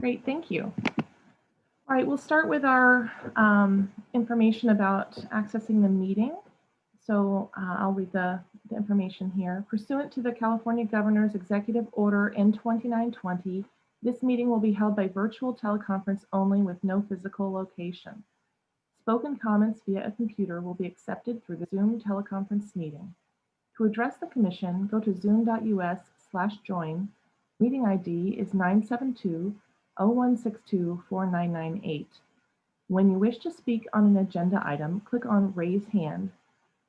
Great, thank you. All right, we'll start with our information about accessing the meeting. So I'll read the information here. Pursuant to the California Governor's Executive Order N2920, this meeting will be held by virtual teleconference only with no physical location. Spoken comments via a computer will be accepted through the Zoom teleconference meeting. To address the Commission, go to zoom.us/join. Meeting ID is 972-0162-4998. When you wish to speak on an agenda item, click on Raise Hand.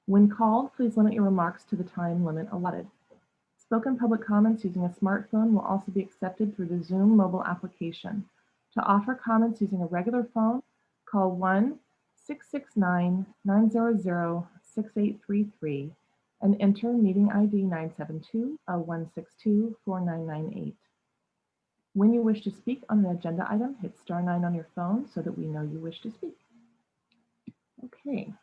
When called, please limit your remarks to the time limit allotted. Spoken public comments using a smartphone will also be accepted through the Zoom mobile application. To offer comments using a regular phone, call 1-669-900-6833 and enter meeting ID 972-0162-4998. When you wish to speak on an agenda item, hit *9 on your phone so that we know you wish to speak. Okay.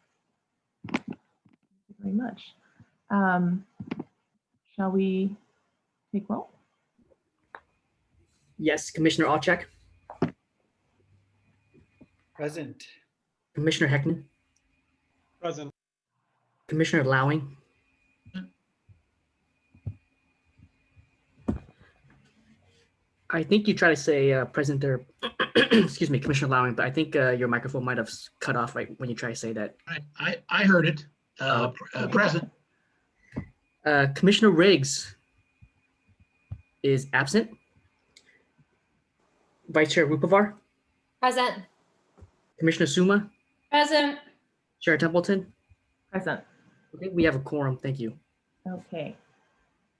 Thank you very much. Shall we take roll? Yes, Commissioner Alchek. Present. Commissioner Heckman. Present. Commissioner Lowing. I think you try to say present there. Excuse me, Commissioner Lowing, but I think your microphone might have cut off right when you try to say that. I heard it. Present. Commissioner Riggs is absent. Vice Chair Rupavar. Present. Commissioner Suma. Present. Chair Templeton. Present. Okay, we have a quorum. Thank you. Okay,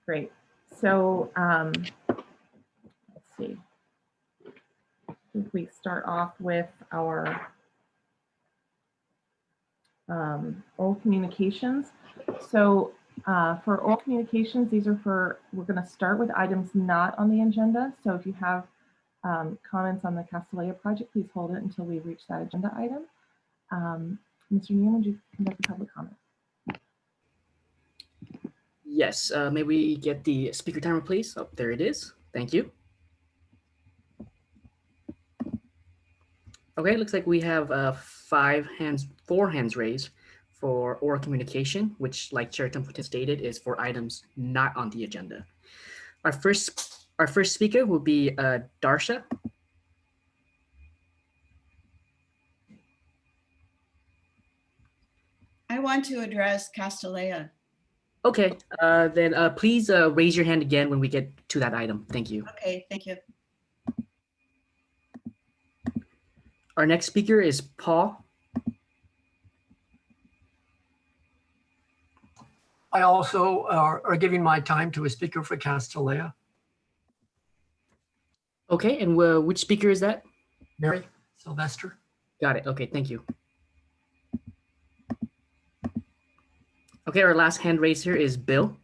great. So let's see. I think we start off with our oral communications. So for oral communications, these are we're going to start with items not on the agenda. So if you have comments on the Castellea project, please hold it until we reach that agenda item. Mr. Neal, would you conduct a public comment? Yes, may we get the speaker timer, please? Oh, there it is. Thank you. Okay, looks like we have four hands raised for oral communication, which, like Chair Templeton stated, is for items not on the agenda. Our first speaker will be Darsha. I want to address Castellea. Okay, then please raise your hand again when we get to that item. Thank you. Okay, thank you. Our next speaker is Paul. I also are giving my time to a speaker for Castellea. Okay, and which speaker is that? Mary Sylvester. Got it. Okay, thank you. Okay, our last hand raised here is Bill.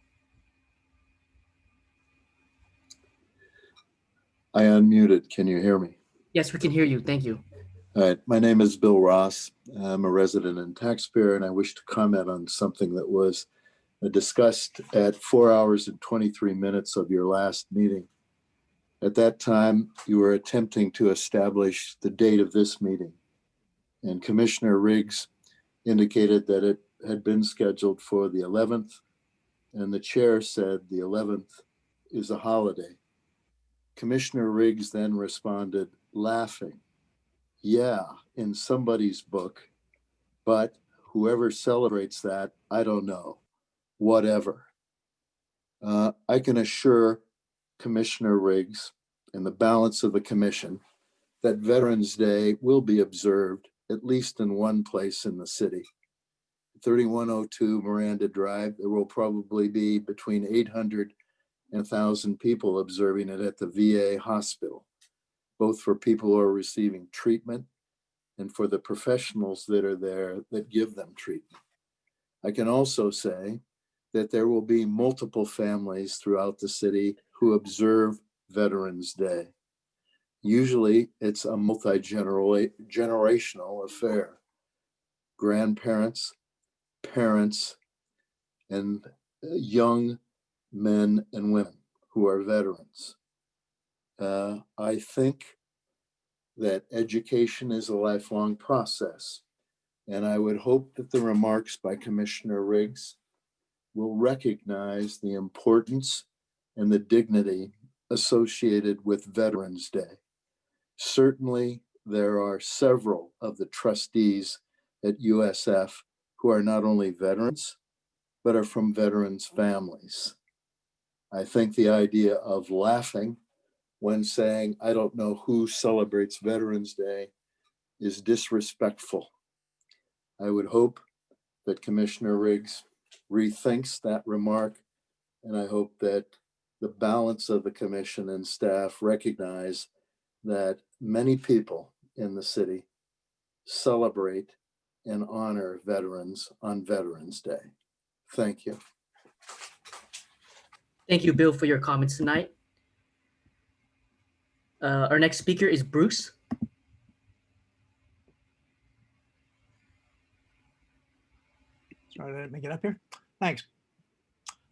I unmuted. Can you hear me? Yes, we can hear you. Thank you. All right. My name is Bill Ross. I'm a resident and taxpayer, and I wish to comment on something that was discussed at 4 hours and 23 minutes of your last meeting. At that time, you were attempting to establish the date of this meeting, and Commissioner Riggs indicated that it had been scheduled for the 11th, and the chair said the 11th is a holiday. Commissioner Riggs then responded, laughing, "Yeah, in somebody's book, but whoever celebrates that, I don't know, whatever." I can assure Commissioner Riggs and the balance of the commission that Veterans Day will be observed at least in one place in the city. 3102 Miranda Drive, there will probably be between 800 and 1,000 people observing it at the VA hospital, both for people who are receiving treatment and for the professionals that are there that give them treatment. I can also say that there will be multiple families throughout the city who observe Veterans Day. Usually it's a multi-generational affair. Grandparents, parents, and young men and women who are veterans. I think that education is a lifelong process. And I would hope that the remarks by Commissioner Riggs will recognize the importance and the dignity associated with Veterans Day. Certainly, there are several of the trustees at USF who are not only veterans, but are from veterans' families. I think the idea of laughing when saying, I don't know who celebrates Veterans Day, is disrespectful. I would hope that Commissioner Riggs rethinks that remark, and I hope that the balance of the commission and staff recognize that many people in the city celebrate and honor veterans on Veterans Day. Thank you. Thank you, Bill, for your comments tonight. Our next speaker is Bruce. Sorry, let me get up here. Thanks.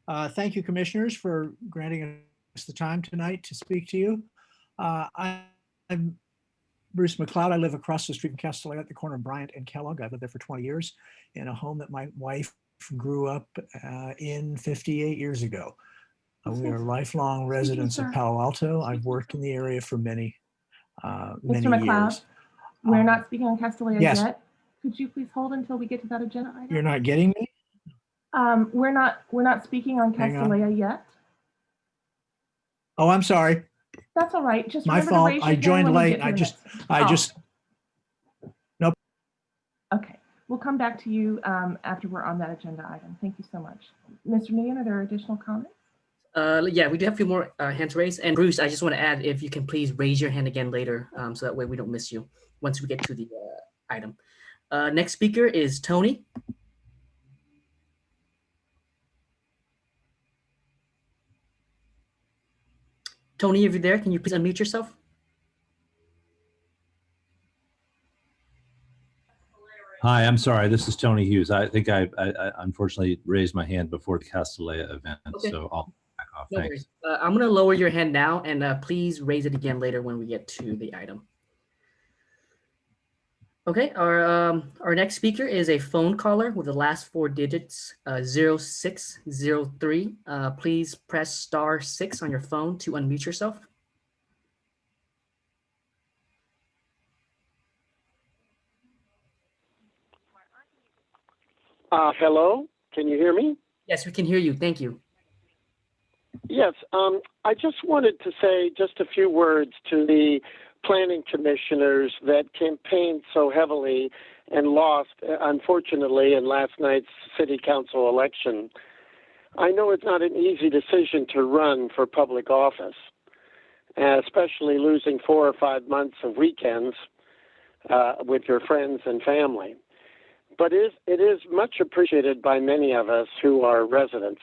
Thank you, commissioners, for granting us the time tonight to speak to you. I'm Bruce McLeod. I live across the street from Castellet at the corner of Bryant and Kellogg. I've lived there for 20 years in a home that my wife grew up in 58 years ago. We are lifelong residents of Palo Alto. I've worked in the area for many Mr. years. McLeod, we're not speaking on Castellet yes. yet. Could you please hold until we get to that agenda item? You're not getting me? We're not speaking on Hang on. Castellet yet. Oh, I'm sorry. That's all right. Just My remember to fault. raise your I hand joined when we late. get to I the just, next- I Oh, just, nope. Okay, we'll come back to you after we're on that agenda item. Thank you so much. Mr. Nguyen, are there additional comments? Yeah, we do have a few more hands raised. And Bruce, I just want to add, if you can please raise your hand again later, so that way we don't miss you once we get to the item. Next speaker is Tony. Tony, if you're there, can you please unmute yourself? Hi, I'm sorry. This is Tony Hughes. I think I unfortunately raised my hand before the Castellet event, Okay. So I'll back off. No Thanks. worries. I'm going to lower your hand now, and please raise it again later when we get to the item. Okay, our next speaker is a phone caller with the last four digits 0603. Please press *6 on your phone to unmute yourself. Hello, can you hear me? Yes, we can hear you. Thank you. Yes, I just wanted to say just a few words to the planning commissioners that campaigned so heavily and lost, unfortunately, in last night's city council election. I know it's not an easy decision to run for public office, especially losing 4 or 5 months of weekends with your friends and family. But it is much appreciated by many of us who are residents,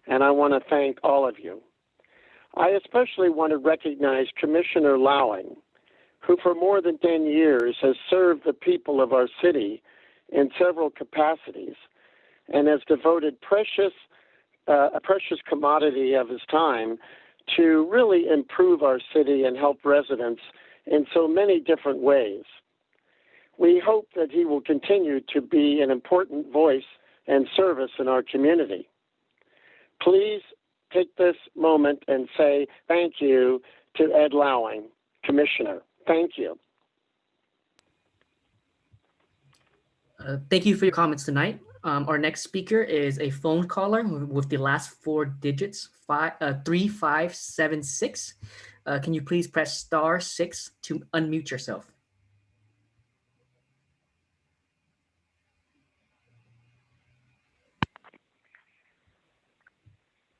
and I want to thank all of you. I especially want to recognize Commissioner Lowing, who for more than 10 years has served the people of our city in several capacities and has devoted a precious commodity of his time to really improve our city and help residents in so many different ways. We hope that he will continue to be an important voice and service in our community. Please take this moment and say thank you to Ed Lowing, Commissioner. Thank you. Thank you for your comments tonight. Our next speaker is a phone caller with the last four digits 3576. Can you please press *6 to unmute yourself?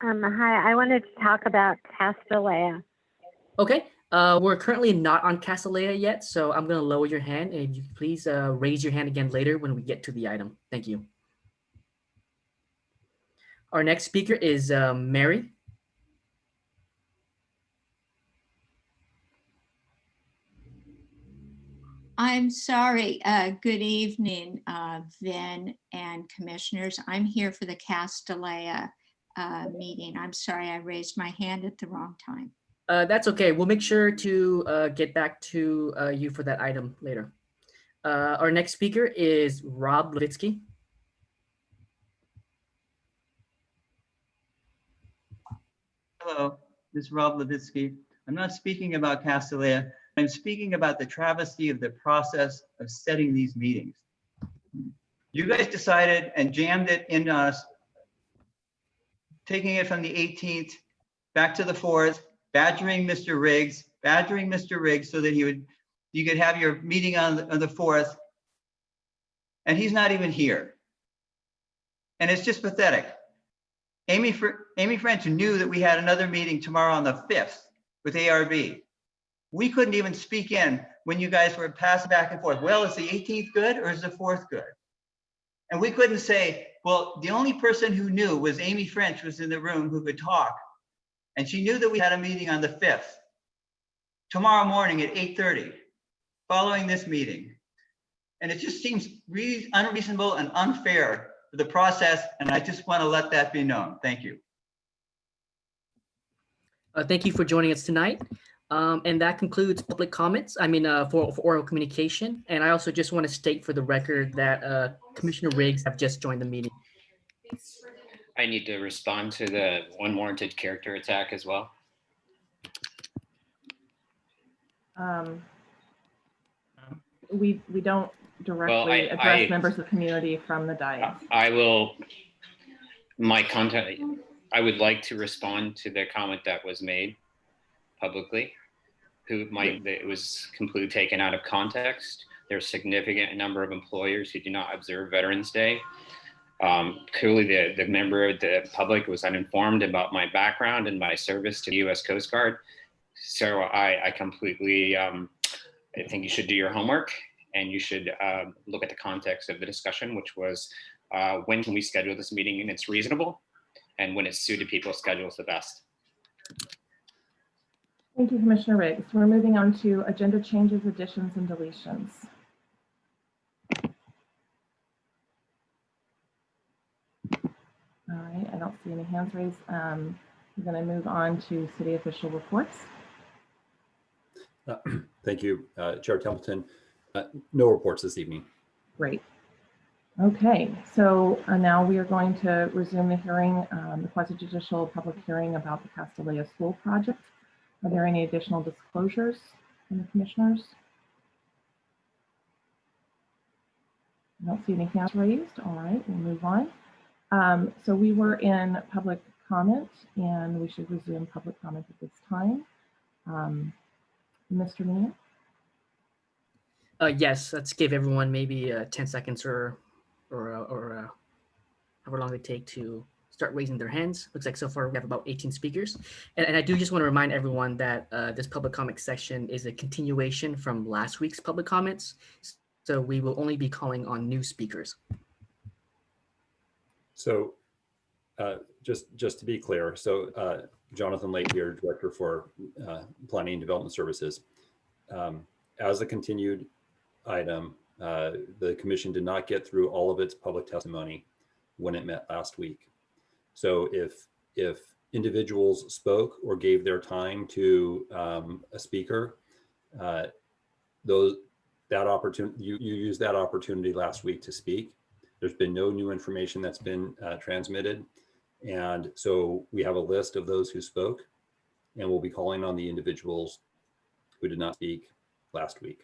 Hi, I wanted to talk about Castellet. Okay, we're currently not on Castellet yet, so I'm going to lower your hand, and you can please raise your hand again later when we get to the item. Thank you. Our next speaker is Mary. I'm sorry. Good evening, Vin and commissioners. I'm here for the Castellet meeting. I'm sorry I raised my hand at the wrong time. That's okay. We'll make sure to get back to you for that item later. Our next speaker is Rob Levitsky. Hello, this is Rob Levitsky. I'm not speaking about Castellea. I'm speaking about the travesty of the process of setting these meetings. You guys decided and jammed it in us, taking it from the 18th back to the 4th, badgering Mr. Riggs so that you could have your meeting on the 4th, and he's not even here. And it's just pathetic. Amy French knew that we had another meeting tomorrow on the 5th with ARB. We couldn't even speak in when you guys were passing back and forth. Well, is the 18th good or is the 4th good? And we couldn't say, well, the only person who knew was Amy French was in the room who could talk. And she knew that we had a meeting on the 5th, tomorrow morning at 8:30, following this meeting. And it just seems really unreasonable and unfair for the process. And I just want to let that be known. Thank you. Thank you for joining us tonight. And that concludes public comments, for oral communication. And I also just want to state for the record that Commissioner Riggs have just joined the meeting. I need to respond to the unwarranted character attack as well. We don't directly address members of the community from the dais. I would like to respond to the comment that was made publicly. It was completely taken out of context. There's a significant number of employers who do not observe Veterans Day. Clearly, the member of the public was uninformed about my background and my service to the U.S. Coast Guard. So I completely, I think you should do your homework and you should look at the context of the discussion, which was when can we schedule this meeting and it's reasonable, and when it's suited people's schedules the best. Thank you, Commissioner Riggs. We're moving on to agenda changes, additions, and deletions. All right, I don't see any hands raised. We're going to move on to city official reports. Thank you, Chair Templeton. No reports this evening. Great. Okay, so now we are going to resume the hearing, the quasi-judicial public hearing about the Castellea School project. Are there any additional disclosures from the commissioners? I don't see any hands raised. All right, we'll move on. So we were in public comment and we should resume public comment at this time. Mr. Nina? Yes, let's give everyone maybe 10 seconds or however long they take to start raising their hands. Looks like so far we have about 18 speakers. And I do just want to remind everyone that this public comment section is a continuation from last week's public comments. So we will only be calling on new speakers. So just to be clear, so Jonathan Lake here, Director for Planning and Development Services. As a continued item, the commission did not get through all of its public testimony when it met last week. So if individuals spoke or gave their time to a speaker, that opportunity, you used that opportunity last week to speak. There's been no new information that's been transmitted. And so we have a list of those who spoke, and we'll be calling on the individuals who did not speak last week.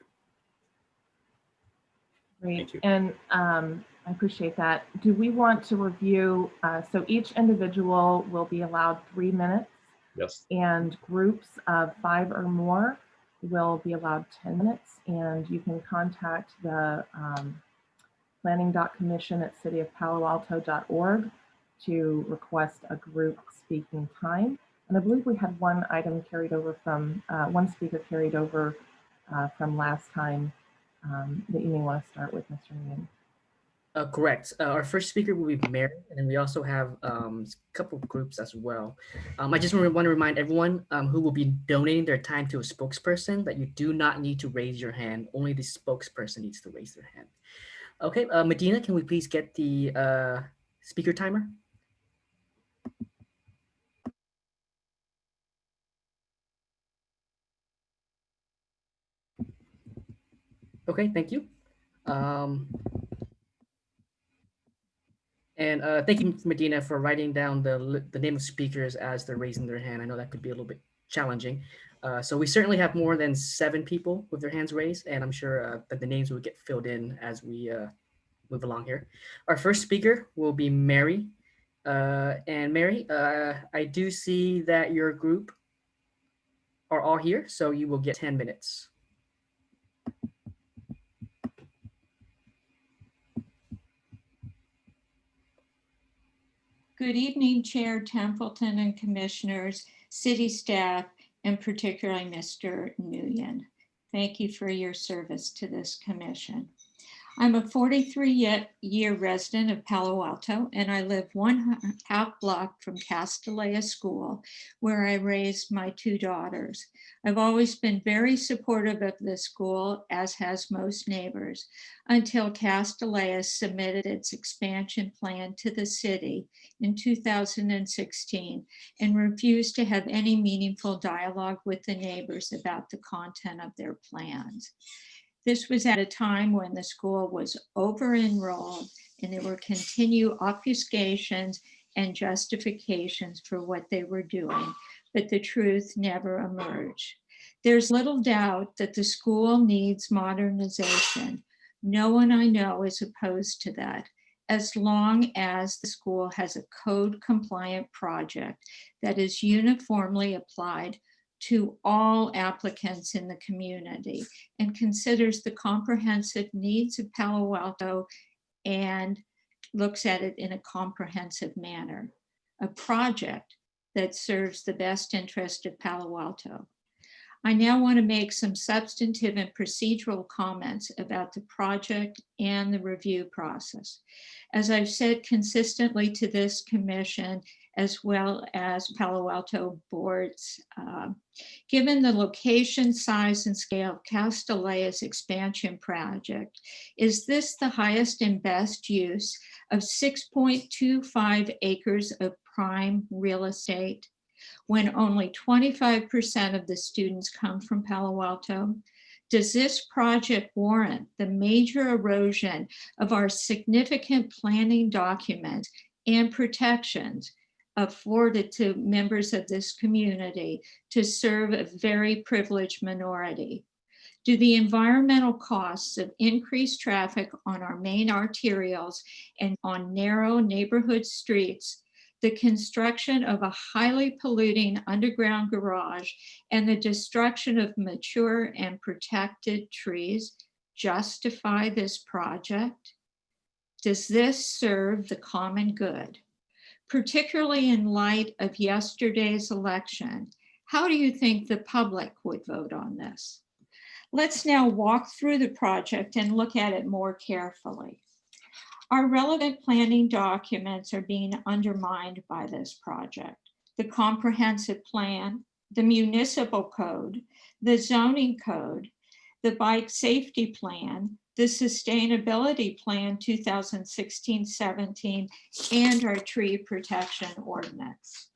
Great. Thank you. And I appreciate that. Do we want to review, so each individual will be allowed 3 minutes. Yes. And groups of 5 or more will be allowed 10 minutes. And you can contact the planning.commission@cityofpaloalto.org to request a group speaking time. And I believe we had one item carried over from, one speaker carried over from last time that you may want to start with, Mr. Nguyen. Correct. Our first speaker will be Mary, and then we also have a couple of groups as well. I just want to remind everyone who will be donating their time to a spokesperson that you do not need to raise your hand. Only the spokesperson needs to raise their hand. Okay, Medina, can we please get the speaker timer? Okay, thank you. Um, and thank you, Medina, for writing down the name of speakers as they're raising their hand. I know that could be a little bit challenging. So we certainly have more than 7 people with their hands raised, and I'm sure that the names will get filled in as we move along here. Our first speaker will be Mary. And Mary, I do see that your group are all here, so you will get 10 minutes. Good evening, Chair Templeton and Commissioners, City staff, and particularly Mr. Nguyen. Thank you for your service to this commission. I'm a 43-year resident of Palo Alto, and I live 1/2 block from Castellea School, where I raised my 2 daughters. I've always been very supportive of the school, as has most neighbors, until Castellea submitted its expansion plan to the city in 2016 and refused to have any meaningful dialogue with the neighbors about the content of their plans. This was at a time when the school was over-enrolled and there were continued obfuscations and justifications for what they were doing, but the truth never emerged. There's little doubt that the school needs modernization. No one I know is opposed to that, as long as the school has a code-compliant project that is uniformly applied to all applicants in the community and considers the comprehensive needs of Palo Alto and looks at it in a comprehensive manner. A project that serves the best interest of Palo Alto. I now want to make some substantive and procedural comments about the project and the review process. As I've said consistently to this commission, as well as Palo Alto boards, given the location, size, and scale of Castellea's expansion project, is this the highest and best use of 6.25 acres of prime real estate, when only 25% of the students come from Palo Alto? Does this project warrant the major erosion of our significant planning documents and protections afforded to members of this community to serve a very privileged minority? Do the environmental costs of increased traffic on our main arterials and on narrow neighborhood streets, the construction of a highly polluting underground garage, and the destruction of mature and protected trees justify this project? Does this serve the common good? Particularly in light of yesterday's election, how do you think the public would vote on this? Let's now walk through the project and look at it more carefully. Our relevant planning documents are being undermined by this project. The comprehensive plan, the municipal code, the zoning code, the bike safety plan, the sustainability plan 2016-17, and our tree protection ordinance.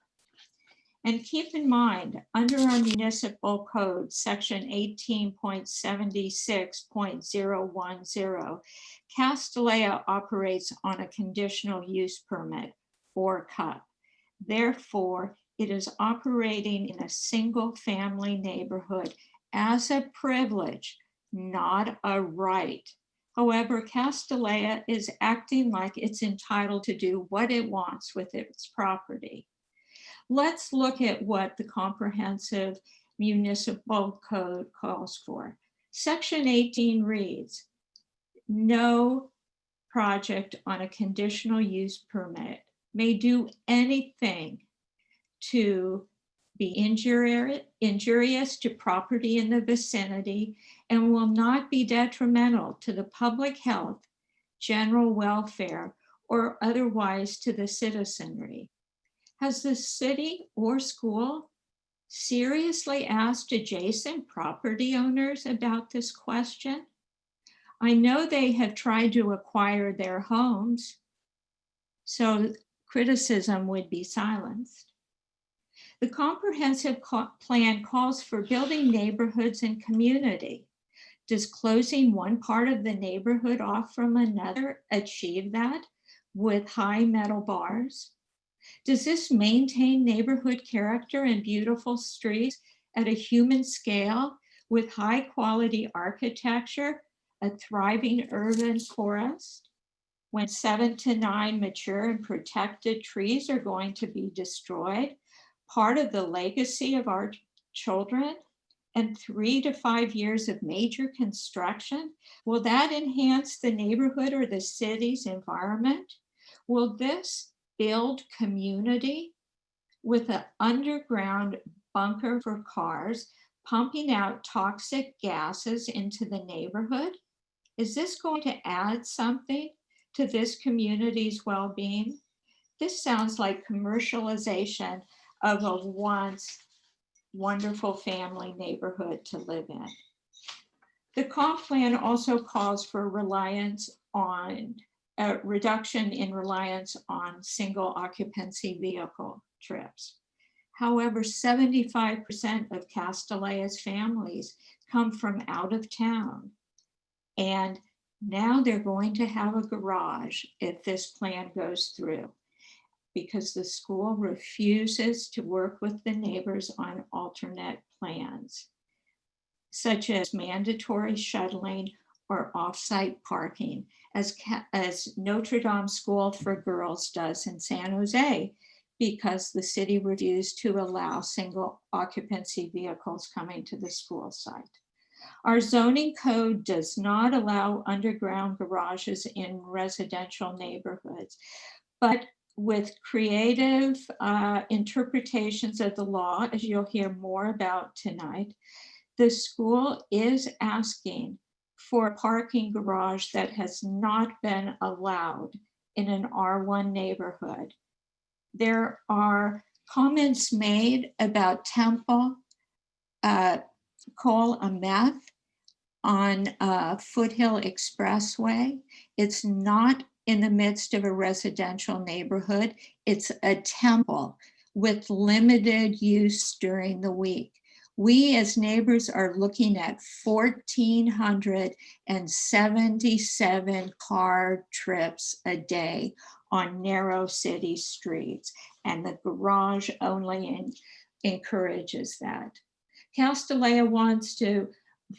And keep in mind, under our municipal code, section 18.76.010, Castellea operates on a conditional use permit, or CUP. Therefore, it is operating in a single family neighborhood as a privilege, not a right. However, Castellea is acting like it's entitled to do what it wants with its property. Let's look at what the comprehensive municipal code calls for. Section 18 reads, no project on a conditional use permit may do anything to be injurious to property in the vicinity and will not be detrimental to the public health, general welfare, or otherwise to the citizenry. Has the city or school seriously asked adjacent property owners about this question? I know they have tried to acquire their homes, so criticism would be silenced. The comprehensive plan calls for building neighborhoods and community. Does closing one part of the neighborhood off from another achieve that with high metal bars? Does this maintain neighborhood character and beautiful streets at a human scale with high quality architecture, a thriving urban forest? When 7 to 9 mature and protected trees are going to be destroyed, part of the legacy of our children, and 3 to 5 years of major construction, will that enhance the neighborhood or the city's environment? Will this build community with an underground bunker for cars pumping out toxic gases into the neighborhood? Is this going to add something to this community's well-being? This sounds like commercialization of a once wonderful family neighborhood to live in. The comp plan also calls for reliance on a reduction in reliance on single occupancy vehicle trips. However, 75% of Castellea's families come from out of town. And now they're going to have a garage if this plan goes through, because the school refuses to work with the neighbors on alternate plans, such as mandatory shuttling or off-site parking, as Notre Dame School for Girls does in San Jose, because the city refused to allow single occupancy vehicles coming to the school site. Our zoning code does not allow underground garages in residential neighborhoods, but with creative interpretations of the law, as you'll hear more about tonight, the school is asking for a parking garage that has not been allowed in an R1 neighborhood. There are comments made about Temple, call Emeth on Foothill Expressway. It's not in the midst of a residential neighborhood. It's a temple with limited use during the week. We as neighbors are looking at 1,477 car trips a day on narrow city streets, and the garage only encourages that. Castellea wants to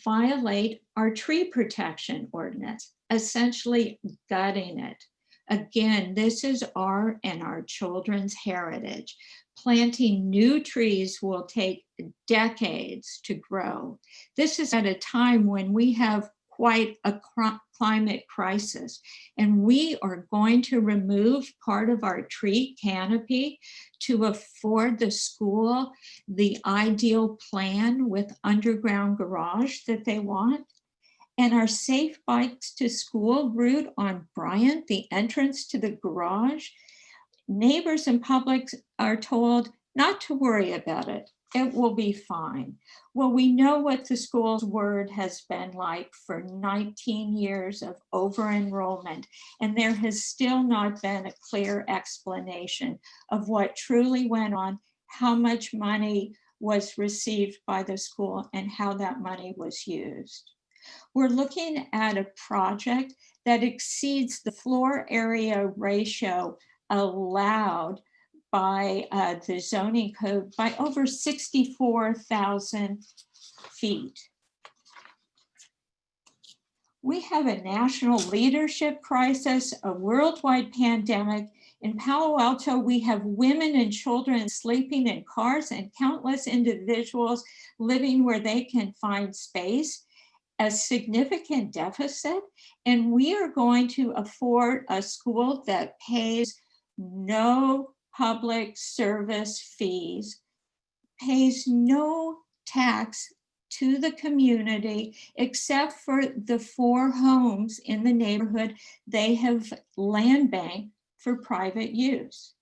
violate our tree protection ordinance, essentially gutting it. Again, this is our and our children's heritage. Planting new trees will take decades to grow. This is at a time when we have quite a climate crisis, and we are going to remove part of our tree canopy to afford the school the ideal plan with underground garage that they want. And our safe bikes to school route on Bryant, the entrance to the garage, neighbors and public are told not to worry about it. It will be fine. Well, we know what the school's word has been like for 19 years of over-enrollment, and there has still not been a clear explanation of what truly went on, how much money was received by the school, and how that money was used. We're looking at a project that exceeds the floor area ratio allowed by the zoning code by over 64,000 feet. We have a national leadership crisis, a worldwide pandemic. In Palo Alto, we have women and children sleeping in cars and countless individuals living where they can find space, a significant deficit, and we are going to afford a school that pays no public service fees, pays no tax to the community except for the 4 homes in the neighborhood they have land banked for private use.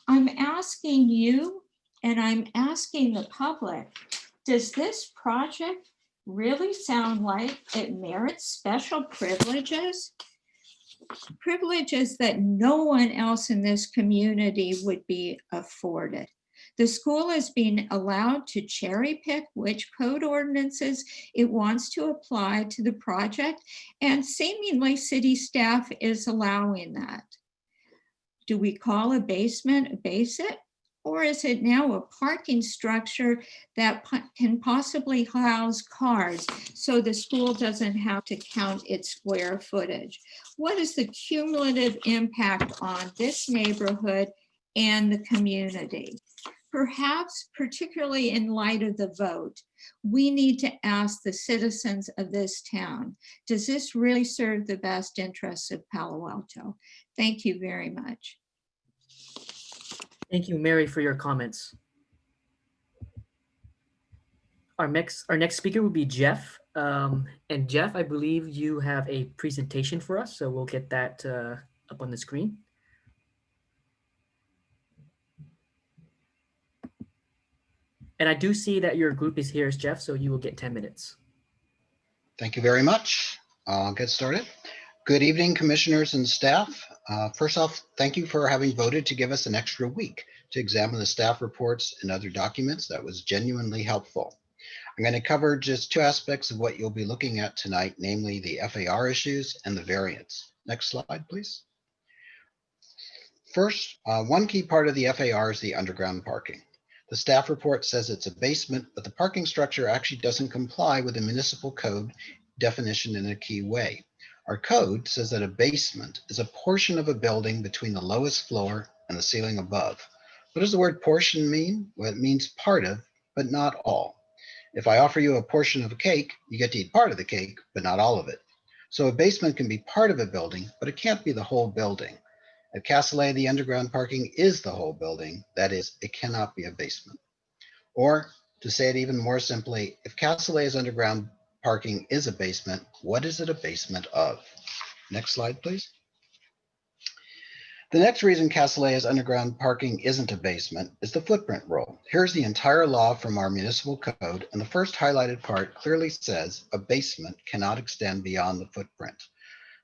I'm asking you, and I'm asking the public, does this project really sound like it merits special privileges? Privileges that no one else in this community would be afforded. The school is being allowed to cherry pick which code ordinances it wants to apply to the project, and seemingly city staff is allowing that. Do we call a basement a basement? Or is it now a parking structure that can possibly house cars so the school doesn't have to count its square footage? What is the cumulative impact on this neighborhood and the community? Perhaps, particularly in light of the vote, we need to ask the citizens of this town, does this really serve the best interests of Palo Alto? Thank you very much. Thank you, Mary, for your comments. Our next speaker will be Jeff. And Jeff, I believe you have a presentation for us, so we'll get that up on the screen. And I do see that your group is here, Jeff, so you will get 10 minutes. Thank you very much. I'll get started. Good evening, commissioners and staff. First off, thank you for having voted to give us an extra week to examine the staff reports and other documents. That was genuinely helpful. I'm going to cover just two aspects of what you'll be looking at tonight, namely the FAR issues and the variance. Next slide, please. First, one key part of the FAR is the underground parking. The staff report says it's a basement, but the parking structure actually doesn't comply with the municipal code definition in a key way. Our code says that a basement is a portion of a building between the lowest floor and the ceiling above. What does the word portion mean? Well, it means part of, but not all. If I offer you a portion of a cake, you get to eat part of the cake, but not all of it. So a basement can be part of a building, but it can't be the whole building. At Castellet, the underground parking is the whole building. That is, it cannot be a basement. Or to say it even more simply, if Castellet's underground parking is a basement, what is it a basement of? Next slide, please. The next reason Castellet's underground parking isn't a basement is the footprint rule. Here's the entire law from our municipal code, and the first highlighted part clearly says a basement cannot extend beyond the footprint.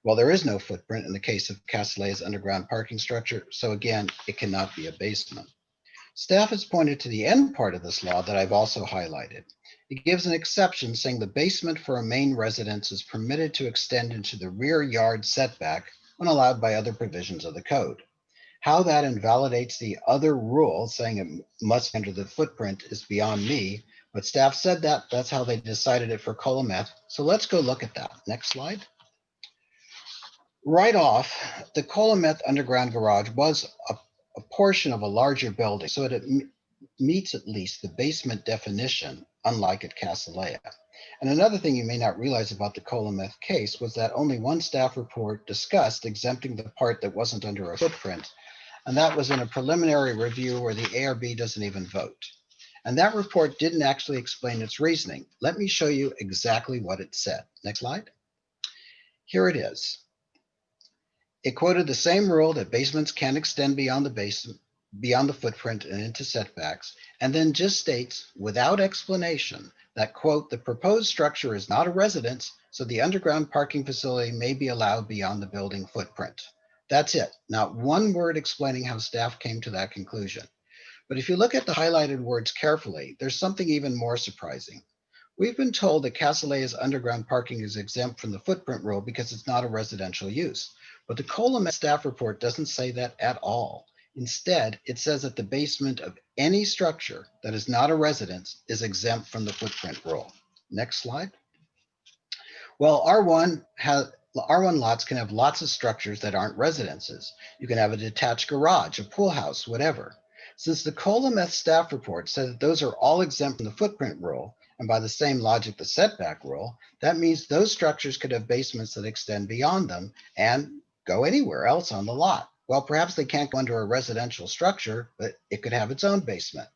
Well, there is no footprint in the case of Castellet's underground parking structure, so again, it cannot be a basement. Staff has pointed to the end part of this law that I've also highlighted. It gives an exception saying the basement for a main residence is permitted to extend into the rear yard setback when allowed by other provisions of the code. How that invalidates the other rule saying it must enter the footprint is beyond me, but staff said that that's how they decided it for Emeth. So let's go look at that. Next slide. Right off, the Emeth underground garage was a portion of a larger building, so it meets at least the basement definition, unlike at Castellet. And another thing you may not realize about the Emeth case was that only one staff report discussed exempting the part that wasn't under a footprint, and that was in a preliminary review where the ARB doesn't even vote. And that report didn't actually explain its reasoning. Let me show you exactly what it said. Next slide. Here it is. It quoted the same rule that basements can extend beyond the footprint and into setbacks, and then just states without explanation that, quote, the proposed structure is not a residence, so the underground parking facility may be allowed beyond the building footprint. That's it. Not one word explaining how staff came to that conclusion. But if you look at the highlighted words carefully, there's something even more surprising. We've been told that Castellet's underground parking is exempt from the footprint rule because it's not a residential use. But the Emeth staff report doesn't say that at all. Instead, it says that the basement of any structure that is not a residence is exempt from the footprint rule. Next slide. Well, R1 lots can have lots of structures that aren't residences. You can have a detached garage, a pool house, whatever. Since the Emeth staff report said that those are all exempt from the footprint rule, and by the same logic, the setback rule, that means those structures could have basements that extend beyond them and go anywhere else on the lot. Well, perhaps they can't go under a residential structure, but it could have its own basement.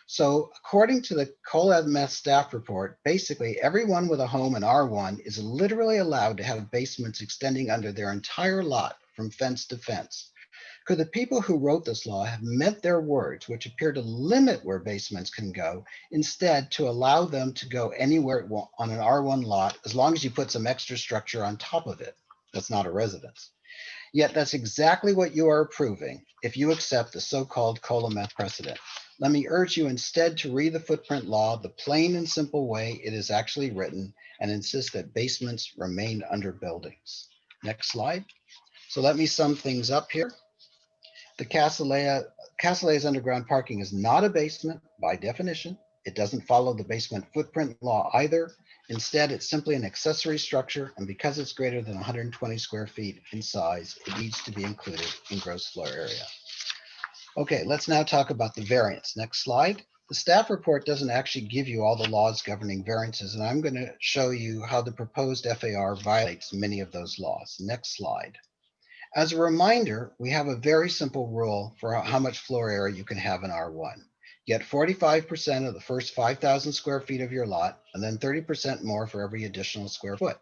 So according to the Emeth staff report, basically everyone with a home in R1 is literally allowed to have basements extending under their entire lot from fence to fence. Could the people who wrote this law have meant their words, which appear to limit where basements can go, instead to allow them to go anywhere on an R1 lot, as long as you put some extra structure on top of it? That's not a residence. Yet that's exactly what you are approving if you accept the so-called Emeth precedent. Let me urge you instead to read the footprint law the plain and simple way it is actually written and insist that basements remain under buildings. Next slide. So let me sum things up here. The Castlea's underground parking is not a basement by definition. It doesn't follow the basement footprint law either. Instead, it's simply an accessory structure, and because it's greater than 120 square feet in size, it needs to be included in gross floor area. Okay, let's now talk about the variance. Next slide. The staff report doesn't actually give you all the laws governing variances, and I'm going to show you how the proposed FAR violates many of those laws. Next slide. As a reminder, we have a very simple rule for how much floor area you can have in R1. Get 45% of the first 5,000 square feet of your lot, and then 30% more for every additional square foot.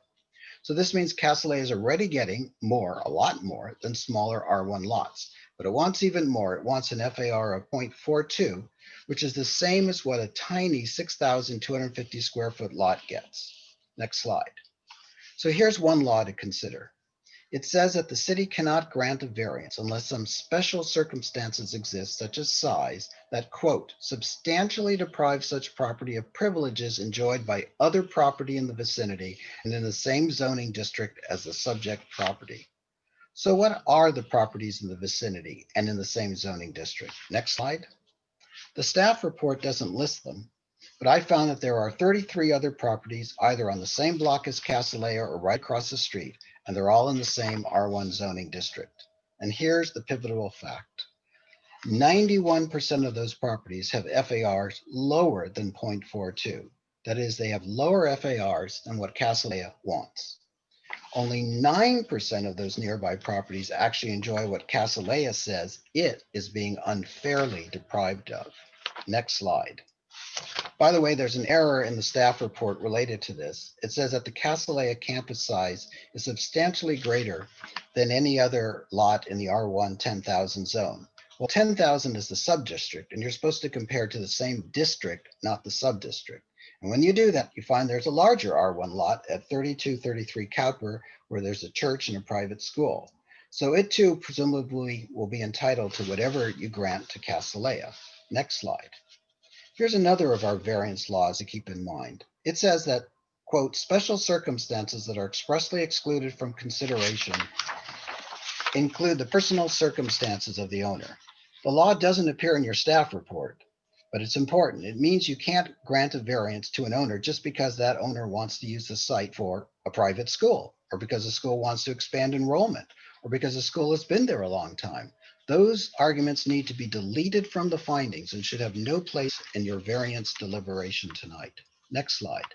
So this means Castlea's is already getting more, a lot more, than smaller R1 lots. But it wants even more. It wants an FAR of 0.42, which is the same as what a tiny 6,250 square foot lot gets. Next slide. So here's one law to consider. It says that the city cannot grant a variance unless some special circumstances exist, such as size, that, quote, substantially deprive such property of privileges enjoyed by other property in the vicinity and in the same zoning district as the subject property. So what are the properties in the vicinity and in the same zoning district? Next slide. The staff report doesn't list them, but I found that there are 33 other properties either on the same block as Castlea's or right across the street, and they're all in the same R1 zoning district. And here's the pivotal fact. 91% of those properties have FARs lower than 0.42. That is, they have lower FARs than what Castlea's wants. Only 9% of those nearby properties actually enjoy what Castlea's says it is being unfairly deprived of. Next slide. By the way, there's an error in the staff report related to this. It says that the Castlea's campus size is substantially greater than any other lot in the R1 10,000 zone. Well, 10,000 is the subdistrict, and you're supposed to compare to the same district, not the subdistrict. And when you do that, you find there's a larger R1 lot at 3233 Cowper, where there's a church and a private school. So it too presumably will be entitled to whatever you grant to Castlea's. Next slide. Here's another of our variance laws to keep in mind. It says that, quote, special circumstances that are expressly excluded from consideration include the personal circumstances of the owner. The law doesn't appear in your staff report, but it's important. It means you can't grant a variance to an owner just because that owner wants to use the site for a private school, or because the school wants to expand enrollment, or because the school has been there a long time. Those arguments need to be deleted from the findings and should have no place in your variance deliberation tonight. Next slide.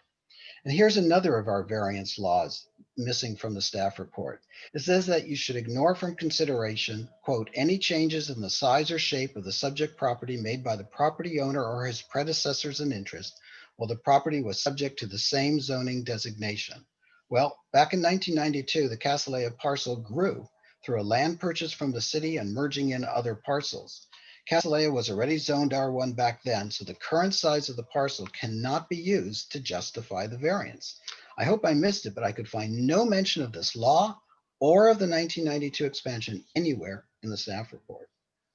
And here's another of our variance laws missing from the staff report. It says that you should ignore from consideration, quote, any changes in the size or shape of the subject property made by the property owner or his predecessors in interest while the property was subject to the same zoning designation. Well, back in 1992, the Castlea's parcel grew through a land purchase from the city and merging in other parcels. Castlea's was already zoned R1 back then, so the current size of the parcel cannot be used to justify the variance. I hope I missed it, but I could find no mention of this law or of the 1992 expansion anywhere in the staff report.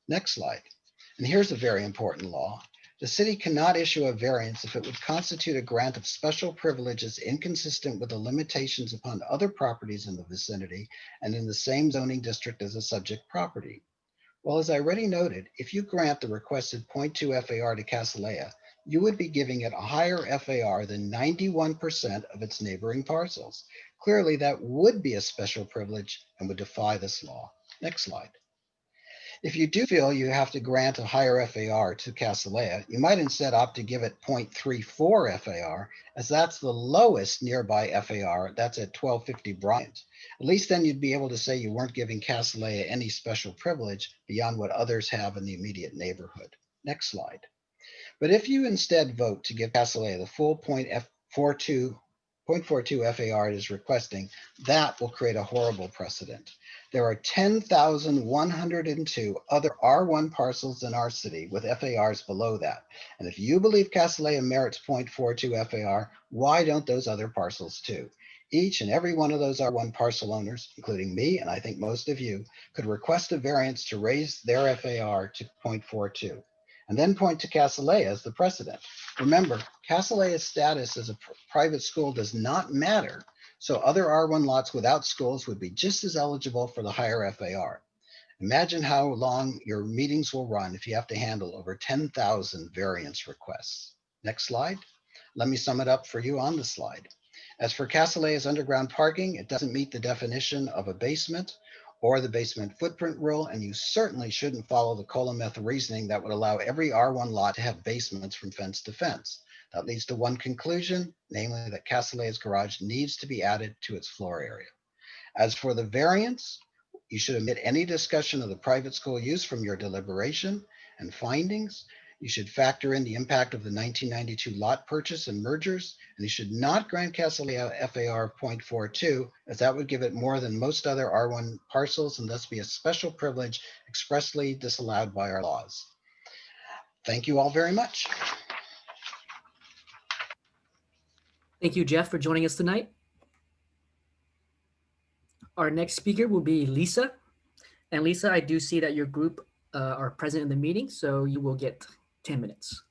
Next slide. And here's a very important law. The city cannot issue a variance if it would constitute a grant of special privileges inconsistent with the limitations upon other properties in the vicinity and in the same zoning district as the subject property. Well, as I already noted, if you grant the requested 0.2 FAR to Castlea's, you would be giving it a higher FAR than 91% of its neighboring parcels. Clearly, that would be a special privilege and would defy this law. Next slide. If you do feel you have to grant a higher FAR to Castlea's, you might instead opt to give it 0.34 FAR, as that's the lowest nearby FAR. That's at 1250 Bryant. At least then you'd be able to say you weren't giving Castlea's any special privilege beyond what others have in the immediate neighborhood. Next slide. But if you instead vote to give Castlea's the full 0.42 FAR it is requesting, that will create a horrible precedent. There are 10,102 other R1 parcels in our city with FARs below that. And if you believe Castlea's merits 0.42 FAR, why don't those other parcels too? Each and every one of those R1 parcel owners, including me, and I think most of you, could request a variance to raise their FAR to 0.42. and then point to Cassalaia as the precedent. Remember, Cassalaia's status as a private school does not matter, so other R1 lots without schools would be just as eligible for the higher FAR. Imagine how long your meetings will run if you have to handle over 10,000 variance requests. Next slide. Let me sum it up for you on the slide. As for Cassalaia's underground parking, it doesn't meet the definition of a basement or the basement footprint rule, and you certainly shouldn't follow the Emeth reasoning that would allow every R1 lot to have basements from fence to fence. That leads to one conclusion, namely that Cassalaia's garage needs to be added to its floor area. As for the variance, you should omit any discussion of the private school use from your deliberation and findings. You should factor in the impact of the 1992 lot purchase and mergers, and you should not grant Cassalaia FAR 0.42, as that would give it more than most other R1 parcels and thus be a special privilege expressly disallowed by our laws. Thank you all very much. Thank you, Jeff, for joining us tonight. Our next speaker will be Lisa. And Lisa, I do see that your group are present in the meeting, so you will get 10 minutes.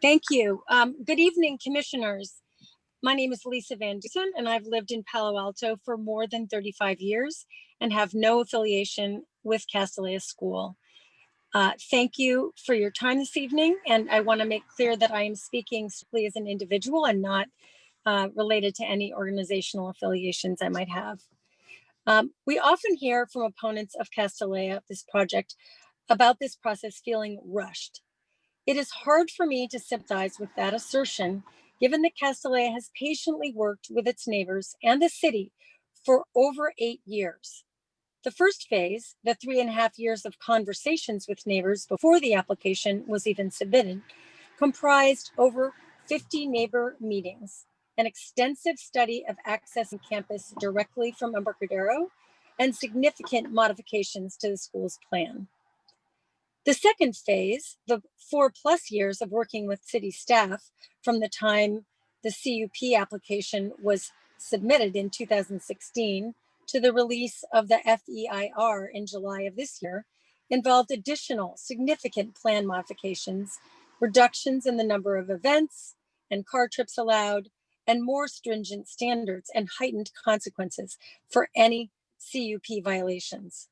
Thank you. Good evening, commissioners. My name is Lisa Van Dusen, and I've lived in Palo Alto for more than 35 years and have no affiliation with Cassalaia School. Thank you for your time this evening, and I want to make clear that I am speaking strictly as an individual and not related to any organizational affiliations I might have. We often hear from opponents of Cassalaia, this project, about this process feeling rushed. It is hard for me to sympathize with that assertion, given that Cassalaia has patiently worked with its neighbors and the city for over 8 years. The first phase, the 3.5 years of conversations with neighbors before the application was even submitted, comprised over 50 neighbor meetings, an extensive study of accessing campus directly from Embarcadero, and significant modifications to the school's plan. The second phase, the 4+ years of working with city staff from the time the CUP application was submitted in 2016 to the release of the FEIR in July of this year, involved additional significant plan modifications, reductions in the number of events and car trips allowed, and more stringent standards and heightened consequences for any CUP violations.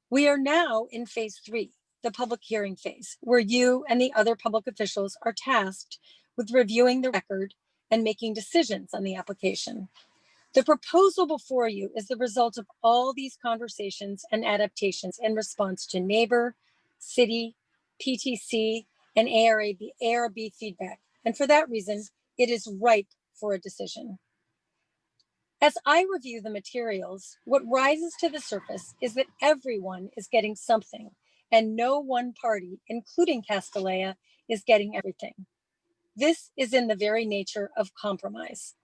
We are now in phase 3, the public hearing phase, where you and the other public officials are tasked with reviewing the record and making decisions on the application. The proposal before you is the result of all these conversations and adaptations in response to neighbor, city, PTC, and ARB feedback. And for that reason, it is ripe for a decision. As I review the materials, what rises to the surface is that everyone is getting something, and no one party, including Cassalaia, is getting everything. This is in the very nature of compromise.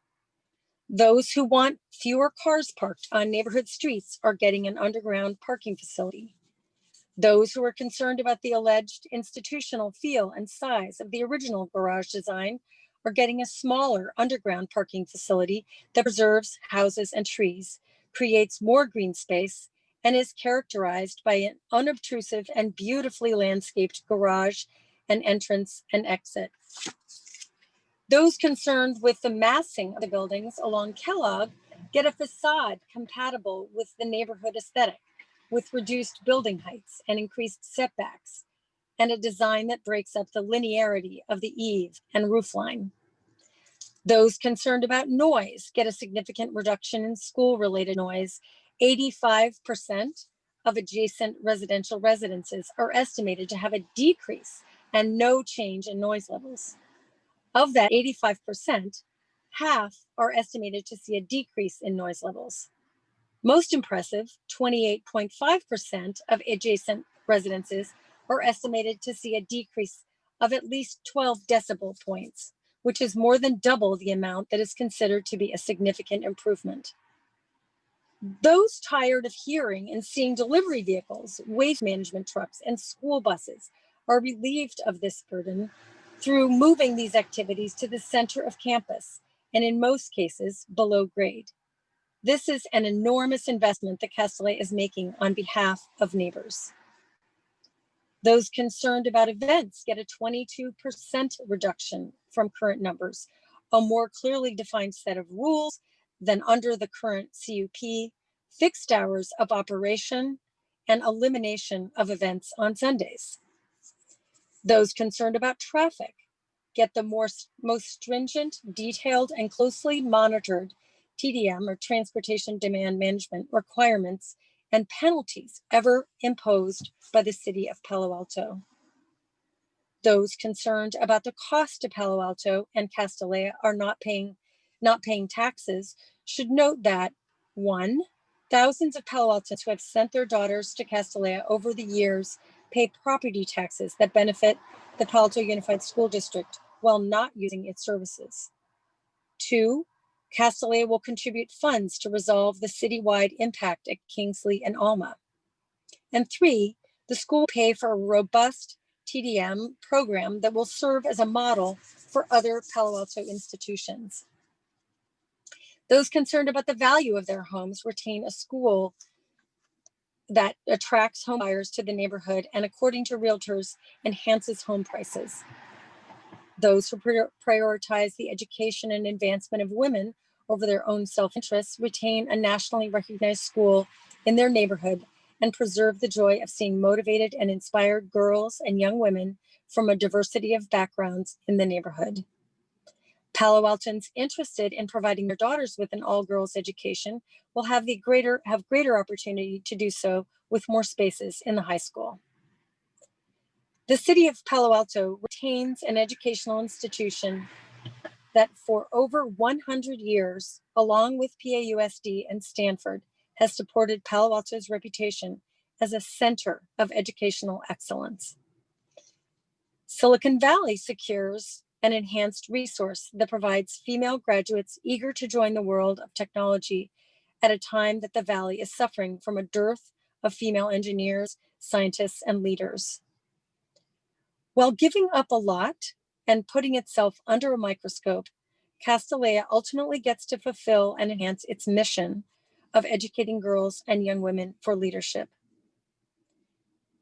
Those who want fewer cars parked on neighborhood streets are getting an underground parking facility. Those who are concerned about the alleged institutional feel and size of the original garage design are getting a smaller underground parking facility that preserves houses and trees, creates more green space, and is characterized by an unobtrusive and beautifully landscaped garage and entrance and exit. Those concerned with the massing of the buildings along Kellogg get a facade compatible with the neighborhood aesthetic, with reduced building heights and increased setbacks, and a design that breaks up the linearity of the eave and roofline. Those concerned about noise get a significant reduction in school-related noise. 85% of adjacent residential residences are estimated to have a decrease and no change in noise levels. Of that 85%, half are estimated to see a decrease in noise levels. Most impressive, 28.5% of adjacent residences are estimated to see a decrease of at least 12 decibel points, which is more than double the amount that is considered to be a significant improvement. Those tired of hearing and seeing delivery vehicles, waste management trucks, and school buses are relieved of this burden through moving these activities to the center of campus, and in most cases, below grade. This is an enormous investment that Castellet is making on behalf of neighbors. Those concerned about events get a 22% reduction from current numbers, a more clearly defined set of rules than under the current CUP, fixed hours of operation, and elimination of events on Sundays. Those concerned about traffic get the most stringent, detailed, and closely monitored TDM, or Transportation Demand Management, requirements and penalties ever imposed by the city of Palo Alto. Those concerned about the cost to Palo Alto and Castellet are not paying taxes should note that, one, thousands of Palo Altans who have sent their daughters to Castellet over the years pay property taxes that benefit the Palo Alto Unified School District while not using its services. Two, Castellet will contribute funds to resolve the citywide impact at Kingsley and Alma. And three, the school will pay for a robust TDM program that will serve as a model for other Palo Alto institutions. Those concerned about the value of their homes retain a school that attracts home buyers to the neighborhood and, according to realtors, enhances home prices. Those who prioritize the education and advancement of women over their own self-interest retain a nationally recognized school in their neighborhood and preserve the joy of seeing motivated and inspired girls and young women from a diversity of backgrounds in the neighborhood. Palo Altans interested in providing their daughters with an all-girls education will have greater opportunity to do so with more spaces in the high school. The city of Palo Alto retains an educational institution that for over 100 years, along with PAUSD and Stanford, has supported Palo Alto's reputation as a center of educational excellence. Silicon Valley secures an enhanced resource that provides female graduates eager to join the world of technology at a time that the Valley is suffering from a dearth of female engineers, scientists, and leaders. While giving up a lot and putting itself under a microscope, Castellet ultimately gets to fulfill and enhance its mission of educating girls and young women for leadership.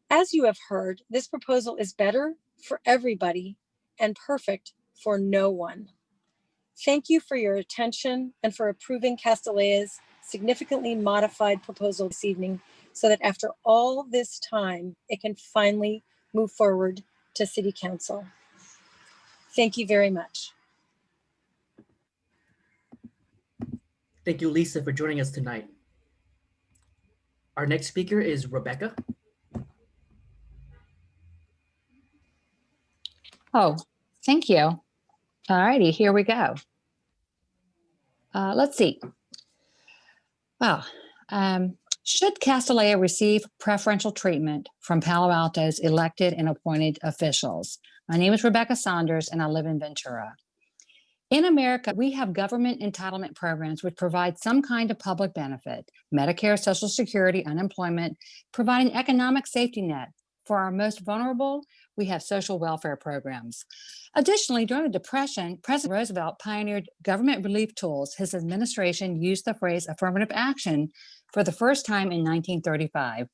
As you have heard, this proposal is better for everybody and perfect for no one. Thank you for your attention and for approving Castellet's significantly modified proposal this evening so that after all this time, it can finally move forward to City Council. Thank you very much. Thank you, Lisa, for joining us tonight. Our next speaker is Rebecca. Oh, thank you. All righty, here we go. Let's see. Well, should Castellet receive preferential treatment from Palo Alto's elected and appointed officials? My name is Rebecca Saunders, and I live in Ventura. In America, we have government entitlement programs which provide some kind of public benefit, Medicare, Social Security, unemployment, providing economic safety net. For our most vulnerable, we have social welfare programs. Additionally, during the Depression, President Roosevelt pioneered government relief tools. His administration used the phrase affirmative action for the first time in 1935.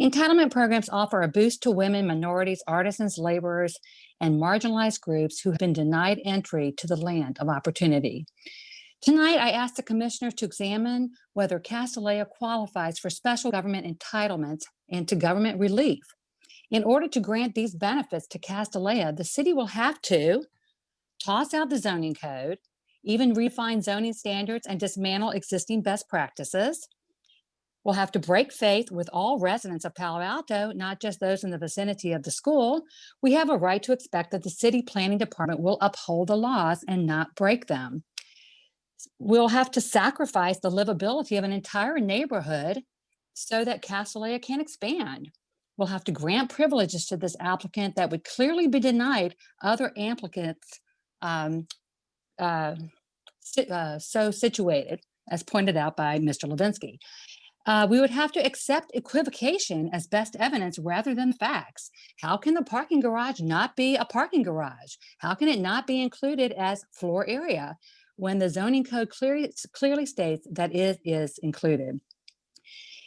Entitlement programs offer a boost to women, minorities, artisans, laborers, and marginalized groups who have been denied entry to the land of opportunity. Tonight, I ask the commissioners to examine whether Castellet qualifies for special government entitlements and to government relief. In order to grant these benefits to Castellet, the city will have to toss out the zoning code, even refine zoning standards and dismantle existing best practices. We'll have to break faith with all residents of Palo Alto, not just those in the vicinity of the school. We have a right to expect that the city planning department will uphold the laws and not break them. We'll have to sacrifice the livability of an entire neighborhood so that Castellet can expand. We'll have to grant privileges to this applicant that would clearly be denied other applicants so situated, as pointed out by Mr. Levinsky. We would have to accept equivocation as best evidence rather than facts. How can the parking garage not be a parking garage? How can it not be included as floor area? when the zoning code clearly states that it is included.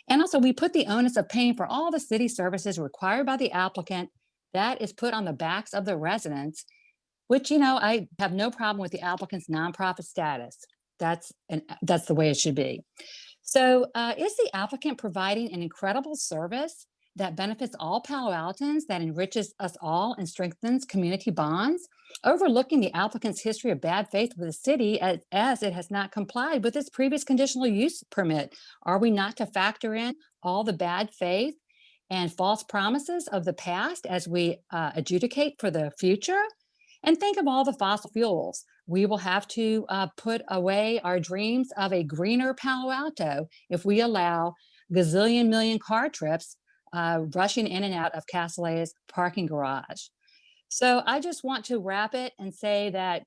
And also, we put the onus of paying for all the city services required by the applicant. That is put on the backs of the residents, which, I have no problem with the applicant's nonprofit status. That's the way it should be. So is the applicant providing an incredible service that benefits all Palo Altans, that enriches us all and strengthens community bonds, overlooking the applicant's history of bad faith with the city as it has not complied with its previous conditional use permit? Are we not to factor in all the bad faith and false promises of the past as we adjudicate for the future? And think of all the fossil fuels. We will have to put away our dreams of a greener Palo Alto if we allow gazillion million car trips rushing in and out of Castilleja's parking garage. So I just want to wrap it and say that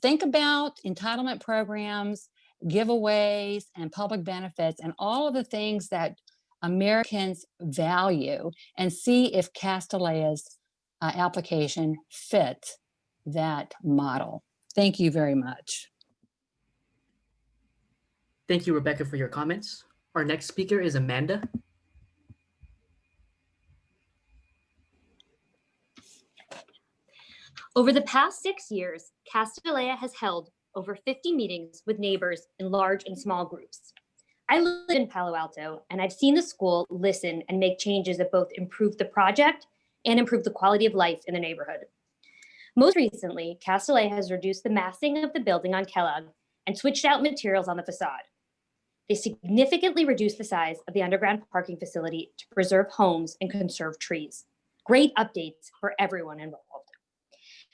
think about entitlement programs, giveaways, and public benefits, and all of the things that Americans value, and see if Castilleja's application fits that model. Thank you very much. Thank you, Rebecca, for your comments. Our next speaker is Amanda. Over the past 6 years, Castellea has held over 50 meetings with neighbors in large and small groups. I live in Palo Alto, and I've seen the school listen and make changes that both improve the project and improve the quality of life in the neighborhood. Most recently, Castellea has reduced the massing of the building on Kellogg and switched out materials on the facade. They significantly reduced the size of the underground parking facility to preserve homes and conserve trees. Great updates for everyone involved.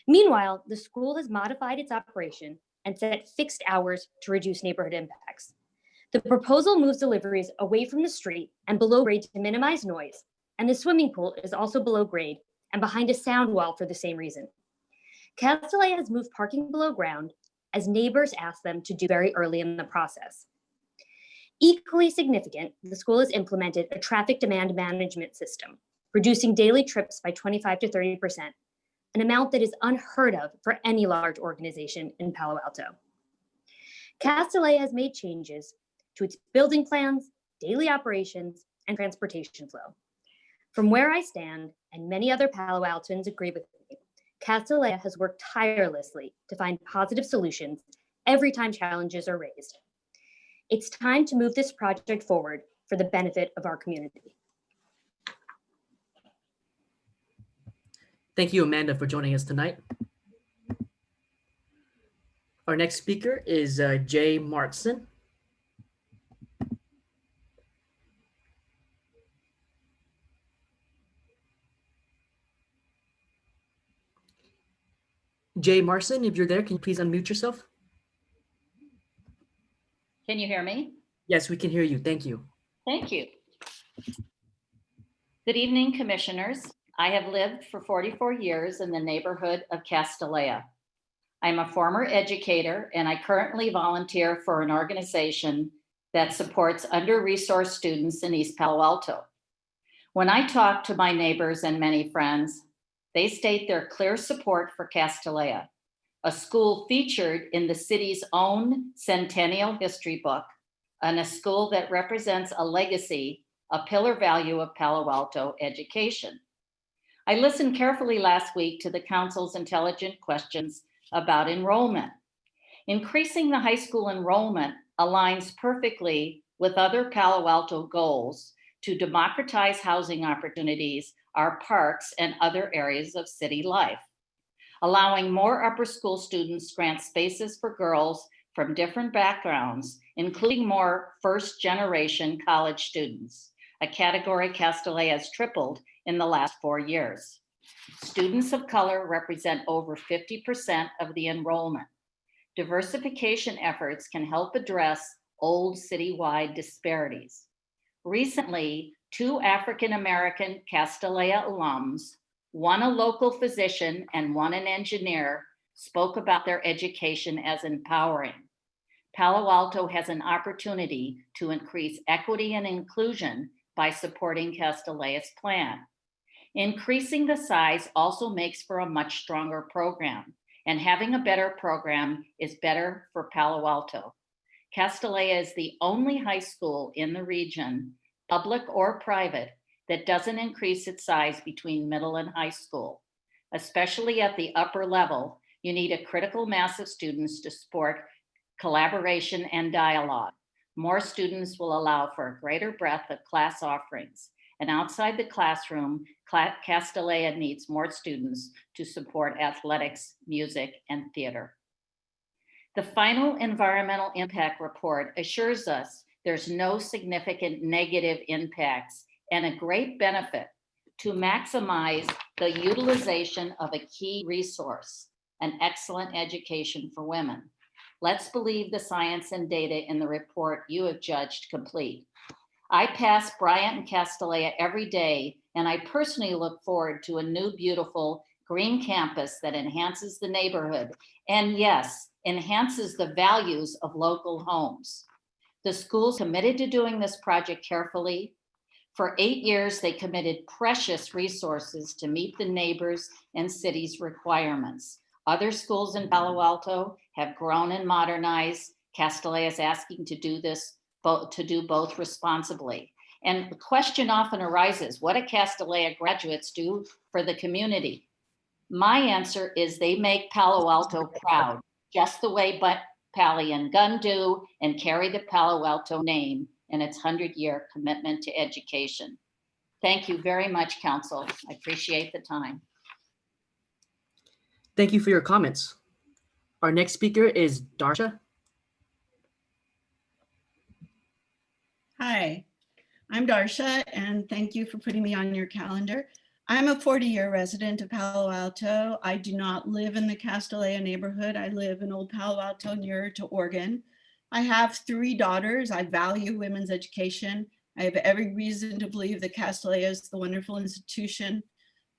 Meanwhile, the school has modified its operation and set fixed hours to reduce neighborhood impacts. The proposal moves deliveries away from the street and below grade to minimize noise, and the swimming pool is also below grade and behind a sound wall for the same reason. Castellea has moved parking below ground as neighbors asked them to do very early in the process. Equally significant, the school has implemented a traffic demand management system, reducing daily trips by 25 to 30%, an amount that is unheard of for any large organization in Palo Alto. Castellea has made changes to its building plans, daily operations, and transportation flow. From where I stand, and many other Palo Altans agree with me, Castellea has worked tirelessly to find positive solutions every time challenges are raised. It's time to move this project forward for the benefit of our community. Thank you, Amanda, for joining us tonight. Our next speaker is Jay Martson. Jay Marson, if you're there, can you please unmute yourself? Can you hear me? Yes, we can hear you. Thank you. Thank you. Good evening, commissioners. I have lived for 44 years in the neighborhood of Castellea. I'm a former educator, and I currently volunteer for an organization that supports under-resourced students in East Palo Alto. When I talk to my neighbors and many friends, they state their clear support for Castellea, a school featured in the city's own centennial history book, and a school that represents a legacy, a pillar value of Palo Alto education. I listened carefully last week to the council's intelligent questions about enrollment. Increasing the high school enrollment aligns perfectly with other Palo Alto goals to democratize housing opportunities, our parks, and other areas of city life. Allowing more upper school students grants spaces for girls from different backgrounds, including more first-generation college students, a category Castellea has tripled in the last 4 years. Students of color represent over 50% of the enrollment. Diversification efforts can help address old citywide disparities. Recently, 2 African-American Castellea alums, one a local physician and one an engineer, spoke about their education as empowering. Palo Alto has an opportunity to increase equity and inclusion by supporting Castellea's plan. Increasing the size also makes for a much stronger program. And having a better program is better for Palo Alto. Castellea is the only high school in the region, public or private, that doesn't increase its size between middle and high school. Especially at the upper level, you need a critical mass of students to support collaboration and dialogue. More students will allow for a greater breadth of class offerings. And outside the classroom, Castellea needs more students to support athletics, music, and theater. The final environmental impact report assures us there's no significant negative impacts and a great benefit to maximize the utilization of a key resource, an excellent education for women. Let's believe the science and data in the report you have judged complete. I pass Bryant and Castellea every day, and I personally look forward to a new, beautiful green campus that enhances the neighborhood and, yes, enhances the values of local homes. The school's committed to doing this project carefully. For 8 years, they committed precious resources to meet the neighbors and city's requirements. Other schools in Palo Alto have grown and modernized. Castellea is asking to do both responsibly. And the question often arises, what do Castellea graduates do for the community? My answer is they make Palo Alto proud, just the way Pally and Gunn do, and carry the Palo Alto name and its 100-year commitment to education. Thank you very much, Council. I appreciate the time. Thank you for your comments. Our next speaker is Darsha. Hi, I'm Darsha, and thank you for putting me on your calendar. I'm a 40-year resident of Palo Alto. I do not live in the Castellea neighborhood. I live in Old Palo Alto near to Oregon. I have 3 daughters. I value women's education. I have every reason to believe that Castellea is the wonderful institution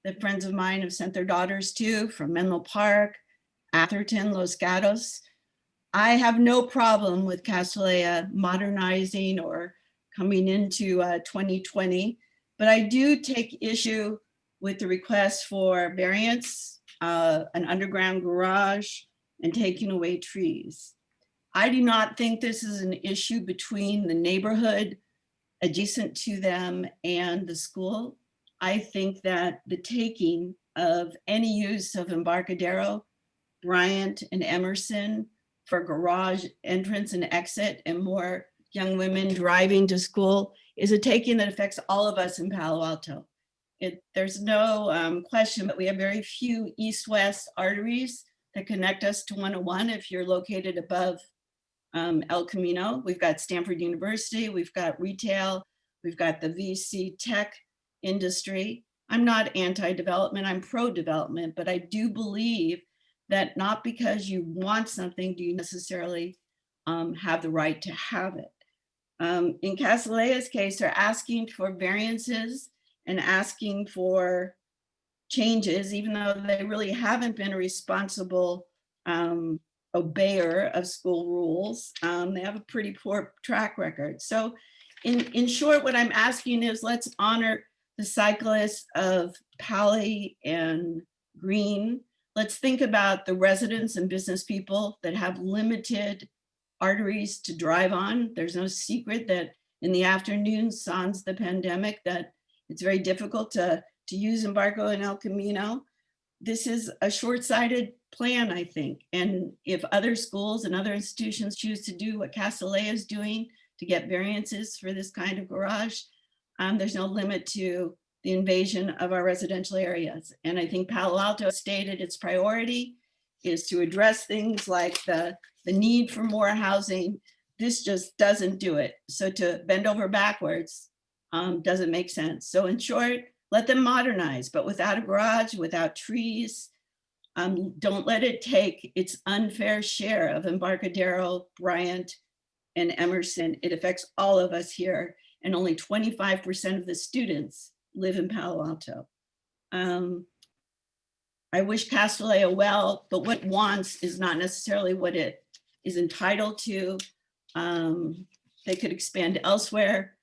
that friends of mine have sent their daughters to, from Menlo Park, Atherton, Los Gatos. I have no problem with Castellea modernizing or coming into 2020, but I do take issue with the request for variance, an underground garage, and taking away trees. I do not think this is an issue between the neighborhood adjacent to them and the school. I think that the taking of any use of Embarcadero, Bryant, and Emerson for garage entrance and exit and more young women driving to school is a taking that affects all of us in Palo Alto. There's no question, but we have very few east-west arteries that connect us to 101 if you're located above El Camino. We've got Stanford University, we've got retail, we've got the VC tech industry. I'm not anti-development, I'm pro-development, but I do believe that not because you want something do you necessarily have the right to have it. In Castellea's case, they're asking for variances and asking for changes, even though they really haven't been a responsible obeyer of school rules. They have a pretty poor track record. So in short, what I'm asking is let's honor the cyclists of Pally and Green. Let's think about the residents and business people that have limited arteries to drive on. There's no secret that in the afternoon, sans the pandemic, that it's very difficult to use Embarco and El Camino. This is a short-sighted plan, I think. And if other schools and other institutions choose to do what Castellea is doing to get variances for this kind of garage, there's no limit to the invasion of our residential areas. And I think Palo Alto stated its priority is to address things like the need for more housing. This just doesn't do it. So to bend over backwards doesn't make sense. So in short, let them modernize, but without a garage, without trees. Don't let it take its unfair share of Embarcadero, Bryant, and Emerson. It affects all of us here, and only 25% of the students live in Palo Alto. I wish Castellea well, but what it wants is not necessarily what it is entitled to. They could expand elsewhere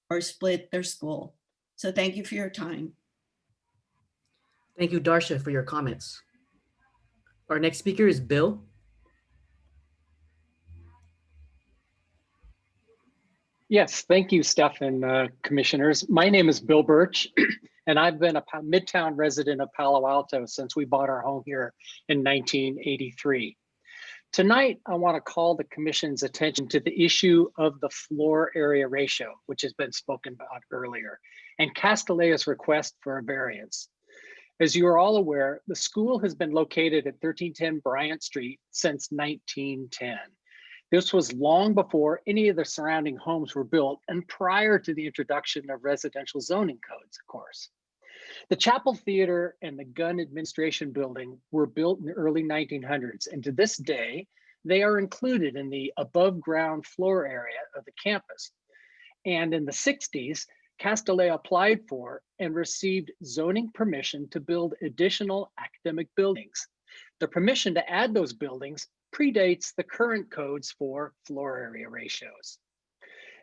or split their school. So thank you for your time. Thank you, Darsha, for your comments. Our next speaker is Bill. Yes, thank you, Steph and commissioners. My name is Bill Birch, and I've been a Midtown resident of Palo Alto since we bought our home here in 1983. Tonight, I want to call the commission's attention to the issue of the floor area ratio, which has been spoken about earlier, and Castellea's request for a variance. As you are all aware, the school has been located at 1310 Bryant Street since 1910. This was long before any of the surrounding homes were built and prior to the introduction of residential zoning codes, of course. The Chapel Theater and the Gun Administration Building were built in the early 1900s, and to this day, they are included in the above ground floor area of the campus. And in the 60s, Castellea applied for and received zoning permission to build additional academic buildings. The permission to add those buildings predates the current codes for floor area ratios.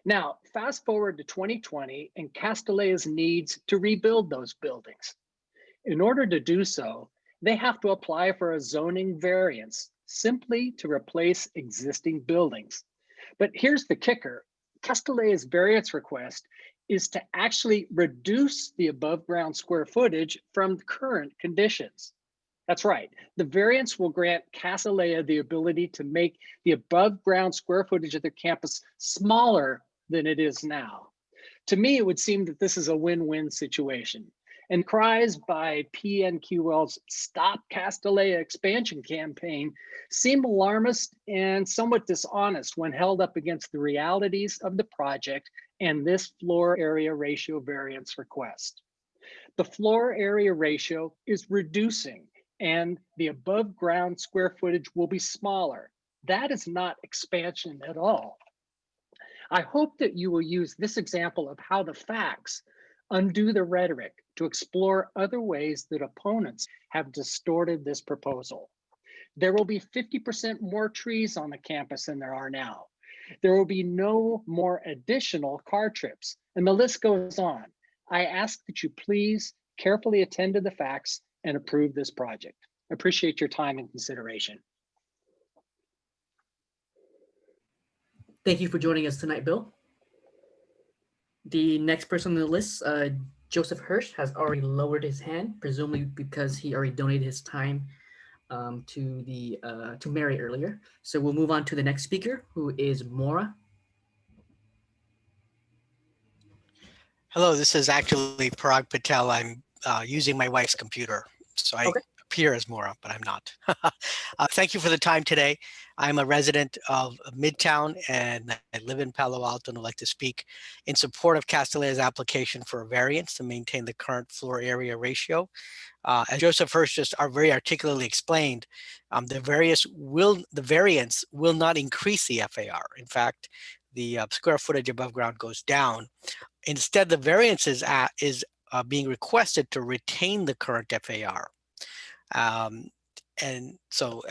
Now, fast forward to 2020 and Castellea's needs to rebuild those buildings. In order to do so, they have to apply for a zoning variance simply to replace existing buildings. But here's the kicker. Castellea's variance request is to actually reduce the above ground square footage from current conditions. That's right. The variance will grant Castellea the ability to make the above ground square footage of their campus smaller than it is now. To me, it would seem that this is a win-win situation. And cries by PNQL's Stop Castellea expansion campaign seem alarmist and somewhat dishonest when held up against the realities of the project and this floor area ratio variance request. The floor area ratio is reducing and the above ground square footage will be smaller. That is not expansion at all. I hope that you will use this example of how the facts undo the rhetoric to explore other ways that opponents have distorted this proposal. There will be 50% more trees on the campus than there are now. There will be no more additional car trips, and the list goes on. I ask that you please carefully attend to the facts and approve this project. I appreciate your time and consideration. Thank you for joining us tonight, Bill. The next person on the list, Joseph Hirsch, has already lowered his hand, presumably because he already donated his time to Mary earlier. So we'll move on to the next speaker, who is Maura. Hello, this is actually Parag Patel. I'm using my wife's computer, so I appear as Maura, but I'm not. Thank you for the time today. I'm a resident of Midtown and I live in Palo Alto and would like to speak in support of Castellea's application for a variance to maintain the current floor area ratio. As Joseph Hirsch just very articulately explained, the variance will not increase the FAR. In fact, the square footage above ground goes down. Instead, the variance is being requested to retain the current FAR. And so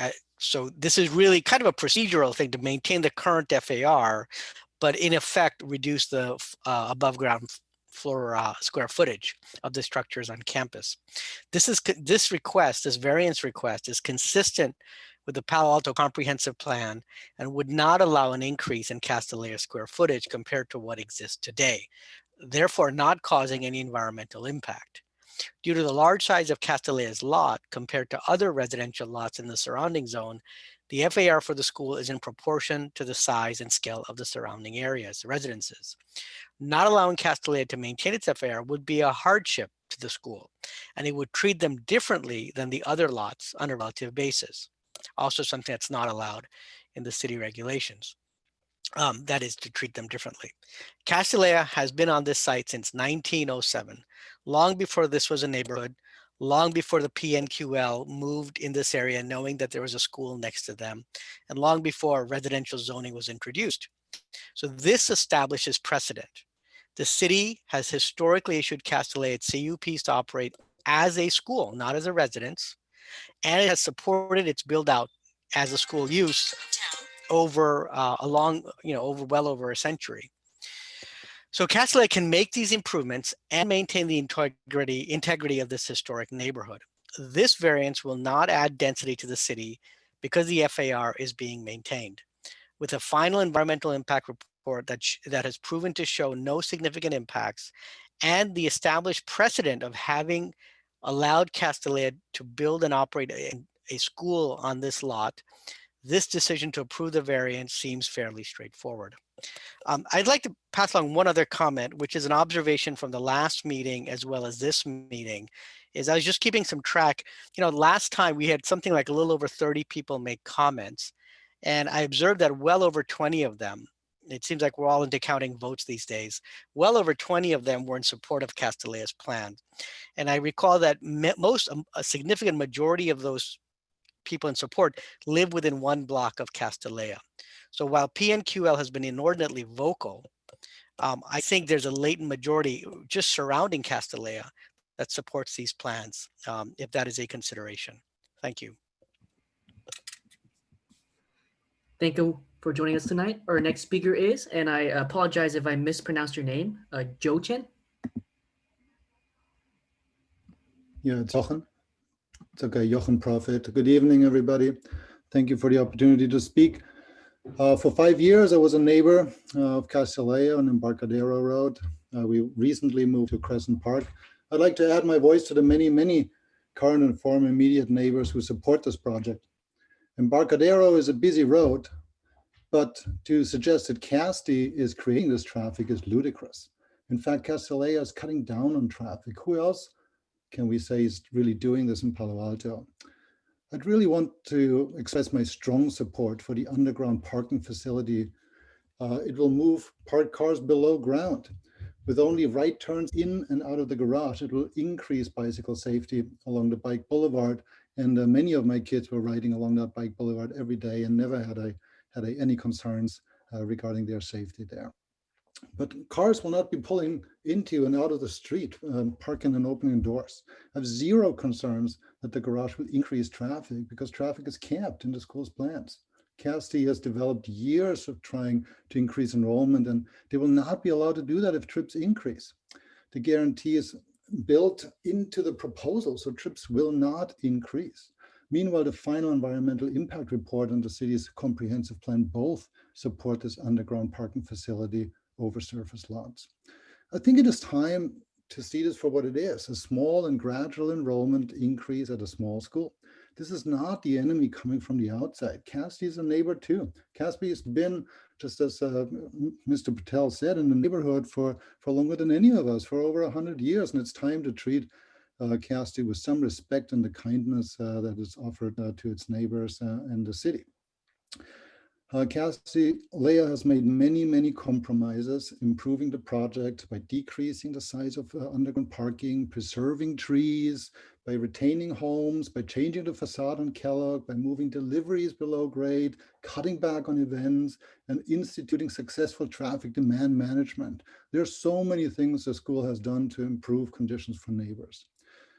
this is really kind of a procedural thing to maintain the current FAR, but in effect, reduce the above ground floor square footage of the structures on campus. This variance request is consistent with the Palo Alto Comprehensive Plan and would not allow an increase in Castellea square footage compared to what exists today, therefore not causing any environmental impact. Due to the large size of Castellea's lot compared to other residential lots in the surrounding zone, the FAR for the school is in proportion to the size and scale of the surrounding areas, residences. Not allowing Castellea to maintain its FAR would be a hardship to the school, and it would treat them differently than the other lots on a relative basis. Also something that's not allowed in the city regulations. That is to treat them differently. Castellea has been on this site since 1907, long before this was a neighborhood, long before the PNQL moved in this area knowing that there was a school next to them, and long before residential zoning was introduced. So this establishes precedent. The city has historically issued Castellea CUPs to operate as a school, not as a residence, and it has supported its build out as a school use over well over a century. So Castellea can make these improvements and maintain the integrity of this historic neighborhood. This variance will not add density to the city because the FAR is being maintained. With a final environmental impact report that has proven to show no significant impacts, and the established precedent of having allowed Castellea to build and operate a school on this lot, this decision to approve the variance seems fairly straightforward. I'd like to pass along one other comment, which is an observation from the last meeting as well as this meeting, is I was just keeping some track. Last time we had something like a little over 30 people make comments, and I observed that well over 20 of them, it seems like we're all into counting votes these days, well over 20 of them were in support of Castellea's plan. And I recall that a significant majority of those people in support live within one block of Castellea. So while PNQL has been inordinately vocal, I think there's a latent majority just surrounding Castellea that supports these plans, if that is a consideration. Thank you. Thank you for joining us tonight. Our next speaker is, and I apologize if I mispronounced your name, Joe Chen. Yeah, it's Jochen. It's okay, Jochen Prophet. Good evening, everybody. Thank you for the opportunity to speak. For 5 years, I was a neighbor of Castellea on Embarcadero Road. We recently moved to Crescent Park. I'd like to add my voice to the many, many current and former immediate neighbors who support this project. Embarcadero is a busy road, but to suggest that Casti is creating this traffic is ludicrous. In fact, Castellea is cutting down on traffic. Who else can we say is really doing this in Palo Alto? I'd really want to express my strong support for the underground parking facility. It will move parked cars below ground. With only right turns in and out of the garage, it will increase bicycle safety along the bike boulevard. And many of my kids were riding along that bike boulevard every day and never had any concerns regarding their safety there. But cars will not be pulling into and out of the street, parking and opening doors. I have zero concerns that the garage will increase traffic because traffic is capped in the school's plans. Casti has developed years of trying to increase enrollment, and they will not be allowed to do that if trips increase. The guarantee is built into the proposal, so trips will not increase. Meanwhile, the final environmental impact report and the city's comprehensive plan both support this underground parking facility over surface lots. I think it is time to see this for what it is, a small and gradual enrollment increase at a small school. This is not the enemy coming from the outside. Casti is a neighbor too. Casti has been, just as Mr. Patel said, in the neighborhood for longer than any of us, for over 100 years. And it's time to treat Casti with some respect and the kindness that is offered to its neighbors and the city. Castellea has made many, many compromises, improving the project by decreasing the size of underground parking, preserving trees, by retaining homes, by changing the facade on Kellogg, by moving deliveries below grade, cutting back on events, and instituting successful traffic demand management. There are so many things the school has done to improve conditions for neighbors.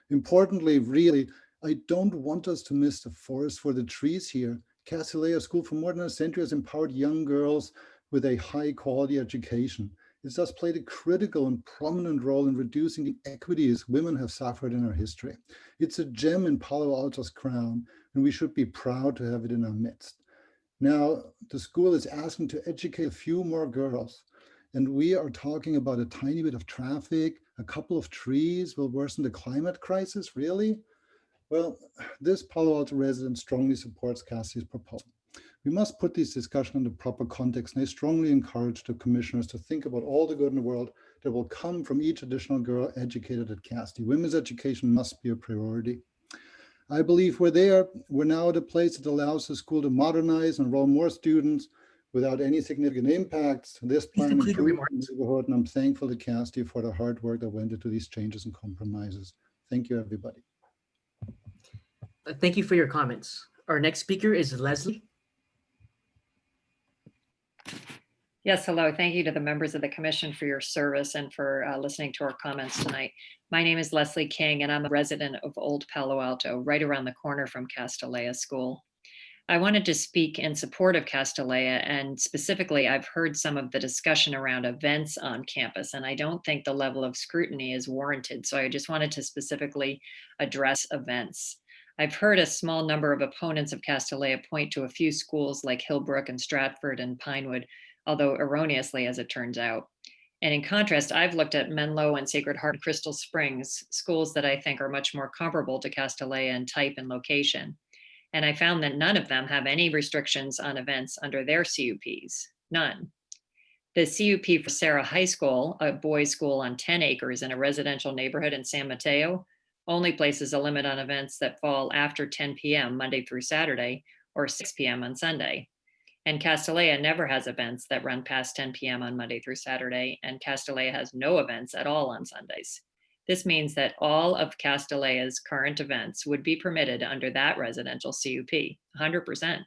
Importantly, really, I don't want us to miss the forest for the trees here. Castellea School for more than a century has empowered young girls with a high quality education. It's thus played a critical and prominent role in reducing the inequities women have suffered in our history. It's a gem in Palo Alto's crown, and we should be proud to have it in our midst. Now, the school is asking to educate a few more girls, and we are talking about a tiny bit of traffic, a couple of trees will worsen the climate crisis, really? Well, this Palo Alto resident strongly supports Casti's proposal. We must put this discussion in the proper context, and I strongly encourage the commissioners to think about all the good in the world that will come from each additional girl educated at Casti. Women's education must be a priority. I believe we're now at a place that allows the school to modernize and enroll more students without any significant impacts. This plan improves the neighborhood, and I'm thankful to Casti for the hard work that went into these changes and compromises. Thank you, everybody. Thank you for your comments. Our next speaker is Leslie. Yes, hello. Thank you to the members of the commission for your service and for listening to our comments tonight. My name is Leslie King, and I'm a resident of Old Palo Alto, right around the corner from Castellea School. I wanted to speak in support of Castellea, and specifically, I've heard some of the discussion around events on campus, and I don't think the level of scrutiny is warranted. So I just wanted to specifically address events. I've heard a small number of opponents of Castellea point to a few schools like Hillbrook and Stratford and Pinewood, although erroneously, as it turns out. And in contrast, I've looked at Menlo and Sacred Heart and Crystal Springs, schools that I think are much more comparable to Castellea in type and location. And I found that none of them have any restrictions on events under their CUPs, none. The CUP for Sarah High School, a boys' school on 10 acres in a residential neighborhood in San Mateo, only places a limit on events that fall after 10 p.m. Monday through Saturday or 6 p.m. on Sunday. And Castellea never has events that run past 10 p.m. on Monday through Saturday, and Castellea has no events at all on Sundays. This means that all of Castellea's current events would be permitted under that residential CUP, 100%.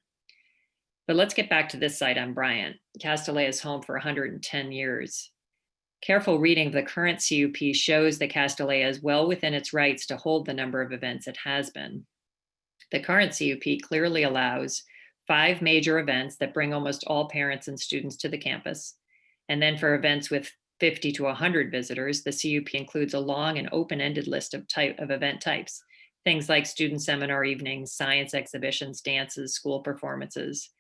But let's get back to this site on Bryant. Castellea is home for 110 years. Careful reading of the current CUP shows that Castellea is well within its rights to hold the number of events it has been. The current CUP clearly allows 5 major events that bring almost all parents and students to the campus. And then for events with 50 to 100 visitors, the CUP includes a long and open-ended list of event types, things like student seminar evenings, science exhibitions, dances, school performances.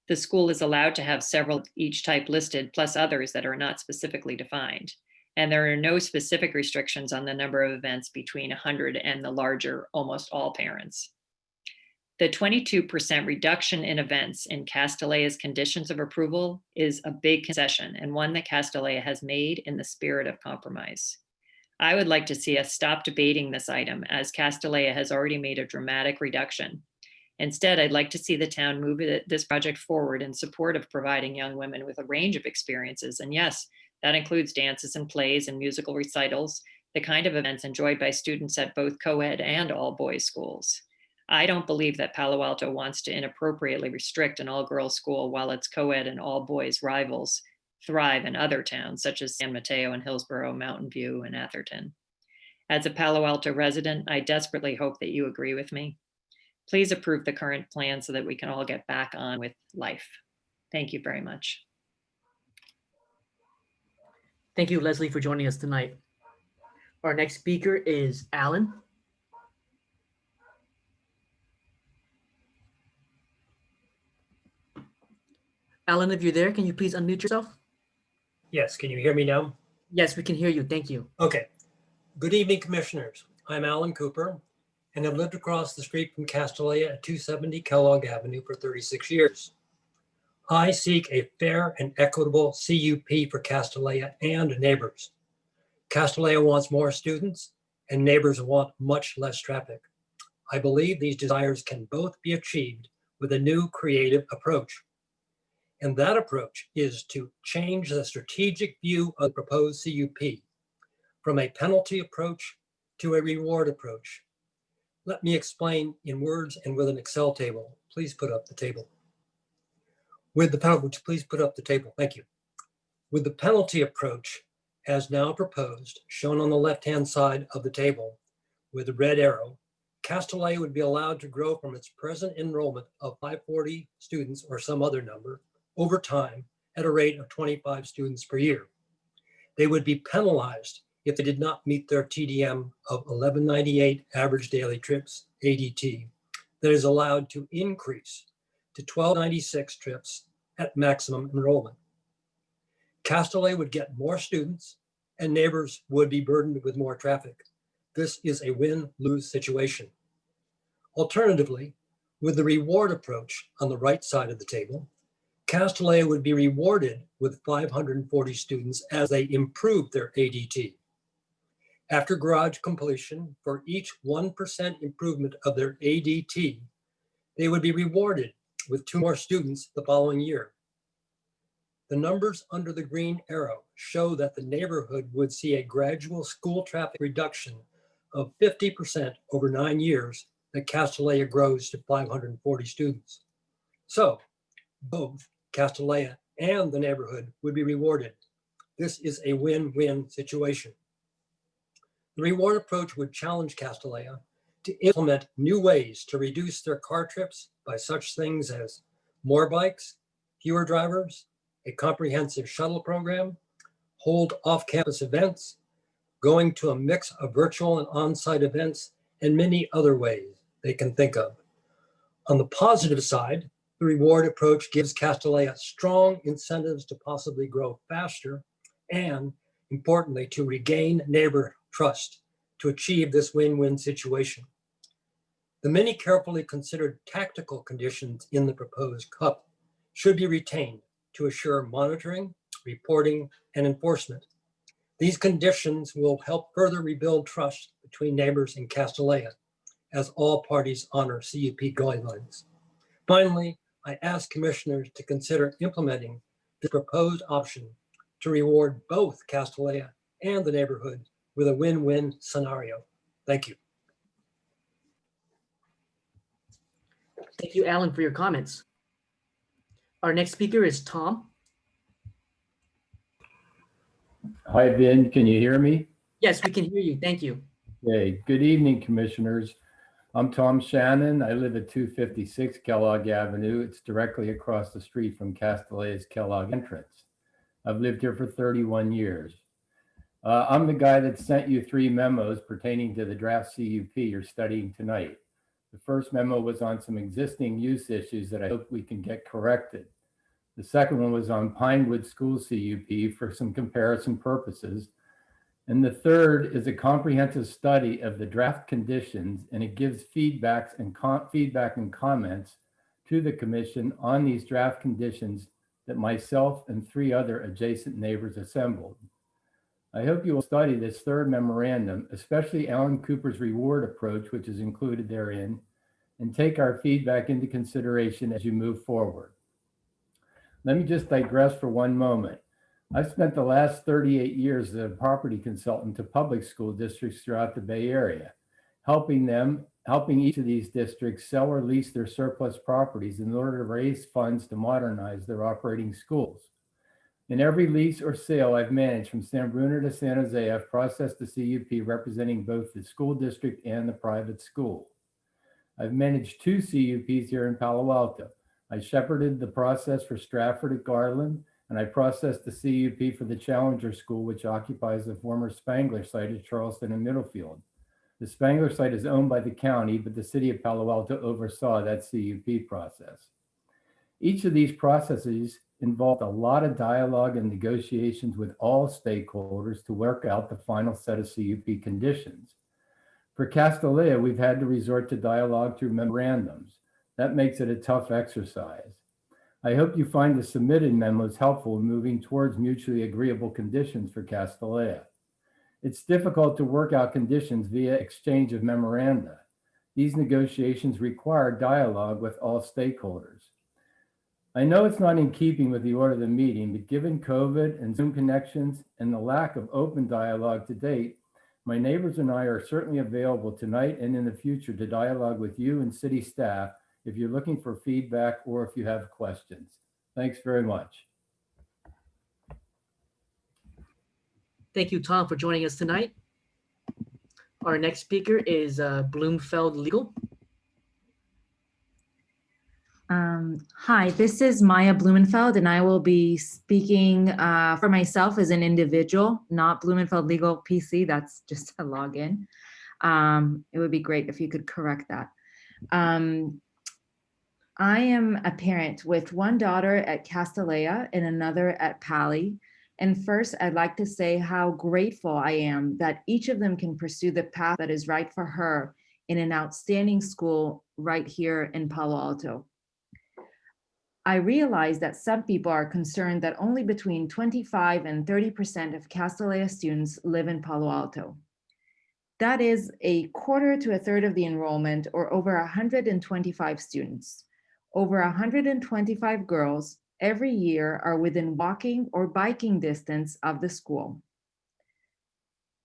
The school is allowed to have several each type listed, plus others that are not specifically defined. And there are no specific restrictions on the number of events between 100 and the larger, almost all parents. The 22% reduction in events in Castellea's conditions of approval is a big concession, and one that Castellea has made in the spirit of compromise. I would like to see us stop debating this item, as Castellea has already made a dramatic reduction. Instead, I'd like to see the town move this project forward in support of providing young women with a range of experiences. And yes, that includes dances and plays and musical recitals, the kind of events enjoyed by students at both co-ed and all boys schools. I don't believe that Palo Alto wants to inappropriately restrict an all-girls school while its co-ed and all-boys rivals thrive in other towns, such as San Mateo and Hillsborough, Mountain View, and Atherton. As a Palo Alto resident, I desperately hope that you agree with me. Please approve the current plan so that we can all get back on with life. Thank you very much. Thank you, Leslie, for joining us tonight. Our next speaker is Alan. Alan, if you're there, can you please unmute yourself? Yes, can you hear me now? Yes, we can hear you. Thank you. Okay. Good evening, commissioners. I'm Alan Cooper, and I've lived across the street from Castellea at 270 Kellogg Avenue for 36 years. I seek a fair and equitable CUP for Castellea and neighbors. Castellea wants more students, and neighbors want much less traffic. I believe these desires can both be achieved with a new creative approach. And that approach is to change the strategic view of the proposed CUP from a penalty approach to a reward approach. Let me explain in words and with an Excel table. Please put up the table. With the penalty, please put up the table. Thank you. With the penalty approach, as now proposed, shown on the left-hand side of the table with the red arrow, Castellea would be allowed to grow from its present enrollment of 540 students or some other number over time at a rate of 25 students per year. They would be penalized if they did not meet their TDM of 1198 average daily trips, ADT, that is allowed to increase to 1296 trips at maximum enrollment. Castellea would get more students and neighbors would be burdened with more traffic. This is a win-lose situation. Alternatively, with the reward approach on the right side of the table, Castellea would be rewarded with 540 students as they improve their ADT. After garage completion, for each 1% improvement of their ADT, they would be rewarded with 2 more students the following year. The numbers under the green arrow show that the neighborhood would see a gradual school traffic reduction of 50% over 9 years that Castellea grows to 540 students. So both Castellea and the neighborhood would be rewarded. This is a win-win situation. The reward approach would challenge Castellea to implement new ways to reduce their car trips by such things as more bikes, fewer drivers, a comprehensive shuttle program, hold off-campus events, going to a mix of virtual and on-site events, and many other ways they can think of. On the positive side, the reward approach gives Castellea strong incentives to possibly grow faster and, importantly, to regain neighbor trust to achieve this win-win situation. The many carefully considered tactical conditions in the proposed CUP should be retained to assure monitoring, reporting, and enforcement. These conditions will help further rebuild trust between neighbors in Castellea as all parties honor CUP guidelines. Finally, I ask commissioners to consider implementing the proposed option to reward both Castellea and the neighborhood with a win-win scenario. Thank you. Thank you, Alan, for your comments. Our next speaker is Tom. Hi, Vin. Can you hear me? Yes, we can hear you. Thank you. Okay. Good evening, commissioners. I'm Tom Shannon. I live at 256 Kellogg Avenue. It's directly across the street from Castellea's Kellogg entrance. I've lived here for 31 years. I'm the guy that sent you 3 memos pertaining to the draft CUP you're studying tonight. The first memo was on some existing use issues that I hope we can get corrected. The second one was on Pinewood School CUP for some comparison purposes. And the third is a comprehensive study of the draft conditions, and it gives feedback and comments to the commission on these draft conditions that myself and 3 other adjacent neighbors assembled. I hope you will study this third memorandum, especially Alan Cooper's reward approach, which is included therein, and take our feedback into consideration as you move forward. Let me just digress for one moment. I've spent the last 38 years as a property consultant to public school districts throughout the Bay Area, helping each of these districts sell or lease their surplus properties in order to raise funds to modernize their operating schools. In every lease or sale I've managed from San Bruno to San Jose, I've processed the CUP representing both the school district and the private school. I've managed 2 CUPs here in Palo Alto. I shepherded the process for Stratford at Garland, and I processed the CUP for the Challenger School, which occupies the former Spangler site at Charleston and Middlefield. The Spangler site is owned by the county, but the city of Palo Alto oversaw that CUP process. Each of these processes involved a lot of dialogue and negotiations with all stakeholders to work out the final set of CUP conditions. For Castellea, we've had to resort to dialogue through memorandums. That makes it a tough exercise. I hope you find the submitted memos helpful in moving towards mutually agreeable conditions for Castellea. It's difficult to work out conditions via exchange of memoranda. These negotiations require dialogue with all stakeholders. I know it's not in keeping with the order of the meeting, but given COVID and Zoom connections and the lack of open dialogue to date, my neighbors and I are certainly available tonight and in the future to dialogue with you and city staff if you're looking for feedback or if you have questions. Thanks very much. Thank you, Tom, for joining us tonight. Our next speaker is Bloomfeld Legal. Hi, this is Maya Blumenfeld, and I will be speaking for myself as an individual, not Blumenfeld Legal PC. That's just a login. It would be great if you could correct that. I am a parent with 1 daughter at Castellea and another at Pali. And first, I'd like to say how grateful I am that each of them can pursue the path that is right for her in an outstanding school right here in Palo Alto. I realize that some people are concerned that only between 25 and 30% of Castellea students live in Palo Alto. That is a quarter to a third of the enrollment, or over 125 students. Over 125 girls every year are within walking or biking distance of the school.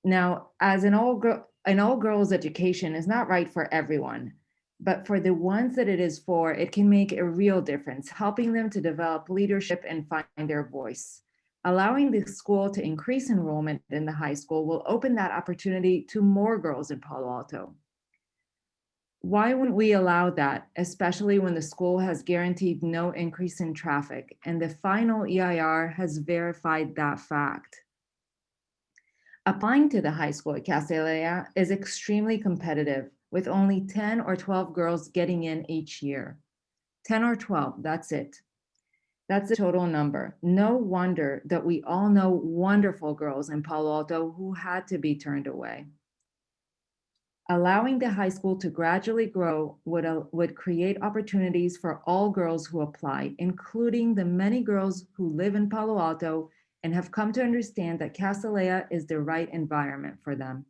Now, as an all-girls education is not right for everyone, but for the ones that it is for, it can make a real difference, helping them to develop leadership and find their voice. Allowing the school to increase enrollment in the high school will open that opportunity to more girls in Palo Alto. Why wouldn't we allow that, especially when the school has guaranteed no increase in traffic and the final EIR has verified that fact? Applying to the high school at Castellea is extremely competitive, with only 10 or 12 girls getting in each year. 10 or 12, that's it. That's the total number. No wonder that we all know wonderful girls in Palo Alto who had to be turned away. Allowing the high school to gradually grow would create opportunities for all girls who apply, including the many girls who live in Palo Alto and have come to understand that Castellea is the right environment for them.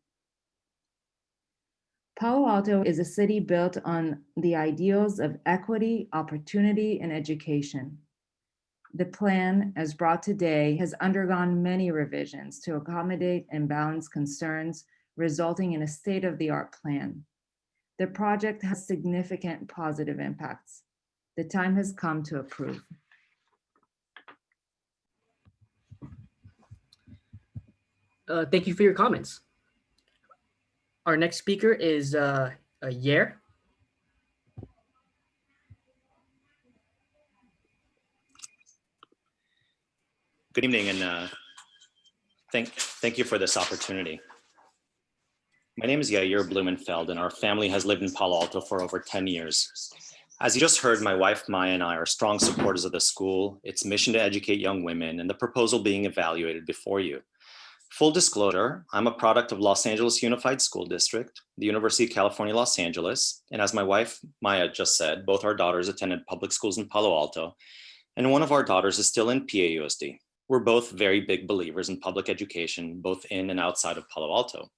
Palo Alto is a city built on the ideals of equity, opportunity, and education. The plan, as brought today, has undergone many revisions to accommodate and balance concerns, resulting in a state-of-the-art plan. The project has significant positive impacts. The time has come to approve. Thank you for your comments. Our next speaker is Yair. Good evening, and thank you for this opportunity. My name is Yair Blumenfeld, and our family has lived in Palo Alto for over 10 years. As you just heard, my wife Maya and I are strong supporters of the school, its mission to educate young women, and the proposal being evaluated before you. Full disclosure, I'm a product of Los Angeles Unified School District, the University of California, Los Angeles, and as my wife Maya just said, both our daughters attended public schools in Palo Alto, and one of our daughters is still in PAUSD. We're both very big believers in public education, both in and outside of Palo Alto.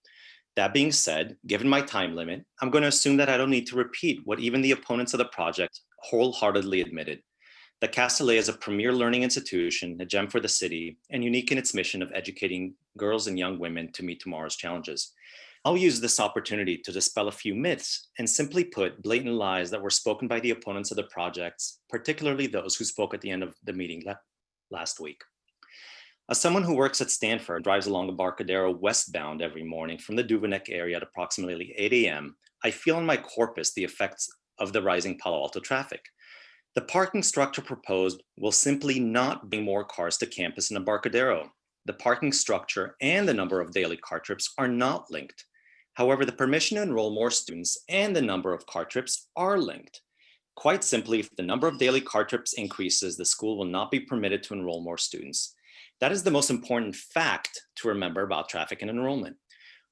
That being said, given my time limit, I'm going to assume that I don't need to repeat what even the opponents of the project wholeheartedly admitted. That Castellea is a premier learning institution, a gem for the city, and unique in its mission of educating girls and young women to meet tomorrow's challenges. I'll use this opportunity to dispel a few myths and simply put blatant lies that were spoken by the opponents of the projects, particularly those who spoke at the end of the meeting last week. As someone who works at Stanford, drives along Embarcadero westbound every morning from the Duveneck area at approximately 8 a.m., I feel in my corpus the effects of the rising Palo Alto traffic. The parking structure proposed will simply not bring more cars to campus in Embarcadero. The parking structure and the number of daily car trips are not linked. However, the permission to enroll more students and the number of car trips are linked. Quite simply, if the number of daily car trips increases, the school will not be permitted to enroll more students. That is the most important fact to remember about traffic and enrollment.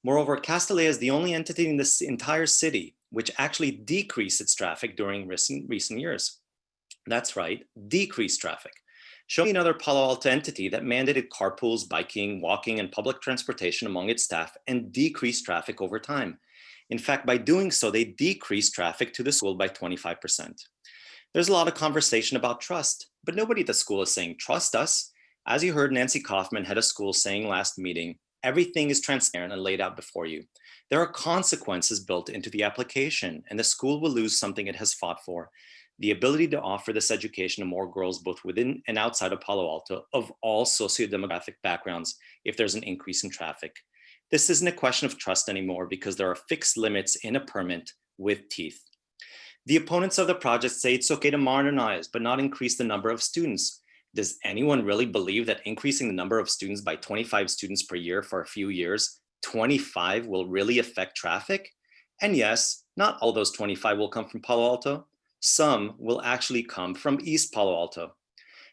Moreover, Castellea is the only entity in this entire city which actually decreased its traffic during recent years. That's right, decreased traffic. Show me another Palo Alto entity that mandated carpools, biking, walking, and public transportation among its staff and decreased traffic over time. In fact, by doing so, they decreased traffic to the school by 25%. There's a lot of conversation about trust, but nobody at the school is saying, trust us. As you heard Nancy Kaufman, head of school, saying last meeting, everything is transparent and laid out before you. There are consequences built into the application, and the school will lose something it has fought for, the ability to offer this education to more girls both within and outside of Palo Alto of all sociodemographic backgrounds if there's an increase in traffic. This isn't a question of trust anymore because there are fixed limits in a permit with teeth. The opponents of the project say it's okay to modernize, but not increase the number of students. Does anyone really believe that increasing the number of students by 25 students per year for a few years, 25 will really affect traffic? And yes, not all those 25 will come from Palo Alto. Some will actually come from East Palo Alto.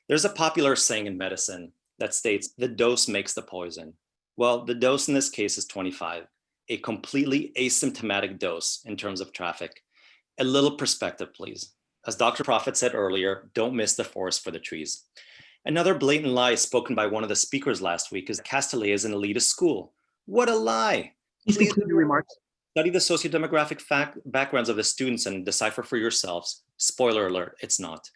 There's a popular saying in medicine that states the dose makes the poison. Well, the dose in this case is 25, a completely asymptomatic dose in terms of traffic. A little perspective, please. As Dr. Prophet said earlier, don't miss the forest for the trees. Another blatant lie spoken by one of the speakers last week is that Castellea is an elitist school. What a lie. Please remarks. Study the sociodemographic backgrounds of the students and decipher for yourselves. Spoiler alert, it's not.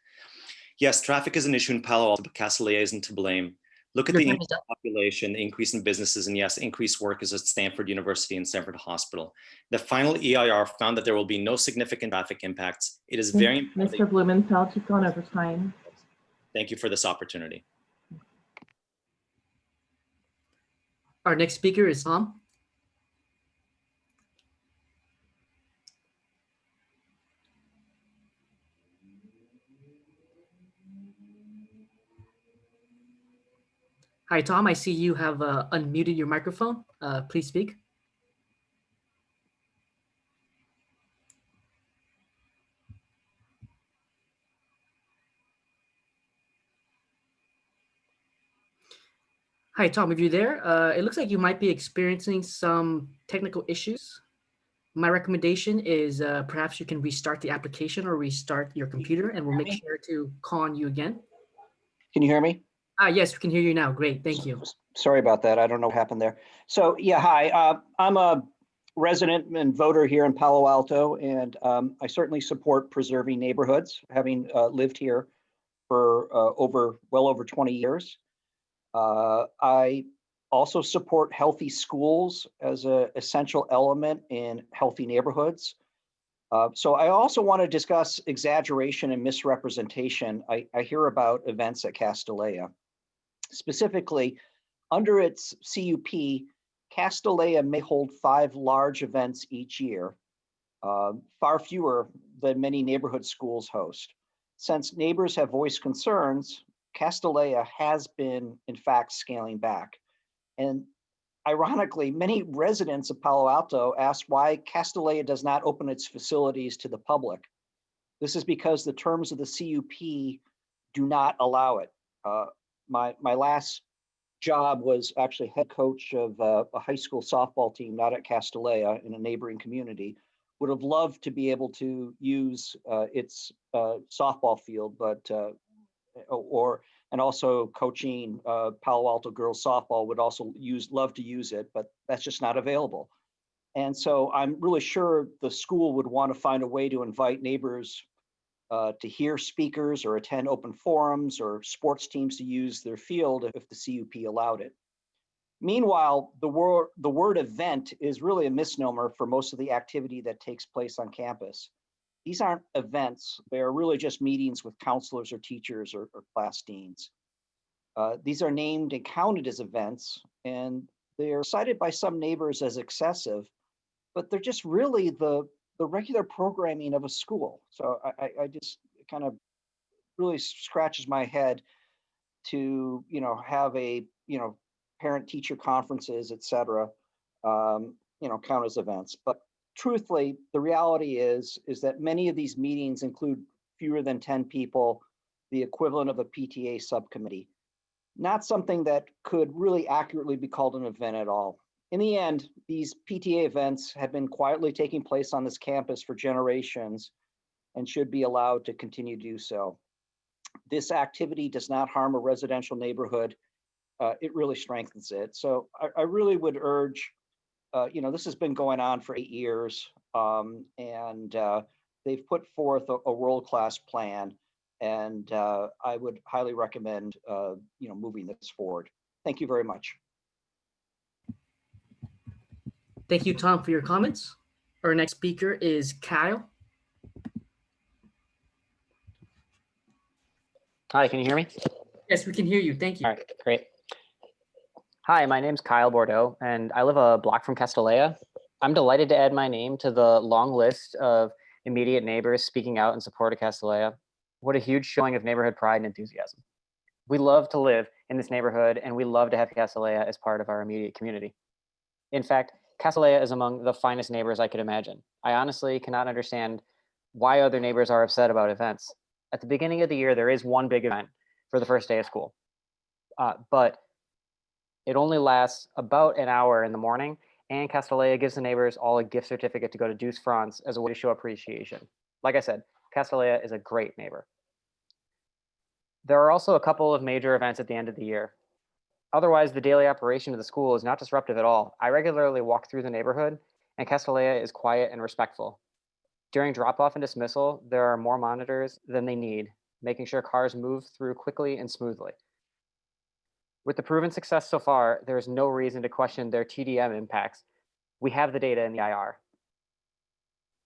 Yes, traffic is an issue in Palo Alto, but Castellea isn't to blame. Look at the increased population, increase in businesses, and yes, increased work is at Stanford University and Stanford Hospital. The final EIR found that there will be no significant traffic impacts. It is very important. Mr. Blumenfeld, you've gone over time. Thank you for this opportunity. Our next speaker is Tom. Hi, Tom. I see you have unmuted your microphone. Please speak. Hi, Tom. If you're there, it looks like you might be experiencing some technical issues. My recommendation is perhaps you can restart the application or restart your computer, and we'll make sure to call on you again. Can you hear me? Yes, we can hear you now. Great. Thank you. Sorry about that. I don't know what happened there. So yeah, hi. I'm a resident and voter here in Palo Alto, and I certainly support preserving neighborhoods, having lived here for well over 20 years. I also support healthy schools as an essential element in healthy neighborhoods. So I also want to discuss exaggeration and misrepresentation. I hear about events at Castellea. Specifically, under its CUP, Castellea may hold 5 large events each year, far fewer than many neighborhood schools host. Since neighbors have voiced concerns, Castellea has been, in fact, scaling back. And ironically, many residents of Palo Alto ask why Castellea does not open its facilities to the public. This is because the terms of the CUP do not allow it. My last job was actually head coach of a high school softball team, not at Castellea, in a neighboring community. Would have loved to be able to use its softball field, but and also coaching Palo Alto girls softball would also love to use it, but that's just not available. And so I'm really sure the school would want to find a way to invite neighbors to hear speakers or attend open forums or sports teams to use their field if the CUP allowed it. Meanwhile, the word event is really a misnomer for most of the activity that takes place on campus. These aren't events. They're really just meetings with counselors or teachers or class deans. These are named and counted as events, and they're cited by some neighbors as excessive, but they're just really the regular programming of a school. So I just kind of really scratches my head to, have a, parent teacher conferences, et cetera, count as events. But truthfully, the reality is that many of these meetings include fewer than 10 people, the equivalent of a PTA subcommittee, not something that could really accurately be called an event at all. In the end, these PTA events have been quietly taking place on this campus for generations and should be allowed to continue to do so. This activity does not harm a residential neighborhood. It really strengthens it. So I really would urge, this has been going on for 8 years, and they've put forth a world-class plan, and I would highly recommend, moving this forward. Thank you very much. Thank you, Tom, for your comments. Our next speaker is Kyle. Hi, can you hear me? Yes, we can hear you. Thank you. All right, great. Hi, my name's Kyle Bordeaux, and I live a block from Castellea. I'm delighted to add my name to the long list of immediate neighbors speaking out in support of Castellea. What a huge showing of neighborhood pride and enthusiasm. We love to live in this neighborhood, and we love to have Castellea as part of our immediate community. In fact, Castellea is among the finest neighbors I could imagine. I honestly cannot understand why other neighbors are upset about events. At the beginning of the year, there is one big event for the first day of school, but it only lasts about an hour in the morning, and Castellea gives the neighbors all a gift certificate to go to Deuce France as a way to show appreciation. Like I said, Castellea is a great neighbor. There are also a couple of major events at the end of the year. Otherwise, the daily operation of the school is not disruptive at all. I regularly walk through the neighborhood, and Castellea is quiet and respectful. During drop-off and dismissal, there are more monitors than they need, making sure cars move through quickly and smoothly. With the proven success so far, there is no reason to question their TDM impacts. We have the data in the IR.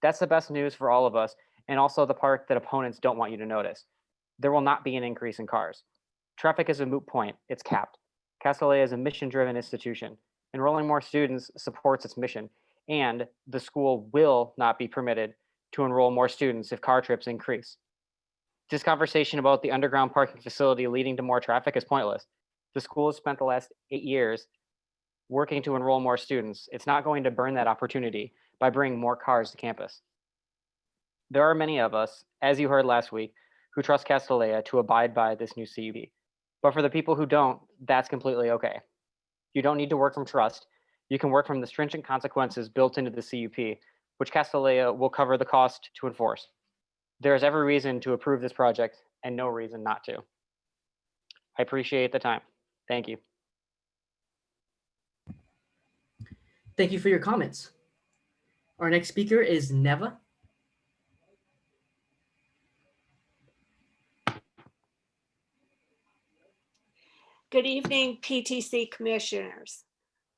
That's the best news for all of us, and also the part that opponents don't want you to notice. There will not be an increase in cars. Traffic is a moot point. It's capped. Castellea is a mission-driven institution. Enrolling more students supports its mission, and the school will not be permitted to enroll more students if car trips increase. This conversation about the underground parking facility leading to more traffic is pointless. The school has spent the last 8 years working to enroll more students. It's not going to burn that opportunity by bringing more cars to campus. There are many of us, as you heard last week, who trust Castellea to abide by this new CUP. But for the people who don't, that's completely okay. You don't need to work from trust. You can work from the stringent consequences built into the CUP, which Castellea will cover the cost to enforce. There is every reason to approve this project and no reason not to. I appreciate the time. Thank you. Thank you for your comments. Our next speaker is Neva. Good evening, PTC commissioners.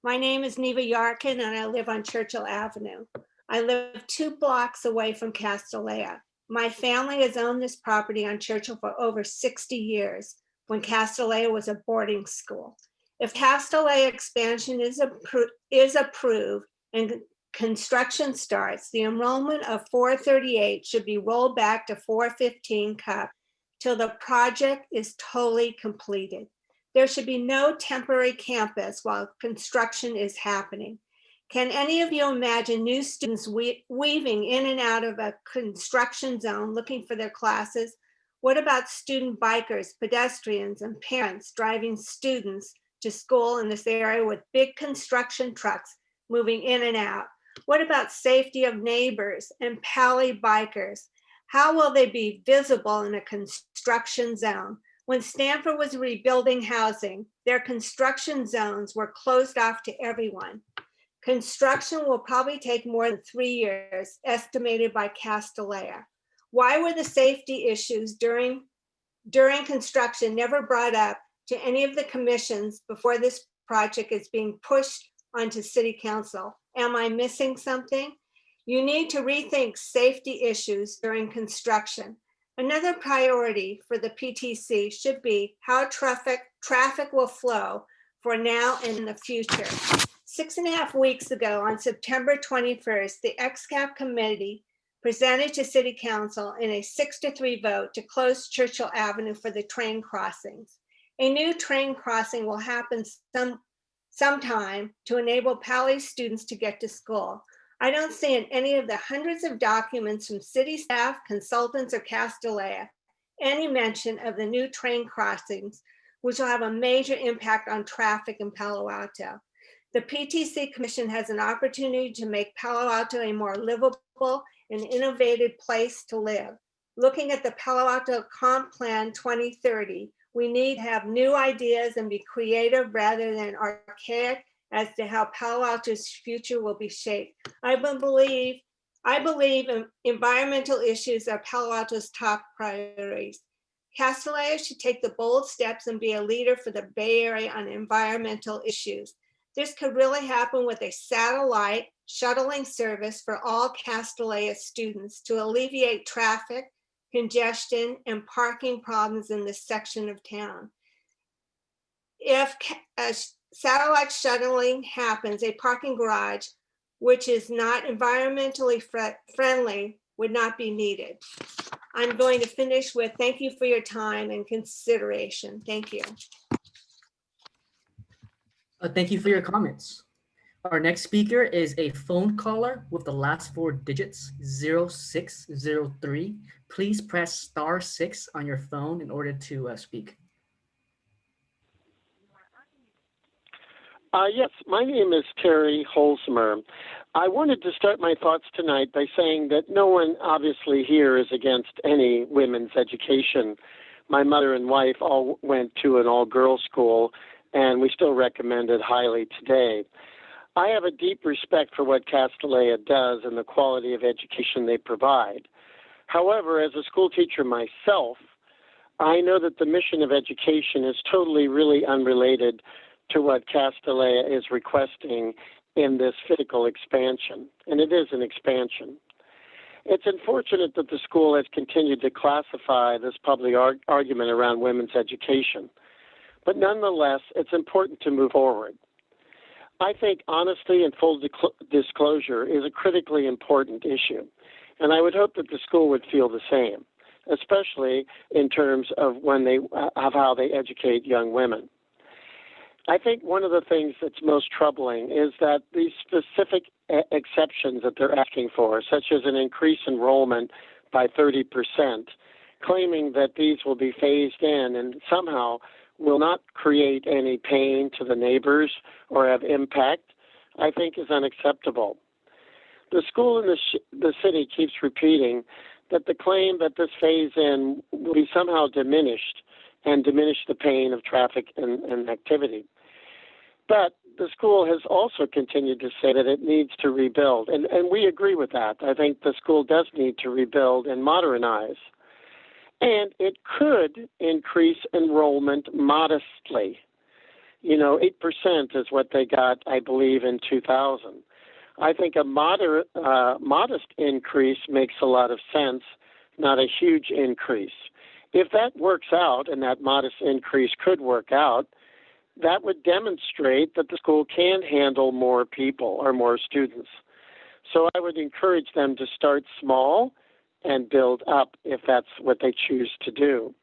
My name is Neva Yarkin and I live on Churchill Avenue. I live 2 blocks away from Castellea. My family has owned this property on Churchill for over 60 years when Castellea was a boarding school. If Castellea expansion is approved and construction starts, the enrollment of 438 should be rolled back to 415 Cup till the project is totally completed. There should be no temporary campus while construction is happening. Can any of you imagine new students weaving in and out of a construction zone looking for their classes? What about student bikers, pedestrians, and parents driving students to school in this area with big construction trucks moving in and out? What about safety of neighbors and pally bikers? How will they be visible in a construction zone? When Stanford was rebuilding housing, their construction zones were closed off to everyone. Construction will probably take more than 3 years, estimated by Castellea. Why were the safety issues during construction never brought up to any of the commissions before this project is being pushed onto City Council? Am I missing something? You need to rethink safety issues during construction. Another priority for the PTC should be how traffic will flow for now and in the future. 6.5 weeks ago, on September 21st, the XCAP committee presented to City Council in a 6-3 vote to close Churchill Avenue for the train crossings. A new train crossing will happen sometime to enable Pally students to get to school. I don't see in any of the hundreds of documents from city staff, consultants, or Castellea any mention of the new train crossings, which will have a major impact on traffic in Palo Alto. The PTC Commission has an opportunity to make Palo Alto a more livable and innovative place to live. Looking at the Palo Alto Comp Plan 2030, we need to have new ideas and be creative rather than archaic as to how Palo Alto's future will be shaped. I believe environmental issues are Palo Alto's top priorities. Castellea should take the bold steps and be a leader for the Bay Area on environmental issues. This could really happen with a satellite shuttling service for all Castellea students to alleviate traffic, congestion, and parking problems in this section of town. If satellite shuttling happens, a parking garage, which is not environmentally friendly, would not be needed. I'm going to finish with thank you for your time and consideration. Thank you. Thank you for your comments. Our next speaker is a phone caller with the last 4 digits, 0603. Please press *6 on your phone in order to speak. Yes, my name is Terry Holzmer. I wanted to start my thoughts tonight by saying that no one obviously here is against any women's education. My mother and wife all went to an all-girls school, and we still recommend it highly today. I have a deep respect for what Castellea does and the quality of education they provide. However, as a school teacher myself, I know that the mission of education is totally really unrelated to what Castellea is requesting in this physical expansion, and it is an expansion. It's unfortunate that the school has continued to classify this public argument around women's education, but nonetheless, it's important to move forward. I think honesty and full disclosure is a critically important issue, and I would hope that the school would feel the same, especially in terms of how they educate young women. I think one of the things that's most troubling is that these specific exceptions that they're asking for, such as an increased enrollment by 30%, claiming that these will be phased in and somehow will not create any pain to the neighbors or have impact, I think is unacceptable. The school in the city keeps repeating that the claim that this phase-in will be somehow diminished and diminish the pain of traffic and activity. But the school has also continued to say that it needs to rebuild, and we agree with that. I think the school does need to rebuild and modernize. And it could increase enrollment modestly. 8% is what they got, I believe, in 2000. I think a modest increase makes a lot of sense, not a huge increase. If that works out, and that modest increase could work out, that would demonstrate that the school can handle more people or more students. So I would encourage them to start small and build up if that's what they choose to do.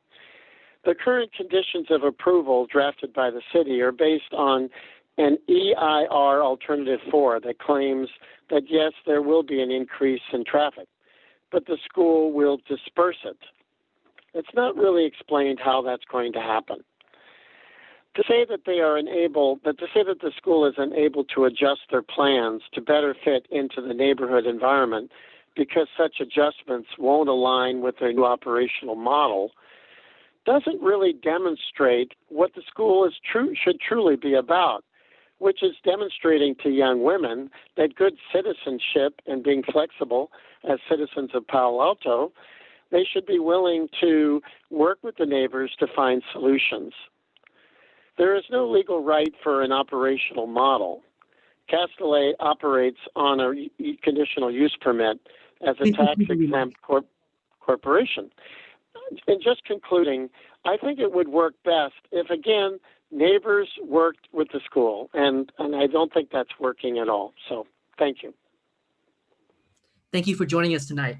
The current conditions of approval drafted by the city are based on an EIR Alternative 4 that claims that, yes, there will be an increase in traffic, but the school will disperse it. It's not really explained how that's going to happen. To say that the school is unable to adjust their plans to better fit into the neighborhood environment because such adjustments won't align with their new operational model doesn't really demonstrate what the school should truly be about, which is demonstrating to young women that good citizenship and being flexible as citizens of Palo Alto, they should be willing to work with the neighbors to find solutions. There is no legal right for an operational model. Castellet operates on a conditional use permit as a tax-exempt corporation. And just concluding, I think it would work best if, again, neighbors worked with the school, and I don't think that's working at all. So thank you. Thank you for joining us tonight.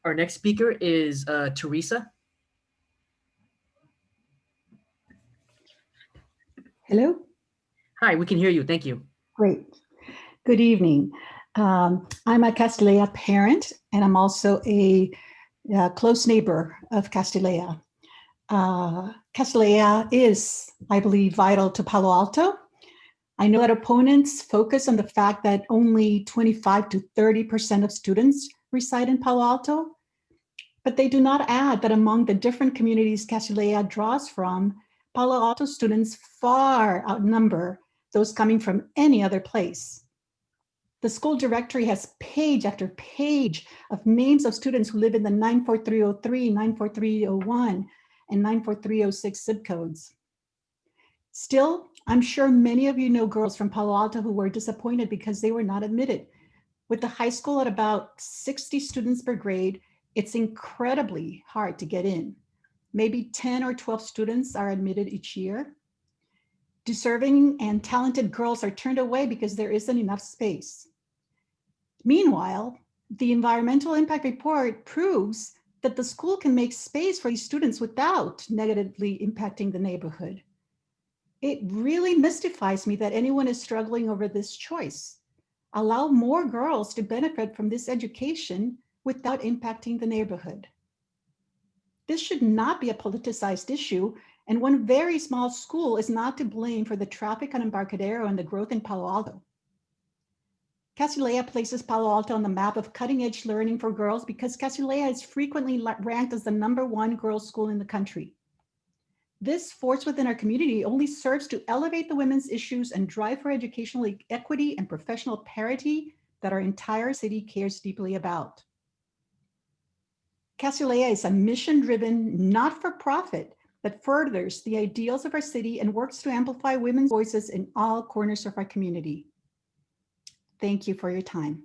Our next speaker is Teresa. Hello? Hi, we can hear you. Thank you. Great. Good evening. I'm a Castellea parent, and I'm also a close neighbor of Castellea. Castellea is, I believe, vital to Palo Alto. I know that opponents focus on the fact that only 25 to 30% of students reside in Palo Alto, but they do not add that among the different communities Castellea draws from, Palo Alto students far outnumber those coming from any other place. The school directory has page after page of names of students who live in the 94303, 94301, and 94306 zip codes. Still, I'm sure many of you know girls from Palo Alto who were disappointed because they were not admitted. With the high school at about 60 students per grade, it's incredibly hard to get in. Maybe 10 or 12 students are admitted each year. Deserving and talented girls are turned away because there isn't enough space. Meanwhile, the environmental impact report proves that the school can make space for these students without negatively impacting the neighborhood. It really mystifies me that anyone is struggling over this choice. Allow more girls to benefit from this education without impacting the neighborhood. This should not be a politicized issue, and one very small school is not to blame for the traffic on Embarcadero and the growth in Palo Alto. Castellea places Palo Alto on the map of cutting-edge learning for girls because Castellea is frequently ranked as the #1 girls' school in the country. This force within our community only serves to elevate the women's issues and drive for educational equity and professional parity that our entire city cares deeply about. Castellea is a mission-driven, not-for-profit that furthers the ideals of our city and works to amplify women's voices in all corners of our community. Thank you for your time.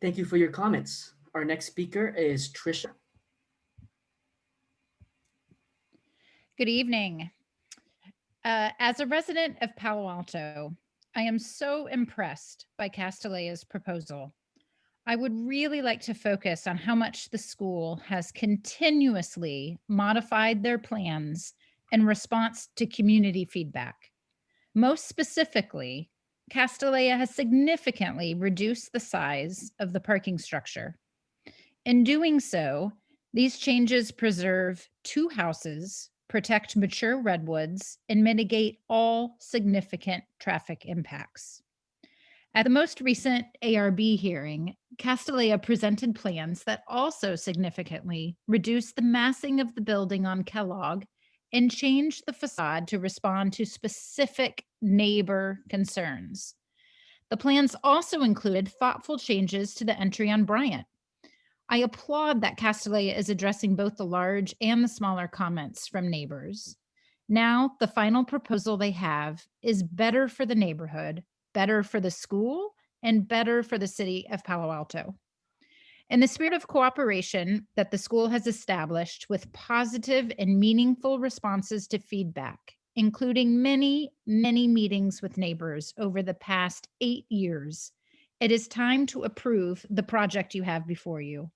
Thank you for your comments. Our next speaker is Trisha. Good evening. As a resident of Palo Alto, I am so impressed by Castellea's proposal. I would really like to focus on how much the school has continuously modified their plans in response to community feedback. Most specifically, Castellea has significantly reduced the size of the parking structure. In doing so, these changes preserve 2 houses, protect mature redwoods, and mitigate all significant traffic impacts. At the most recent ARB hearing, Castellea presented plans that also significantly reduced the massing of the building on Kellogg and changed the facade to respond to specific neighbor concerns. The plans also included thoughtful changes to the entry on Bryant. I applaud that Castellea is addressing both the large and the smaller comments from neighbors. Now, the final proposal they have is better for the neighborhood, better for the school, and better for the city of Palo Alto. In the spirit of cooperation that the school has established with positive and meaningful responses to feedback, including many, many meetings with neighbors over the past 8 years, it is time to approve the project you have before you.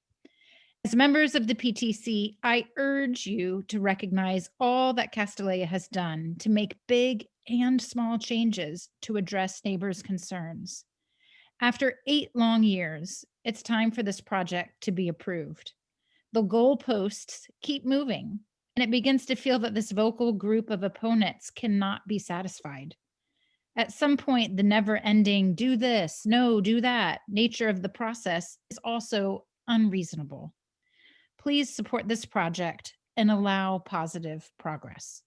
As members of the PTC, I urge you to recognize all that Castellea has done to make big and small changes to address neighbors' concerns. After 8 long years, it's time for this project to be approved. The goalposts keep moving, and it begins to feel that this vocal group of opponents cannot be satisfied. At some point, the never-ending do this, no, do that nature of the process is also unreasonable. Please support this project and allow positive progress.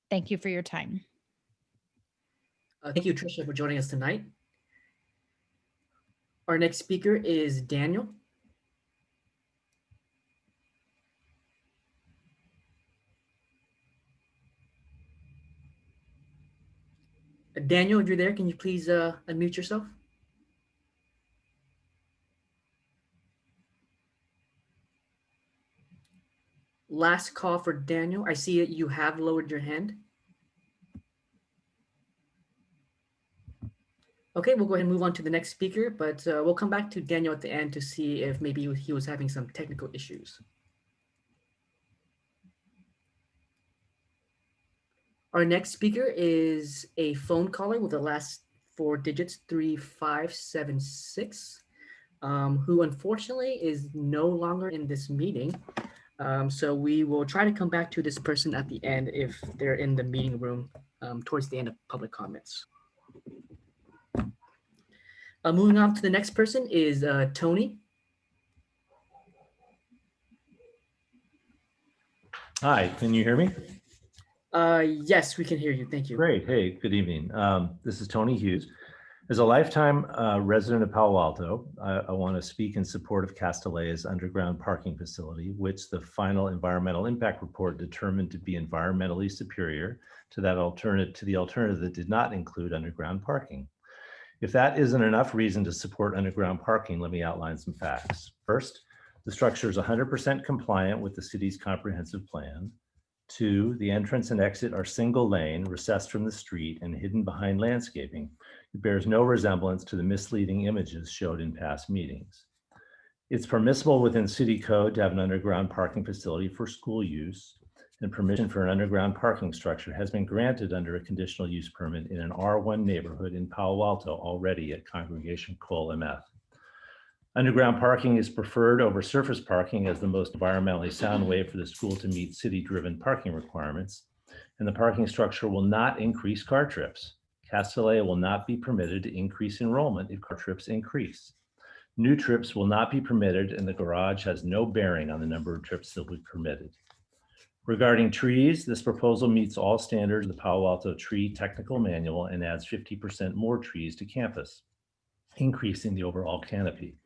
Thank you for your time. Thank you, Tricia, for joining us tonight. Our next speaker is Daniel. Daniel, if you're there, can you please unmute yourself? Last call for Daniel. I see that you have lowered your hand. Okay, we'll go ahead and move on to the next speaker, but we'll come back to Daniel at the end to see if maybe he was having some technical issues. Our next speaker is a phone caller with the last 4 digits, 3576, who unfortunately is no longer in this meeting. So we will try to come back to this person at the end if they're in the meeting room towards the end of public comments. Moving on to the next person is Tony. Hi, can you hear me? Yes, we can hear you. Thank you. Great. Hey, good evening. This is Tony Hughes. As a lifetime resident of Palo Alto, I want to speak in support of Castellea's underground parking facility, which the final environmental impact report determined to be environmentally superior to the alternative that did not include underground parking. If that isn't enough reason to support underground parking, let me outline some facts. First, the structure is 100% compliant with the city's comprehensive plan. 2, the entrance and exit are single lane, recessed from the street and hidden behind landscaping. It bears no resemblance to the misleading images showed in past meetings. It's permissible within city code to have an underground parking facility for school use, and permission for an underground parking structure has been granted under a conditional use permit in an R1 neighborhood in Palo Alto already at Congregation Cole Emeth. Underground parking is preferred over surface parking as the most environmentally sound way for the school to meet city-driven parking requirements, and the parking structure will not increase car trips. Castellea will not be permitted to increase enrollment if car trips increase. New trips will not be permitted, and the garage has no bearing on the number of trips that will be permitted. Regarding trees, this proposal meets all standards of the Palo Alto Tree Technical Manual and adds 50% more trees to campus, increasing the overall canopy.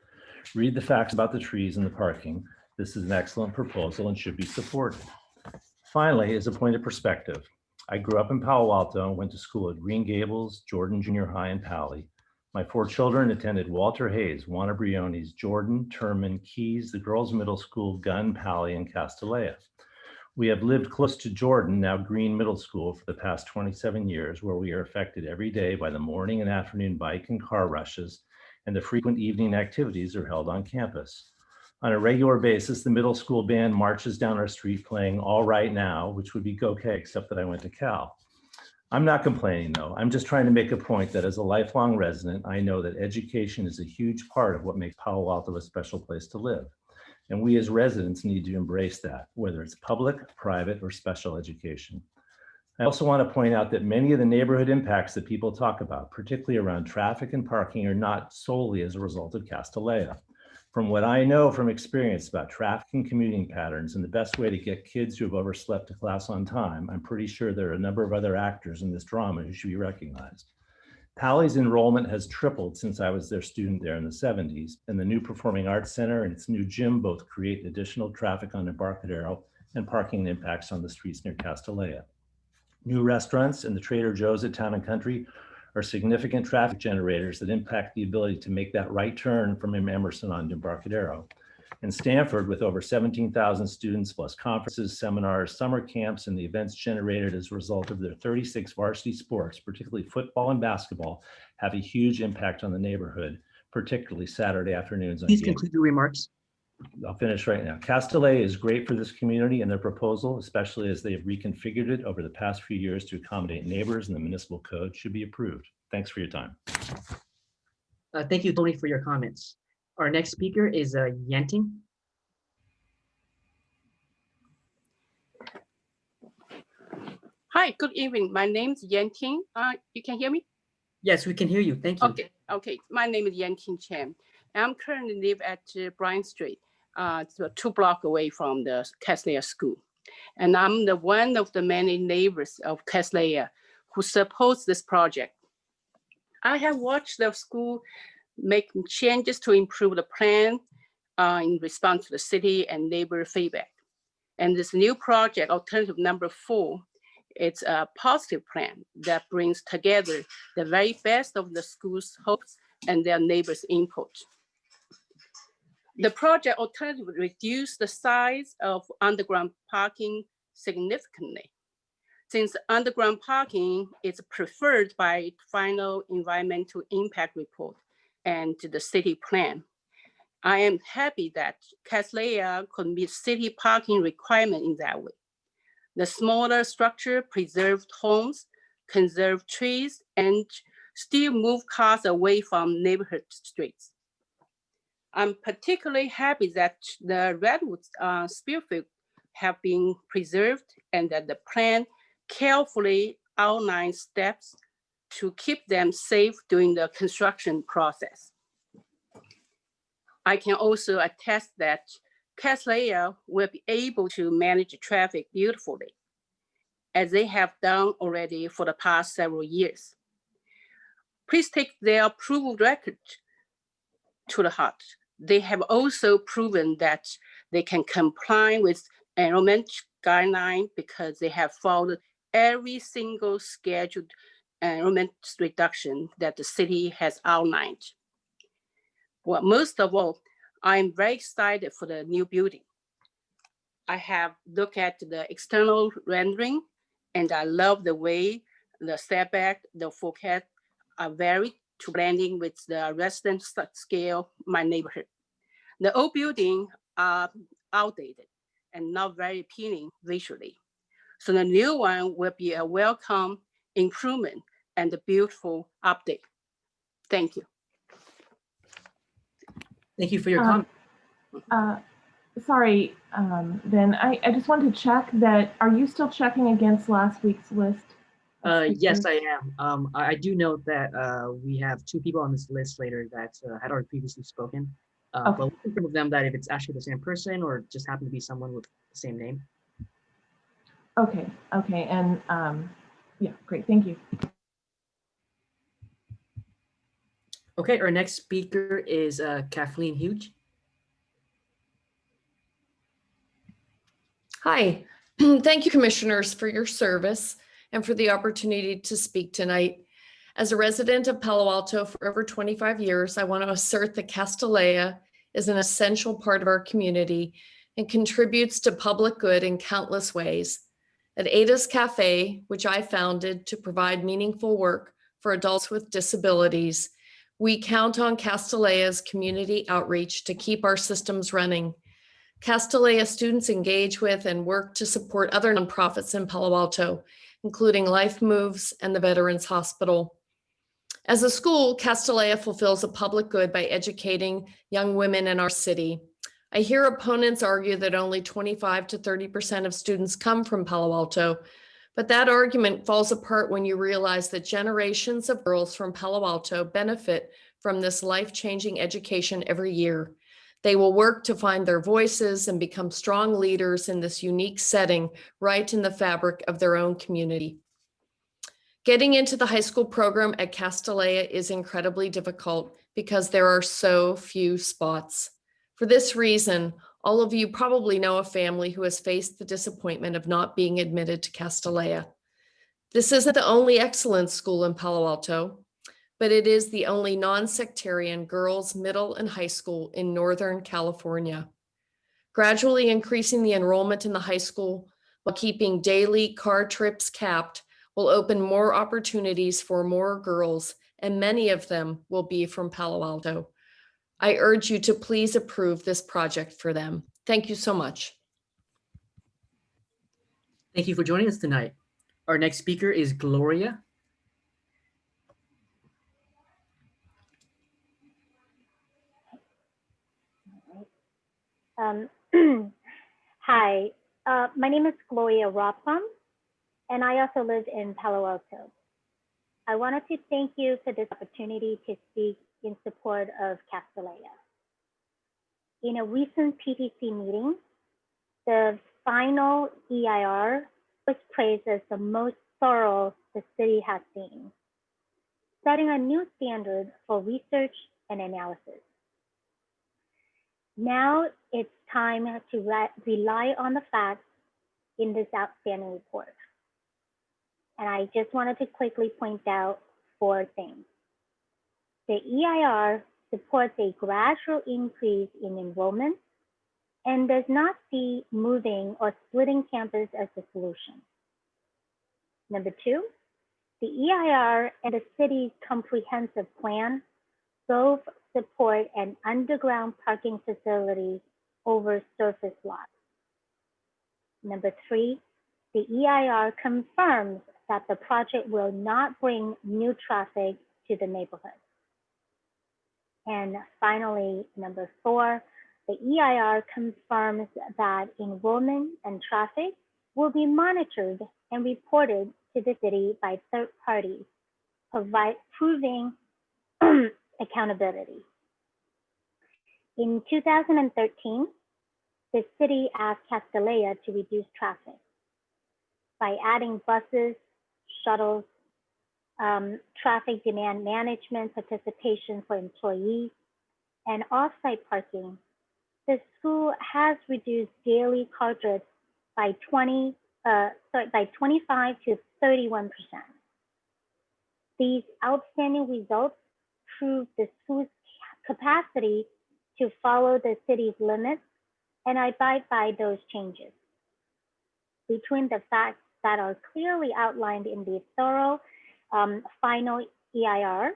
Read the facts about the trees and the parking. This is an excellent proposal and should be supported. Finally, as a point of perspective, I grew up in Palo Alto and went to school at Green Gables, Jordan Junior High, and Pali. My 4 children attended Walter Hayes, Juana Briones, Jordan, Terman, Keys, the Girls Middle School, Gunn, Pali, and Castellea. We have lived close to Jordan, now Green Middle School, for the past 27 years, where we are affected every day by the morning and afternoon bike and car rushes, and the frequent evening activities are held on campus. On a regular basis, the middle school band marches down our street playing All Right Now, which would be okay, except that I went to Cal. I'm not complaining though. I'm just trying to make a point that as a lifelong resident, I know that education is a huge part of what makes Palo Alto a special place to live. And we as residents need to embrace that, whether it's public, private, or special education. I also want to point out that many of the neighborhood impacts that people talk about, particularly around traffic and parking, are not solely as a result of Castellea. From what I know from experience about traffic and commuting patterns and the best way to get kids who have overslept to class on time, I'm pretty sure there are a number of other actors in this drama who should be recognized. Pally's enrollment has tripled since I was their student there in the 70s, and the new Performing Arts Center and its new gym both create additional traffic on Embarcadero and parking impacts on the streets near Castellea. New restaurants and the Trader Joe's at Town and Country are significant traffic generators that impact the ability to make that right turn from Emerson on Embarcadero. In Stanford, with over 17,000 students plus conferences, seminars, summer camps, and the events generated as a result of their 36 varsity sports, particularly football and basketball, have a huge impact on the neighborhood, particularly Saturday afternoons. Please conclude your remarks. I'll finish right now. Castellea is great for this community and their proposal, especially as they have reconfigured it over the past few years to accommodate neighbors, and the municipal code should be approved. Thanks for your time. Thank you, Tony, for your comments. Our next speaker is Yenting. Hi, good evening. My name is Yenting. You can hear me? Yes, we can hear you. Thank you. Okay. My name is Yenting Chen. I'm currently live at Bryan Street, so 2 blocks away from the Castellea School. And I'm one of the many neighbors of Castellea who support this project. I have watched the school make changes to improve the plan in response to the city and neighbor feedback. And this new project, alternative number 4, it's a positive plan that brings together the very best of the school's hopes and their neighbors' input. The project alternative reduced the size of underground parking significantly. Since underground parking is preferred by final environmental impact report and the city plan, I am happy that Castellea could meet city parking requirement in that way. The smaller structure preserved homes, conserved trees, and still move cars away from neighborhood streets. I'm particularly happy that the redwoods spearfield have been preserved and that the plan carefully outlines steps to keep them safe during the construction process. I can also attest that Castellea will be able to manage traffic beautifully, as they have done already for the past several years. Please take their approval record to the heart. They have also proven that they can comply with enrollment guidelines because they have followed every single scheduled enrollment reduction that the city has outlined. Well, most of all, I'm very excited for the new building. I have looked at the external rendering, and I love the way the setback, the forecast are varied to blending with the resident scale, my neighborhood. The old buildings are outdated and not very appealing visually. So the new one will be a welcome improvement and a beautiful update. Thank you. Thank you for your comment. Sorry, Ben, I just wanted to check that, are you still checking against last week's list? Yes, I am. I do note that we have 2 people on this list later that had already previously spoken. But we'll confirm with them that if it's actually the same person or just happen to be someone with the same name. Okay, and yeah, great, thank you. Okay, our next speaker is Kathleen Huge. Hi, thank you, commissioners, for your service and for the opportunity to speak tonight. As a resident of Palo Alto for over 25 years, I want to assert that Castellea is an essential part of our community and contributes to public good in countless ways. At Ada's Cafe, which I founded to provide meaningful work for adults with disabilities, We count on Castellea's community outreach to keep our systems running. Castellea students engage with and work to support other nonprofits in Palo Alto, including Life Moves and the Veterans Hospital. As a school, Castellea fulfills a public good by educating young women in our city. I hear opponents argue that only 25 to 30% of students come from Palo Alto, but that argument falls apart when you realize that generations of girls from Palo Alto benefit from this life-changing education every year. They will work to find their voices and become strong leaders in this unique setting right in the fabric of their own community. Getting into the high school program at Castellea is incredibly difficult because there are so few spots. For this reason, all of you probably know a family who has faced the disappointment of not being admitted to Castellea. This isn't the only excellent school in Palo Alto, but it is the only non-sectarian girls' middle and high school in Northern California. Gradually increasing the enrollment in the high school while keeping daily car trips capped will open more opportunities for more girls, and many of them will be from Palo Alto. I urge you to please approve this project for them. Thank you so much. Thank you for joining us tonight. Our next speaker is Gloria. Hi, my name is Gloria Rothbaum, and I also live in Palo Alto. I wanted to thank you for this opportunity to speak in support of Castellea. In a recent PTC meeting, the final EIR was praised as the most thorough the city has seen, setting a new standard for research and analysis. Now it's time to rely on the facts in this outstanding report. And I just wanted to quickly point out 4 things. The EIR supports a gradual increase in enrollment and does not see moving or splitting campus as the solution. Number 2, the EIR and the city's comprehensive plan both support an underground parking facility over surface lots. Number 3, the EIR confirms that the project will not bring new traffic to the neighborhood. And finally, number 4, the EIR confirms that enrollment and traffic will be monitored and reported to the city by third parties, proving accountability. In 2013, the city asked Castellea to reduce traffic by adding buses, shuttles, traffic demand management participation for employees, and off-site parking. The school has reduced daily car trips by 25 to 31%. These outstanding results prove the school's capacity to follow the city's limits and abide by those changes. Between the facts that are clearly outlined in the thorough final EIR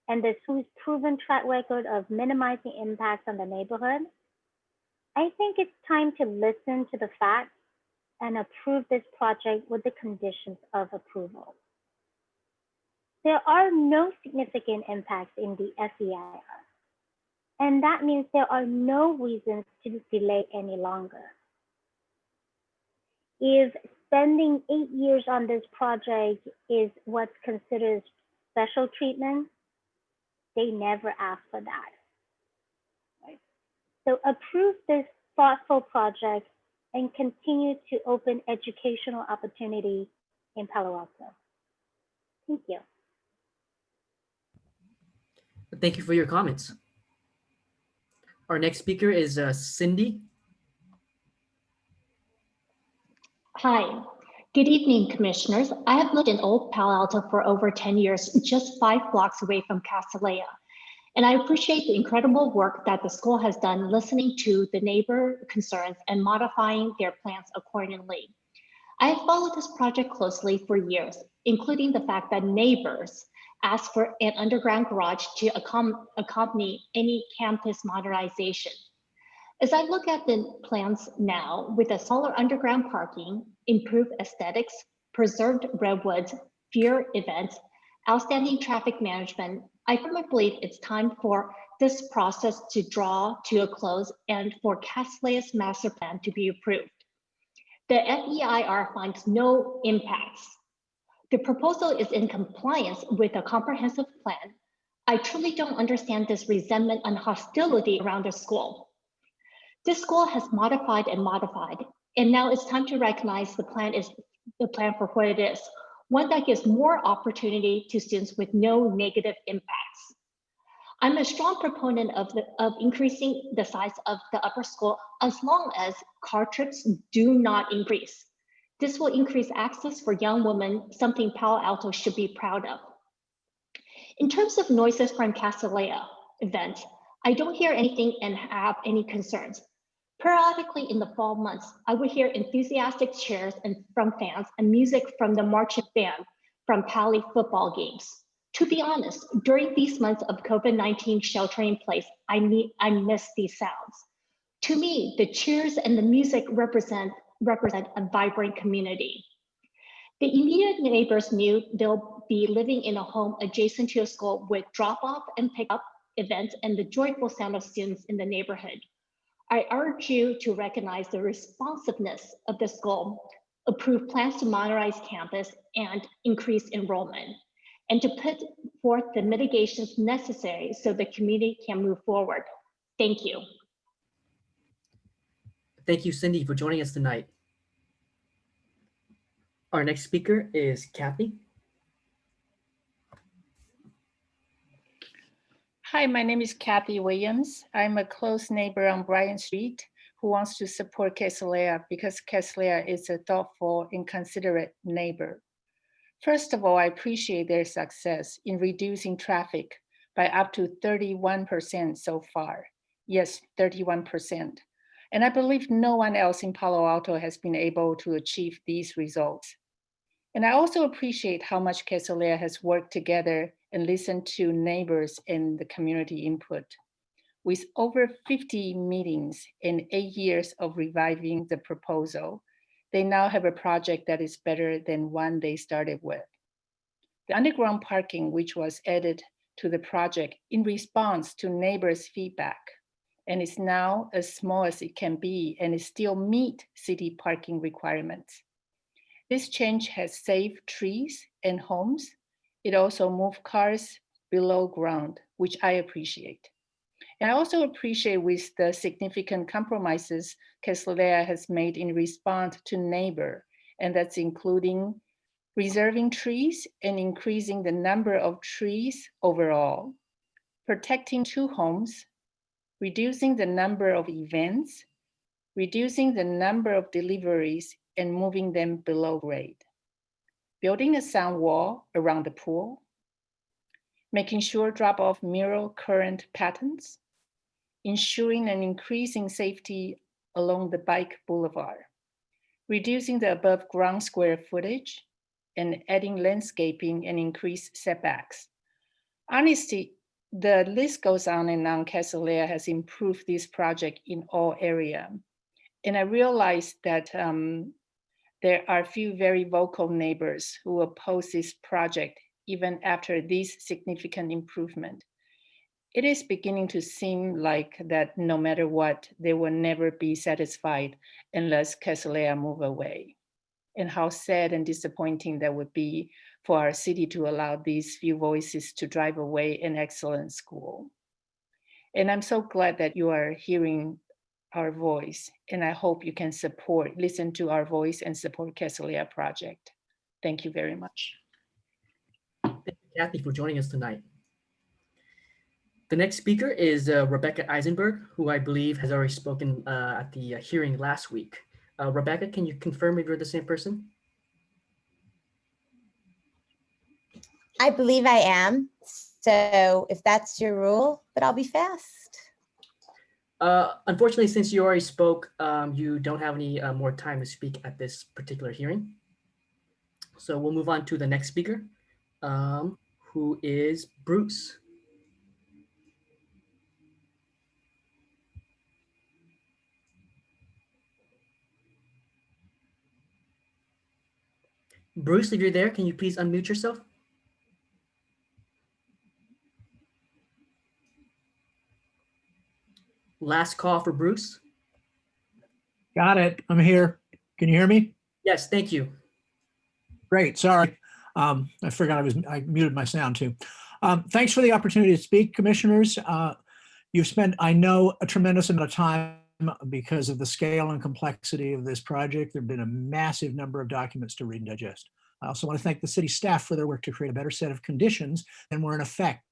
and the school's proven track record of minimizing impacts on the neighborhood, I think it's time to listen to the facts and approve this project with the conditions of approval. There are no significant impacts in the SEIR, and that means there are no reasons to delay any longer. If spending 8 years on this project is what's considered special treatment, they never asked for that. Right? So approve this thoughtful project and continue to open educational opportunity in Palo Alto. Thank you. Thank you for your comments. Our next speaker is Cindy. Hi, good evening, commissioners. I have lived in Old Palo Alto for over 10 years, just 5 blocks away from Castellea. And I appreciate the incredible work that the school has done listening to the neighbor concerns and modifying their plans accordingly. I have followed this project closely for years, including the fact that neighbors ask for an underground garage to accompany any campus modernization. As I look at the plans now, with a smaller underground parking, improved aesthetics, preserved redwoods, fewer events, outstanding traffic management, I firmly believe it's time for this process to draw to a close and for Castlea's master plan to be approved. The FEIR finds no impacts. The proposal is in compliance with a comprehensive plan. I truly don't understand this resentment and hostility around the school. This school has modified and modified, and now it's time to recognize the plan for what it is, one that gives more opportunity to students with no negative impacts. I'm a strong proponent of increasing the size of the upper school as long as car trips do not increase. This will increase access for young women, something Palo Alto should be proud of. In terms of noises from Castellea events, I don't hear anything and have any concerns. Periodically in the fall months, I would hear enthusiastic cheers from fans and music from the marching band from Pali football games. To be honest, during these months of COVID-19 sheltering in place, I miss these sounds. To me, the cheers and the music represent a vibrant community. The immediate neighbors knew they'll be living in a home adjacent to a school with drop-off and pick-up events and the joyful sound of students in the neighborhood. I urge you to recognize the responsiveness of the school, approve plans to modernize campus and increase enrollment, and to put forth the mitigations necessary so the community can move forward. Thank you. Thank you, Cindy, for joining us tonight. Our next speaker is Kathy. Hi, my name is Kathy Williams. I'm a close neighbor on Bryant Street who wants to support Castellea because Castellea is a thoughtful and considerate neighbor. First of all, I appreciate their success in reducing traffic by up to 31% so far. Yes, 31%. And I believe no one else in Palo Alto has been able to achieve these results. And I also appreciate how much Castellea has worked together and listened to neighbors and the community input. With over 50 meetings and 8 years of reviving the proposal, they now have a project that is better than one they started with. The underground parking, which was added to the project in response to neighbors' feedback, and is now as small as it can be and it still meet city parking requirements. This change has saved trees and homes. It also moved cars below ground, which I appreciate. And I also appreciate with the significant compromises Castellea has made in response to neighbor, and that's including reserving trees and increasing the number of trees overall, protecting 2 homes, reducing the number of events, reducing the number of deliveries and moving them below grade, building a sound wall around the pool, making sure drop-off mirror current patterns, ensuring an increasing safety along the bike boulevard, reducing the above ground square footage, and adding landscaping and increased setbacks. Honestly, the list goes on and on. Castellea has improved this project in all areas. And I realized that there are few very vocal neighbors who oppose this project even after this significant improvement. It is beginning to seem like that no matter what, they will never be satisfied unless Castellea move away. And how sad and disappointing that would be for our city to allow these few voices to drive away an excellent school. And I'm so glad that you are hearing our voice, and I hope you can listen to our voice and support Castellea project. Thank you very much. Thank you, Kathy, for joining us tonight. The next speaker is Rebecca Eisenberg, who I believe has already spoken at the hearing last week. Rebecca, can you confirm if you're the same person? I believe I am. So if that's your rule, but I'll be fast. Unfortunately, since you already spoke, you don't have any more time to speak at this particular hearing. So we'll move on to the next speaker, who is Bruce. Bruce, if you're there, can you please unmute yourself? Last call for Bruce. Got it. I'm here. Can you hear me? Yes, thank you. Great. Sorry. I forgot I muted my sound too. Thanks for the opportunity to speak, commissioners. You've spent, I know, a tremendous amount of time because of the scale and complexity of this project. There have been a massive number of documents to read and digest. I also want to thank the city staff for their work to create a better set of conditions than were in effect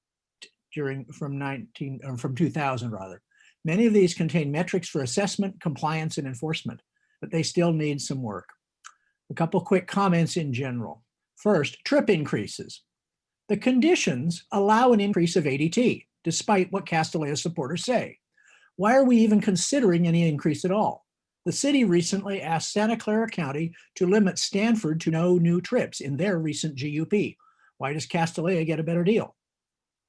from 2000 rather. Many of these contain metrics for assessment, compliance, and enforcement, but they still need some work. A couple quick comments in general. First, trip increases. The conditions allow an increase of ADT, despite what Castellea supporters say. Why are we even considering any increase at all? The city recently asked Santa Clara County to limit Stanford to no new trips in their recent GUP. Why does Castellea get a better deal?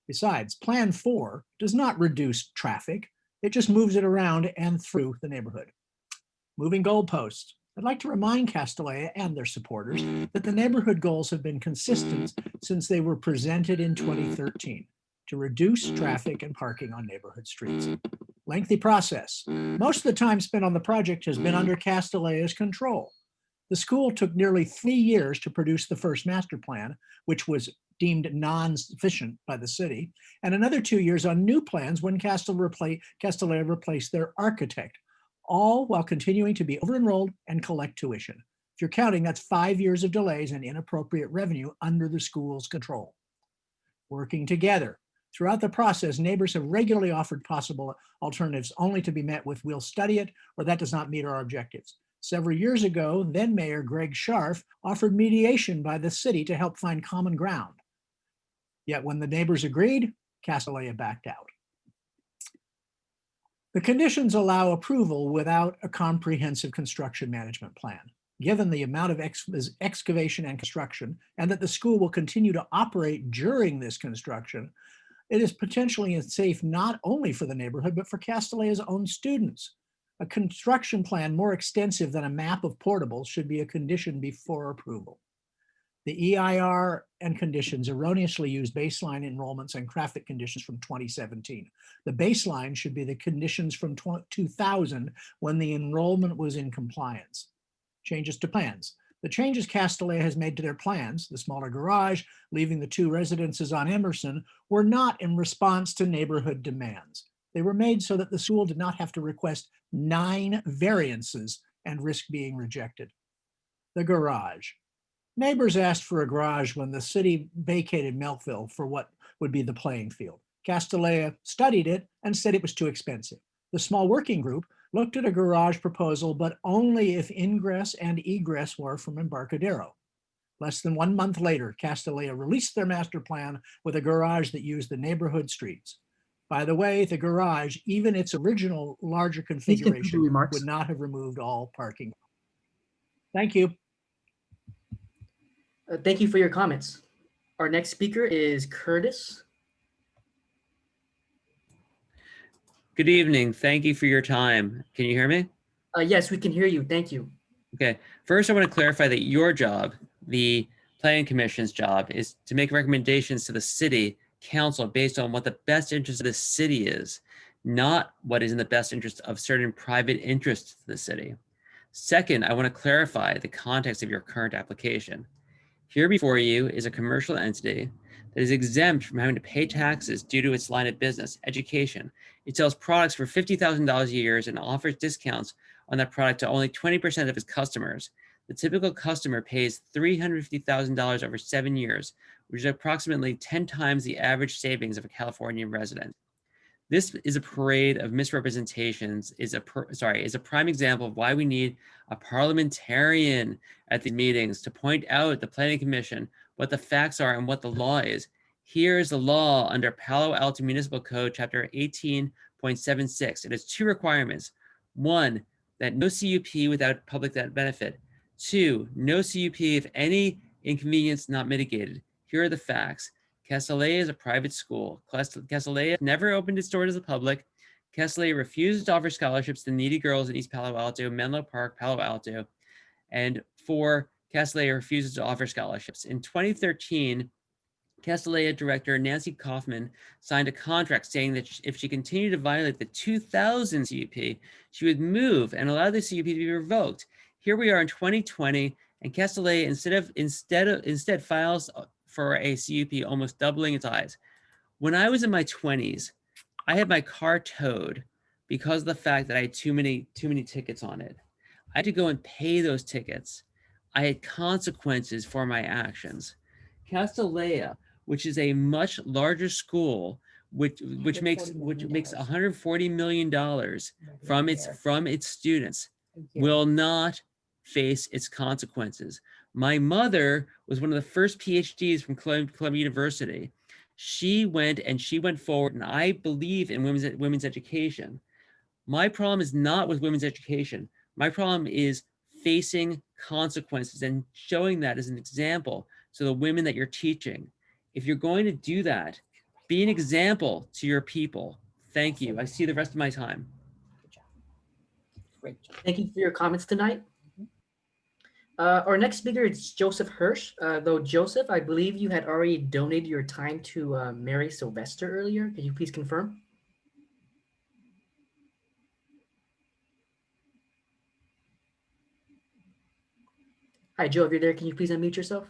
Besides, Plan 4 does not reduce traffic. It just moves it around and through the neighborhood. Moving goalposts. I'd like to remind Castellea and their supporters that the neighborhood goals have been consistent since they were presented in 2013 to reduce traffic and parking on neighborhood streets. Lengthy process. Most of the time spent on the project has been under Castellea's control. The school took nearly 3 years to produce the first master plan, which was deemed non-sufficient by the city, and another 2 years on new plans when Castellea replaced their architect, all while continuing to be over-enrolled and collect tuition. If you're counting, that's 5 years of delays and inappropriate revenue under the school's control. Working together. Throughout the process, neighbors have regularly offered possible alternatives only to be met with "we'll study it" or "that does not meet our objectives." Several years ago, then Mayor Greg Scharf offered mediation by the city to help find common ground. Yet when the neighbors agreed, Castellea backed out. The conditions allow approval without a comprehensive construction management plan. Given the amount of excavation and construction, and that the school will continue to operate during this construction, it is potentially unsafe not only for the neighborhood, but for Castellea's own students. A construction plan more extensive than a map of portables should be a condition before approval. The EIR and conditions erroneously use baseline enrollments and traffic conditions from 2017. The baseline should be the conditions from 2000 when the enrollment was in compliance. Changes to plans. The changes Castellea has made to their plans, the smaller garage, leaving the 2 residences on Emerson, were not in response to neighborhood demands. They were made so that the school did not have to request 9 variances and risk being rejected. The garage. Neighbors asked for a garage when the city vacated Melkville for what would be the playing field. Castellea studied it and said it was too expensive. The small working group looked at a garage proposal, but only if ingress and egress were from Embarcadero. Less than 1 month later, Castellea released their master plan with a garage that used the neighborhood streets. By the way, the garage, even its original larger configuration, would not have removed all parking. Thank you. Thank you for your comments. Our next speaker is Curtis. Good evening. Thank you for your time. Can you hear me? Yes, we can hear you. Thank you. Okay. First, I want to clarify that your job, the Planning Commission's job, is to make recommendations to the city council based on what the best interest of the city is, not what is in the best interest of certain private interests to the city. Second, I want to clarify the context of your current application. Here before you is a commercial entity that is exempt from having to pay taxes due to its line of business, education. It sells products for $50,000 a year and offers discounts on that product to only 20% of its customers. The typical customer pays $350,000 over 7 years, which is approximately 10 times the average savings of a California resident. This is a parade of misrepresentations, is a prime example of why we need a parliamentarian at these meetings to point out the Planning Commission what the facts are and what the law is. Here is the law under Palo Alto Municipal Code, Chapter 18.76. It has 2 requirements. 1, that no CUP without public benefit. 2, no CUP if any inconvenience not mitigated. Here are the facts. Castellea is a private school. Castellea never opened its door to the public. Castellea refuses to offer scholarships to needy girls in East Palo Alto, Menlo Park, Palo Alto. And 4, Castellea refuses to offer scholarships. In 2013, Castellea director Nancy Kaufman signed a contract saying that if she continued to violate the 2000 CUP, she would move and allow the CUP to be revoked. Here we are in 2020, and Castellea instead files for a CUP, almost doubling its size. When I was in my 20s, I had my car towed because of the fact that I had too many tickets on it. I had to go and pay those tickets. I had consequences for my actions. Castellea, which is a much larger school, which makes $140 million from its students, will not face its consequences. My mother was one of the first PhDs from Columbia University. She went forward, and I believe in women's education. My problem is not with women's education. My problem is facing consequences and showing that as an example to the women that you're teaching. If you're going to do that, be an example to your people. Thank you. I see the rest of my time. Great. Thank you for your comments tonight. Our next speaker is Joseph Hirsch. Though Joseph, I believe you had already donated your time to Mary Sylvester earlier. Could you please confirm? Hi, Joe, if you're there, can you please unmute yourself?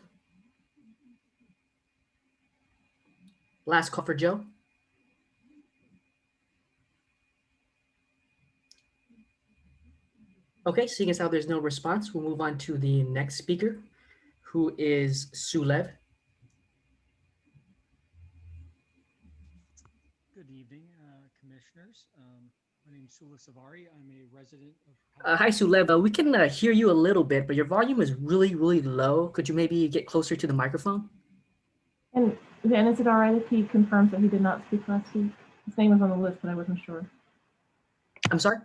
Last call for Joe. Okay, seeing as how there's no response, we'll move on to the next speaker, who is Sulev. Good evening, commissioners. My name is Sulev Savari. I'm a resident of... Hi, Sulev. We can hear you a little bit, but your volume is really, really low. Could you maybe get closer to the microphone? And is it all right if he confirms that he did not speak last week? His name was on the list, but I wasn't sure. I'm sorry?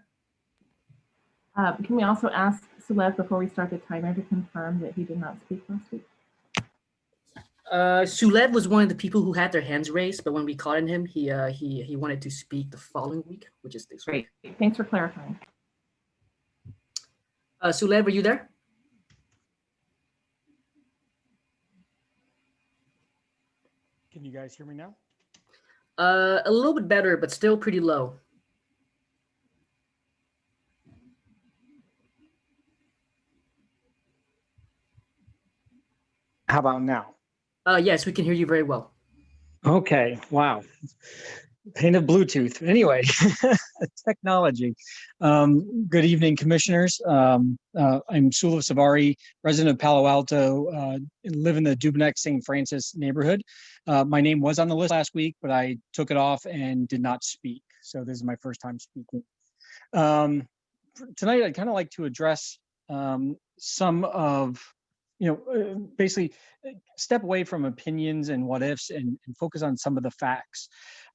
Can we also ask Sulev before we start the timer to confirm that he did not speak last week? Sulev was one of the people who had their hands raised, but when we called on him, he wanted to speak the following week, which is this week. Great. Thanks for clarifying. Sulev, are you there? Can you guys hear me now? A little bit better, but still pretty low. How about now? Yes, we can hear you very well. Okay, wow. Pain of Bluetooth. Anyway, technology. Good evening, commissioners. I'm Sulev Savari, resident of Palo Alto, live in the Dubneck St. Francis neighborhood. My name was on the list last week, but I took it off and did not speak. So this is my first time speaking. Tonight, I'd kind of like to address some of, basically step away from opinions and what ifs and focus on some of the facts.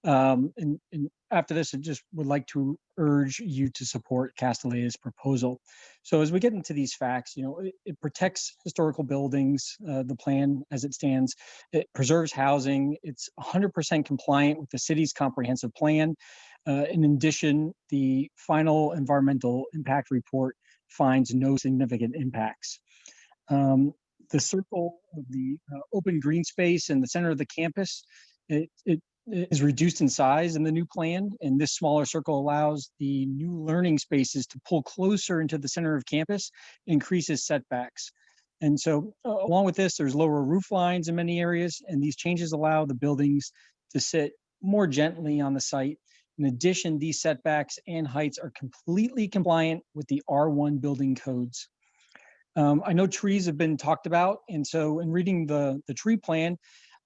And after this, I just would like to urge you to support Castellea's proposal. So as we get into these facts, it protects historical buildings, the plan as it stands. It preserves housing. It's 100% compliant with the city's comprehensive plan. In addition, the final environmental impact report finds no significant impacts. The circle of the open green space in the center of the campus, it is reduced in size in the new plan, and this smaller circle allows the new learning spaces to pull closer into the center of campus, increases setbacks. And so along with this, there's lower roof lines in many areas, and these changes allow the buildings to sit more gently on the site. In addition, these setbacks and heights are completely compliant with the R1 building codes. I know trees have been talked about, and so in reading the tree plan,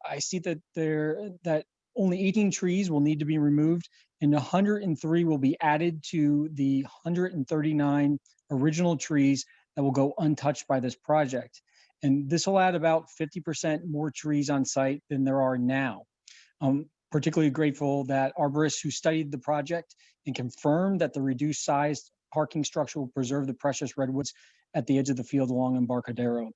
I see that only 18 trees will need to be removed, and 103 will be added to the 139 original trees that will go untouched by this project. And this will add about 50% more trees on site than there are now. I'm particularly grateful that arborists who studied the project and confirmed that the reduced sized parking structure will preserve the precious redwoods at the edge of the field along Embarcadero.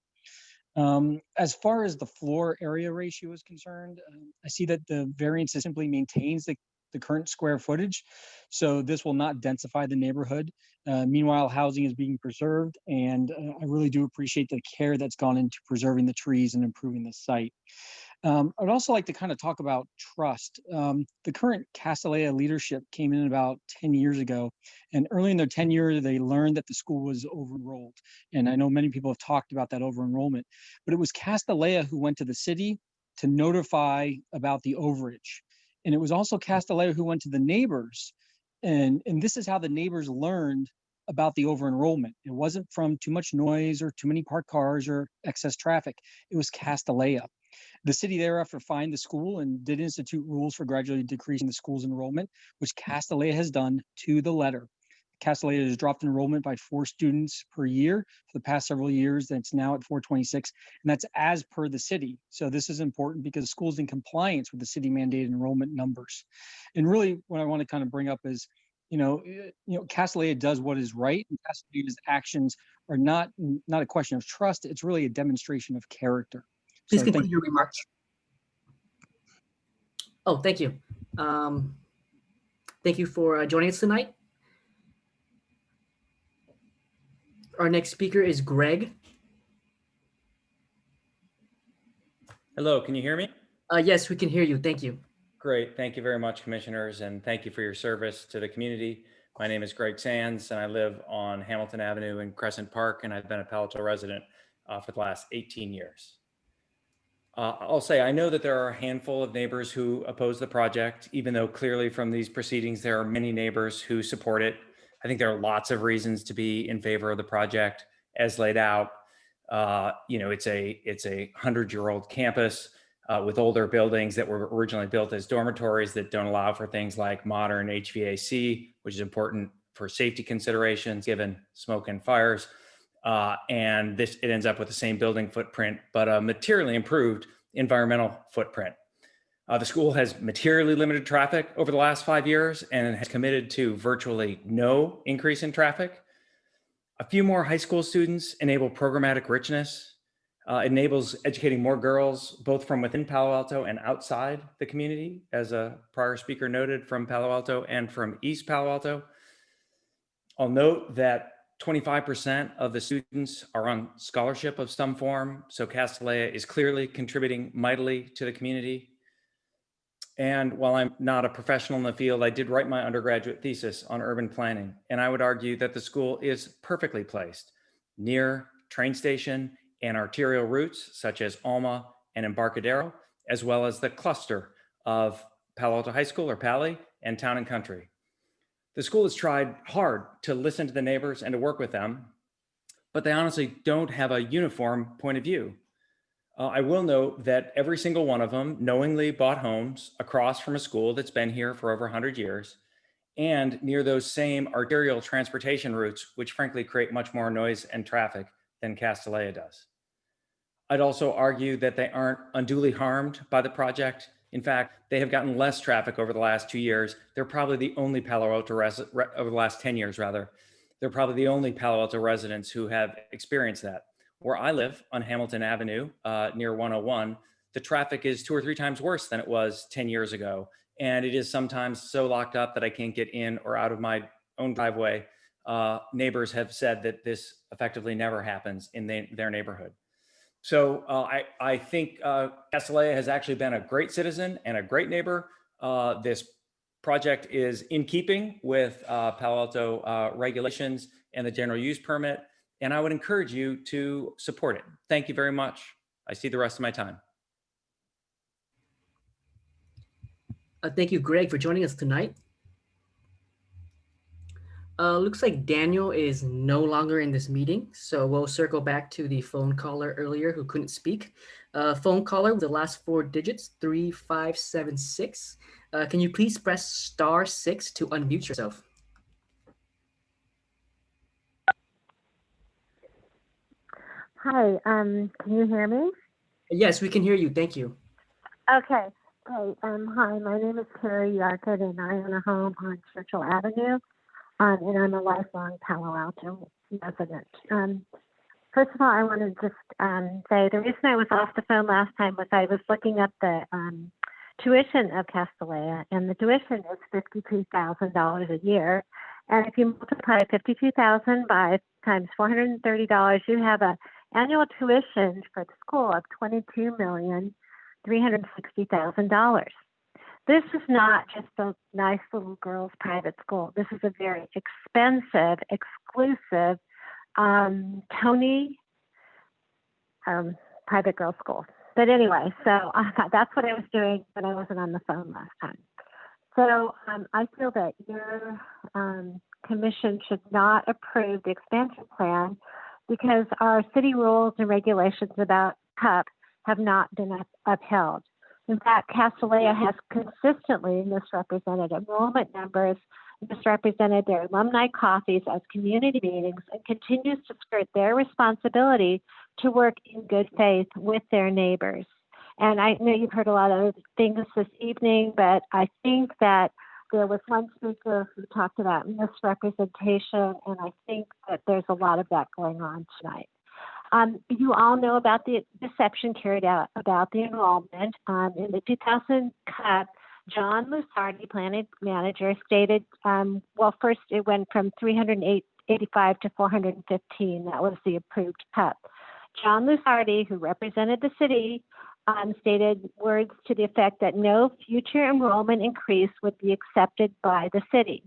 As far as the floor area ratio is concerned, I see that the variance simply maintains the current square footage. So this will not densify the neighborhood. Meanwhile, housing is being preserved, and I really do appreciate the care that's gone into preserving the trees and improving the site. I'd also like to kind of talk about trust. The current Castellea leadership came in about 10 years ago, and early in their tenure, they learned that the school was over-enrolled. And I know many people have talked about that over-enrollment, but it was Castellea who went to the city to notify about the overage. And it was also Castellea who went to the neighbors. And this is how the neighbors learned about the over-enrollment. It wasn't from too much noise or too many parked cars or excess traffic. It was Castellea. The city thereafter fined the school and did institute rules for gradually decreasing the school's enrollment, which Castellea has done to the letter. Castellea has dropped enrollment by 4 students per year for the past several years. That's now at 426, and that's as per the city. So this is important because the school's in compliance with the city mandated enrollment numbers. And really what I want to kind of bring up is, Castellea does what is right, and Castellea's actions are not a question of trust. It's really a demonstration of character. Please So conclude your remarks. Oh, thank you. Thank you for joining us tonight. Our next speaker is Greg. Hello, can you hear me? Yes, we can hear you. Thank you. Great. Thank you very much, commissioners, and thank you for your service to the community. My name is Greg Sands, and I live on Hamilton Avenue in Crescent Park, and I've been a Palo Alto resident for the last 18 years. I'll say I know that there are a handful of neighbors who oppose the project, even though clearly from these proceedings there are many neighbors who support it. I think there are lots of reasons to be in favor of the project as laid out. It's a 100-year-old campus with older buildings that were originally built as dormitories that don't allow for things like modern HVAC, which is important for safety considerations given smoke and fires. And it ends up with the same building footprint, but a materially improved environmental footprint. The school has materially limited traffic over the last 5 years and has committed to virtually no increase in traffic. A few more high school students enable programmatic richness, enables educating more girls, both from within Palo Alto and outside the community, as a prior speaker noted, from Palo Alto and from East Palo Alto. I'll note that 25% of the students are on scholarship of some form, so Castellea is clearly contributing mightily to the community. And while I'm not a professional in the field, I did write my undergraduate thesis on urban planning, and I would argue that the school is perfectly placed near train station and arterial routes such as Alma and Embarcadero, as well as the cluster of Palo Alto High School, or Pali, and Town and Country. The school has tried hard to listen to the neighbors and to work with them, but they honestly don't have a uniform point of view. I will note that every single one of them knowingly bought homes across from a school that's been here for over 100 years and near those same arterial transportation routes, which frankly create much more noise and traffic than Castellea does. I'd also argue that they aren't unduly harmed by the project. In fact, they have gotten less traffic over the last 2 years. They're probably the only Palo Alto over the last 10 years, rather. They're probably the only Palo Alto residents who have experienced that. Where I live on Hamilton Avenue near 101, the traffic is 2 or 3 times worse than it was 10 years ago. And it is sometimes so locked up that I can't get in or out of my own driveway. Neighbors have said that this effectively never happens in their neighborhood. So I think Castellea has actually been a great citizen and a great neighbor. This project is in keeping with Palo Alto regulations and the general use permit. And I would encourage you to support it. Thank you very much. I see the rest of my time. Thank you, Greg, for joining us tonight. Looks like Daniel is no longer in this meeting, so we'll circle back to the phone caller earlier who couldn't speak. Phone caller with the last 4 digits, 3576. Can you please press *6 to unmute yourself? Hi, can you hear me? Yes, we can hear you. Thank you. Okay, great. Hi, my name is Carrie Yarkett, and I own a home on Churchill Avenue, and I'm a lifelong Palo Alto resident. First of all, I want to just say the reason I was off the phone last time was I was looking up the tuition of Castellea, and the tuition is $52,000 a year. And if you multiply 52,000 by times $430, you have an annual tuition for the school of $22,360,000. This is not just a nice little girls' private school. This is a very expensive, exclusive Tony private girls' school. But anyway, so that's what I was doing when I wasn't on the phone last time. So I feel that your commission should not approve the expansion plan because our city rules and regulations about CUP have not been upheld. In fact, Castellea has consistently misrepresented enrollment numbers, misrepresented their alumni coffees as community meetings, and continues to skirt their responsibility to work in good faith with their neighbors. And I know you've heard a lot of things this evening, but I think that there was one speaker who talked about misrepresentation, and I think that there's a lot of that going on tonight. You all know about the deception carried out about the enrollment. In the 2000 CUP, John Lusardi, planning manager, stated, well, first it went from 385 to 415. That was the approved CUP. John Lusardi, who represented the city, stated words to the effect that no future enrollment increase would be accepted by the city.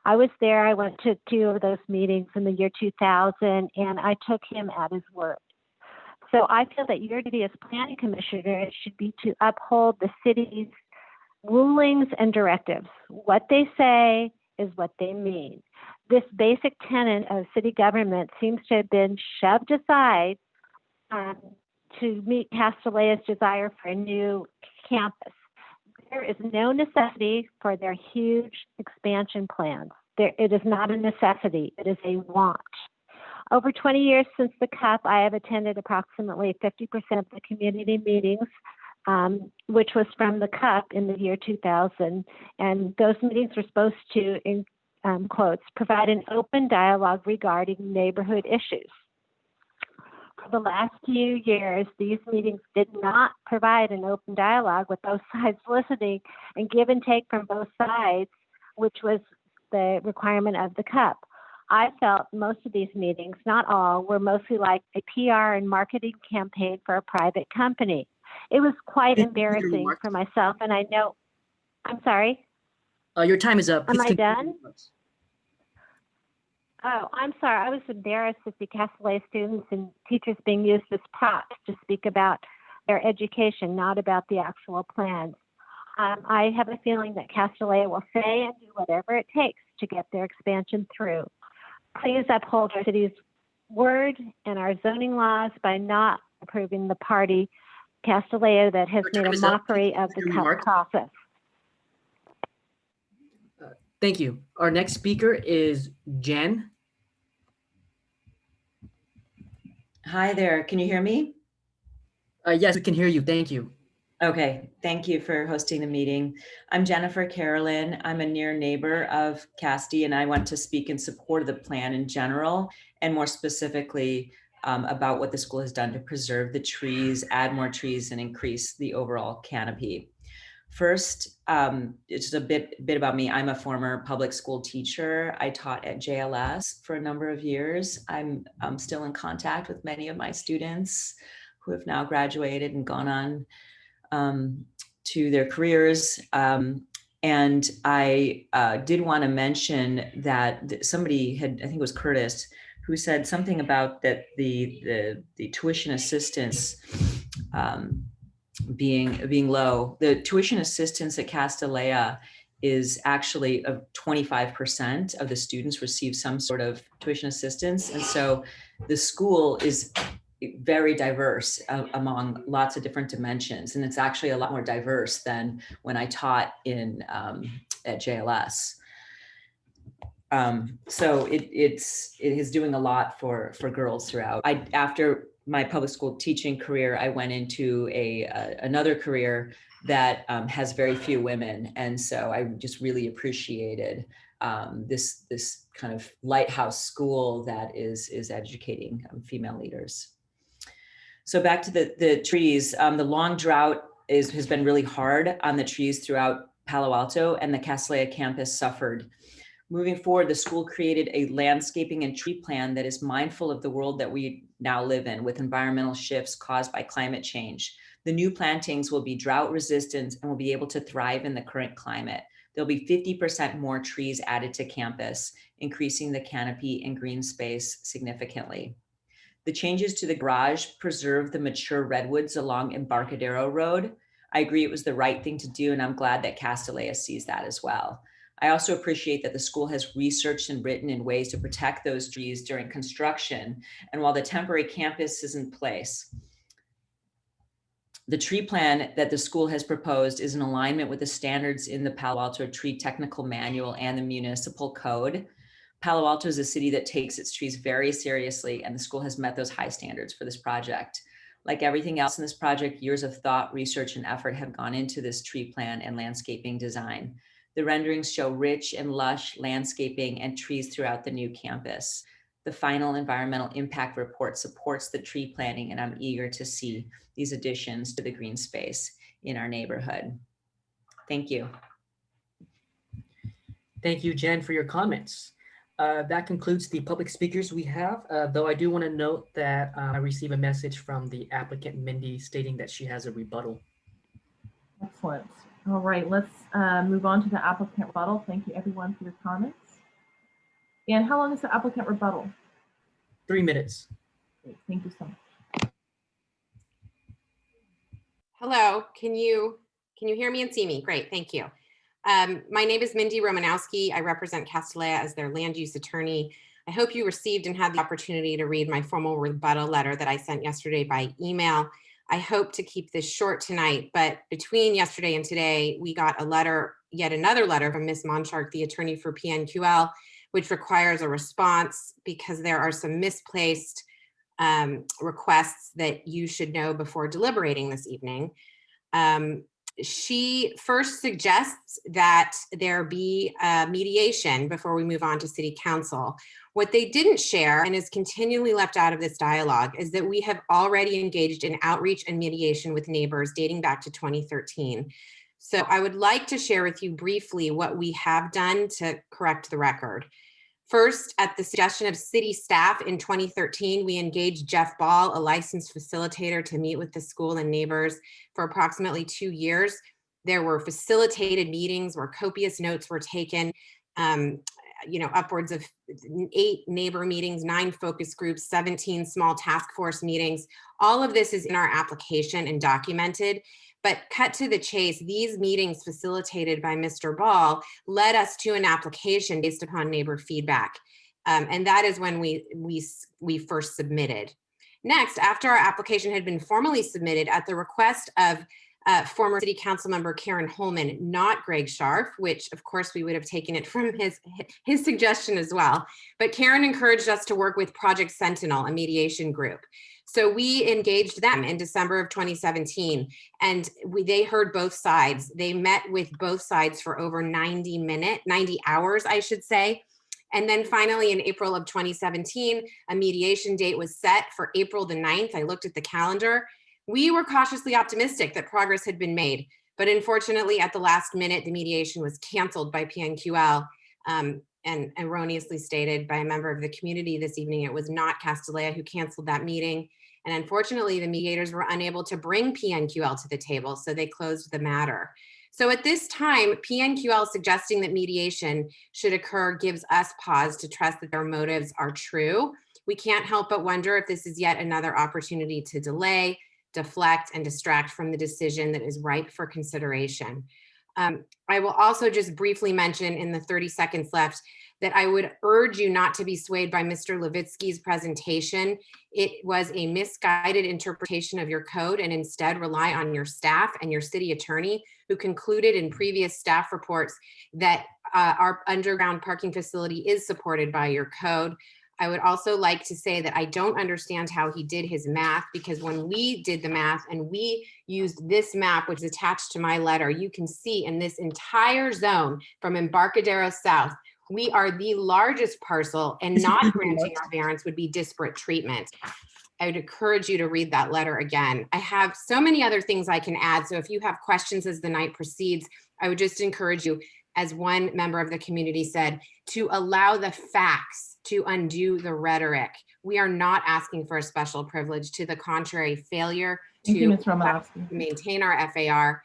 I was there. I went to 2 of those meetings in the year 2000, and I took him at his word. So I feel that your duty as planning commissioner should be to uphold the city's rulings and directives. What they say is what they mean. This basic tenet of city government seems to have been shoved aside to meet Castellea's desire for a new campus. There is no necessity for their huge expansion plans. It is not a necessity, it is a want. Over 20 years since the CUP, I have attended approximately 50% of the community meetings, which was from the CUP in the year 2000. And those meetings were supposed to, in quotes, provide an open dialogue regarding neighborhood issues. For the last few years, these meetings did not provide an open dialogue with both sides listening and give and take from both sides, which was the requirement of the CUP. I felt most of these meetings, not all, were mostly like a PR and marketing campaign for a private company. It was quite embarrassing for myself, and I know, I'm sorry? Your time is up. Am I done? Oh, I'm sorry. I was embarrassed to see Castellea students and teachers being used as props to speak about their education, not about the actual plans. I have a feeling that Castellea will say and do whatever it takes to get their expansion through. Please uphold our city's word and our zoning laws by not approving the party, Castellea, that has made a mockery of the CUP process. Thank you. Our next speaker is Jen. Hi there. Can you hear me? Yes, we can hear you. Thank you. Okay. Thank you for hosting the meeting. I'm Jennifer Carolyn. I'm a near neighbor of Casti, and I want to speak in support of the plan in general, and more specifically about what the school has done to preserve the trees, add more trees, and increase the overall canopy. First, just a bit about me. I'm a former public school teacher. I taught at JLS for a number of years. I'm still in contact with many of my students who have now graduated and gone on to their careers. And I did want to mention that somebody had, I think it was Curtis, who said something about that the tuition assistance being low. The tuition assistance at Castellea is actually 25% of the students receive some sort of tuition assistance. And so the school is very diverse among lots of different dimensions. And it's actually a lot more diverse than when I taught at JLS. So it is doing a lot for girls throughout. After my public school teaching career, I went into another career that has very few women. And so I just really appreciated this kind of lighthouse school that is educating female leaders. So back to the trees, the long drought has been really hard on the trees throughout Palo Alto, and the Castellea campus suffered. Moving forward, the school created a landscaping and tree plan that is mindful of the world that we now live in with environmental shifts caused by climate change. The new plantings will be drought resistant and will be able to thrive in the current climate. There'll be 50% more trees added to campus, increasing the canopy and green space significantly. The changes to the garage preserve the mature redwoods along Embarcadero Road. I agree it was the right thing to do, and I'm glad that Castellea sees that as well. I also appreciate that the school has researched and written in ways to protect those trees during construction. And while the temporary campus is in place, the tree plan that the school has proposed is in alignment with the standards in the Palo Alto Tree Technical Manual and the municipal code. Palo Alto is a city that takes its trees very seriously, and the school has met those high standards for this project. Like everything else in this project, years of thought, research, and effort have gone into this tree plan and landscaping design. The renderings show rich and lush landscaping and trees throughout the new campus. The final environmental impact report supports the tree planting, and I'm eager to see these additions to the green space in our neighborhood. Thank you. Thank you, Jen, for your comments. That concludes the public speakers we have, though I do want to note that I received a message from the applicant, Mindy, stating that she has a rebuttal. Excellent. All right, let's move on to the applicant rebuttal. Thank you everyone for your comments. And how long is the applicant rebuttal? 3 minutes. Great, thank you so much. Hello, can you hear me and see me? Great, thank you. My name is Mindy Romanowski. I represent Castellea as their land use attorney. I hope you received and had the opportunity to read my formal rebuttal letter that I sent yesterday by email. I hope to keep this short tonight, but between yesterday and today, we got a letter, yet another letter from Ms. Monchark, the attorney for PNQL, which requires a response because there are some misplaced requests that you should know before deliberating this evening. She first suggests that there be mediation before we move on to City Council. What they didn't share and is continually left out of this dialogue is that we have already engaged in outreach and mediation with neighbors dating back to 2013. So I would like to share with you briefly what we have done to correct the record. First, at the suggestion of city staff in 2013, we engaged Jeff Ball, a licensed facilitator, to meet with the school and neighbors for approximately 2 years. There were facilitated meetings where copious notes were taken, upwards of 8 neighbor meetings, 9 focus groups, 17 small task force meetings. All of this is in our application and documented. But cut to the chase, these meetings facilitated by Mr. Ball led us to an application based upon neighbor feedback. And that is when we first submitted. Next, after our application had been formally submitted at the request of former City Council member Karen Holman, not Greg Scharf, which of course we would have taken it from his suggestion as well. But Karen encouraged us to work with Project Sentinel, a mediation group. So we engaged them in December of 2017, and they heard both sides. They met with both sides for over 90 hours, I should say. And then finally in April of 2017, a mediation date was set for April the 9th. I looked at the calendar. We were cautiously optimistic that progress had been made, but unfortunately at the last minute, the mediation was canceled by PNQL. And erroneously stated by a member of the community this evening, it was not Castellea who canceled that meeting. And unfortunately, the mediators were unable to bring PNQL to the table, so they closed the matter. So at this time, PNQL suggesting that mediation should occur gives us pause to trust that their motives are true. We can't help but wonder if this is yet another opportunity to delay, deflect, and distract from the decision that is ripe for consideration. I will also just briefly mention in the 30 seconds left that I would urge you not to be swayed by Mr. Levitsky's presentation. It was a misguided interpretation of your code, and instead rely on your staff and your city attorney, who concluded in previous staff reports that our underground parking facility is supported by your code. I would also like to say that I don't understand how he did his math, because when we did the math and we used this map, which is attached to my letter, you can see in this entire zone from Embarcadero South, We are the largest parcel, and not granting our variance would be disparate treatment. I would encourage you to read that letter again. I have so many other things I can add. So if you have questions as the night proceeds, I would just encourage you, as one member of the community said, to allow the facts to undo the rhetoric. We are not asking for a special privilege. To the contrary, failure Thank you, to Ms. Romanowski. maintain our FAR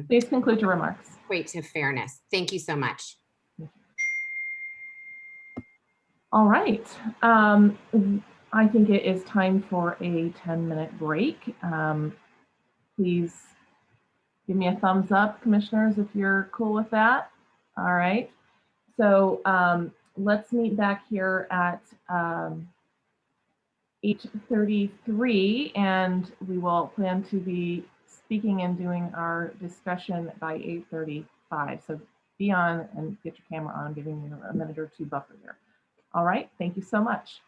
Please conclude your remarks. equate to fairness. Thank you so much. All right. I think it is time for a 10-minute break. Please give me a thumbs up, commissioners, if you're cool with that. All right. So let's meet back here at 8:33, and we will plan to be speaking and doing our discussion by 8:35. So be on and get your camera on, giving you a minute or two buffer here. All right. Thank you so much.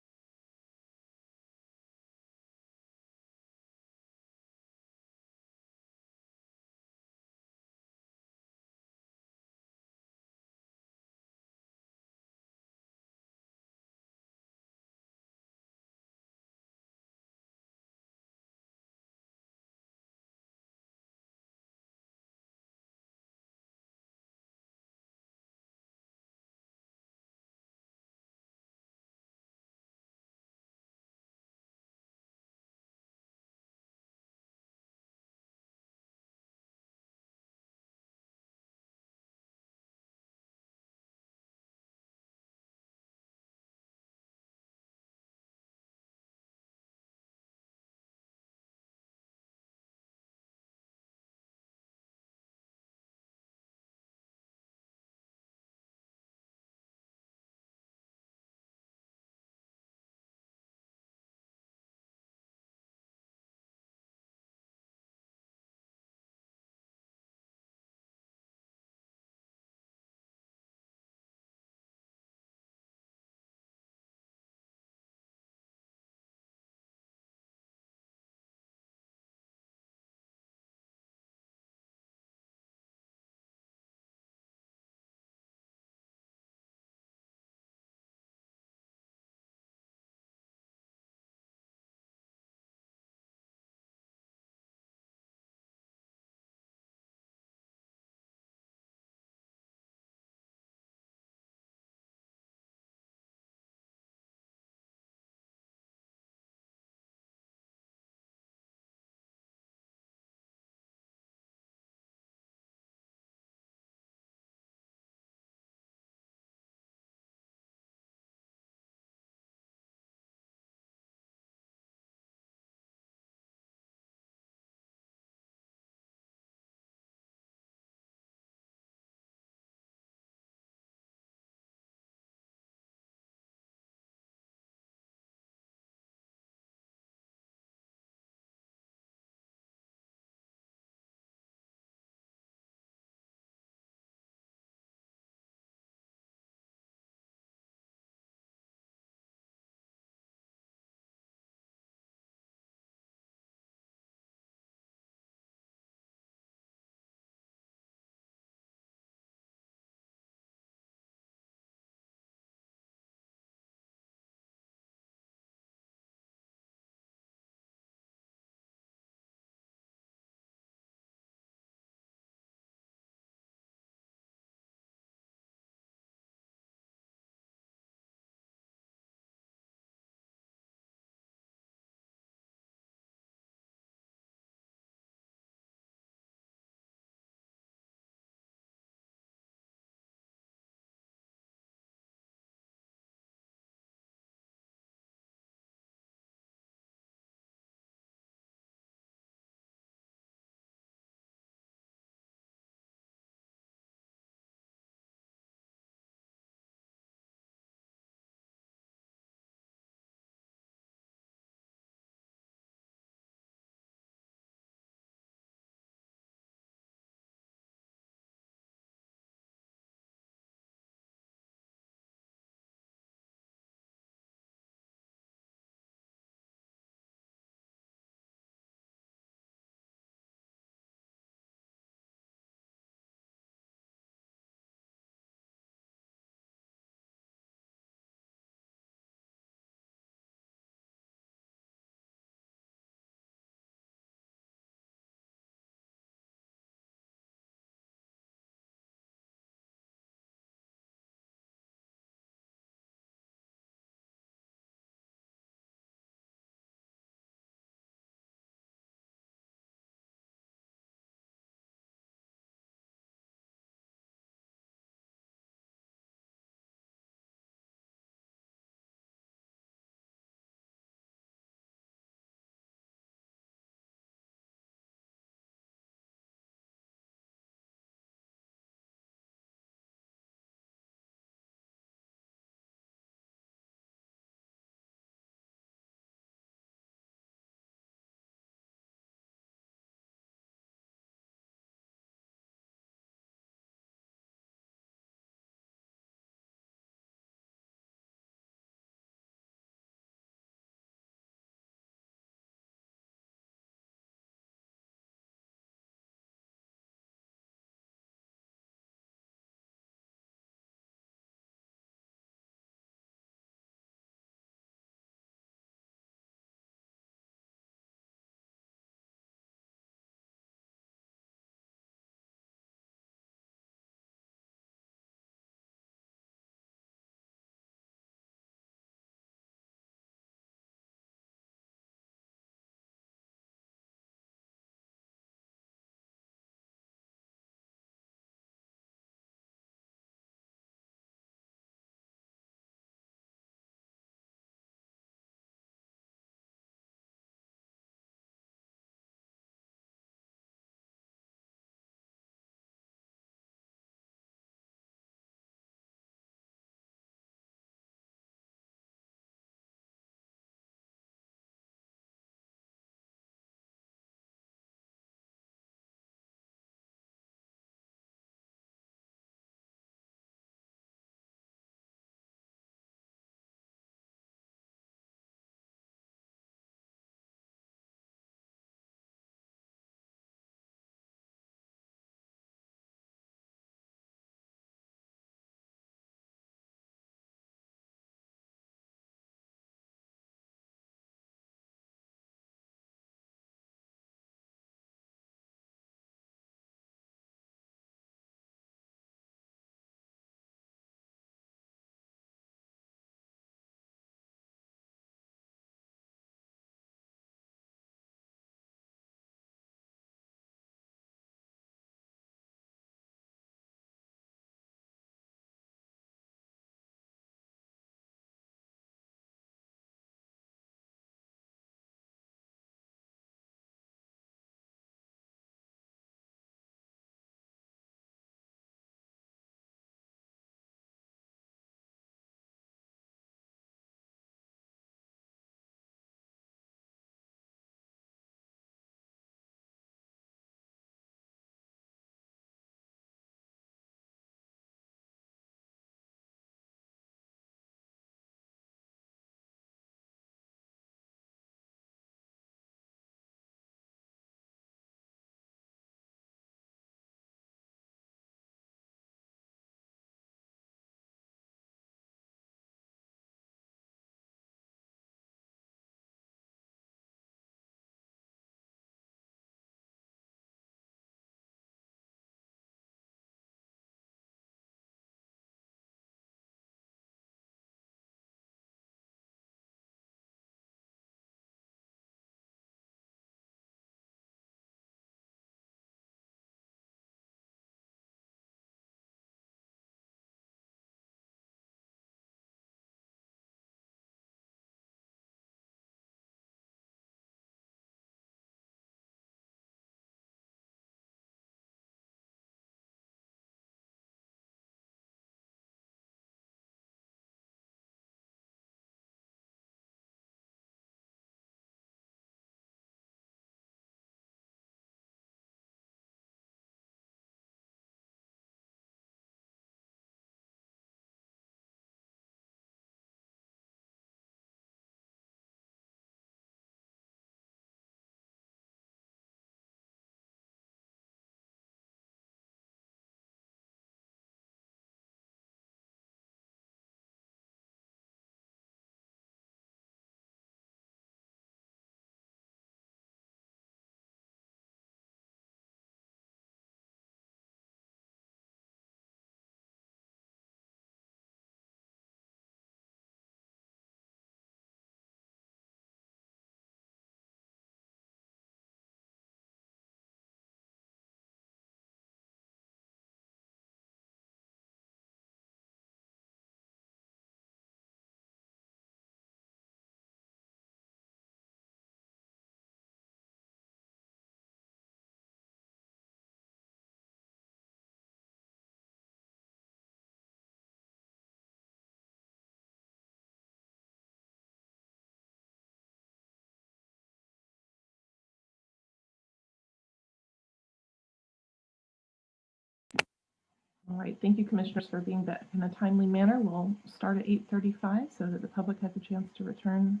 All right, thank you, commissioners, for being back in a timely manner. We'll start at 8:35 so that the public has a chance to return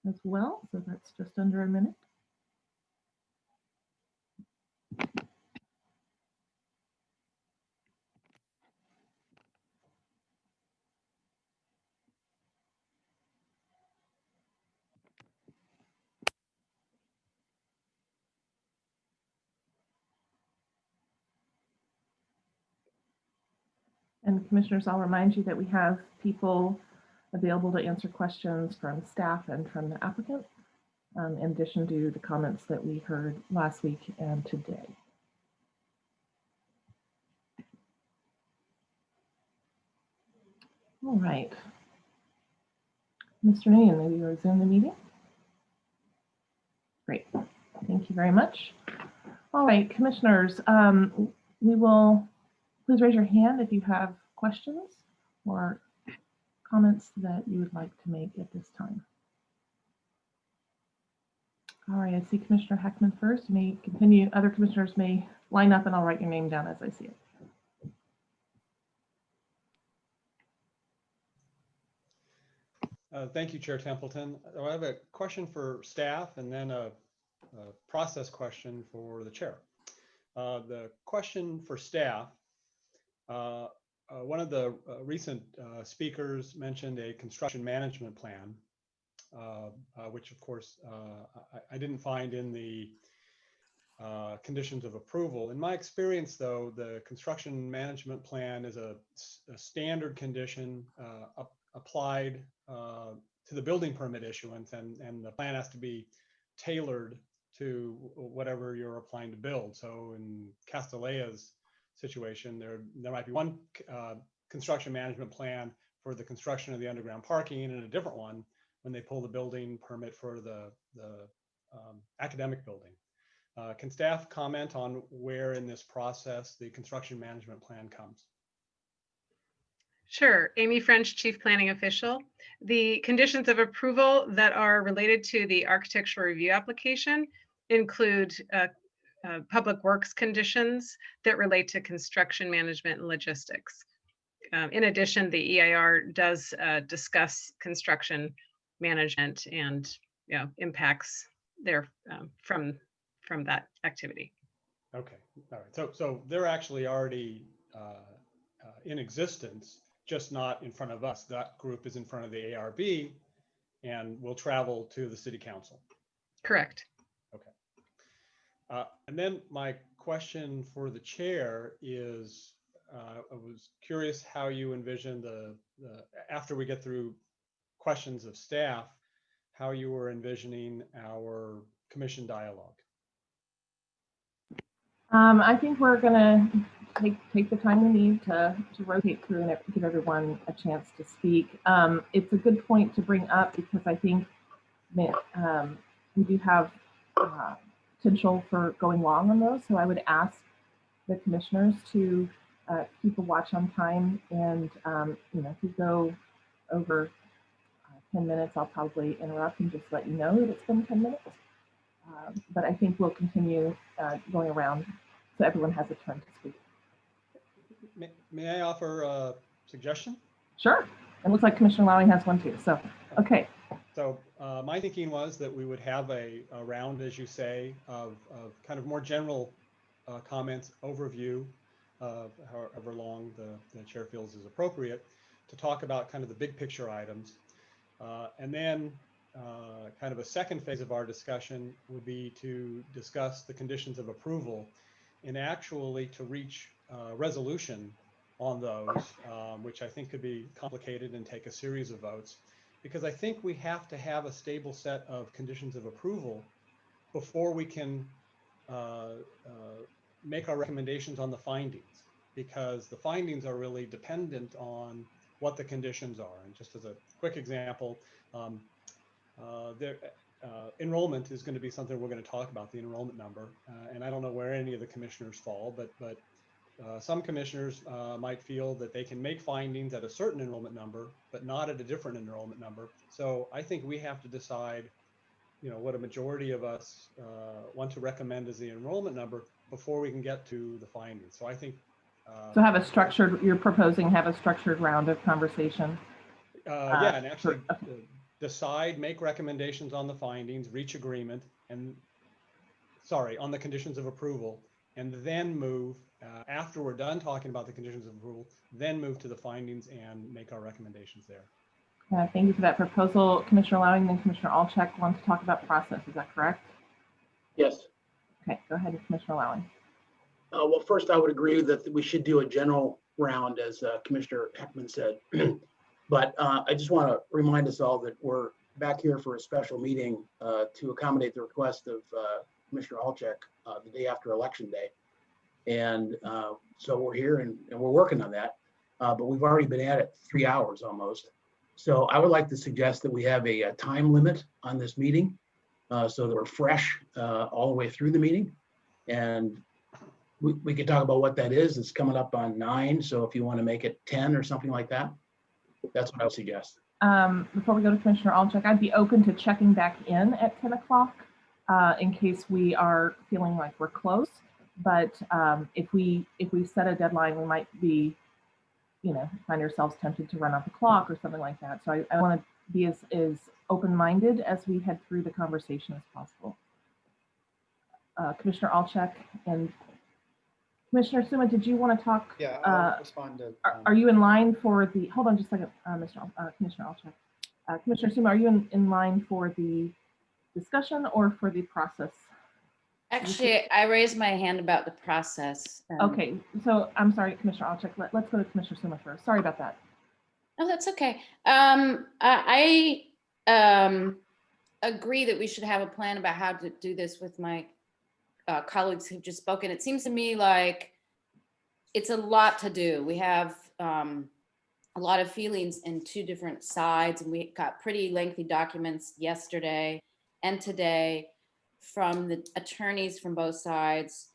as well. So that's just under a minute. And commissioners, I'll remind you that we have people available to answer questions from staff and from the applicant, in addition to the comments that we heard last week and today. All right. Mr. Nayan, maybe you resume the meeting? Great. Thank you very much. All right, commissioners, we will please raise your hand if you have questions or comments that you would like to make at this time. All right, I see Commissioner Heckman first. You may continue. Other commissioners may line up and I'll write your name down as I see it. Thank you, Chair Templeton. I have a question for staff and then a process question for the chair. The question for staff, one of the recent speakers mentioned a construction management plan, which of course I didn't find in the conditions of approval. In my experience, though, the construction management plan is a standard condition applied to the building permit issuance, and the plan has to be tailored to whatever you're applying to build. So in Castellea's situation, there might be one construction management plan for the construction of the underground parking and a different one when they pull the building permit for the academic building. Can staff comment on where in this process the construction management plan comes? Sure. Amy French, Chief Planning Official. The conditions of approval that are related to the architectural review application include public works conditions that relate to construction management and logistics. In addition, the EIR does discuss construction management and impacts there from that activity. Okay, all right. So they're actually already in existence, just not in front of us. That group is in front of the ARB and will travel to the City Council. Correct. Okay. And then my question for the chair is, I was curious how you envision after we get through questions of staff, how you were envisioning our commission dialogue. I think we're going to take the time we need to rotate through and give everyone a chance to speak. It's a good point to bring up because I think we do have potential for going long on those. So I would ask the commissioners to keep a watch on time, and if you go over 10 minutes, I'll probably interrupt and just let you know that it's been 10 minutes. But I think we'll continue going around so everyone has a turn to speak. May I offer a suggestion? Sure. It looks like Commissioner Lowing has one too. So, okay. So my thinking was that we would have a round, as you say, of kind of more general comments, overview, however long the chair feels is appropriate, to talk about kind of the big picture items. And then kind of a second phase of our discussion would be to discuss the conditions of approval and actually to reach resolution on those, which I think could be complicated and take a series of votes, because I think we have to have a stable set of conditions of approval before we can make our recommendations on the findings, because the findings are really dependent on what the conditions are. And just as a quick example, enrollment is going to be something we're going to talk about, the enrollment number. And I don't know where any of the commissioners fall, but some commissioners might feel that they can make findings at a certain enrollment number, but not at a different enrollment number. So I think we have to decide, what a majority of us want to recommend as the enrollment number before we can get to the findings. So I think So have a structured, you're proposing have a structured round of conversation? Yeah, and actually decide, make recommendations on the findings, reach agreement, and on the conditions of approval, and then move, after we're done talking about the conditions of approval, then move to the findings and make our recommendations there. Thank you for that proposal. Commissioner Lowing, then Commissioner Alczak want to talk about process. Is that correct? Yes. Okay, go ahead, Commissioner Lowing. Well, first, I would agree that we should do a general round, as Commissioner Heckman said. But I just want to remind us all that we're back here for a special meeting to accommodate the request of Commissioner Alczak the day after Election Day. And so we're here and we're working on that. But we've already been at it 3 hours almost. So I would like to suggest that we have a time limit on this meeting so that we're fresh all the way through the meeting. And we could talk about what that is. It's coming up on 9. So if you want to make it 10 or something like that, that's what I would suggest. Before we go to Commissioner Alczak, I'd be open to checking back in at 10 o'clock in case we are feeling like we're close. But if we set a deadline, we might be, find ourselves tempted to run off the clock or something like that. So I want to be as open-minded as we head through the conversation as possible. Commissioner Alczak and Commissioner Suma, did you want to talk? Yeah, I'll respond to. Are you in line for the? Hold on just a second, Commissioner Alczak. Commissioner Suma, are you in line for the discussion or for the process? Actually, I raised my hand about the process. Okay, so I'm sorry, Commissioner Alczak. Let's go to Commissioner Suma first. Sorry about that. No, that's okay. I agree that we should have a plan about how to do this with my colleagues who've just spoken. It seems to me like it's a lot to do. We have a lot of feelings in 2 different sides, and we got pretty lengthy documents yesterday and today from the attorneys from both sides,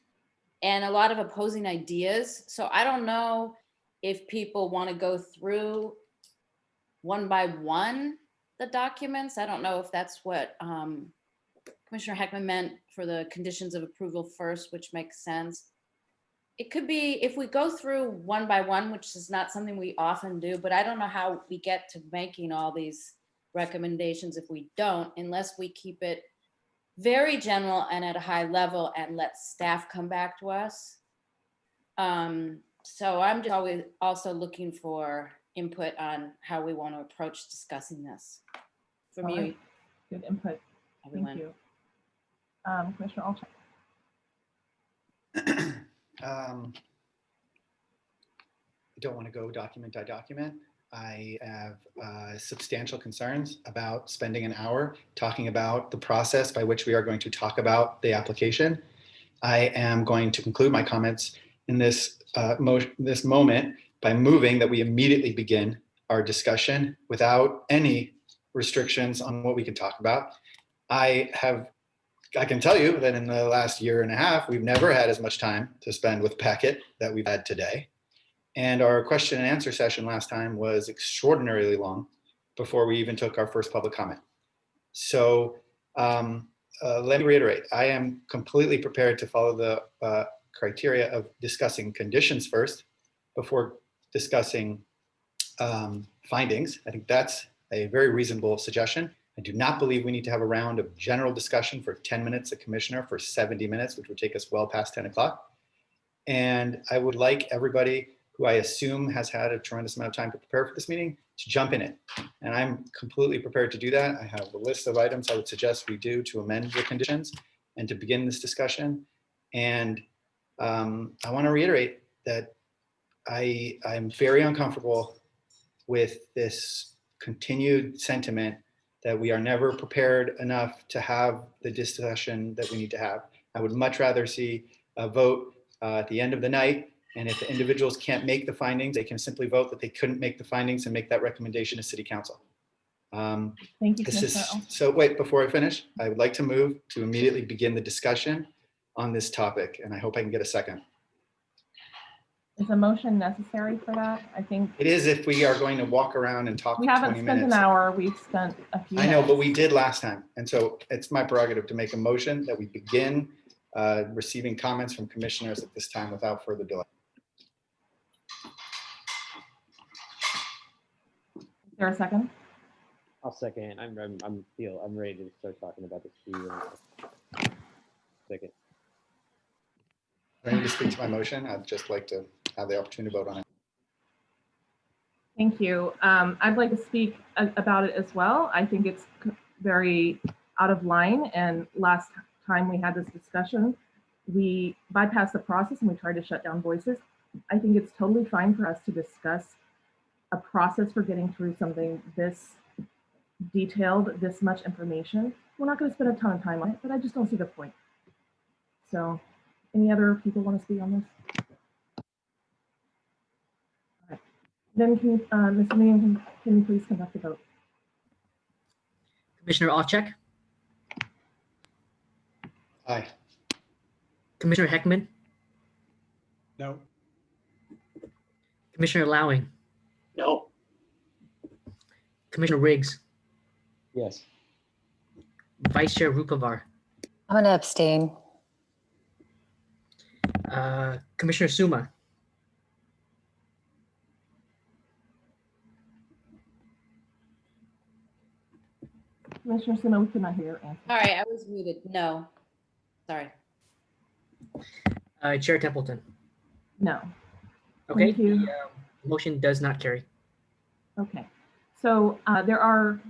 and a lot of opposing ideas. So I don't know if people want to go through one by one the documents. I don't know if that's what Commissioner Heckman meant for the conditions of approval first, which makes sense. It could be if we go through one by one, which is not something we often do, but I don't know how we get to making all these recommendations if we don't, unless we keep it very general and at a high level and let staff come back to us. So I'm just always also looking for input on how we want to approach discussing this. From you. Good input. Everyone. Thank you. Commissioner Alczak. I don't want to go document by document. I have substantial concerns about spending an hour talking about the process by which we are going to talk about the application. I am going to conclude my comments in this moment by moving that we immediately begin our discussion without any restrictions on what we can talk about. I can tell you that in the last year and a half, we've never had as much time to spend with packet that we've had today. And our question and answer session last time was extraordinarily long before we even took our first public comment. So let me reiterate, I am completely prepared to follow the criteria of discussing conditions first before discussing findings. I think that's a very reasonable suggestion. I do not believe we need to have a round of general discussion for 10 minutes a commissioner for 70 minutes, which would take us well past 10 o'clock. And I would like everybody who I assume has had a tremendous amount of time to prepare for this meeting to jump in it. And I'm completely prepared to do that. I have a list of items I would suggest we do to amend the conditions and to begin this discussion. And I want to reiterate that I'm very uncomfortable with this continued sentiment that we are never prepared enough to have the discussion that we need to have. I would much rather see a vote at the end of the night. And if the individuals can't make the findings, they can simply vote that they couldn't make the findings and make that recommendation to City Council. Thank you, Commissioner. So wait, before I finish, I would like to move to immediately begin the discussion on this topic. And I hope I can get a second. Is a motion necessary for that? I think it is if we are going to walk around and talk we for 20 haven't minutes. spent an hour. We've spent a few. I know, but we did last time. And so it's my prerogative to make a motion that we begin receiving comments from commissioners at this time without further delay. there a second? I'll second. I'm ready to start talking about this. Second. I need to speak to my motion. I'd just like to have the opportunity to vote on it. Thank you. I'd like to speak about it as well. I think it's very out of line. And last time we had this discussion, we bypassed the process and we tried to shut down voices. I think it's totally fine for us to discuss a process for getting through something this detailed, this much information. We're not going to spend a ton of time on it, but I just don't see the point. So any other people want to speak on this? All right. Then can Mr. Meehan, can you please conduct the vote? Commissioner Olchek, Aye. Commissioner Heckman, No. Commissioner Lowing, No. Commissioner Riggs, Yes. Vice Chair Rupavar, I'm going to abstain. Commissioner Suma, Commissioner Suma, we could not hear your answer. All right, I was muted. No, sorry. Chair Templeton. No. Okay, Thank you. the motion does not carry. Okay, so there are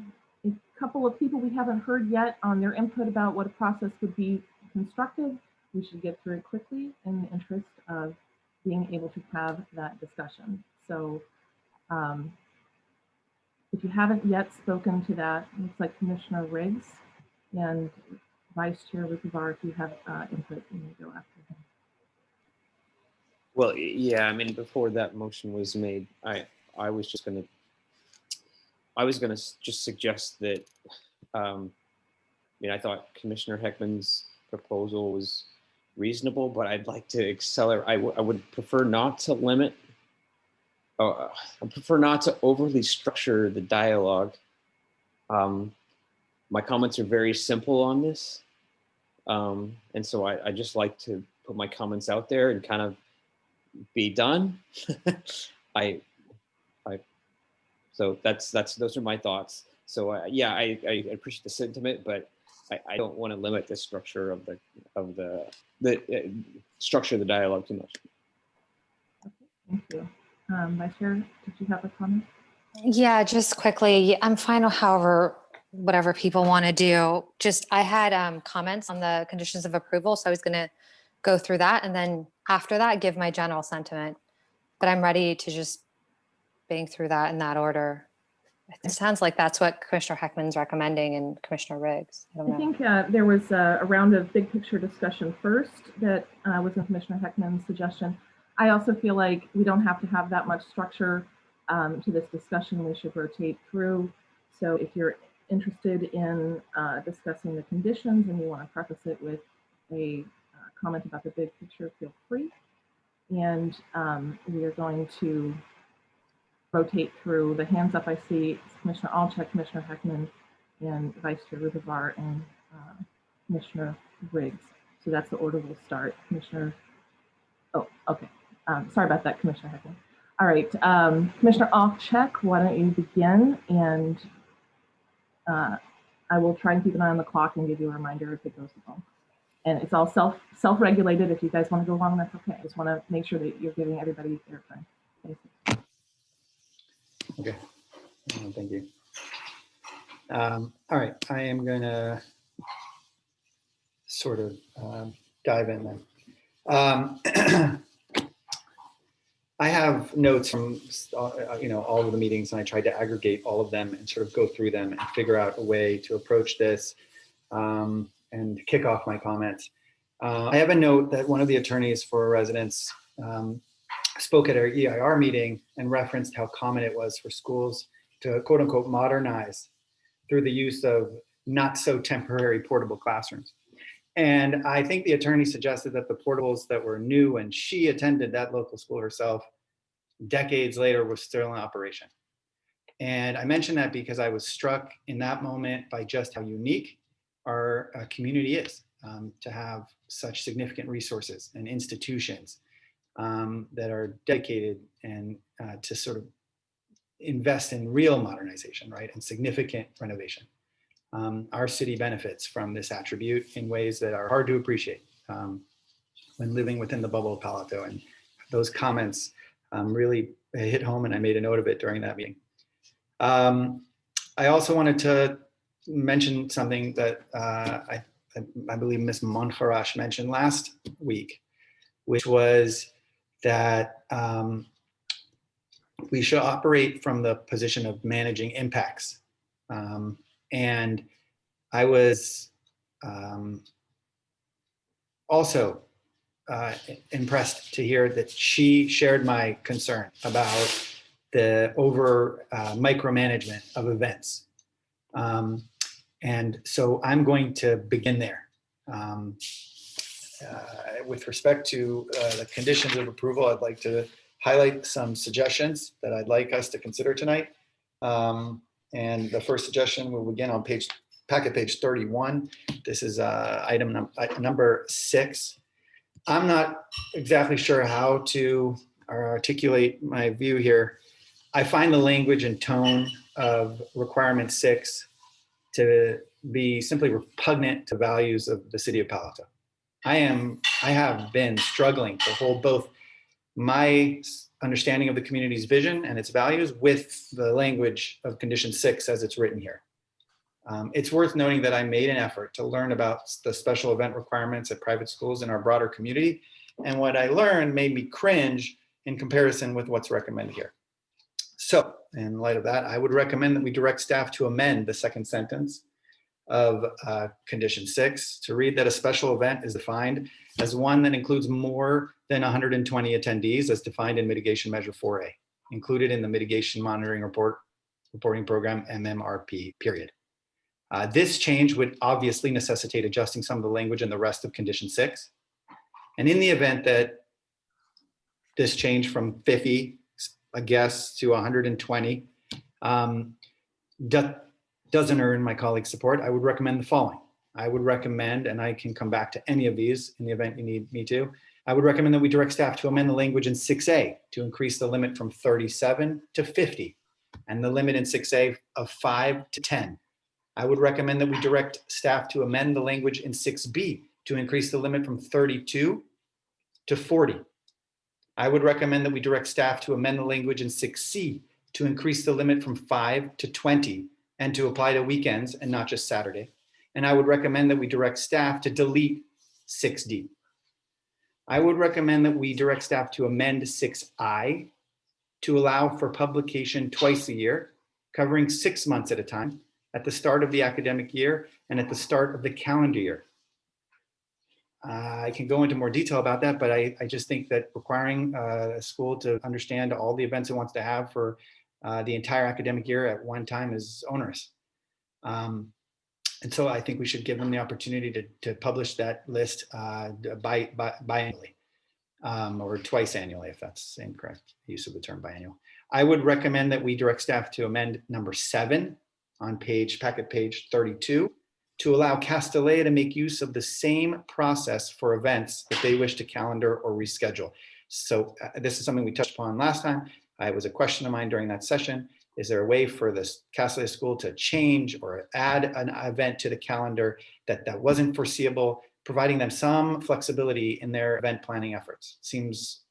a couple of people we haven't heard yet on their input about what a process would be constructive. We should get through it quickly in the interest of being able to have that discussion. So if you haven't yet spoken to that, it looks like Commissioner Riggs and Vice Chair Rupavar, if you have input, you may go after him. Well, yeah, I mean, before that motion was made, I was gonna just suggest that, I thought Commissioner Heckman's proposal was reasonable, but I'd like to accelerate. I would prefer not to limit. I prefer not to overly structure the dialogue. My comments are very simple on this, and so I just like to put my comments out there and kind of be done. So those are my thoughts. So yeah, I appreciate the sentiment, but I don't want to limit the structure of the structure of the dialogue too much. Thank you. Vice Chair, did you have a comment? Yeah, just quickly, I'm fine with whatever people want to do. I had comments on the conditions of approval, so I was going to go through that and then after that give my general sentiment. But I'm ready to just bang through that in that order. It sounds like that's what Commissioner Heckman's recommending and Commissioner Riggs. I don't know. I think there was a round of big picture discussion first that was in Commissioner Heckman's suggestion. I also feel like we don't have to have that much structure to this discussion. We should rotate through. So if you're interested in discussing the conditions and you want to preface it with a comment about the big picture, feel free. And we are going to rotate through. The hands up I see Commissioner Olchek, Commissioner Heckman, and Vice Chair Rupavar and Commissioner Riggs. So that's the order we'll start. Commissioner, oh, okay. Sorry about that, Commissioner Heckman. All right, Commissioner Olchek, why don't you begin? And I will try and keep an eye on the clock and give you a reminder if it goes long. And it's all self-regulated. If you guys want to go long, that's okay. I just want to make sure that you're giving everybody their time. Thank you. Okay, thank you. All right, I am going to sort of dive in then. I have notes from all of the meetings, and I tried to aggregate all of them and sort of go through them and figure out a way to approach this and kick off my comments. I have a note that one of the attorneys for residents spoke at our EIR meeting and referenced how common it was for schools to quote unquote modernize through the use of not so temporary portable classrooms. And I think the attorney suggested that the portables that were new when she attended that local school herself decades later were still in operation. And I mention that because I was struck in that moment by just how unique our community is to have such significant resources and institutions that are dedicated and to sort of invest in real modernization, right, and significant renovation. Our city benefits from this attribute in ways that are hard to appreciate when living within the bubble of Palo Alto. And those comments really hit home, and I made a note of it during that meeting. I also wanted to mention something that I believe Ms. Monjarash mentioned last week, which was that we should operate from the position of managing impacts. And I was also impressed to hear that she shared my concern about the micromanagement of events. And so I'm going to begin there. With respect to the conditions of approval, I'd like to highlight some suggestions that I'd like us to consider tonight. And the first suggestion will begin on packet page 31. This is item number 6. I'm not exactly sure how to articulate my view here. I find the language and tone of requirement 6 to be simply repugnant to values of the city of Palo Alto. I have been struggling to hold both my understanding of the community's vision and its values with the language of condition 6 as it's written here. It's worth noting that I made an effort to learn about the special event requirements at private schools in our broader community. And what I learned made me cringe in comparison with what's recommended here. So in light of that, I would recommend that we direct staff to amend the second sentence of condition 6 to read that a special event is defined as one that includes more than 120 attendees as defined in mitigation measure 4A, included in the mitigation monitoring reporting program, MMRP, period. This change would obviously necessitate adjusting some of the language in the rest of condition 6. And in the event that this change from 50, I guess, to 120 doesn't earn my colleagues' support, I would recommend the following. I would recommend, and I can come back to any of these in the event you need me to, I would recommend that we direct staff to amend the language in 6A to increase the limit from 37 to 50 and the limit in 6A of 5 to 10. I would recommend that we direct staff to amend the language in 6B to increase the limit from 32 to 40. I would recommend that we direct staff to amend the language in 6C to increase the limit from 5 to 20 and to apply to weekends and not just Saturday. And I would recommend that we direct staff to delete 6D. I would recommend that we direct staff to amend 6I to allow for publication twice a year, covering 6 months at a time, at the start of the academic year and at the start of the calendar year. I can go into more detail about that, but I just think that requiring a school to understand all the events it wants to have for the entire academic year at one time is onerous. And so I think we should give them the opportunity to publish that list biannually or twice annually, if that's the incorrect use of the term biannual. I would recommend that we direct staff to amend number 7 on packet page 32 to allow Castellea to make use of the same process for events that they wish to calendar or reschedule. So this is something we touched upon last time. It was a question of mine during that session. Is there a way for this Castellea school to change or add an event to the calendar that wasn't foreseeable, providing them some flexibility in their event planning efforts? Seems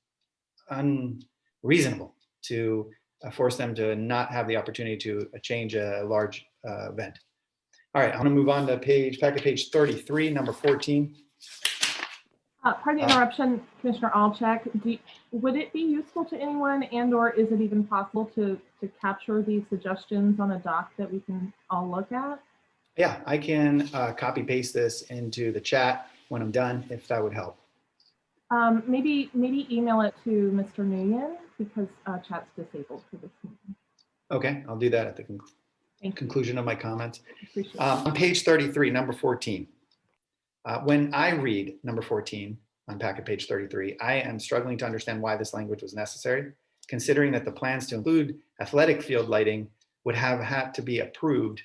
unreasonable to force them to not have the opportunity to change a large event. All right, I'm gonna move on to packet page 33, number 14. Pardon the interruption, Commissioner Alcheck. Would it be useful to anyone and/or is it even possible to capture these suggestions on a doc that we can all look at? Yeah, I can copy paste this into the chat when I'm done, if that would help. Maybe email it to Mr. Nguyen because chat's disabled for this meeting. Okay, I'll do that at the conclusion of my comments. On page 33, number 14. When I read number 14 on packet page 33, I am struggling to understand why this language was necessary, considering that the plans to include athletic field lighting would have had to be approved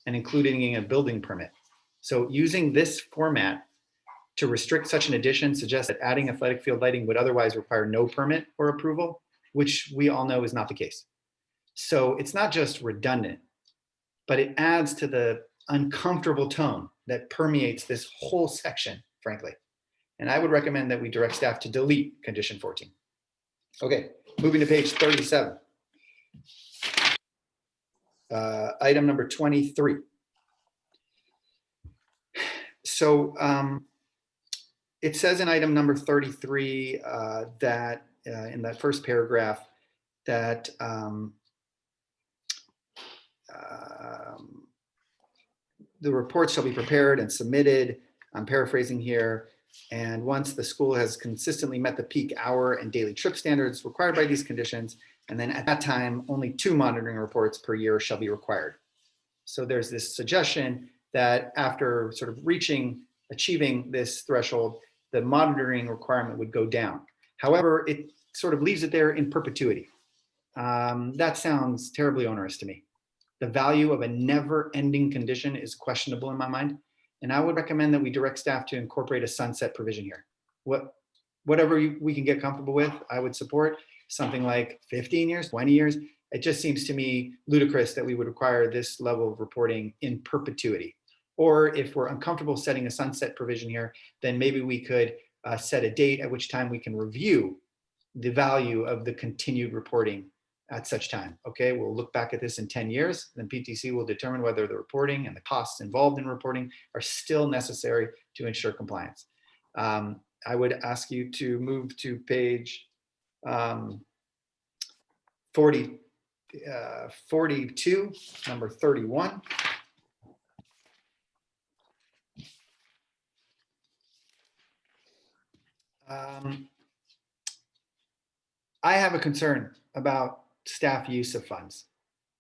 and including in a building permit. So using this format to restrict such an addition suggests that adding athletic field lighting would otherwise require no permit or approval, which we all know is not the case. So it's not just redundant, but it adds to the uncomfortable tone that permeates this whole section, frankly. And I would recommend that we direct staff to delete condition 14. Okay, moving to page 37. Item number 23. So it says in item number 33 that in that first paragraph that the reports shall be prepared and submitted. I'm paraphrasing here. And once the school has consistently met the peak hour and daily trip standards required by these conditions, and then at that time, only 2 monitoring reports per year shall be required. So there's this suggestion that after sort of achieving this threshold, the monitoring requirement would go down. However, it sort of leaves it there in perpetuity. That sounds terribly onerous to me. The value of a never-ending condition is questionable in my mind. And I would recommend that we direct staff to incorporate a sunset provision here. Whatever we can get comfortable with, I would support. Something like 15 years, 20 years. It just seems to me ludicrous that we would require this level of reporting in perpetuity. Or if we're uncomfortable setting a sunset provision here, then maybe we could set a date at which time we can review the value of the continued reporting at such time. Okay, we'll look back at this in 10 years, then PTC will determine whether the reporting and the costs involved in reporting are still necessary to ensure compliance. I would ask you to move to page 42, number 31. I have a concern about staff use of funds.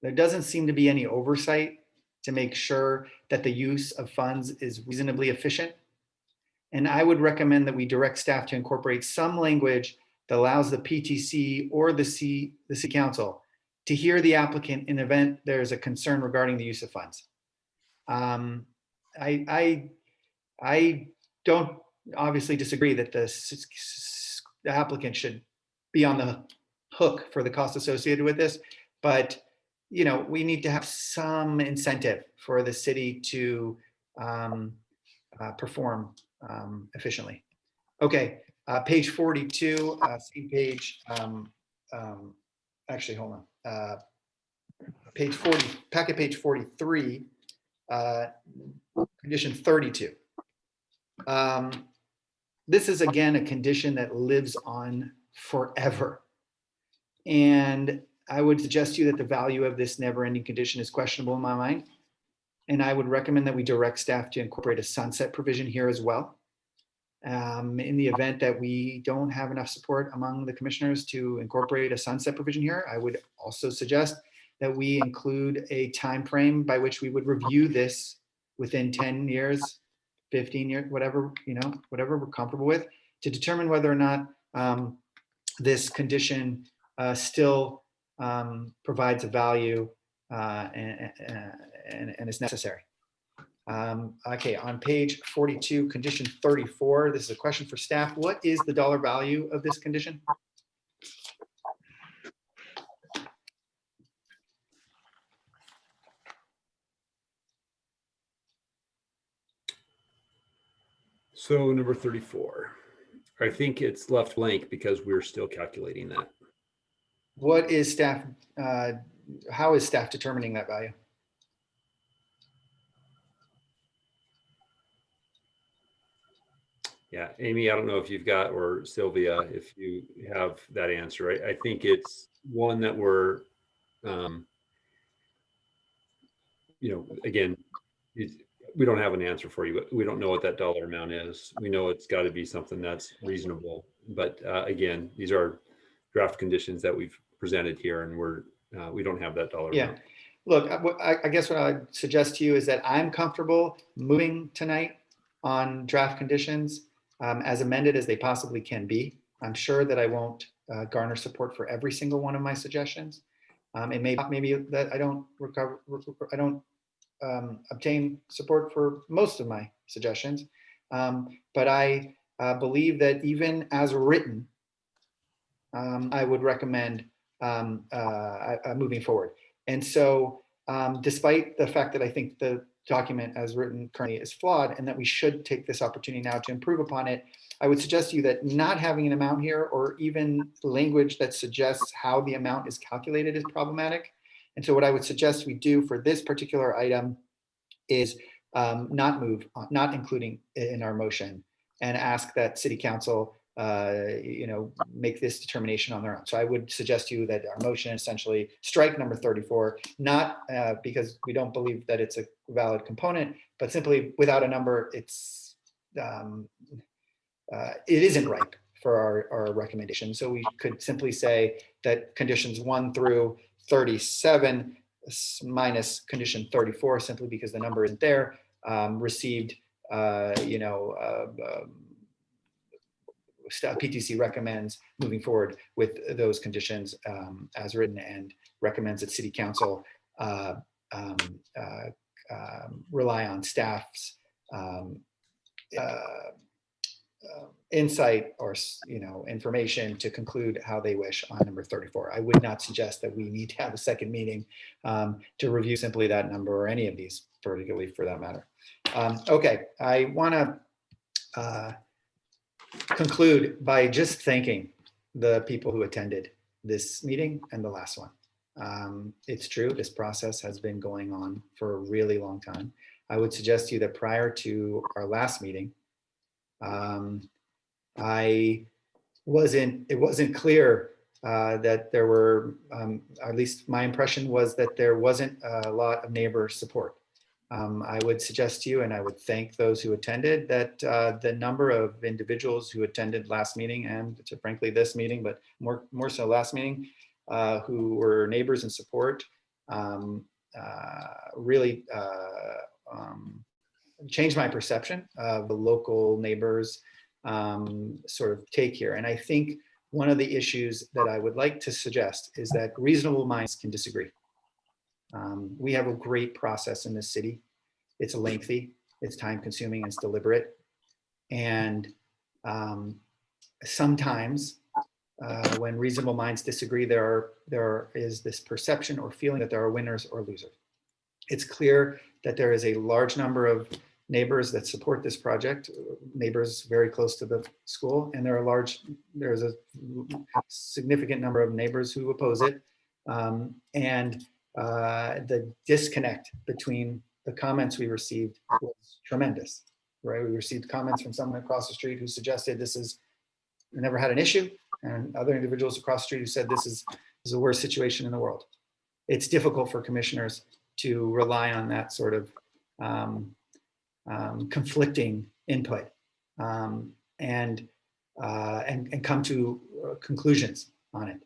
There doesn't seem to be any oversight to make sure that the use of funds is reasonably efficient. And I would recommend that we direct staff to incorporate some language that allows the PTC or the city council to hear the applicant in the event there's a concern regarding the use of funds. I don't obviously disagree that the applicant should be on the hook for the cost associated with this, but we need to have some incentive for the city to perform efficiently. Okay, page 42, same page. Actually, hold on. Page 40, packet page 43, condition 32. This is again a condition that lives on forever. And I would suggest to you that the value of this never-ending condition is questionable in my mind. And I would recommend that we direct staff to incorporate a sunset provision here as well. In the event that we don't have enough support among the commissioners to incorporate a sunset provision here, I would also suggest that we include a time frame by which we would review this within 10 years, 15 years, whatever we're comfortable with, to determine whether or not this condition still provides a value and is necessary. Okay, on page 42, condition 34, this is a question for staff. What is the dollar value of this condition? So number 34, I think it's left blank because we're still calculating that. What is staff, how is staff determining that value? Yeah, Amy, I don't know if you've got, or Sylvia, if you have that answer. I think it's one that we're, again, we don't have an answer for you, but we don't know what that dollar amount is. We know it's got to be something that's reasonable. But again, these are draft conditions that we've presented here, and we don't have that dollar amount. Look, I guess what I'd suggest to you is that I'm comfortable moving tonight on draft conditions as amended as they possibly can be. I'm sure that I won't garner support for every single one of my suggestions. It maybe that I don't obtain support for most of my suggestions. But I believe that even as written, I would recommend moving forward. And so despite the fact that I think the document as written currently is flawed and that we should take this opportunity now to improve upon it, I would suggest to you that not having an amount here or even language that suggests how the amount is calculated is problematic. And so what I would suggest we do for this particular item is not including it in our motion, and ask that City Council make this determination on their own. So I would suggest to you that our motion essentially strike number 34, not because we don't believe that it's a valid component, but simply without a number, it isn't ripe for our recommendation. So we could simply say that conditions 1 through 37 minus condition 34, simply because the number isn't there, received, PTC recommends moving forward with those conditions as written, and recommends that City Council rely on staff's insight or information to conclude how they wish on number 34. I would not suggest that we need to have a second meeting to review simply that number or any of these, particularly for that matter. Okay, I want to conclude by just thanking the people who attended this meeting and the last one. It's true, this process has been going on for a really long time. I would suggest to you that prior to our last meeting, it wasn't clear that there were, at least my impression was that there wasn't a lot of neighbor support. I would suggest to you, and I would thank those who attended, that the number of individuals who attended last meeting and frankly this meeting, but more so last meeting, who were neighbors in support, really changed my perception of the local neighbors sort of take here. And I think one of the issues that I would like to suggest is that reasonable minds can disagree. We have a great process in this city. It's lengthy, it's time consuming, it's deliberate. And sometimes when reasonable minds disagree, there is this perception or feeling that there are winners or losers. It's clear that there is a large number of neighbors that support this project, neighbors very close to the school, and there's a significant number of neighbors who oppose it. And the disconnect between the comments we received was tremendous, right? We received comments from someone across the street who suggested this is, never had an issue, and other individuals across the street who said this is the worst situation in the world. It's difficult for commissioners to rely on that sort of conflicting input and come to conclusions on it.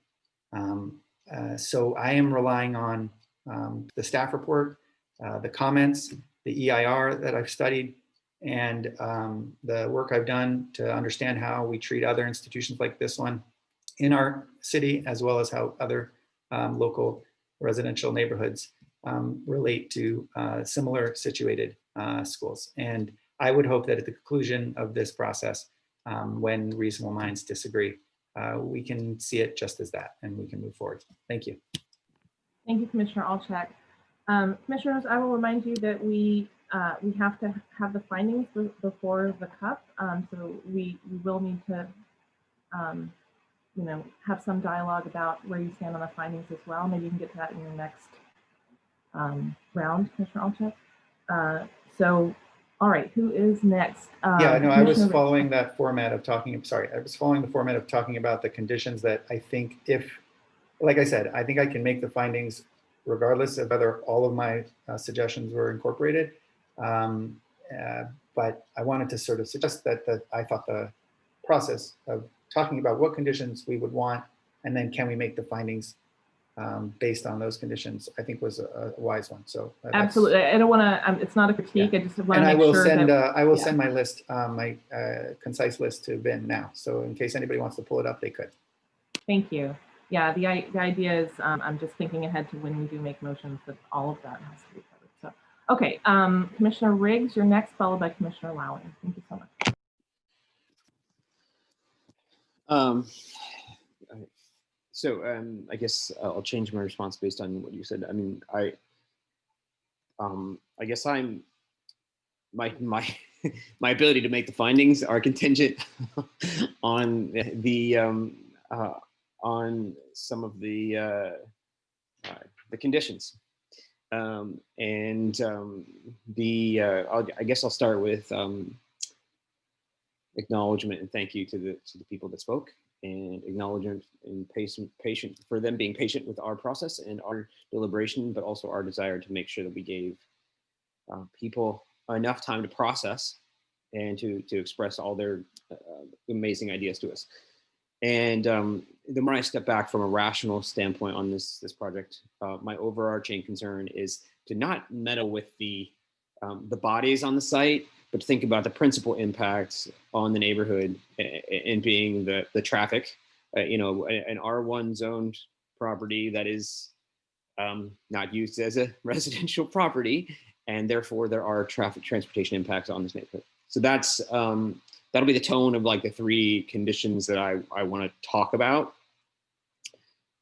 So I am relying on the staff report, the comments, the EIR that I've studied, and the work I've done to understand how we treat other institutions like this one in our city, as well as how other local residential neighborhoods relate to similar situated schools. And I would hope that at the conclusion of this process, when reasonable minds disagree, we can see it just as that, and we can move forward. Thank you. Thank you, Commissioner Alchek. Commissioners, I will remind you that we have to have the findings before the cup. So we will need to have some dialogue about where you stand on the findings as well. Maybe you can get to that in your next round, Commissioner Alchek. So, all right, who is next? Yeah, no, I was following that format of talking, I was following the format of talking about the conditions that I think like I said, I think I can make the findings regardless of whether all of my suggestions were incorporated. But I wanted to sort of suggest that I thought the process of talking about what conditions we would want, and then can we make the findings based on those conditions, I think was a wise one. So absolutely, I don't want to. It's not a critique. Yeah. I just want to make sure that I will send my list, my concise list to Ben now. So in case anybody wants to pull it up, they could. Thank you. Yeah, the idea is I'm just thinking ahead to when we do make motions that all of that has to be covered. So, okay, Commissioner Riggs, you're next, followed by Commissioner Lowry. Thank you so much. So I guess I'll change my response based on what you said. I mean, I guess my my ability to make the findings are contingent on on some of the conditions. I guess I'll start with acknowledgement and thank you to the people that spoke, and acknowledgement and patient for them being patient with our process and our deliberation, but also our desire to make sure that we gave people enough time to process and to express all their amazing ideas to us. And the more I step back from a rational standpoint on this project, my overarching concern is to not meddle with the bodies on the site, but to think about the principal impacts on the neighborhood and being the traffic. You know, an R1 zoned property that is not used as a residential property, and therefore there are transportation impacts on this neighborhood. So that's that'll be the tone of like the three conditions that I want to talk about,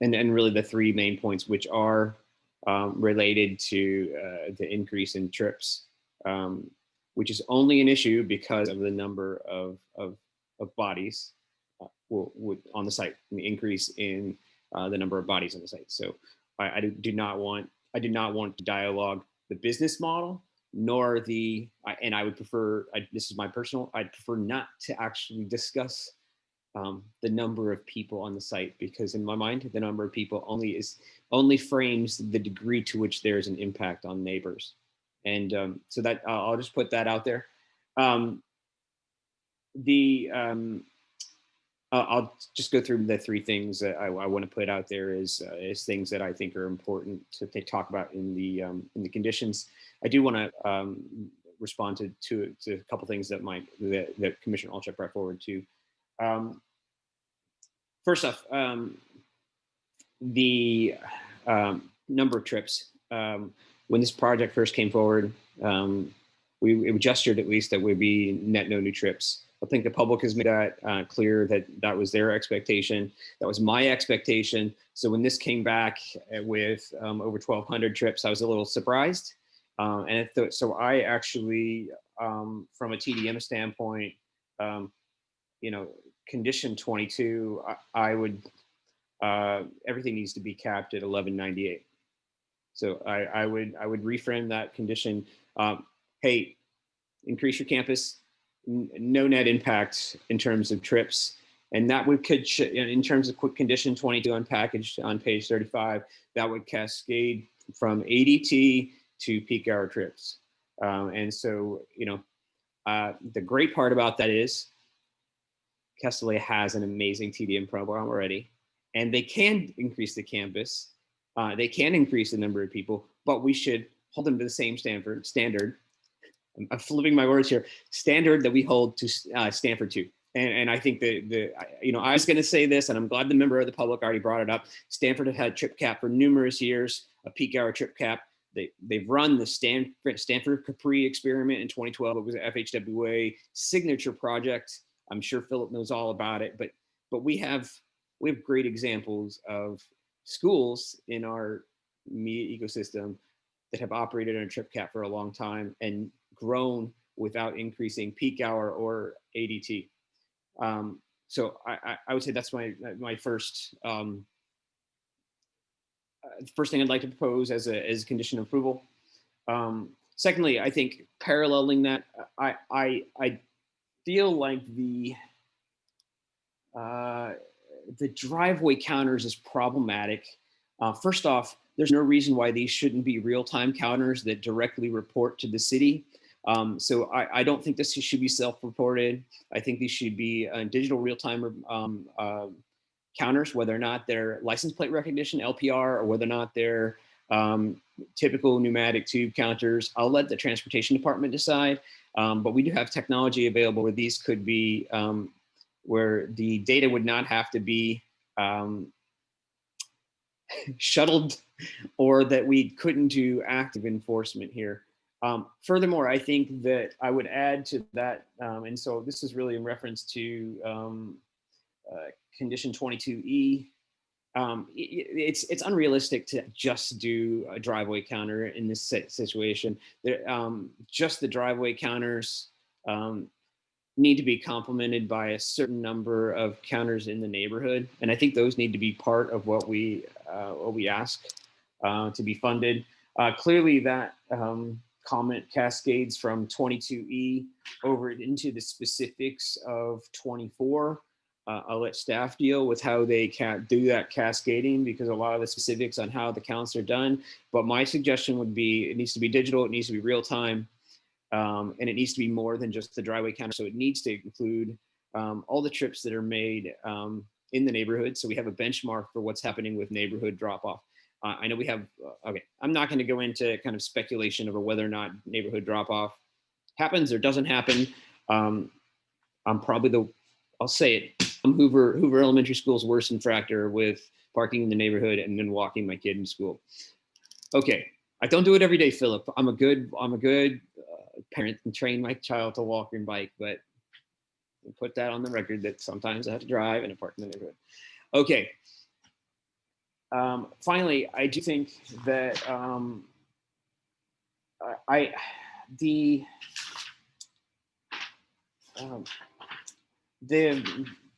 and really the three main points, which are related to the increase in trips, which is only an issue because of the number of bodies on the site, and the increase in the number of bodies on the site. So I do not want to dialogue the business model, nor and I would prefer, this is my personal, I'd prefer not to actually discuss the number of people on the site, because in my mind, the number of people only frames the degree to which there is an impact on neighbors. And so that I'll just put that out there. I'll just go through the three things that I want to put out there as things that I think are important to talk about in the conditions. I do want to respond to a couple things that that Commissioner Alchep brought forward too. First off, the number of trips. When this project first came forward, we gestured at least that would be net no new trips. I think the public has made that clear that that was their expectation. That was my expectation. So when this came back with over 1,200 trips, I was a little surprised. So I actually, from a TDM standpoint, condition 22, I would, everything needs to be capped at 1198. So I would reframe that condition. Hey, increase your campus, no net impact in terms of trips. And that in terms of quick condition 22 unpackaged on page 35, that would cascade from ADT to peak hour trips. And so, the great part about that is Castellia has an amazing TDM program already, and they can increase the campus. They can increase the number of people, but we should hold them to the same standard. I'm flipping my words here. Standard that we hold to Stanford too. And I think I was going to say this, and I'm glad the member of the public already brought it up. Stanford have had trip cap for numerous years, a peak hour trip cap. They've run the Stanford Capri experiment in 2012. It was an FHWA signature project. I'm sure Philip knows all about it, but we have great examples of schools in our media ecosystem that have operated on a trip cap for a long time and grown without increasing peak hour or ADT. So I would say that's my first thing I'd like to propose as a condition of approval. Secondly, I think paralleling that, I feel like the driveway counters is problematic. First off, there's no reason why these shouldn't be real-time counters that directly report to the city. So I don't think this should be self-reported. I think these should be digital real-time counters, whether or not they're license plate recognition, LPR, or whether or not they're typical pneumatic tube counters. I'll let the transportation department decide, but we do have technology available where these could be, where the data would not have to be shuttled, or that we couldn't do active enforcement here. Furthermore, I think that I would add to that, and so this is really in reference to condition 22E, it's unrealistic to just do a driveway counter in this situation. Just the driveway counters need to be complemented by a certain number of counters in the neighborhood, and I think those need to be part of what we ask to be funded. Clearly, that comment cascades from 22E over into the specifics of 24. I'll let staff deal with how they can do that cascading, because a lot of the specifics on how the counts are done. But my suggestion would be it needs to be digital, it needs to be real time, and it needs to be more than just the driveway counter. So it needs to include all the trips that are made in the neighborhood. So we have a benchmark for what's happening with neighborhood drop off. I know we have, okay, I'm not going to go into kind of speculation over whether or not neighborhood drop off happens or doesn't happen. I'm probably I'll say it, I'm Hoover Elementary School's worst infractor with parking in the neighborhood and then walking my kid in school. Okay, I don't do it every day, Philip. I'm a good parent and train my child to walk and bike, but put that on the record that sometimes I have to drive and park in the neighborhood. Okay. Finally, I do think that the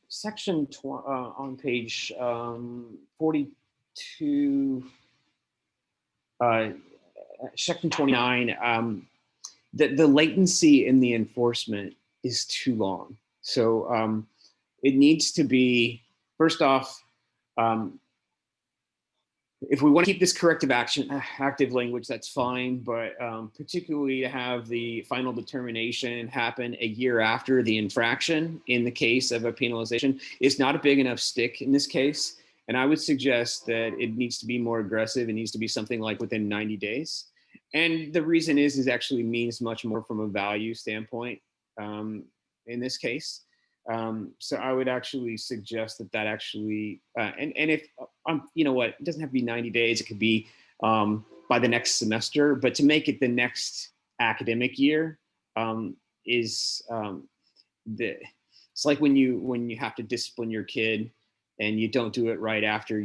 section on page 42, section 29, the latency in the enforcement is too long. So it needs to be, first off, if we want to keep this corrective action, active language, that's fine, but particularly to have the final determination happen a year after the infraction in the case of a penalization is not a big enough stick in this case. And I would suggest that it needs to be more aggressive. It needs to be something like within 90 days. And the reason is actually means much more from a value standpoint in this case. So I would actually suggest that actually, and if, you know what, it doesn't have to be 90 days, it could be by the next semester, but to make it the next academic year it's like when you have to discipline your kid and you don't do it right after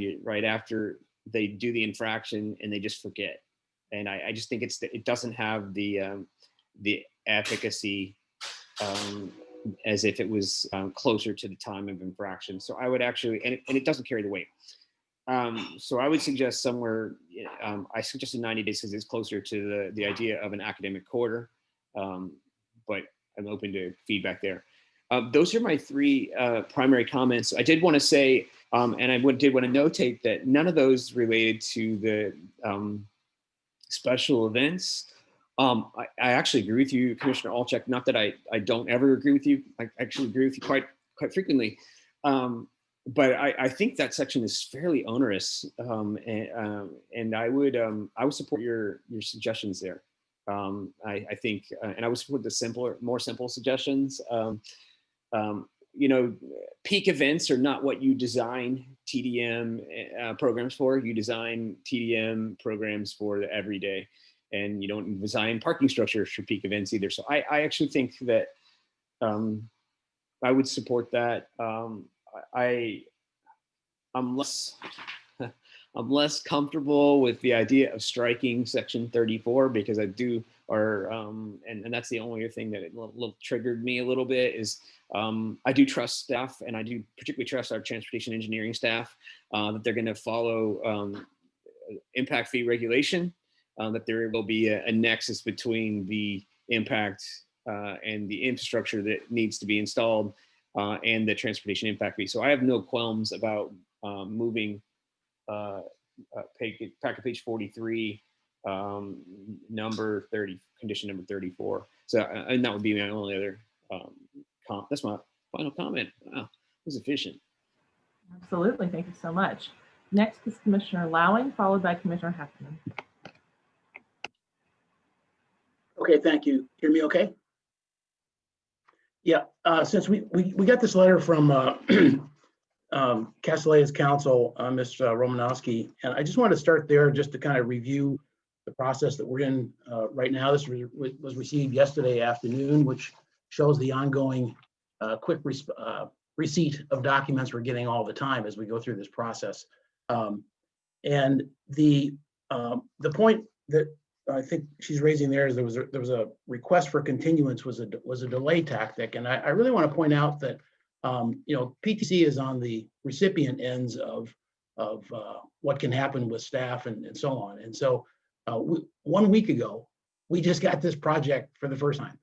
they do the infraction and they just forget. And I just think it doesn't have the efficacy as if it was closer to the time of infraction. So I would actually, and it doesn't carry the weight. So I would suggest somewhere, I suggested 90 days because it's closer to the idea of an academic quarter, but I'm open to feedback there. Those are my three primary comments. I did want to say, and I did want to notate that none of those related to the special events. I actually agree with you, Commissioner Olczyk. Not that I don't ever agree with you. I actually agree with you quite frequently. But I think that section is fairly onerous, and I would support your suggestions there. I think, and I would support the more simple suggestions. You know, peak events are not what you design TDM programs for. You design TDM programs for the everyday. And you don't design parking structures for peak events either. So I actually think that I would support that. I'm less comfortable with the idea of striking section 34 because I do, and that's the only thing that it little triggered me a little bit is I do trust staff, and I do particularly trust our transportation engineering staff that they're going to follow impact fee regulation. That there will be a nexus between the impact and the infrastructure that needs to be installed and the transportation impact fee. So I have no qualms about moving packet page 43, number 30, condition number 34. So and that would be my only other that's my final comment. Wow, it was efficient. Absolutely, thank you so much. Next is Commissioner Lowing, followed by Commissioner Heckman. Okay, thank you. Hear me okay? Yeah, since we got this letter from Castella's counsel, Ms. Romanowski, and I just wanted to start there just to kind of review the process that we're in right now. This was received yesterday afternoon, which shows the ongoing quick receipt of documents we're getting all the time as we go through this process. And the point that I think she's raising there is there was a request for continuance was a delay tactic, and I really want to point out that PTC is on the recipient ends of what can happen with staff and so on. And so 1 week ago, we just got this project for the first time.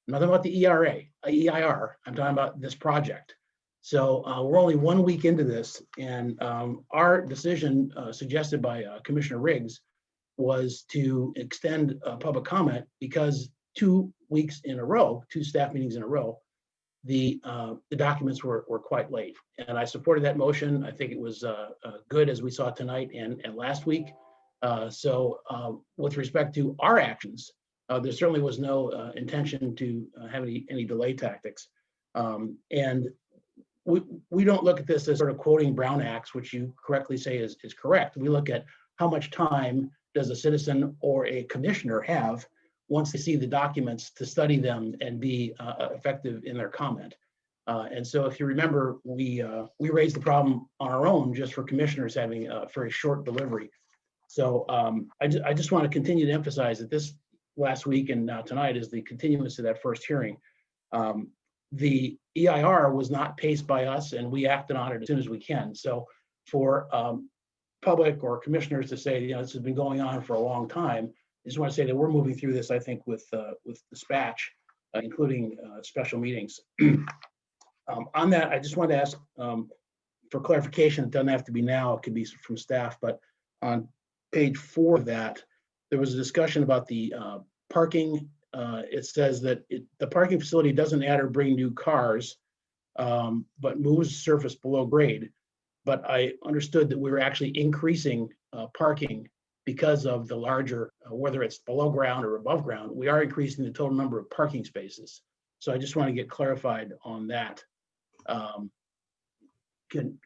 Nothing about the EIR. I'm talking about this project. So we're only 1 week into this, and our decision suggested by Commissioner Riggs was to extend public comment because 2 weeks in a row, 2 staff meetings in a row, the documents were quite late. And I supported that motion. I think it was good, as we saw tonight and last week. So with respect to our actions, there certainly was no intention to have any delay tactics. And we don't look at this as sort of quoting Brown Acts, which you correctly say is correct. We look at how much time does a citizen or a commissioner have once they see the documents to study them and be effective in their comment. And so if you remember, we raised the problem on our own just for commissioners having a very short delivery. So I just want to continue to emphasize that this last week and now tonight is the continuance of that first hearing. The EIR was not paced by us, and we acted on it as soon as we can. So for public or commissioners to say, this has been going on for a long time, I just want to say that we're moving through this, I think, with dispatch, including special meetings. On that, I just want to ask for clarification. It doesn't have to be now, it could be from staff, but on page 4 of that, there was a discussion about the parking. It says that the parking facility doesn't add or bring new cars, but moves surface below grade. But I understood that we were actually increasing parking because of the larger, whether it's below ground or above ground, we are increasing the total number of parking spaces. So I just want to get clarified on that. Can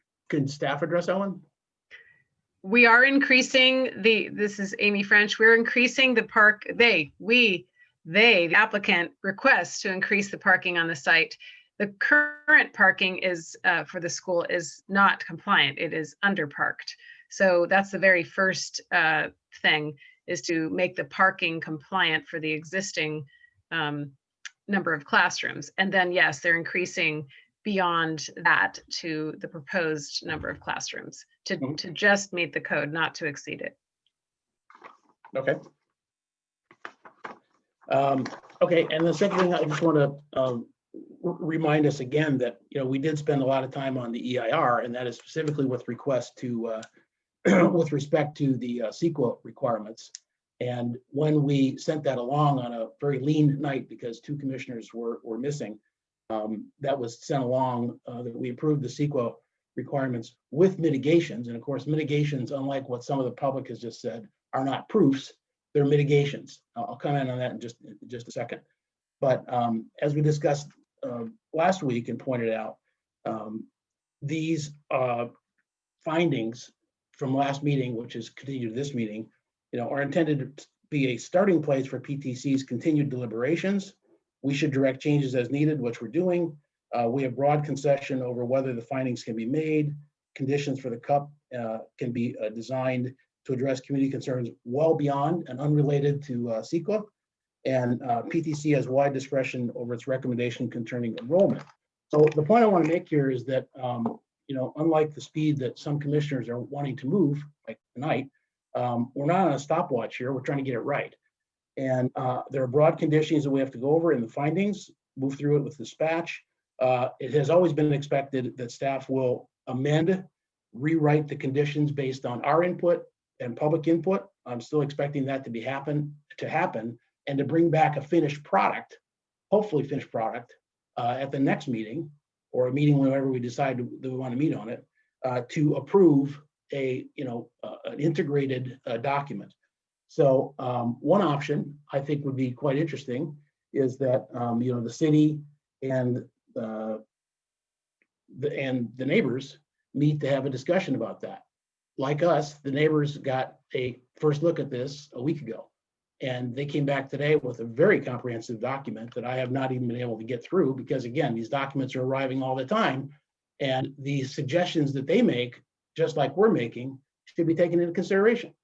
staff address that one? We are increasing this is Amy French, we're increasing the the applicant requests to increase the parking on the site. The current parking is for the school is not compliant. It is underparked. So that's the very first thing, is to make the parking compliant for the existing number of classrooms. And then, yes, they're increasing beyond that to the proposed number of classrooms to just meet the code, not to exceed it. Okay. Okay, and the second thing, I just want to remind us again that we did spend a lot of time on the EIR, and that is specifically with request to with respect to the CEQA requirements. And when we sent that along on a very lean night because 2 commissioners were missing, that was sent along that we approved the CEQA requirements with mitigations. And of course, mitigations, unlike what some of the public has just said, are not proofs. They're mitigations. I'll comment on that in just a second. But as we discussed last week and pointed out, these findings from last meeting, which is continued this meeting, are intended to be a starting place for PTC's continued deliberations. We should direct changes as needed, which we're doing. We have broad concession over whether the findings can be made. Conditions for the CUP can be designed to address community concerns well beyond and unrelated to CEQA. And PTC has wide discretion over its recommendation concerning enrollment. So the point I want to make here is that, unlike the speed that some commissioners are wanting to move, like tonight, we're not on a stopwatch here. We're trying to get it right. And there are broad conditions that we have to go over in the findings, move through it with dispatch. It has always been expected that staff will amend, rewrite the conditions based on our input and public input. I'm still expecting that to happen, and to bring back a finished product, hopefully finished product, at the next meeting or a meeting whenever we decide that we want to meet on it, to approve an integrated document. So one option I think would be quite interesting is that the city and the neighbors meet to have a discussion about that. Like us, the neighbors got a first look at this a week ago, and they came back today with a very comprehensive document that I have not even been able to get through because, again, these documents are arriving all the time, and the suggestions that they make, just like we're making, should be taken into consideration.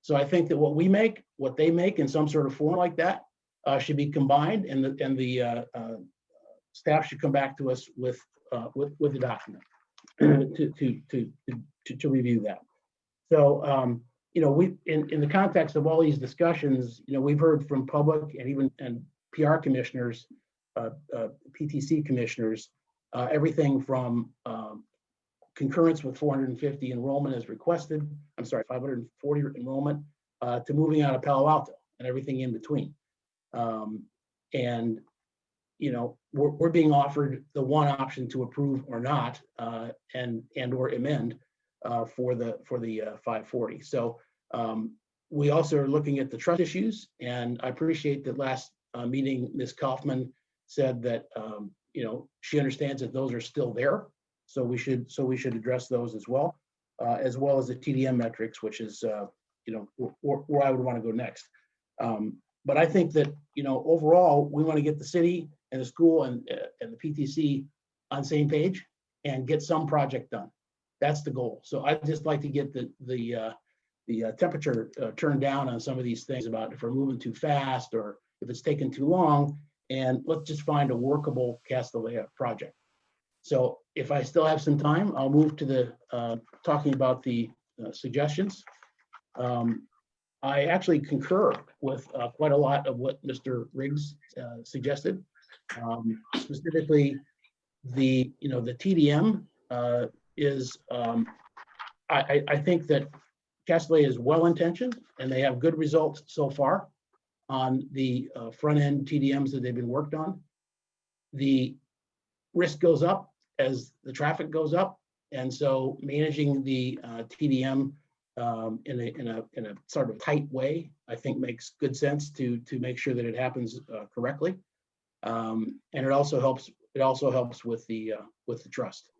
So I think that what we make, what they make in some sort of form like that should be combined, and the staff should come back to us with the document to review that. So you know, we in the context of all these discussions, you know, we've heard from public and even PR commissioners, PTC commissioners, everything from concurrence with 450 enrollment as requested, 540 enrollment, to moving out of Palo Alto and everything in between. And, you know, we're being offered the one option to approve or not, and or amend for the 540. So we also are looking at the trust issues, and I appreciate that last meeting, Ms. Kaufman said that, you know, she understands that those are still there. So we should address those as well as the TDM metrics, which is, you know, where I would want to go next. But I think that, you know, overall, we want to get the city and the school and the PTC on the same page and get some project done. That's the goal. So I'd just like to get the temperature turned down on some of these things about if we're moving too fast or if it's taking too long, and let's just find a workable Castellea project. So if I still have some time, I'll move to the talking about the suggestions. I actually concur with quite a lot of what Mr. Riggs suggested. Specifically, the TDM is, I think that Castellea is well-intentioned and they have good results so far on the front-end TDMs that they've been worked on. The risk goes up as the traffic goes up, and so managing the TDM in a sort of tight way, I think makes good sense to make sure that it happens correctly, and it also helps with the trust.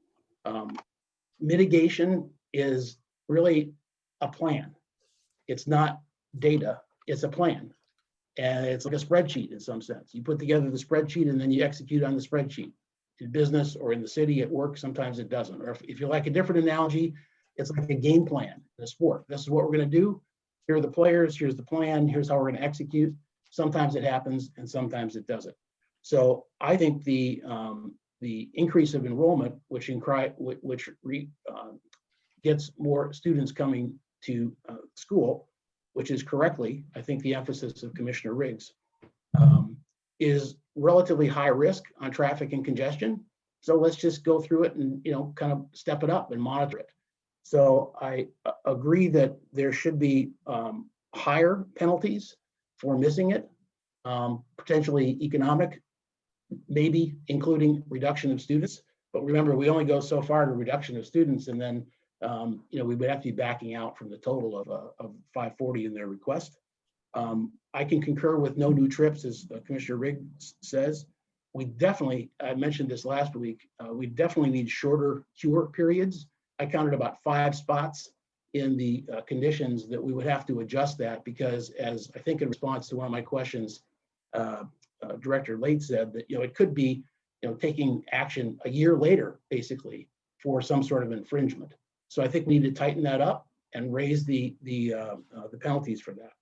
Mitigation is really a plan. It's not data, it's a plan. And it's like a spreadsheet in some sense. You put together the spreadsheet and then you execute on the spreadsheet. In business or in the city, at work, sometimes it doesn't. Or if you like a different analogy, it's like a game plan in a sport. This is what we're going to do. Here are the players. Here's the plan. Here's how we're going to execute. Sometimes it happens and sometimes it doesn't. So I think the increase of enrollment, which gets more students coming to school, which is correctly, I think, the emphasis of Commissioner Riggs, is relatively high risk on traffic and congestion. So let's just go through it and, you know, kind of step it up and monitor it. So I agree that there should be higher penalties for missing it, potentially economic, maybe including reduction of students. But remember, we only go so far to reduction of students, and then you know, we would have to be backing out from the total of 540 in their request. I can concur with no new trips, as Commissioner Riggs says. We definitely, I mentioned this last week, we definitely need shorter cure periods. I counted about 5 spots in the conditions that we would have to adjust that, because as I think in response to one of my questions, Director Late said that, you know, it could be, you know, taking action a year later, basically, for some sort of infringement. So I think we need to tighten that up and raise the penalties for that.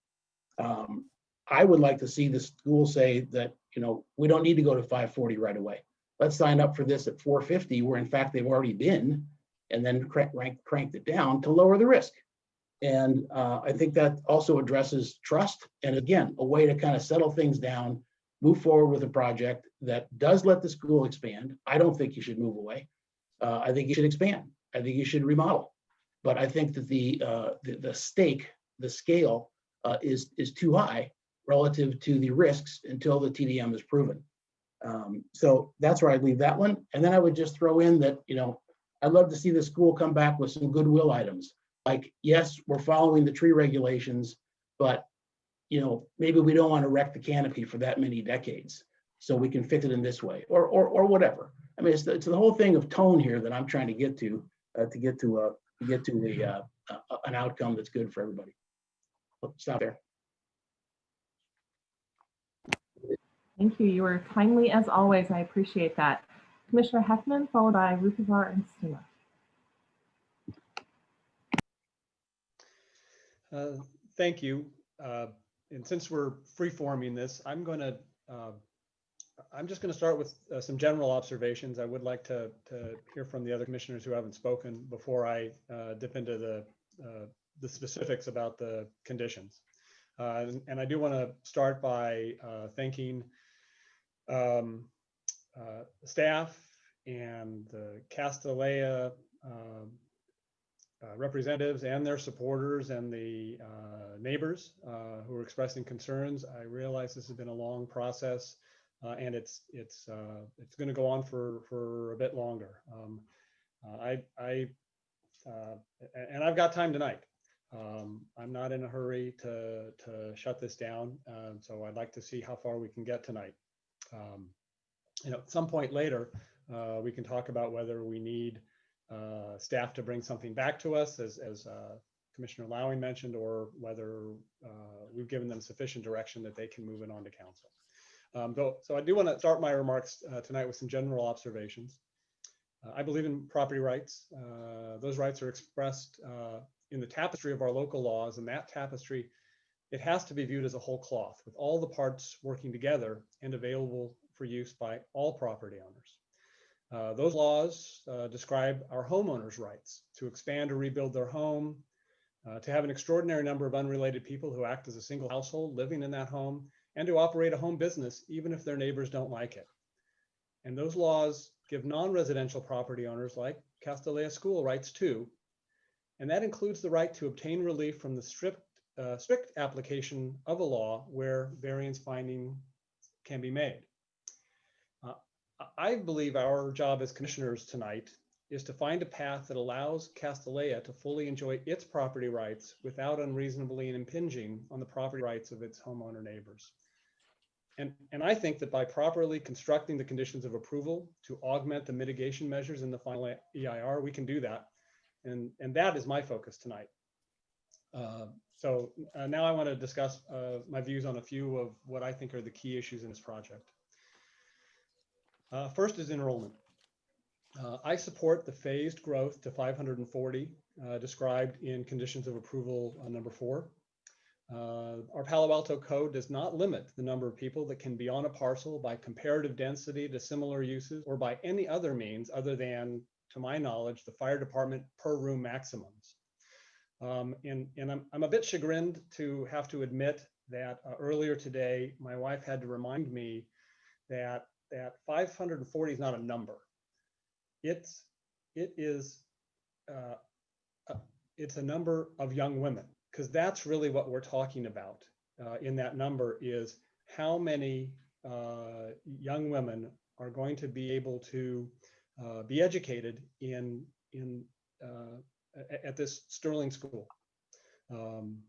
I would like to see the school say that, you know, we don't need to go to 540 right away. Let's sign up for this at 450, where in fact they've already been, and then cranked it down to lower the risk. And I think that also addresses trust, and again, a way to kind of settle things down, move forward with a project that does let the school expand. I don't think you should move away. I think you should expand. I think you should remodel. But I think that the scale is too high relative to the risks until the TDM is proven. So that's where I'd leave that one. And then I would just throw in that, you know, I'd love to see the school come back with some goodwill items. Like, yes, we're following the tree regulations, but, you know, maybe we don't want to wreck the canopy for that many decades, so we can fix it in this way, or whatever. I mean, it's the whole thing of tone here that I'm trying to get to an outcome that's good for everybody. I'll stop there. Thank you. You were kindly as always. I appreciate that. Commissioner Heckman, followed by Rupivar and Stuma. Thank you. And since we're free-forming this, I'm just going to start with some general observations. I would like to hear from the other commissioners who haven't spoken before I dip into the specifics about the conditions. And I do want to start by thanking staff and the Castanea representatives and their supporters and the neighbors who are expressing concerns. I realize this has been a long process, and it's going to go on for a bit longer. And I've got time tonight. I'm not in a hurry to shut this down, so I'd like to see how far we can get tonight. At some point later, we can talk about whether we need staff to bring something back to us, as Commissioner Lowing mentioned, or whether we've given them sufficient direction that they can move it on to council. So I do want to start my remarks tonight with some general observations. I believe in property rights. Those rights are expressed in the tapestry of our local laws, and that tapestry, it has to be viewed as a whole cloth, with all the parts working together and available for use by all property owners. Those laws describe our homeowners' rights to expand or rebuild their home, to have an extraordinary number of unrelated people who act as a single household living in that home, and to operate a home business even if their neighbors don't like it. And those laws give non-residential property owners like Castanea School rights too, and that includes the right to obtain relief from the strict application of a law where variance finding can be made. I believe our job as commissioners tonight is to find a path that allows Castanea to fully enjoy its property rights without unreasonably impinging on the property rights of its homeowner neighbors. And I think that by properly constructing the conditions of approval to augment the mitigation measures in the final EIR, we can do that. And that is my focus tonight. So now I want to discuss my views on a few of what I think are the key issues in this project. First is enrollment. I support the phased growth to 540 described in conditions of approval number 4. Our Palo Alto code does not limit the number of people that can be on a parcel by comparative density to similar uses or by any other means other than, to my knowledge, the fire department per room maximums. And I'm a bit chagrined to have to admit that earlier today, my wife had to remind me that 540 is not a number. It's a number of young women, because that's really what we're talking about in that number, is how many young women are going to be able to be educated at this Sterling school. And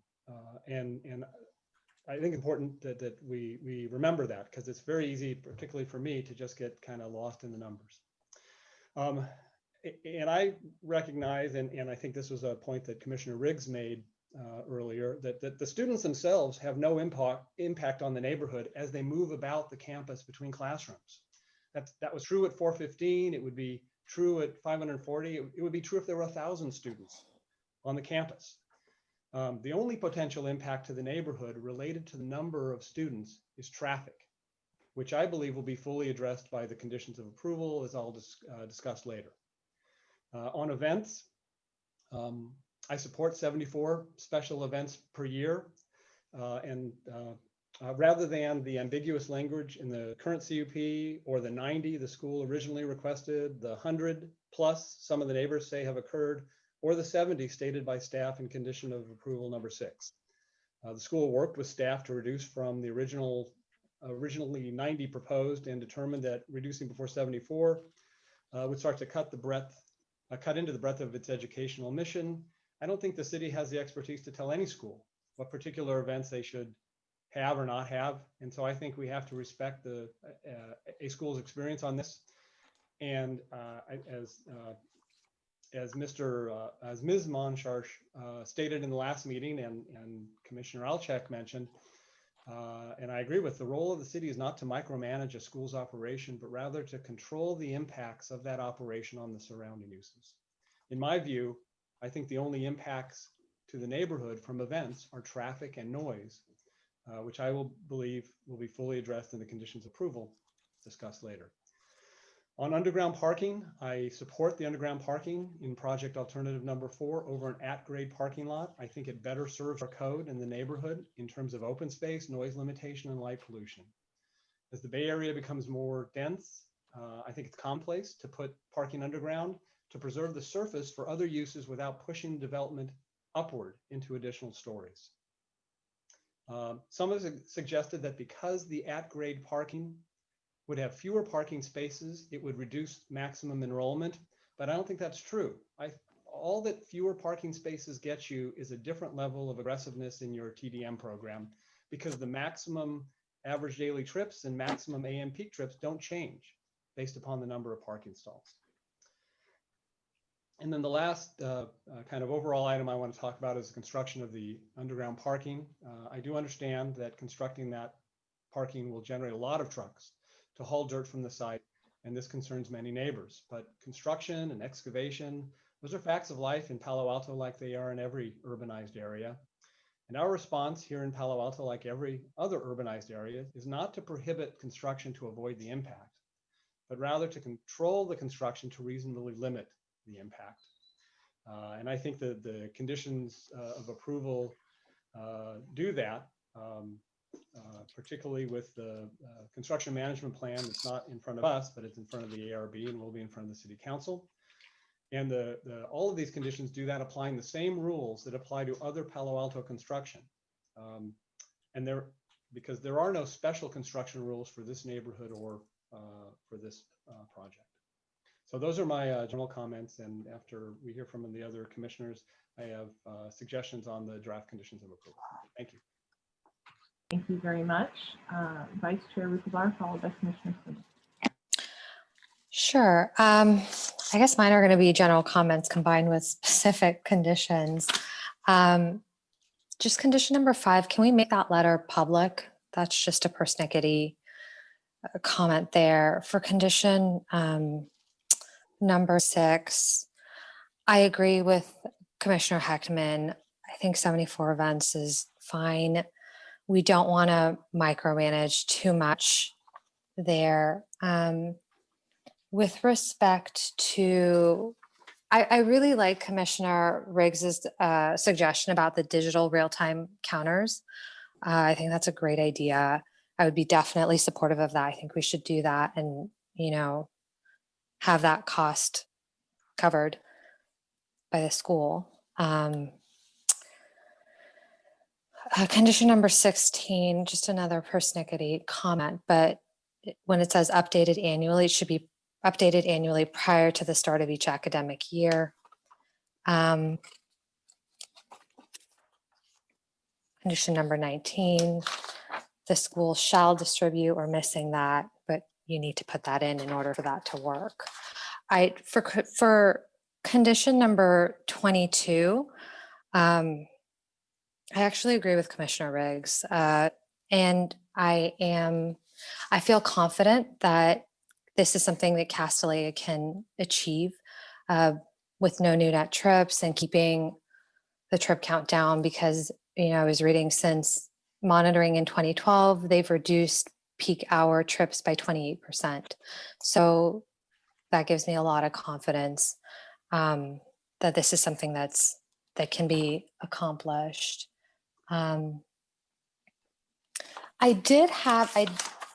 I think it's important that we remember that, because it's very easy, particularly for me, to just get kind of lost in the numbers. And I recognize, and I think this was a point that Commissioner Riggs made earlier, that the students themselves have no impact on the neighborhood as they move about the campus between classrooms. That was true at 415. It would be true at 540. It would be true if there were 1,000 students on the campus. The only potential impact to the neighborhood related to the number of students is traffic, which I believe will be fully addressed by the conditions of approval, as I'll discuss later. On events, I support 74 special events per year, and rather than the ambiguous language in the current CUP or the 90 the school originally requested, the 100 plus some of the neighbors say have occurred, or the 70 stated by staff in condition of approval number 6. The school worked with staff to reduce from the originally 90 proposed, and determined that reducing before 74 would start to cut into the breadth of its educational mission. I don't think the city has the expertise to tell any school what particular events they should have or not have. And so I think we have to respect a school's experience on this. And as Ms. Monsharsh stated in the last meeting, and Commissioner Alchek mentioned, and I agree with, the role of the city is not to micromanage a school's operation, but rather to control the impacts of that operation on the surrounding uses. In my view, I think the only impacts to to the neighborhood from events are traffic and noise, which I believe will be fully addressed in the conditions of approval discussed later. On underground parking, I support the underground parking in project alternative number 4 over an at-grade parking lot. I think it better serves our code in the neighborhood in terms of open space, noise limitation, and light pollution. As the Bay Area becomes more dense, I think it's commonplace to put parking underground to preserve the surface for other uses without pushing development upward into additional stories. Some have suggested that because the at-grade parking would have fewer parking spaces, it would reduce maximum enrollment, but I don't think that's true. All that fewer parking spaces get you is a different level of aggressiveness in your TDM program, because the maximum average daily trips and maximum AM peak trips don't change based upon the number of parking stalls. And then the last kind of overall item I want to talk about is the construction of the underground parking. I do understand that constructing that parking will generate a lot of trucks to haul dirt from the site, and this concerns many neighbors. But construction and excavation, those are facts of life in Palo Alto like they are in every urbanized area. And our response here in Palo Alto, like every other urbanized area, is not to prohibit construction to avoid the impact, but rather to control the construction to reasonably limit the impact. And I think that the conditions of approval do that, particularly with the construction management plan that's not in front of us, but it's in front of the ARB and will be in front of the City Council. And all of these conditions do that, applying the same rules that apply to other Palo Alto construction. And because there are no special construction rules for this neighborhood or for this project. So those are my general comments. And after we hear from the other commissioners, I have suggestions on the draft conditions of approval. Thank you. Thank you very much. Vice Chair Rukabar, followed by Commissioner Smith. Sure. I guess mine are going to be general comments combined with specific conditions. Just condition number 5, can we make that letter public? That's just a persnickety comment there. For condition number 6, I agree with Commissioner Heckman. I think 74 events is fine. We don't want to micromanage too much there. With respect to, I really like Commissioner Riggs's suggestion about the digital real-time counters. I think that's a great idea. I would be definitely supportive of that. I think we should do that and, have that cost covered by the school. Condition number 16, just another persnickety comment, but when it says updated annually, it should be updated annually prior to the start of each academic year. Condition number 19, the school shall distribute, or missing that, but you need to put that in order for that to work. For condition number 22, I actually agree with Commissioner Riggs, and I feel confident that this is something that Castelia can achieve with no new net trips and keeping the trip count down, because I was reading since monitoring in 2012, they've reduced peak hour trips by 28%. So that gives me a lot of confidence that this is something that can be accomplished. I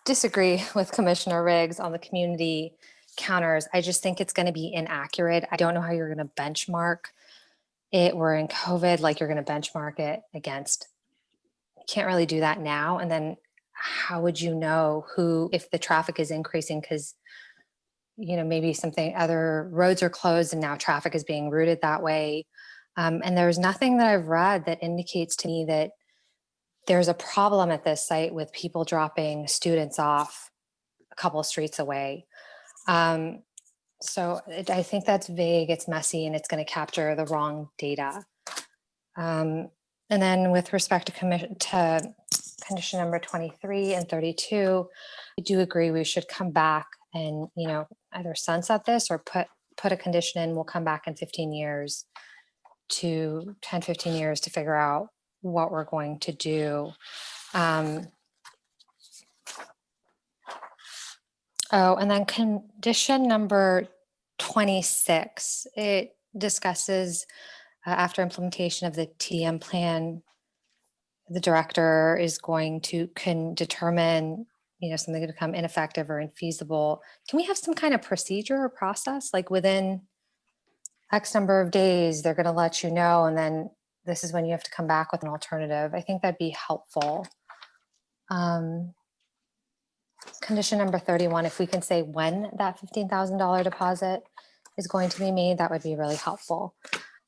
disagree with Commissioner Riggs on the community counters. I just think it's going to be inaccurate. I don't know how you're going to benchmark it. We're in COVID, like you're going to benchmark it against. You can't really do that now. And then how would you know if the traffic is increasing because maybe other roads are closed and now traffic is being routed that way. And there's nothing that I've read that indicates to me that there's a problem at this site with people dropping students off a couple of streets away. So I think that's vague, it's messy, and it's going to capture the wrong data. And then with respect to condition number 23 and 32, I do agree we should come back and either sunset this or put a condition in. We'll come back in 15 years to 10, 15 years to figure out what we're going to do. Oh, and then condition number 26, it discusses after implementation of the TDM plan, the director is going to can determine, something to become ineffective or infeasible. Can we have some kind of procedure or process, like within X number of days, they're going to let you know, and then this is when you have to come back with an alternative? I think that'd be helpful. Condition number 31, if we can say when that $15,000 deposit is going to be made, that would be really helpful.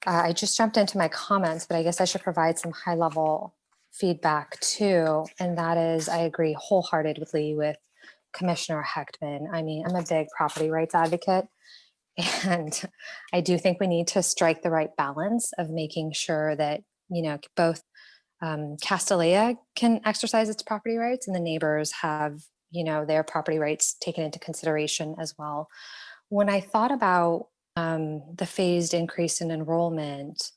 I just jumped into my comments, but I guess I should provide some high level feedback too. And that is, I agree wholeheartedly with Commissioner Hechtman. I mean, I'm a big property rights advocate, and I do think we need to strike the right balance of making sure that, both Castellea can exercise its property rights and the neighbors have, their property rights taken into consideration as well. When I thought about the phased increase in enrollment,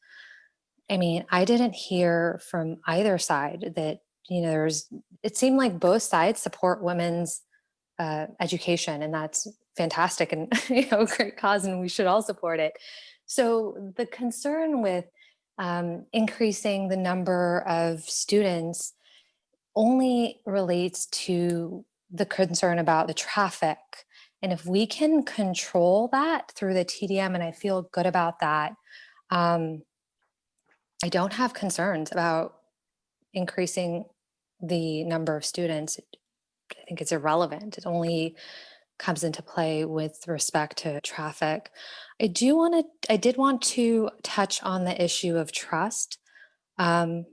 I mean, I didn't hear from either side that, it seemed like both sides support women's education, and that's fantastic and, a great cause, and we should all support it. So the concern with increasing the number of students only relates to the concern about the traffic. And if we can control that through the TDM, and I feel good about that, I don't have concerns about increasing the number of students. I think it's irrelevant. It only comes into play with respect to traffic. I did want to touch on the issue of trust. I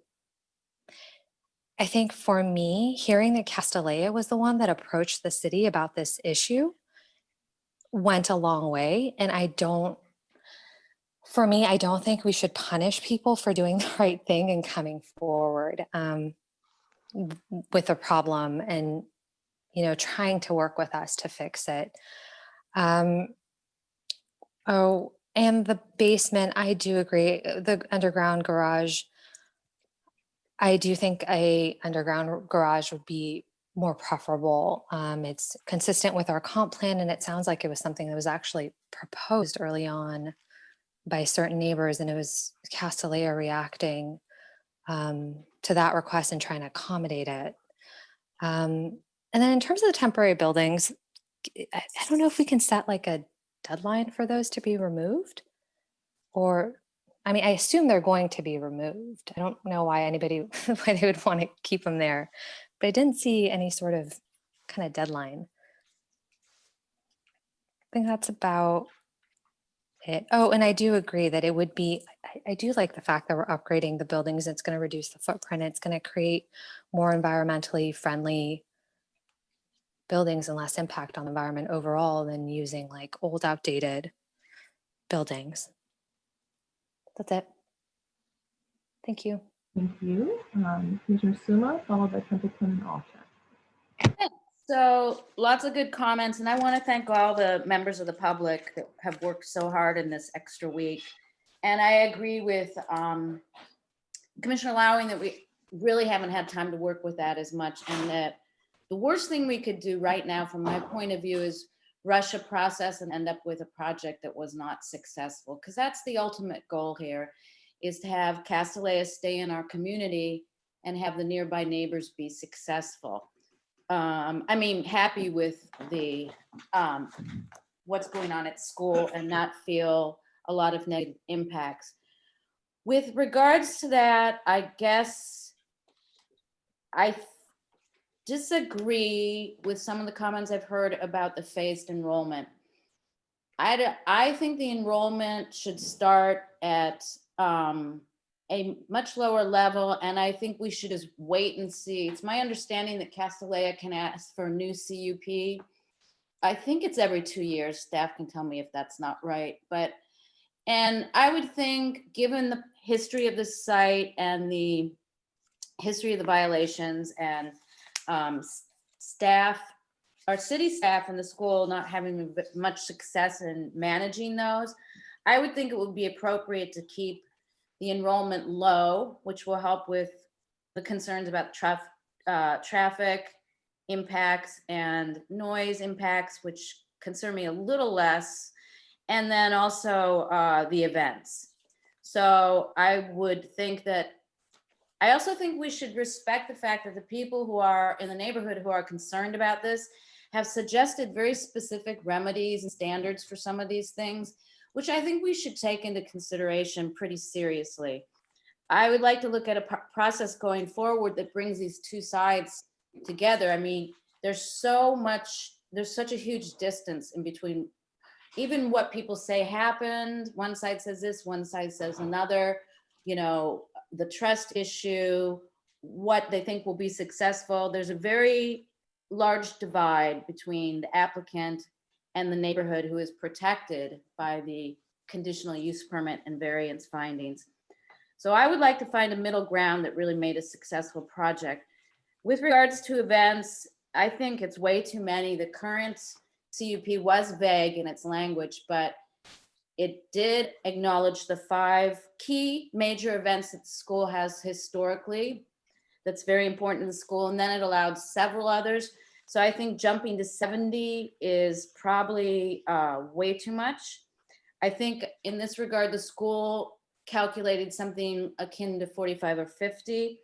think for me, hearing that Castellea was the one that approached the city about this issue went a long way. And I don't think we should punish people for doing the right thing and coming forward with a problem and, trying to work with us to fix it. And the basement, I do agree. The underground garage, I do think a underground garage would be more preferable. It's consistent with our comp plan, and it sounds like it was something that was actually proposed early on by certain neighbors, and it was Castellea reacting to that request and trying to accommodate it. And then in terms of the temporary buildings, I don't know if we can set like a deadline for those to be removed, or, I mean, I assume they're going to be removed. I don't know why why they would want to keep them there, but I didn't see any sort of kind of deadline. I think that's about it. Oh, and I do agree that it would be, I do like the fact that we're upgrading the buildings. It's going to reduce the footprint. It's going to create more environmentally friendly buildings and less impact on the environment overall than using like old, outdated buildings. That's it. Thank you. Thank you. Commissioner Suma, followed by Templeton and Alter. So lots of good comments, and I want to thank all the members of the public that have worked so hard in this extra week. And I agree with Commissioner Lowing that we really haven't had time to work with that as much, and that the worst thing we could do right now, from my point of view, is rush a process and end up with a project that was not successful, because that's the ultimate goal here, is to have Castellea stay in our community and have the nearby neighbors be successful. I mean, happy with the what's going on at school and not feel a lot of negative impacts. With regards to that, I guess I disagree with some of the comments I've heard about the phased enrollment. I think the enrollment should start at a much lower level, and I think we should just wait and see. It's my understanding that Castellea can ask for a new CUP. I think it's every 2 years. Staff can tell me if that's not right, and I would think, given the history of the site and the history of the violations and staff, our city staff and the school not having much success in managing those, I would think it would be appropriate to keep the enrollment low, which will help with the concerns about traffic impacts and noise impacts, which concern me a little less. And then also the events. So I would think that, I also think we should respect the fact that the people who are in the neighborhood who are concerned about this have suggested very specific remedies and standards for some of these things, which I think we should take into consideration pretty seriously. I would like to look at a process going forward that brings these two sides together. I mean, there's such a huge distance in between even what people say happened. One side says this, one side says another, you know, the trust issue, what they think will be successful. There's a very large divide between the applicant and the neighborhood who is protected by the conditional use permit and variance findings. So I would like to find a middle ground that really made a successful project. With regards to events, I think it's way too many. The current CUP was vague in its language, but it did acknowledge the 5 key major events that the school has historically. That's very important in the school. And then it allowed several others. So I think jumping to 70 is probably way too much. I think in this regard, the school calculated something akin to 45 or 50.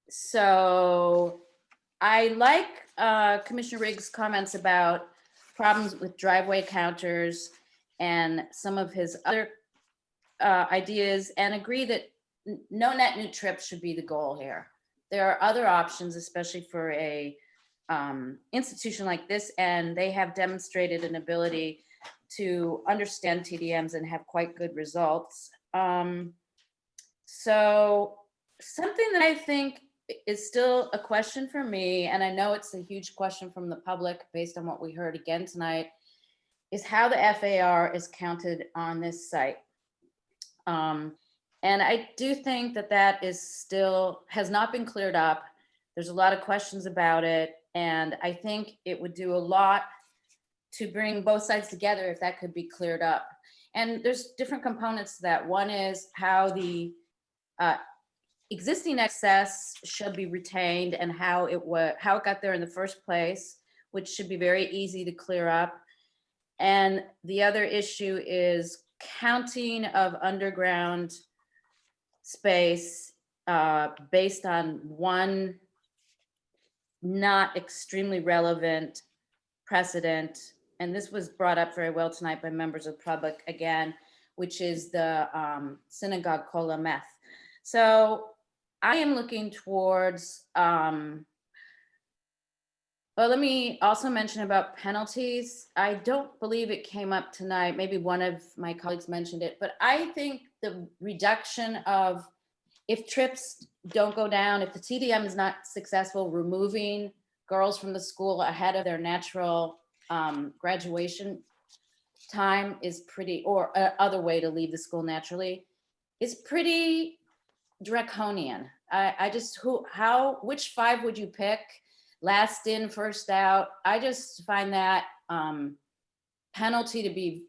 So I like Commissioner Riggs' comments about problems with driveway counters and some of his other ideas, and agree that no net new trips should be the goal here. There are other options, especially for a institution like this, and they have demonstrated an ability to understand TDMs and have quite good results. So something that I think is still a question for me, and I know it's a huge question from the public based on what we heard again tonight, is how the FAR is counted on this site. And I do think that that is still, has not been cleared up. There's a lot of questions about it, and I think it would do a lot to bring both sides together if that could be cleared up. And there's different components to that. One is how the existing excess should be retained and how it got there in the first place, which should be very easy to clear up. And the other issue is counting of underground space based on one not extremely relevant precedent. And this was brought up very well tonight by members of the public again, which is the synagogue called Emeth. So I am looking towards, well, let me also mention about penalties. I don't believe it came up tonight. Maybe one of my colleagues mentioned it, but I think the reduction of, if trips don't go down, if the TDM is not successful, removing girls from the school ahead of their natural graduation time is pretty, or other way to leave the school naturally, is pretty draconian. I just, which 5 would you pick? Last in, first out. I just find that penalty to be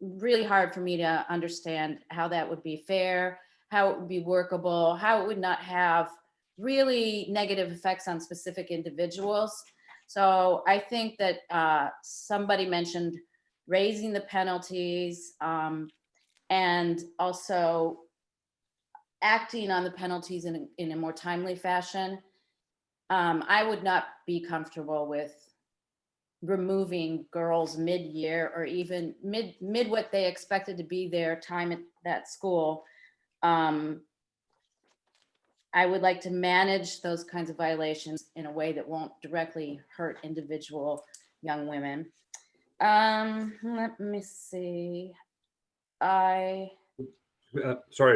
really hard for me to understand how that would be fair, how it would be workable, how it would not have really negative effects on specific individuals. So I think that somebody mentioned raising the penalties and also acting on the penalties in a more timely fashion. I would not be comfortable with removing girls mid-year or even mid what they expected to be their time at that school. I would like to manage those kinds of violations in a way that won't directly hurt individual young women. Let me see. Sorry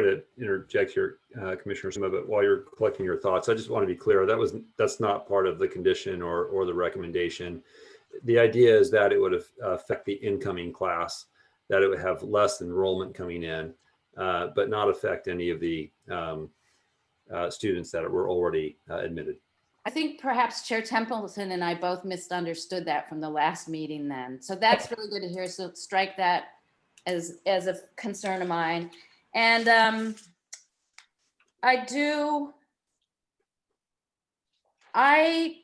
to interject here, Commissioner Sima, but while you're collecting your thoughts, I just want to be clear that's not part of the condition or the recommendation. The idea is that it would affect the incoming class, that it would have less enrollment coming in, but not affect any of the students that were already admitted. I think perhaps Chair Templeton and I both misunderstood that from the last meeting then. So that's really good to hear. So strike that as a concern of mine. And I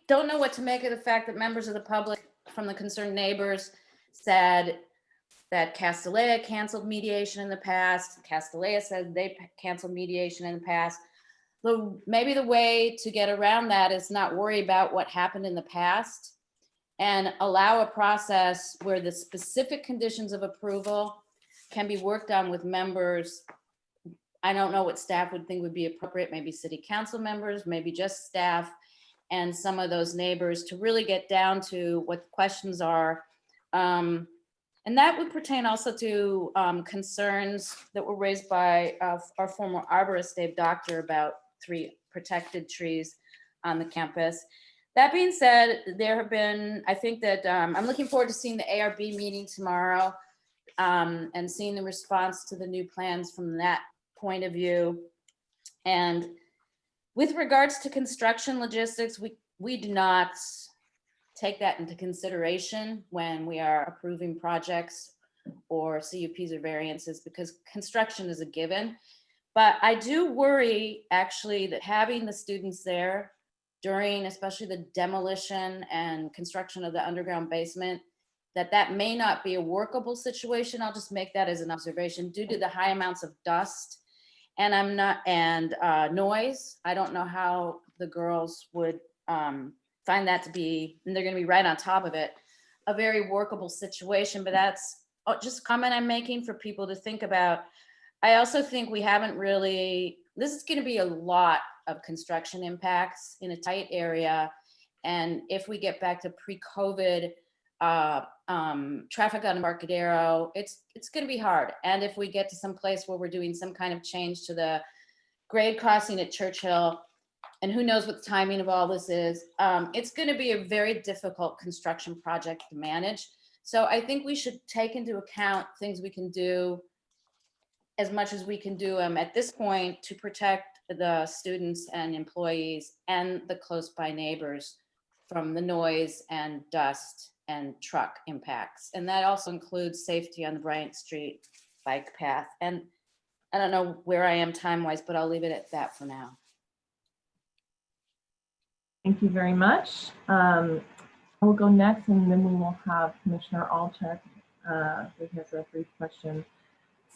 don't know what to make of the fact that members of the public from the concerned neighbors said that Castellea canceled mediation in the past. Castellea said they canceled mediation in the past. Maybe the way to get around that is not worry about what happened in the past and allow a process where the specific conditions of approval can be worked on with members. I don't know what staff would think would be appropriate, maybe city council members, maybe just staff and some of those neighbors to really get down to what the questions are. And that would pertain also to concerns that were raised by our former arborist, Dave Doctor, about 3 protected trees on the campus. That being said, there have been, I think that I'm looking forward to seeing the ARB meeting tomorrow and seeing the response to the new plans from that point of view. And with regards to construction logistics, we do not take that into consideration when we are approving projects or CUPs or variances, because construction is a given. But I do worry actually that having the students there during especially the demolition and construction of the underground basement, that may not be a workable situation. I'll just make that as an observation due to the high amounts of dust and noise. I don't know how the girls would find that to be, and they're going to be right on top of it, a very workable situation. But that's just a comment I'm making for people to think about. I also think we haven't really, this is going to be a lot of construction impacts in a tight area. And if we get back to pre-COVID traffic on Embarcadero, it's going to be hard. And if we get to some place where we're doing some kind of change to the grade crossing at Churchill, and who knows what the timing of all this is, it's going to be a very difficult construction project to manage. So I think we should take into account things we can do as much as we can do at this point to protect the students and employees and the close by neighbors from the noise and dust and truck impacts. And that also includes safety on the Bryant Street bike path. And I don't know where I am time-wise, but I'll leave it at that for now. Thank you very much. We'll go next, and then we will have Commissioner Alchek who has a brief question.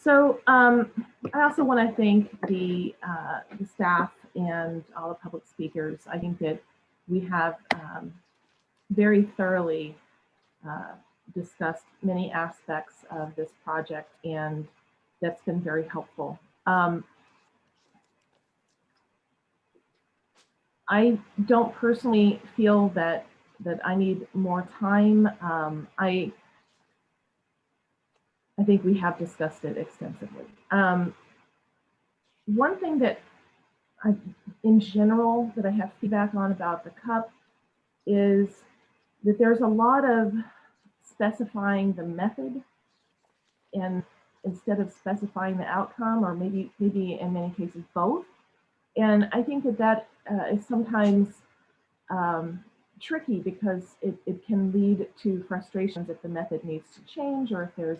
So I also want to thank the staff and all the public speakers. I think that we have very thoroughly discussed many aspects of this project, and that's been very helpful. I don't personally feel that I need more time. I think we have discussed it extensively. One thing that in general that I have feedback on about the CUP is that there's a lot of specifying the method and instead of specifying the outcome, or maybe in many cases both. And I think that is sometimes tricky because it can lead to frustrations if the method needs to change, or if there's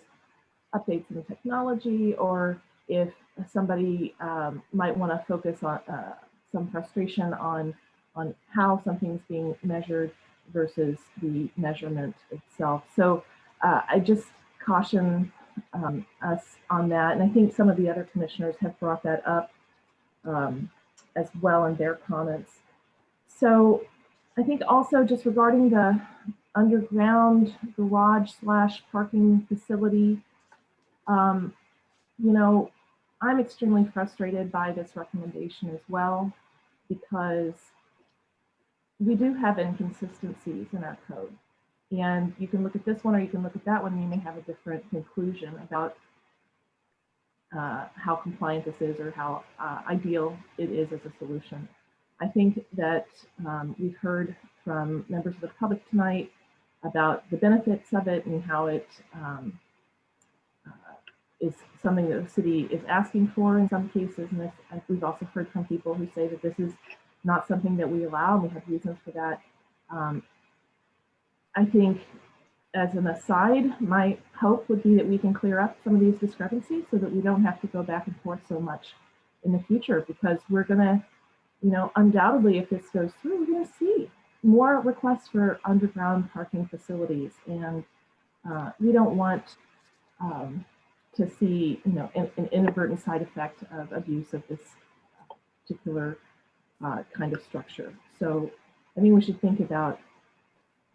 updates in technology, or if somebody might want to focus on some frustration on how something's being measured versus the measurement itself. So I just caution us on that. And I think some of the other commissioners have brought that up as well in their comments. So I think also just regarding the underground garage / parking facility, you know, I'm extremely frustrated by this recommendation as well, because we do have inconsistencies in our code. And you can look at this one or you can look at that one, and you may have a different conclusion about how compliant this is or how ideal it is as a solution. I think that we've heard from members of the public tonight about the benefits of it and how it is something that the city is asking for in some cases. And we've also heard from people who say that this is not something that we allow, and we have reasons for that. I think as an aside, my hope would be that we can clear up some of these discrepancies so that we don't have to go back and forth so much in the future, because we're going to, undoubtedly, if this goes through, we're going to see more requests for underground parking facilities. And we don't want to see, an inadvertent side effect of abuse of this particular kind of structure. So I think we should think about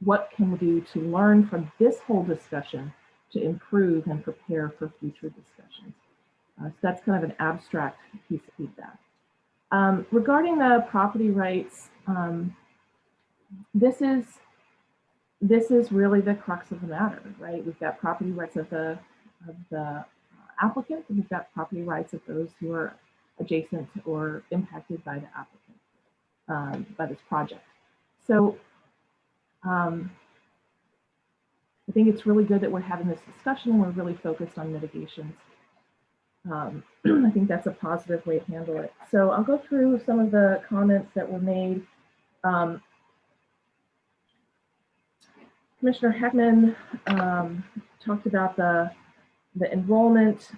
what can we do to learn from this whole discussion to improve and prepare for future discussions. So that's kind of an abstract piece of feedback. Regarding the property rights, this is really the crux of the matter, right? We've got property rights of the applicant, and we've got property rights of those who are adjacent or impacted by the applicant, by this project. So I think it's really good that we're having this discussion and we're really focused on mitigations. I think that's a positive way to handle it. So I'll go through some of the comments that were made. Commissioner Heckman talked about the enrollment.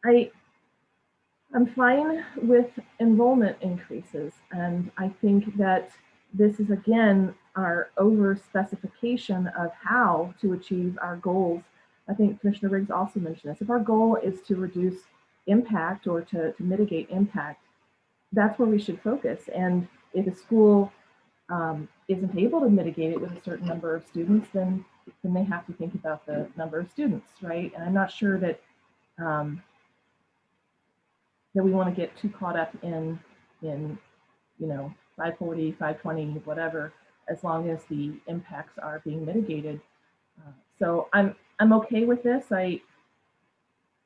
I'm fine with enrollment increases, and I think that this is, again, our over specification of how to achieve our goals. I think Commissioner Riggs also mentioned this. If our goal is to reduce impact or to mitigate impact, that's where we should focus. And if a school isn't able to mitigate it with a certain number of students, then they have to think about the number of students, right? And I'm not sure that that we want to get too caught up in 540, 520, whatever, as long as the impacts are being mitigated. So I'm okay with this. I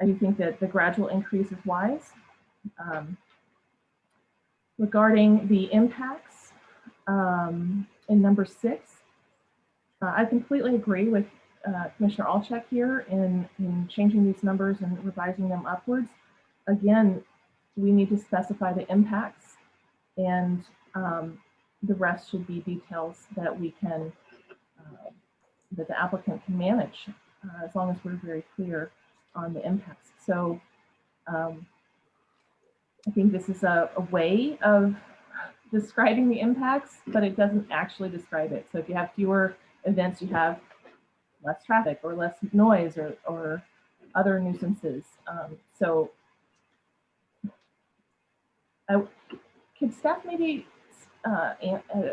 do think that the gradual increase is wise. Regarding the impacts in number 6, I completely agree with Commissioner Alchek here in changing these numbers and revising them upwards. Again, we need to specify the impacts, and the rest should be details that we can, that the applicant can manage, as long as we're very clear on the impacts. So I think this is a way of describing the impacts, but it doesn't actually describe it. So if you have fewer events, you have less traffic or less noise or other nuisances. So could staff maybe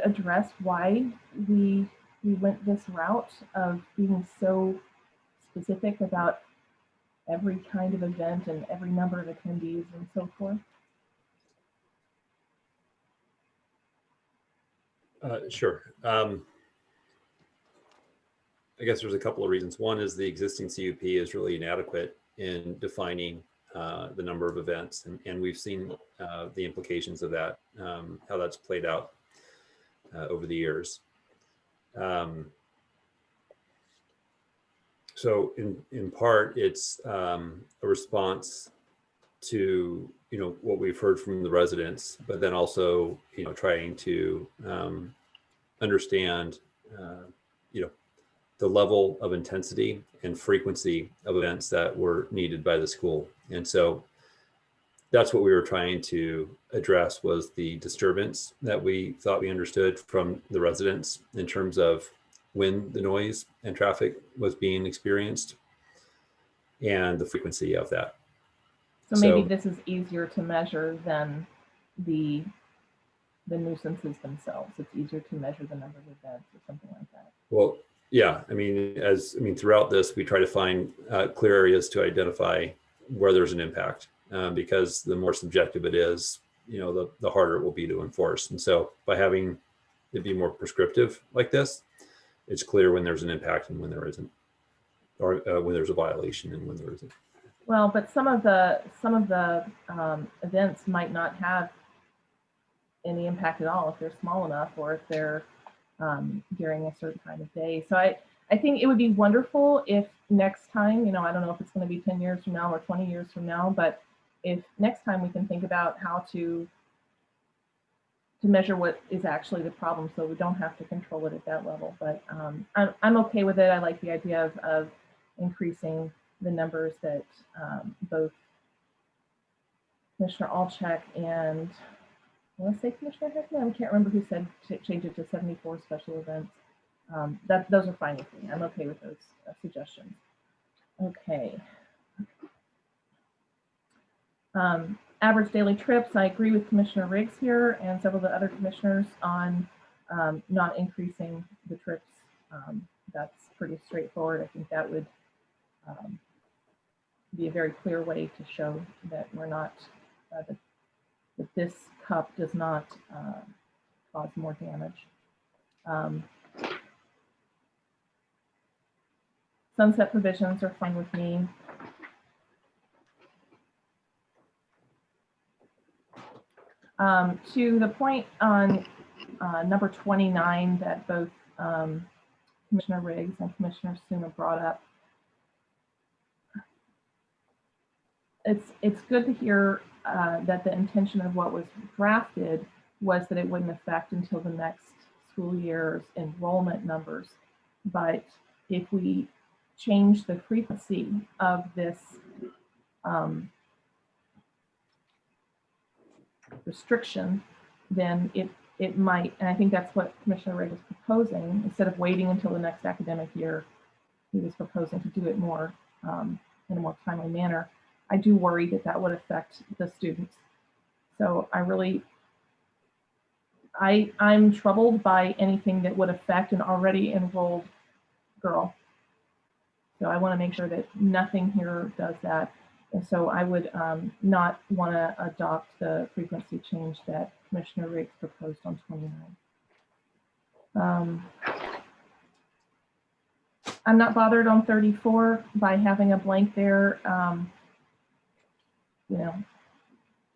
address why we went this route of being so specific about every kind of event and every number of attendees and so forth? Sure. I guess there's a couple of reasons. One is the existing CUP is really inadequate in defining the number of events, and we've seen the implications of that, how that's played out over the years. So in part, it's a response to what we've heard from the residents, but then also trying to understand the level of intensity and frequency of events that were needed by the school. And so that's what we were trying to address, was the disturbance that we thought we understood from the residents in terms of when the noise and traffic was being experienced and the frequency of that. So maybe this is easier to measure than the nuisances themselves. It's easier to measure the number of events or something like that. Well, yeah, throughout this, we try to find clear areas to identify where there's an impact, because the more subjective it is, the harder it will be to enforce. And so by having it be more prescriptive like this, it's clear when there's an impact and when there isn't, or when there's a violation and when there isn't. Well, but some of the events might not have any impact at all if they're small enough, or if they're during a certain time of day. So I think it would be wonderful if next time, I don't know if it's going to be 10 years from now or 20 years from now, but if next time we can think about how to to measure what is actually the problem, so we don't have to control it at that level. But I'm okay with it. I like the idea of increasing the numbers that both Commissioner Alcheck and I want to say Commissioner Heckman, I can't remember who said to change it to 74 special events. Those are fine with me. I'm okay with those suggestions. Okay. Average daily trips, I agree with Commissioner Riggs here and several of the other commissioners on not increasing the trips. That's pretty straightforward. I think that would be a very clear way to show that we're not, that this cup does not cause more damage. Sunset provisions are fine with me. To the point on number 29 that both Commissioner Riggs and Commissioner Suma brought up, it's good to hear that the intention of what was drafted was that it wouldn't affect until the next school year's enrollment numbers. But if we change the frequency of this restriction, then it might, and I think that's what Commissioner Riggs was proposing, instead of waiting until the next academic year, he was proposing to do it more in a more timely manner. I do worry that that would affect the students. So I'm troubled by anything that would affect an already enrolled girl. So I want to make sure that nothing here does that. And so I would not want to adopt the frequency change that Commissioner Riggs proposed on 29. I'm not bothered on 34 by having a blank there. You know,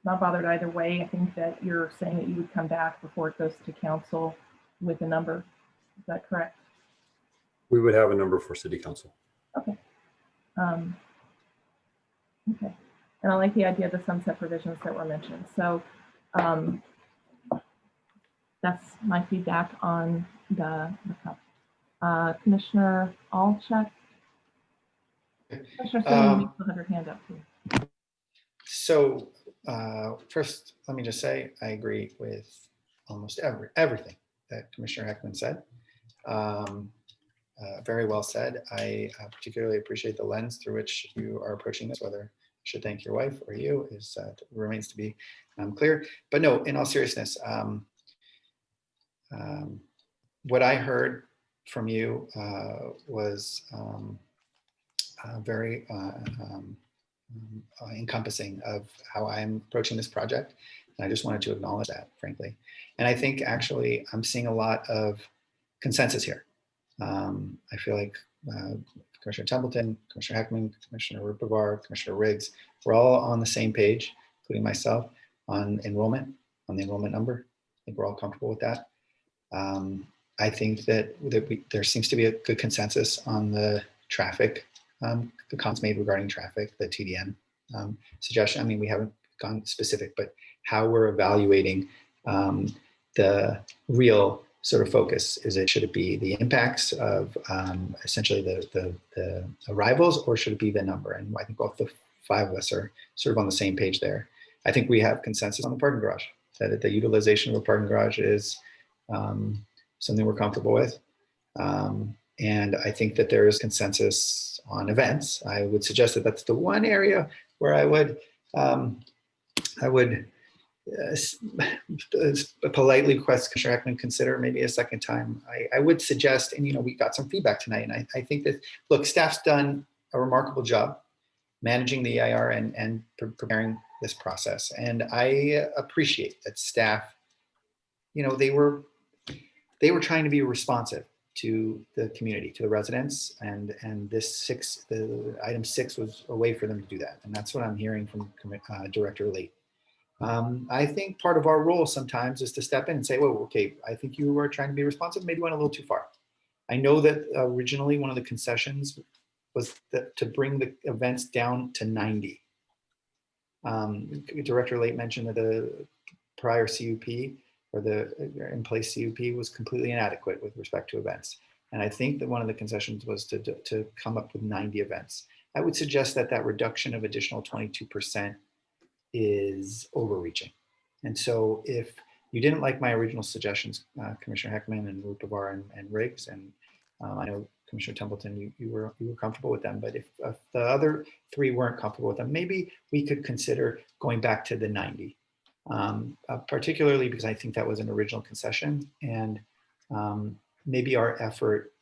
not bothered either way. I think that you're saying that you would come back before it goes to council with a number. Is that correct? We would have a number for city council. Okay. Okay. And I like the idea of the sunset provisions that were mentioned. So that's my feedback on the cup. Commissioner Alcheck. Commissioner Singh, you still have your hand up too. So first, let me just say, I agree with almost everything that Commissioner Heckman said. Very well said. I particularly appreciate the lens through which you are approaching this, whether I should thank your wife or you remains to be clear. But no, in all seriousness, what I heard from you was very encompassing of how I'm approaching this project. And I just wanted to acknowledge that, frankly. And I think actually I'm seeing a lot of consensus here. I feel like Commissioner Templeton, Commissioner Heckman, Commissioner Rupavar, Commissioner Riggs, we're all on the same page, including myself, on enrollment, on the enrollment number. I think we're all comfortable with that. I think that there seems to be a good consensus on the traffic, the comments made regarding traffic, the TDM suggestion. I mean, we haven't gone specific, but how we're evaluating the real sort of focus. Should it be the impacts of essentially the arrivals, or should it be the number? And I think both the five of us are sort of on the same page there. I think we have consensus on the parking garage, that the utilization of a parking garage is something we're comfortable with. And I think that there is consensus on events. I would suggest that that's the one area where I would politely request Commissioner Heckman consider maybe a second time. I would suggest, and we got some feedback tonight, and I think that, look, staff's done a remarkable job managing the EIR and preparing this process. And I appreciate that staff, they were trying to be responsive to the community, to the residents, and the item 6 was a way for them to do that. And that's what I'm hearing from Director Lee. I think part of our role sometimes is to step in and say, well, okay, I think you were trying to be responsive, maybe went a little too far. I know that originally one of the concessions was to bring the events down to 90. Director Late mentioned that the prior CUP or the in place CUP was completely inadequate with respect to events. And I think that one of the concessions was to come up with 90 events. I would suggest that that reduction of additional 22% is overreaching. And so if you didn't like my original suggestions, Commissioner Heckman and Rupavar and Riggs, and I know Commissioner Templeton, you were comfortable with them, but if the other three weren't comfortable with them, maybe we could consider going back to the 90, particularly because I think that was an original concession, and maybe our effort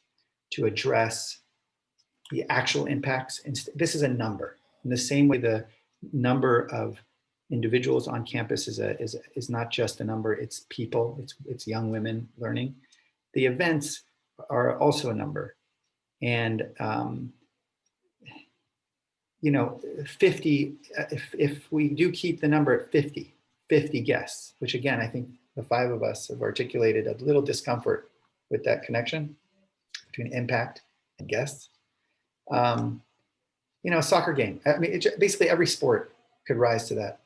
to address the actual impacts. This is a number. In the same way, the number of individuals on campus is not just a number, it's people, it's young women learning. The events are also a number. And, you know, 50, if we do keep the number at 50 guests, which again, I think the five of us have articulated a little discomfort with that connection between impact and guests. You know, a soccer game, I mean, basically every sport could rise to that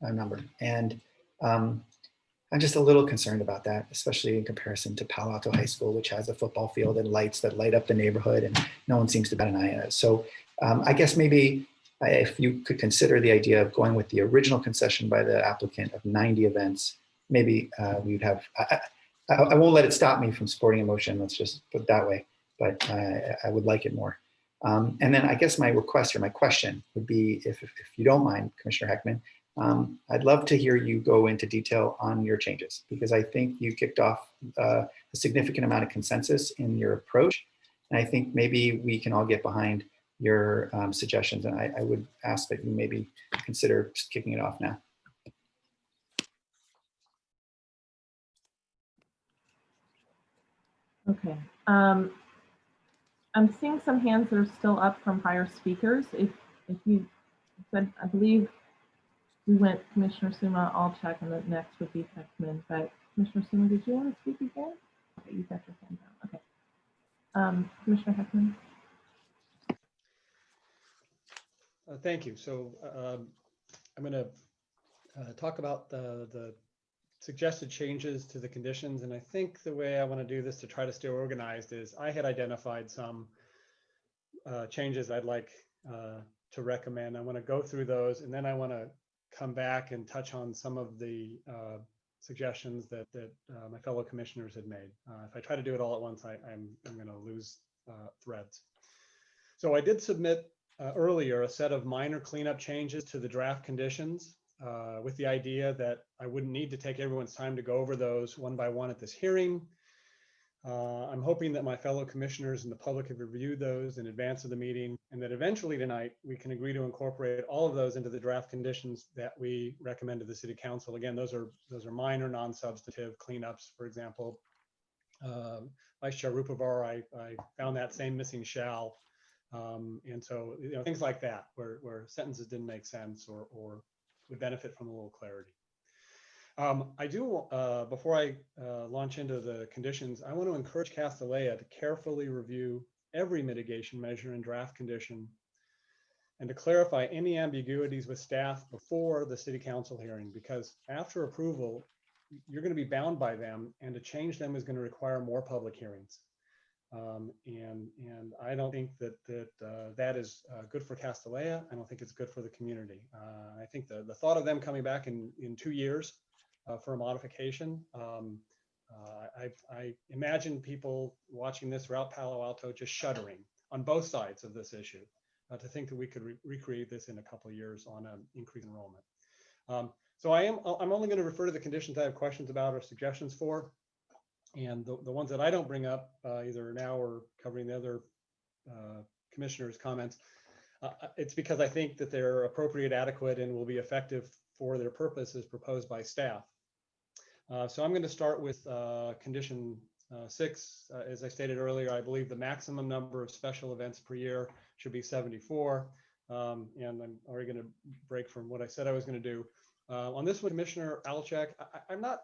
number. And I'm just a little concerned about that, especially in comparison to Palo Alto High School, which has a football field and lights that light up the neighborhood, and no one seems to bat an eye at it. So I guess maybe if you could consider the idea of going with the original concession by the applicant of 90 events, maybe we'd have, I won't let it stop me from supporting a motion, let's just put it that way, but I would like it more. And then I guess my request or my question would be, if you don't mind, Commissioner Heckman, I'd love to hear you go into detail on your changes, because I think you kicked off a significant amount of consensus in your approach. And I think maybe we can all get behind your suggestions. And I would ask that you maybe consider just kicking it off now. Okay. I'm seeing some hands that are still up from prior speakers. If you said, I believe we went Commissioner Suma, I'll check, and the next would be Heckman. But Commissioner Suma, did you want to speak again? Okay, you've got your hand down. Okay. Commissioner Heckman. Thank you. So I'm going to talk about the suggested changes to the conditions. And I think the way I want to do this to try to stay organized is I had identified some changes I'd like to recommend. I want to go through those, and then I want to come back and touch on some of the suggestions that my fellow commissioners had made. If I try to do it all at once, I'm going to lose threads. So I did submit earlier a set of minor cleanup changes to the draft conditions with the idea that I wouldn't need to take everyone's time to go over those one by one at this hearing. I'm hoping that my fellow commissioners and the public have reviewed those in advance of the meeting, and that eventually tonight we can agree to incorporate all of those into the draft conditions that we recommend to the City Council. Again, those are minor, non-substantive cleanups. For example, Vice Chair Rupavar, I found that same missing shall, and so things like that, where sentences didn't make sense or would benefit from a little clarity. I do, before I launch into the conditions, I want to encourage Castellea to carefully review every mitigation measure and draft condition, and to clarify any ambiguities with staff before the City Council hearing, because after approval, you're going to be bound by them, and to change them is going to require more public hearings. And I don't think that is good for Castellea. I don't think it's good for the community. I think the thought of them coming back in 2 years for a modification, I imagine people watching this throughout Palo Alto just shuddering on both sides of this issue to think that we could recreate this in a couple of years on an increased enrollment. So I'm only going to refer to the conditions I have questions about or suggestions for. And the ones that I don't bring up either now or covering the other commissioners' comments, it's because I think that they're appropriate, adequate, and will be effective for their purpose as proposed by staff. So I'm going to start with condition 6. As I stated earlier, I believe the maximum number of special events per year should be 74. And I'm already going to break from what I said I was going to do. On this one, Commissioner Alchek, I'm not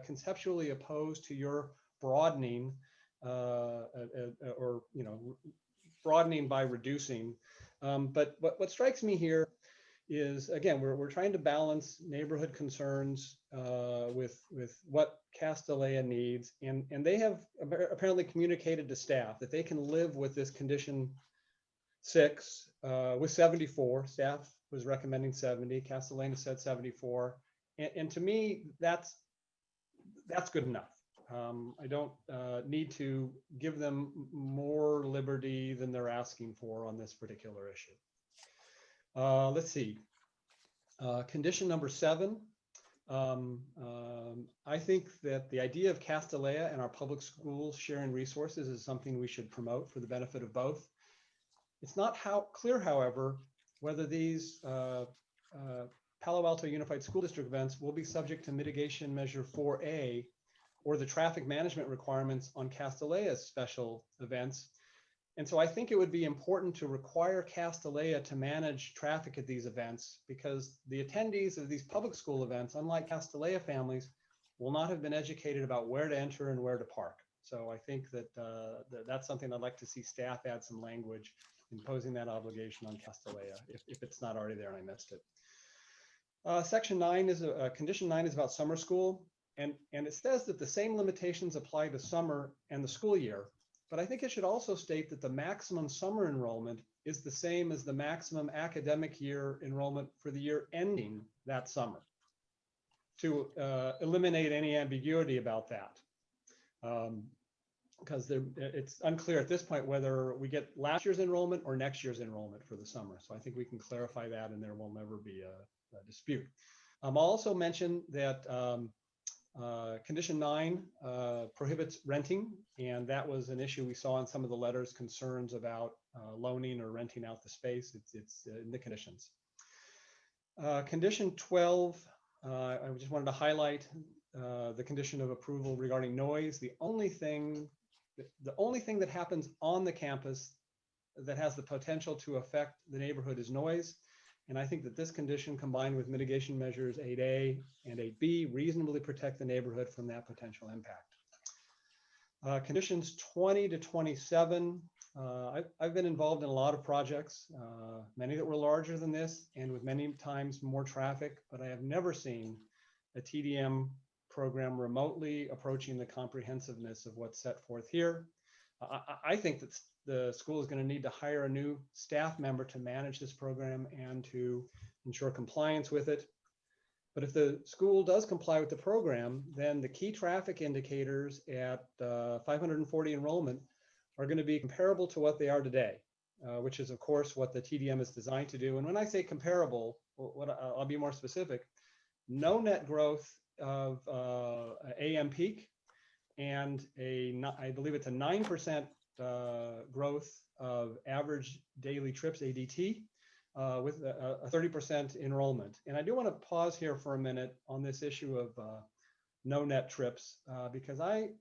conceptually opposed to your broadening broadening by reducing. But what strikes me here is, again, we're trying to balance neighborhood concerns with what Castellea needs. And they have apparently communicated to staff that they can live with this condition 6 with 74. Staff was recommending 70. Castellana said 74. And to me, that's good enough. I don't need to give them more liberty than they're asking for on this particular issue. Let's see. Condition number 7. I think that the idea of Castellea and our public schools sharing resources is something we should promote for the benefit of both. It's not clear, however, whether these Palo Alto Unified School District events will be subject to mitigation measure 4A or the traffic management requirements on Castellea's special events. And so I think it would be important to require Castellea to manage traffic at these events, because the attendees of these public school events, unlike Castellea families, will not have been educated about where to enter and where to park. So I think that that's something I'd like to see staff add some language imposing that obligation on Castellea, if it's not already there and I missed it. Section 9 is condition 9 is about summer school, and it says that the same limitations apply to summer and the school year. But I think it should also state that the maximum summer enrollment is the same as the maximum academic year enrollment for the year ending that summer, to eliminate any ambiguity about that. Because it's unclear at this point whether we get last year's enrollment or next year's enrollment for the summer. So I think we can clarify that, and there will never be a dispute. I'll also mention that condition 9 prohibits renting, and that was an issue we saw in some of the letters, concerns about loaning or renting out the space. It's in the conditions. Condition 12, I just wanted to highlight the condition of approval regarding noise. The only thing that happens on the campus that has the potential to affect the neighborhood is noise. And I think that this condition, combined with mitigation measures 8A and 8B, reasonably protect the neighborhood from that potential impact. Conditions 20 to 27, I've been involved in a lot of projects, many that were larger than this and with many times more traffic, but I have never seen a TDM program remotely approaching the comprehensiveness of what's set forth here. I think that the school is going to need to hire a new staff member to manage this program and to ensure compliance with it. But if the school does comply with the program, then the key traffic indicators at 540 enrollment are going to be comparable to what they are today, which is, of course, what the TDM is designed to do. And when I say comparable, I'll be more specific. No net growth of AM peak, and I believe it's a 9% growth of average daily trips, ADT, with a 30% enrollment. And I do want to pause here for a minute on this issue of no net trips, because I'm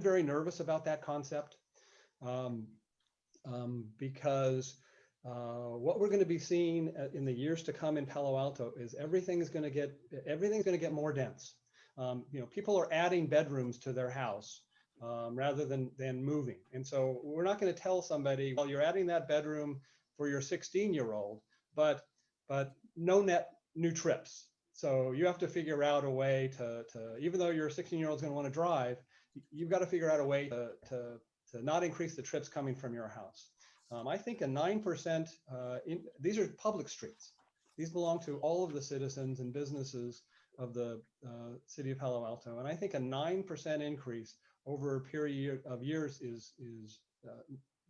very nervous about that concept, because what we're going to be seeing in the years to come in Palo Alto is everything's going to get more dense. People are adding bedrooms to their house rather than moving. And so we're not going to tell somebody, well, you're adding that bedroom for your 16-year-old, but no net new trips. So you have to figure out a way to even though your 16-year-old is going to want to drive, you've got to figure out a way to not increase the trips coming from your house. I think a 9%, these are public streets. These belong to all of the citizens and businesses of the city of Palo Alto. And I think a 9% increase over a period of years is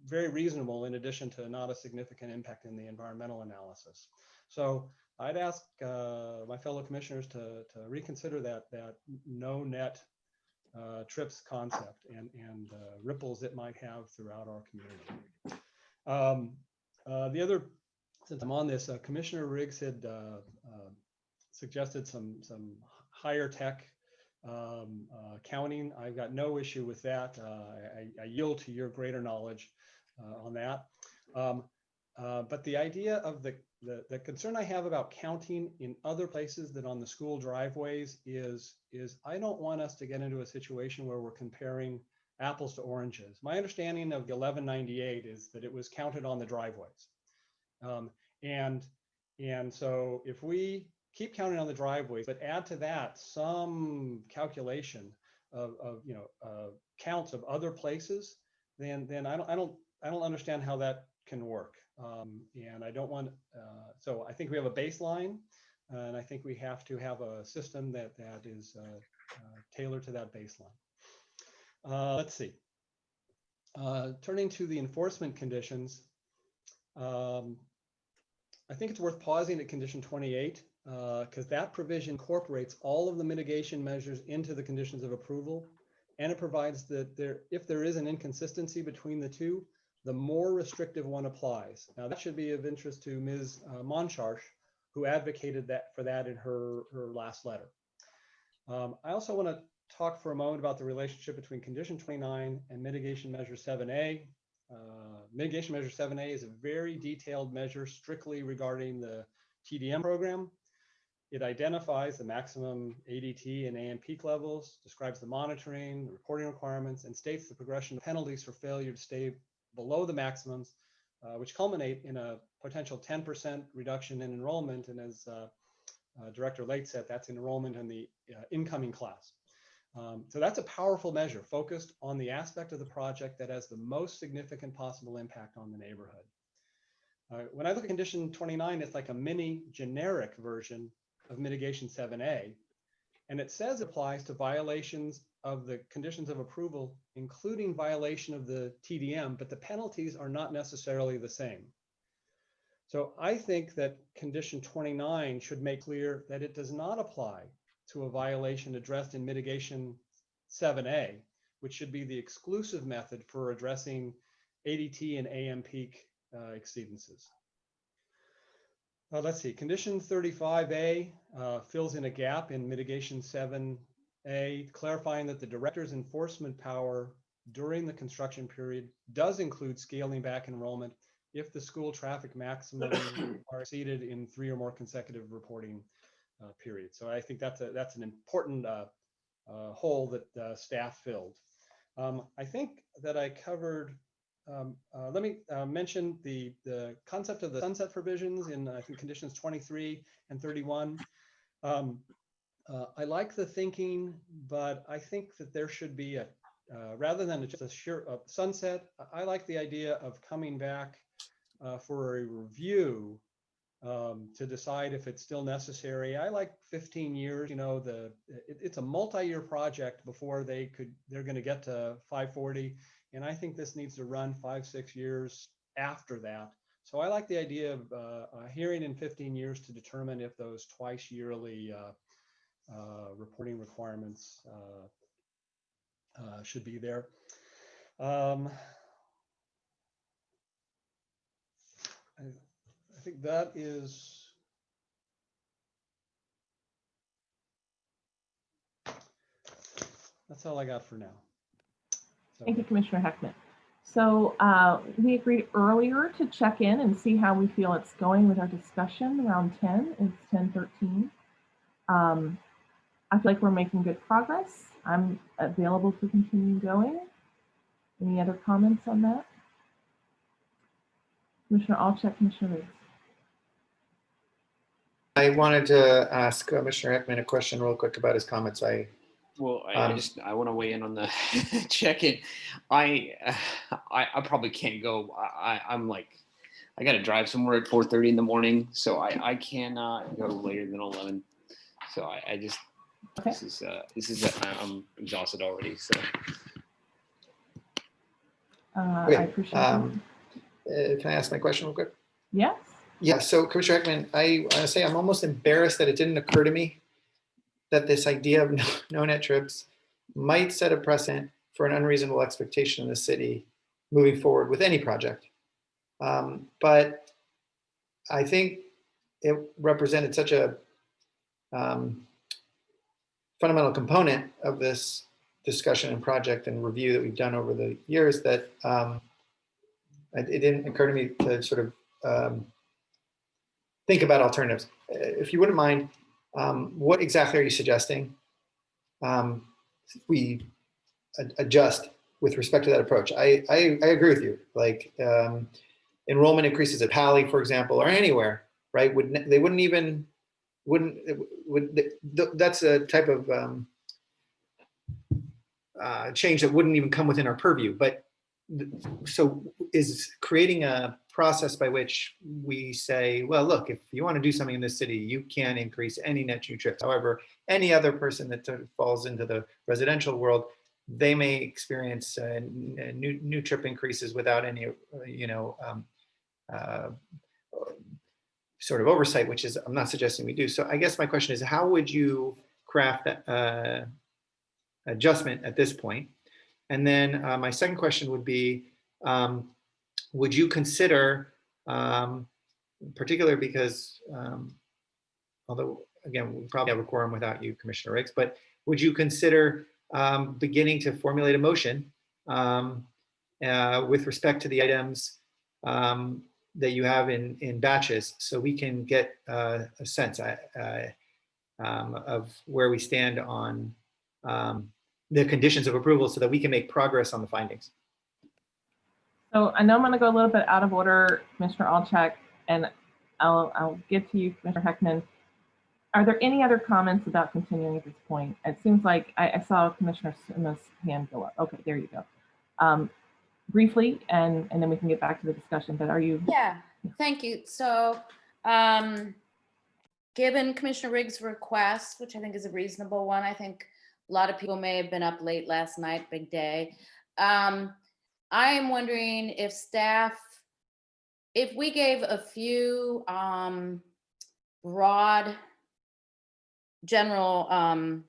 very reasonable, in addition to not a significant impact in the environmental analysis. So I'd ask my fellow commissioners to reconsider that no net trips concept and ripples it might have throughout our community. The other, since I'm on this, Commissioner Riggs had suggested some higher tech counting. I've got no issue with that. I yield to your greater knowledge on that. But the idea of the concern I have about counting in other places than on the school driveways is I don't want us to get into a situation where we're comparing apples to oranges. My understanding of the 1198 is that it was counted on the driveways. And so if we keep counting on the driveways, but add to that some calculation of counts of other places, then I don't understand how that can work. And I don't want, so I think we have a baseline, and I think we have to have a system that is tailored to that baseline. Let's see. Turning to the enforcement conditions, I think it's worth pausing at condition 28, because that provision incorporates all of the mitigation measures into the conditions of approval, and it provides that if there is an inconsistency between the two, the more restrictive one applies. Now that should be of interest to Ms. Moncharch, who advocated for that in her last letter. I also want to talk for a moment about the relationship between condition 29 and mitigation measure 7A. Mitigation measure 7A is a very detailed measure strictly regarding the TDM program. It identifies the maximum ADT and AM peak levels, describes the monitoring, the reporting requirements, and states the progression of penalties for failure to stay below the maximums, which culminate in a potential 10% reduction in enrollment. And as Director Late said, that's enrollment in the incoming class. So that's a powerful measure focused on the aspect of the project that has the most significant possible impact on the neighborhood. When I look at condition 29, it's like a mini generic version of mitigation 7A. And it says it applies to violations of the conditions of approval, including violation of the TDM, but the penalties are not necessarily the same. So I think that condition 29 should make clear that it does not apply to a violation addressed in mitigation 7A, which should be the exclusive method for addressing ADT and AM peak exceedances. Let's see, condition 35A fills in a gap in mitigation 7A, clarifying that the director's enforcement power during the construction period does include scaling back enrollment if the school traffic maximum are exceeded in 3 or more consecutive reporting periods. So I think that's an important hole that staff filled. I think that I covered. Let me mention the concept of the sunset provisions in I think conditions 23 and 31. I like the thinking, but I think that there should be a rather than just a sheer sunset. I like the idea of coming back for a review to decide if it's still necessary. I like 15 years. You know, it's a multi-year project before they're going to get to 540. And I think this needs to run 5-6 years after that. So I like the idea of a hearing in 15 years to determine if those twice yearly reporting requirements should be there. I think that is. That's all I got for now. Thank you, Commissioner Heckman. So we agreed earlier to check in and see how we feel it's going with our discussion around 10. It's 10:13. I feel like we're making good progress. I'm available to continue going. Any other comments on that? Commissioner Alcheck, Commissioner Riggs. I wanted to ask Commissioner Heckman a question real quick about his comments. I want to weigh in on the check-in. I probably can't go. I'm like, I got to drive somewhere at 4:30 in the morning, so I cannot go later than 11. So I just okay. This is I'm exhausted already. So okay. I appreciate that. Can I ask my question real quick? Yes. Yeah. So Commissioner Heckman, I want to say I'm almost embarrassed that it didn't occur to me that this idea of no net trips might set a precedent for an unreasonable expectation in the city moving forward with any project. But I think it represented such a fundamental component of this discussion and project and review that we've done over the years that it didn't occur to me to sort of think about alternatives. If you wouldn't mind, what exactly are you suggesting we adjust with respect to that approach? I agree with you. Like enrollment increases at Pali, for example, or anywhere, right? That's a type of change that wouldn't even come within our purview. But so is creating a process by which we say, well, look, if you want to do something in this city, you can increase any net new trips. However, any other person that falls into the residential world, they may experience new trip increases without any, sort of oversight, which is I'm not suggesting we do. So I guess my question is, how would you craft that adjustment at this point? And then my second question would be, would you consider, particularly because, although again, we probably have a quorum without you, Commissioner Riggs, but would you consider beginning to formulate a motion with respect to the items that you have in batches, so we can get a sense of where we stand on the conditions of approval so that we can make progress on the findings? So I know I'm going to go a little bit out of order, Commissioner Alchak, and I'll get to you, Commissioner Heckman. Are there any other comments about continuing at this point? It seems like I saw Commissioner Suma's hand go up. Okay, there you go. Briefly, and then we can get back to the discussion, but are you? Yeah, thank you. So given Commissioner Riggs' request, which I think is a reasonable one, I think a lot of people may have been up late last night, big day. I am wondering if staff, if we gave a few broad general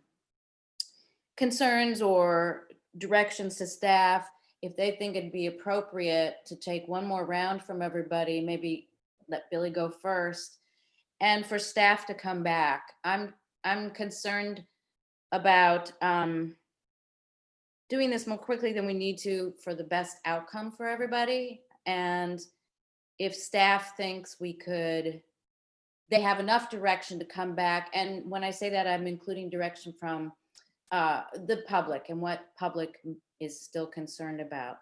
concerns or directions to staff, if they think it'd be appropriate to take one more round from everybody, maybe let Billy go first, and for staff to come back. I'm concerned about doing this more quickly than we need to for the best outcome for everybody. And if staff thinks they have enough direction to come back. And when I say that, I'm including direction from the public and what public is still concerned about.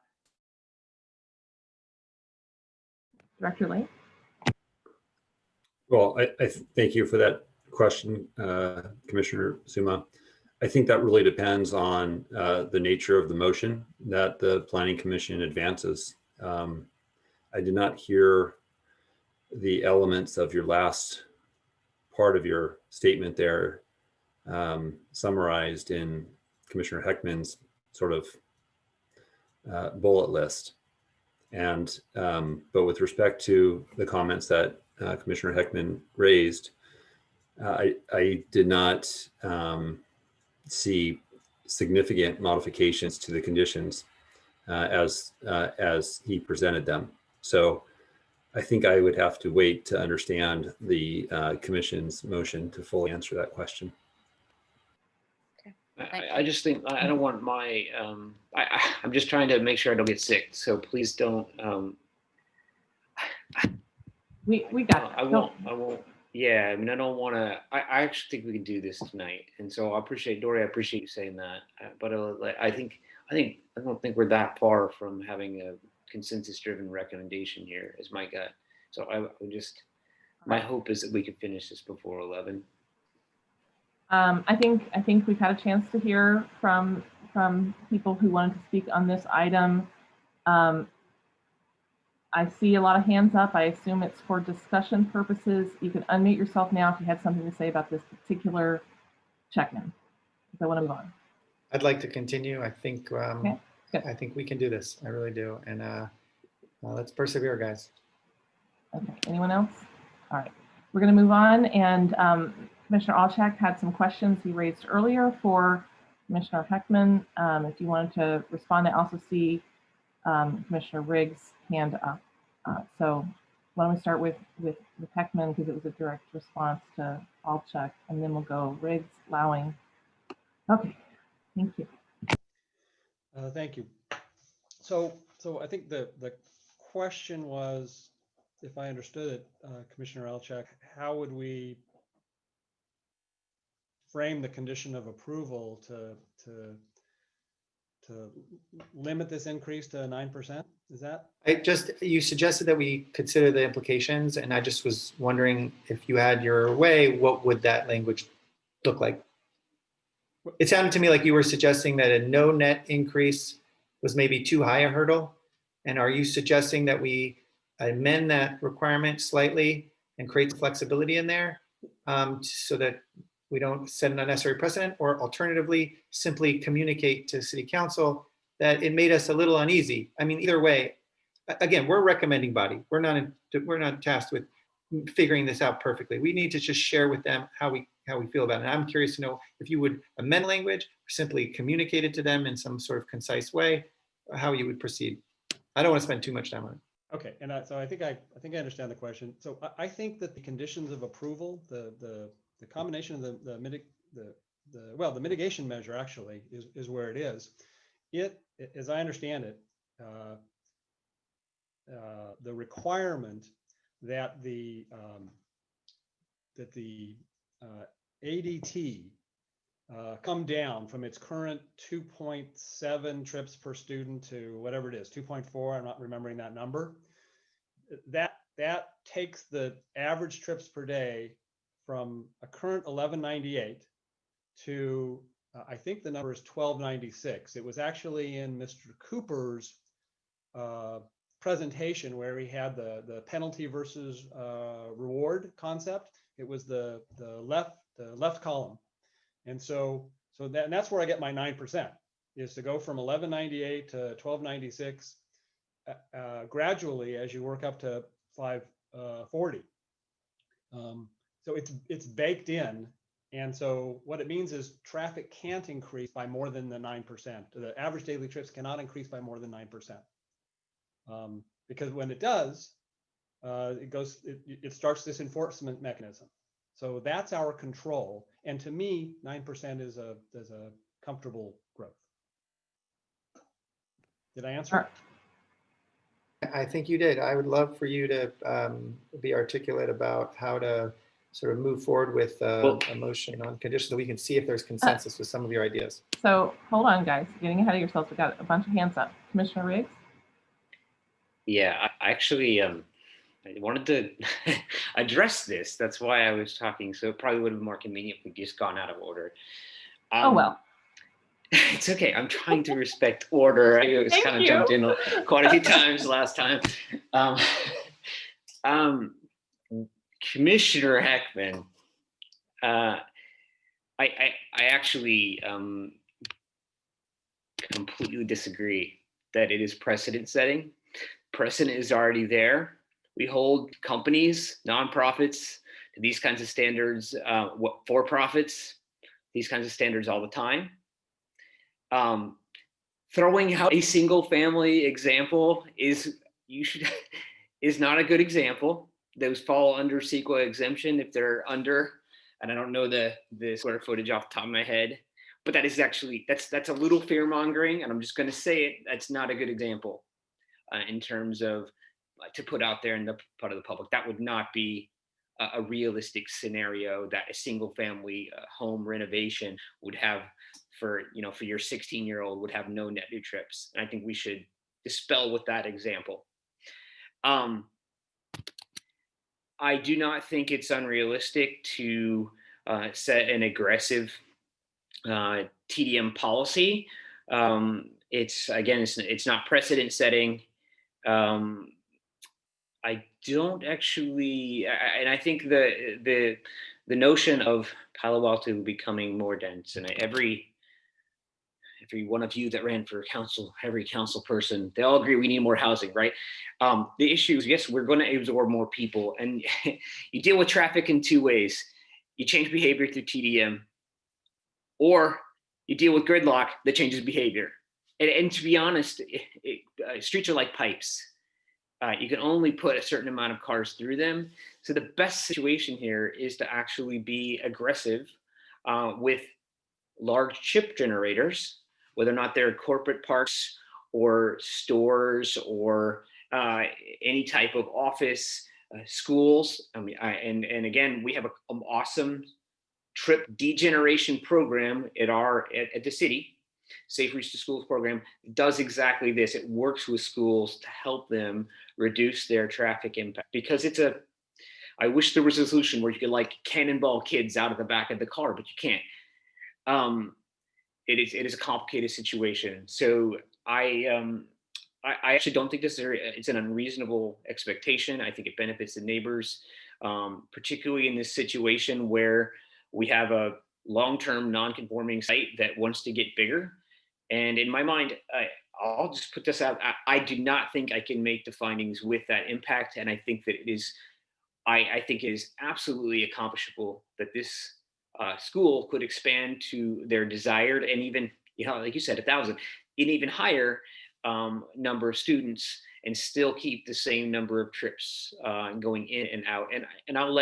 Director Lane? Well, I thank you for that question, Commissioner Suma. I think that really depends on the nature of the motion that the Planning Commission advances. I did not hear the elements of your last part of your statement there summarized in Commissioner Heckman's sort of bullet list. And but with respect to the comments that Commissioner Heckman raised, I did not see significant modifications to the conditions as he presented them. So I think I would have to wait to understand the Commission's motion to fully answer that question. I just think I don't want my, I'm just trying to make sure I don't get sick. So please don't. We got that. I won't. Yeah, I mean, I don't want to, I actually think we can do this tonight. And so I appreciate, Dory, I appreciate you saying that. But I don't think we're that far from having a consensus driven recommendation here is my gut. So I would just, my hope is that we can finish this before 11. I think we've had a chance to hear from people who wanted to speak on this item. I see a lot of hands up. I assume it's for discussion purposes. You can unmute yourself now if you had something to say about this particular check-in. If I want to move on. I'd like to continue. I think Okay, I think we can do this. I really do. And let's persevere, guys. Okay, anyone else? All right, we're going to move on. And Commissioner Alchak had some questions he raised earlier for Commissioner Heckman. If you wanted to respond, I also see Commissioner Riggs' hand up. So why don't we start with Heckman, because it was a direct response to Alchak, and then we'll go Riggs, Lowing. Okay, thank you. Thank you. So I think the question was, if I understood it, Commissioner Alchak, how would we frame the condition of approval to limit this increase to 9%? Is that? You suggested that we consider the implications, and I just was wondering if you had your way, what would that language look like? It sounded to me like you were suggesting that a no net increase was maybe too high a hurdle. And are you suggesting that we amend that requirement slightly and create flexibility in there so that we don't set an unnecessary precedent, or alternatively, simply communicate to City Council that it made us a little uneasy? I mean, either way, again, we're a recommending body. We're not tasked with figuring this out perfectly. We need to just share with them how we feel about it. And I'm curious to know if you would amend language or simply communicate it to them in some sort of concise way, how you would proceed. I don't want to spend too much time on it. Okay, and so I think I understand the question. So I think that the conditions of approval, the combination of the mitigation measure actually is where it is. It, as I understand it, the requirement that the ADT come down from its current 2.7 trips per student to whatever it is, 2.4. I'm not remembering that number. That takes the average trips per day from a current 1198 to I think the number is 1296. It was actually in Mr. Cooper's presentation where he had the penalty versus reward concept. It was the left column. And so that's where I get my 9%, is to go from 1198 to 1296 gradually as you work up to 540. So it's baked in. And so what it means is traffic can't increase by more than the 9%. The average daily trips cannot increase by more than 9%. Because when it does, it starts this enforcement mechanism. So that's our control. And to me, 9% is a comfortable growth. Did I answer? I think you did. I would love for you to be articulate about how to sort of move forward with a motion on conditions so we can see if there's consensus with some of your ideas. So hold on, guys. Getting ahead of yourselves. We've got a bunch of hands up. Commissioner Riggs? Yeah, I actually I wanted to address this. That's why I was talking. So it probably would have been more convenient if we just gone out of order. Oh, well. It's okay. I'm trying to respect order. I was kind of jumped in quite a few times last time. Commissioner Heckman, I actually completely disagree that it is precedent setting. Precedent is already there. We hold companies, nonprofits, to these kinds of standards, for-profits, these kinds of standards all the time. Throwing out a single family example is not a good example. Those fall under CEQA exemption if they're under, and I don't know the square footage off the top of my head, but that is actually, that's a little fear mongering, and I'm just going to say it. That's not a good example in terms of to put out there in the part of the public. That would not be a realistic scenario that a single family home renovation would have for your 16-year-old would have no net new trips. And I think we should dispel with that example. I do not think it's unrealistic to set an aggressive TDM policy. It's not precedent setting. I don't actually, and I think the notion of Palo Alto becoming more dense, and every one of you that ran for council, every council person, they all agree we need more housing, right? The issue is, yes, we're going to absorb more people, and you deal with traffic in two ways. You change behavior through TDM, or you deal with gridlock that changes behavior. And to be honest, streets are like pipes. You can only put a certain amount of cars through them. So the best situation here is to actually be aggressive with large chip generators, whether or not they're corporate parks or stores or any type of office, schools. I mean, and again, we have an awesome trip degeneration program at the city. Safe Routes to Schools program does exactly this. It works with schools to help them reduce their traffic impact, because I wish there was a solution where you could like cannonball kids out of the back of the car, but you can't. It is a complicated situation. So I actually don't think it's an unreasonable expectation. I think it benefits the neighbors, particularly in this situation where we have a long-term non-conforming site that wants to get bigger. And in my mind, I'll just put this out. I do not think I can make the findings with that impact. And I think that I think it is absolutely accomplishable that this school could expand to their desired, and even, like you said, 1,000, an even higher number of students, and still keep the same number of trips going in and out. And I'm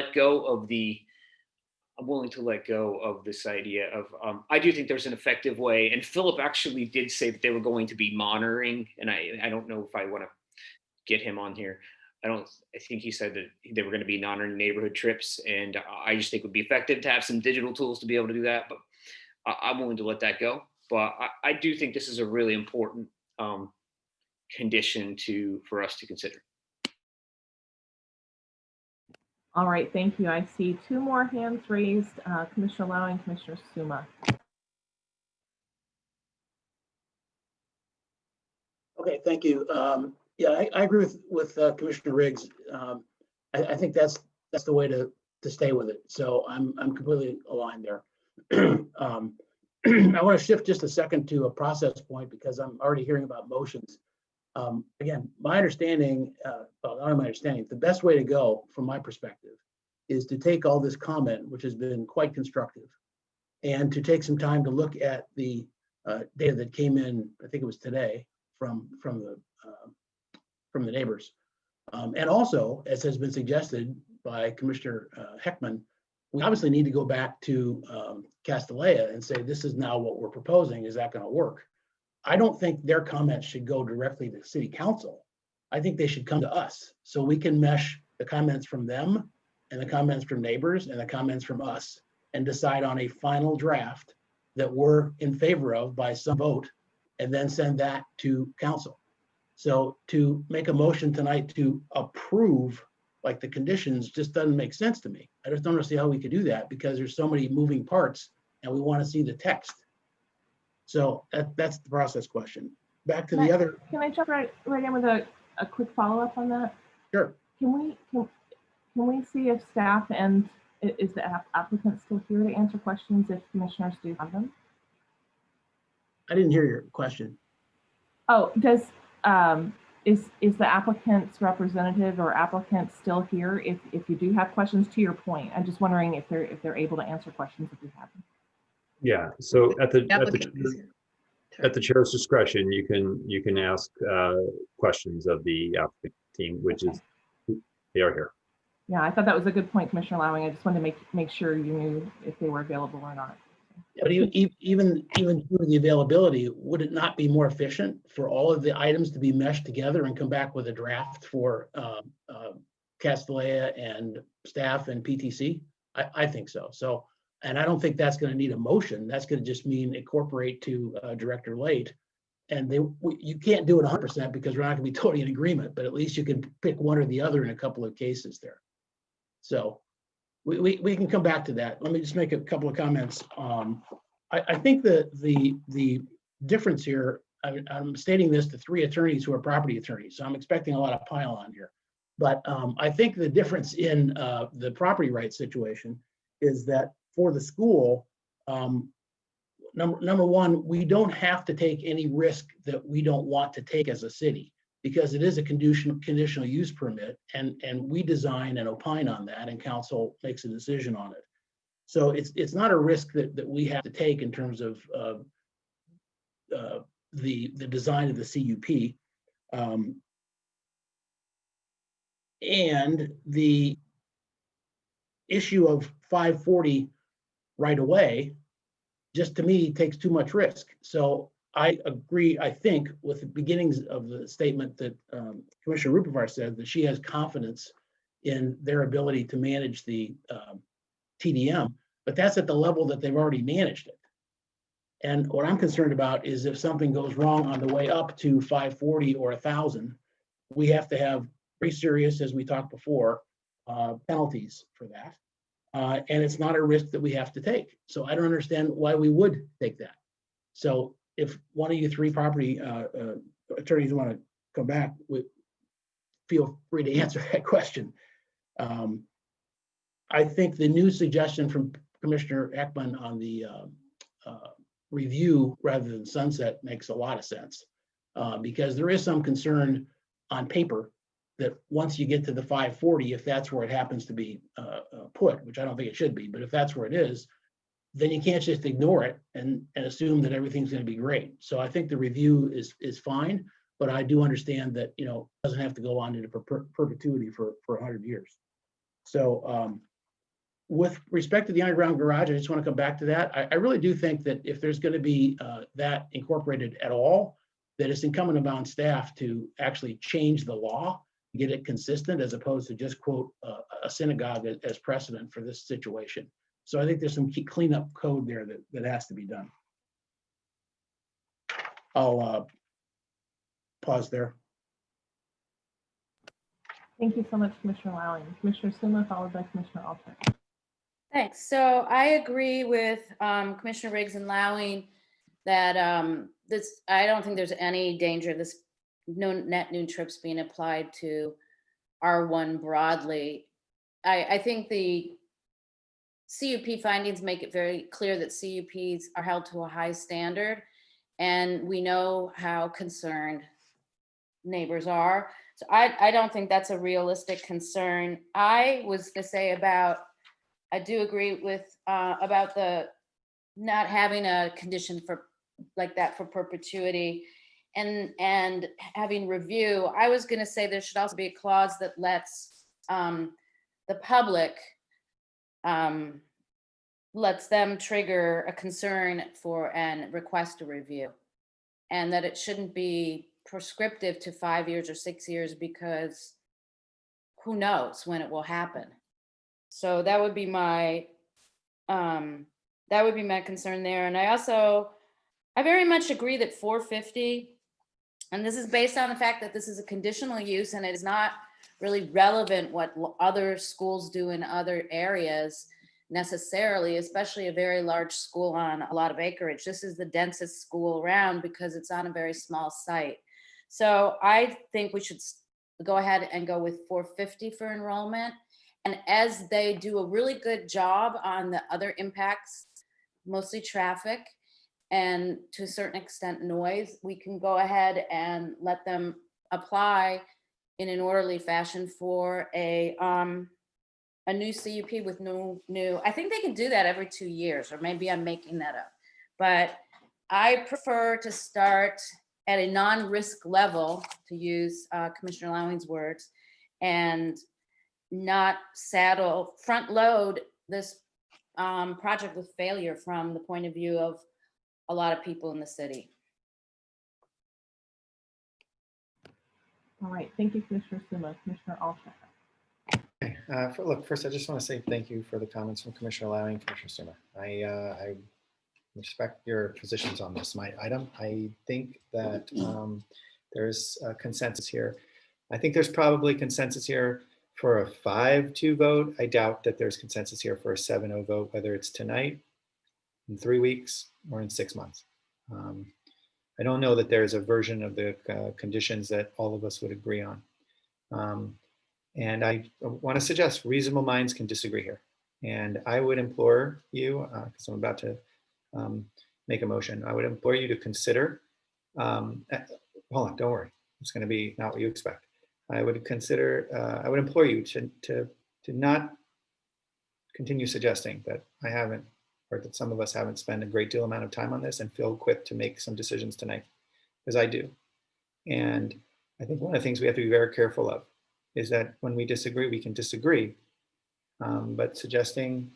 willing to let go of this idea of, I do think there's an effective way. And Philip actually did say that they were going to be monitoring, and I don't know if I want to get him on here. I think he said that they were going to be monitoring neighborhood trips, and I just think it would be effective to have some digital tools to be able to do that, but I'm willing to let that go. But I do think this is a really important condition for us to consider. All right, thank you. I see two more hands raised, Commissioner Lau and Commissioner Suma. Okay, thank you. Yeah, I agree with Commissioner Riggs. I think that's the way to stay with it. So I'm completely aligned there. I want to shift just a second to a process point, because I'm already hearing about motions. Again, my understanding, well, not my understanding, the best way to go from my perspective is to take all this comment, which has been quite constructive, and to take some time to look at the data that came in, I think it was today, from the neighbors. And also, as has been suggested by Commissioner Heckman, we obviously need to go back to Castellea and say, this is now what we're proposing. Is that going to work? I don't think their comments should go directly to City Council. I think they should come to us so we can mesh the comments from them and the comments from neighbors and the comments from us and decide on a final draft that we're in favor of by some vote, and then send that to council. So to make a motion tonight to approve like the conditions just doesn't make sense to me. I just don't understand how we could do that, because there's so many moving parts and we want to see the text. So that's the process question. Back to the other. Can I jump right in with a quick follow-up on that? Sure. Can we see if staff and is the applicant still here to answer questions if commissioners do have them? I didn't hear your question. Oh, is the applicant's representative or applicant still here if you do have questions? To your point, I'm just wondering if they're able to answer questions if you have them. Yeah, so at the chair's discretion, you can ask questions of the applicant team, which is, they are here. Yeah, I thought that was a good point, Commissioner Lowing. I just wanted to make sure you knew if they were available or not. But even through the availability, would it not be more efficient for all of the items to be meshed together and come back with a draft for Castellea and staff and PTC? I think so. So, and I don't think that's going to need a motion. That's going to just mean incorporate to Director Late. And you can't do it 100% because we're not going to be totally in agreement, but at least you can pick one or the other in a couple of cases there. So we can come back to that. Let me just make a couple of comments. I think that the difference here, I'm stating this to three attorneys who are property attorneys, so I'm expecting a lot of pile on here. But I think the difference in the property rights situation is that for the school, number one, we don't have to take any risk that we don't want to take as a city, because it is a conditional use permit, and we design and opine on that, and council makes a decision on it. So it's not a risk that we have to take in terms of the design of the CUP. And the issue of 540 right away, just to me, takes too much risk. So I agree, I think, with the beginnings of the statement that Commissioner Rupivar said, that she has confidence in their ability to manage the TDM, but that's at the level that they've already managed it. And what I'm concerned about is if something goes wrong on the way up to 540 or 1,000, we have to have very serious, as we talked before, penalties for that. And it's not a risk that we have to take. So I don't understand why we would take that. So if one of you three property attorneys want to come back, feel free to answer that question. I think the new suggestion from Commissioner Ekman on the review rather than sunset makes a lot of sense, because there is some concern on paper that once you get to the 540, if that's where it happens to be put, which I don't think it should be, but if that's where it is, then you can't just ignore it and assume that everything's going to be great. So I think the review is fine, but I do understand that, you know, it doesn't have to go on into perpetuity for 100 years. So with respect to the underground garage, I just want to come back to that. I really do think that if there's going to be that incorporated at all, that it's incumbent upon staff to actually change the law, get it consistent, as opposed to just quote a synagogue as precedent for this situation. So I think there's some key cleanup code there that has to be done. I'll pause there. Thank you so much, Commissioner Lowing. Commissioner Suma, followed by Commissioner Alter. Thanks. So I agree with Commissioner Riggs and Lowing that I don't think there's any danger of this net new trips being applied to R1 broadly. I think the CUP findings make it very clear that CUPs are held to a high standard, and we know how concerned neighbors are. So I don't think that's a realistic concern. I was going to say I do agree with about the not having a condition for like that for perpetuity and having review. I was going to say there should also be a clause that lets the public lets them trigger a concern for and request a review, and that it shouldn't be prescriptive to 5 years or 6 years, because who knows when it will happen. So that would be my concern there. And I very much agree that 450, and this is based on the fact that this is a conditional use and it is not really relevant what other schools do in other areas necessarily, especially a very large school on a lot of acreage. This is the densest school around because it's on a very small site. So I think we should go ahead and go with 450 for enrollment. And as they do a really good job on the other impacts, mostly traffic and to a certain extent noise, we can go ahead and let them apply in an orderly fashion for a new CUP with new, I think they can do that every 2 years, or maybe I'm making that up. But I prefer to start at a non-risk level, to use Commissioner Lowing's words, and not front load this project with failure from the point of view of a lot of people in the city. All right, thank you, Commissioner Suma. Commissioner Alter. Okay. Look, first, I just want to say thank you for the comments from Commissioner Lowing and Commissioner Suma. I respect your positions on this item. I think that there's a consensus here. I think there's probably consensus here for a 5-2 vote. I doubt that there's consensus here for a 7-0 vote, whether it's tonight, in 3 weeks, or in 6 months. I don't know that there's a version of the conditions that all of us would agree on. And I want to suggest reasonable minds can disagree here. And I would implore you, because I'm about to make a motion, I would implore you to consider, hold on, don't worry, it's going to be not what you expect. I would implore you to not continue suggesting that I haven't, or that some of us haven't spent a great deal amount of time on this and feel equipped to make some decisions tonight, because I do. And I think one of the things we have to be very careful of is that when we disagree, we can disagree, but suggesting,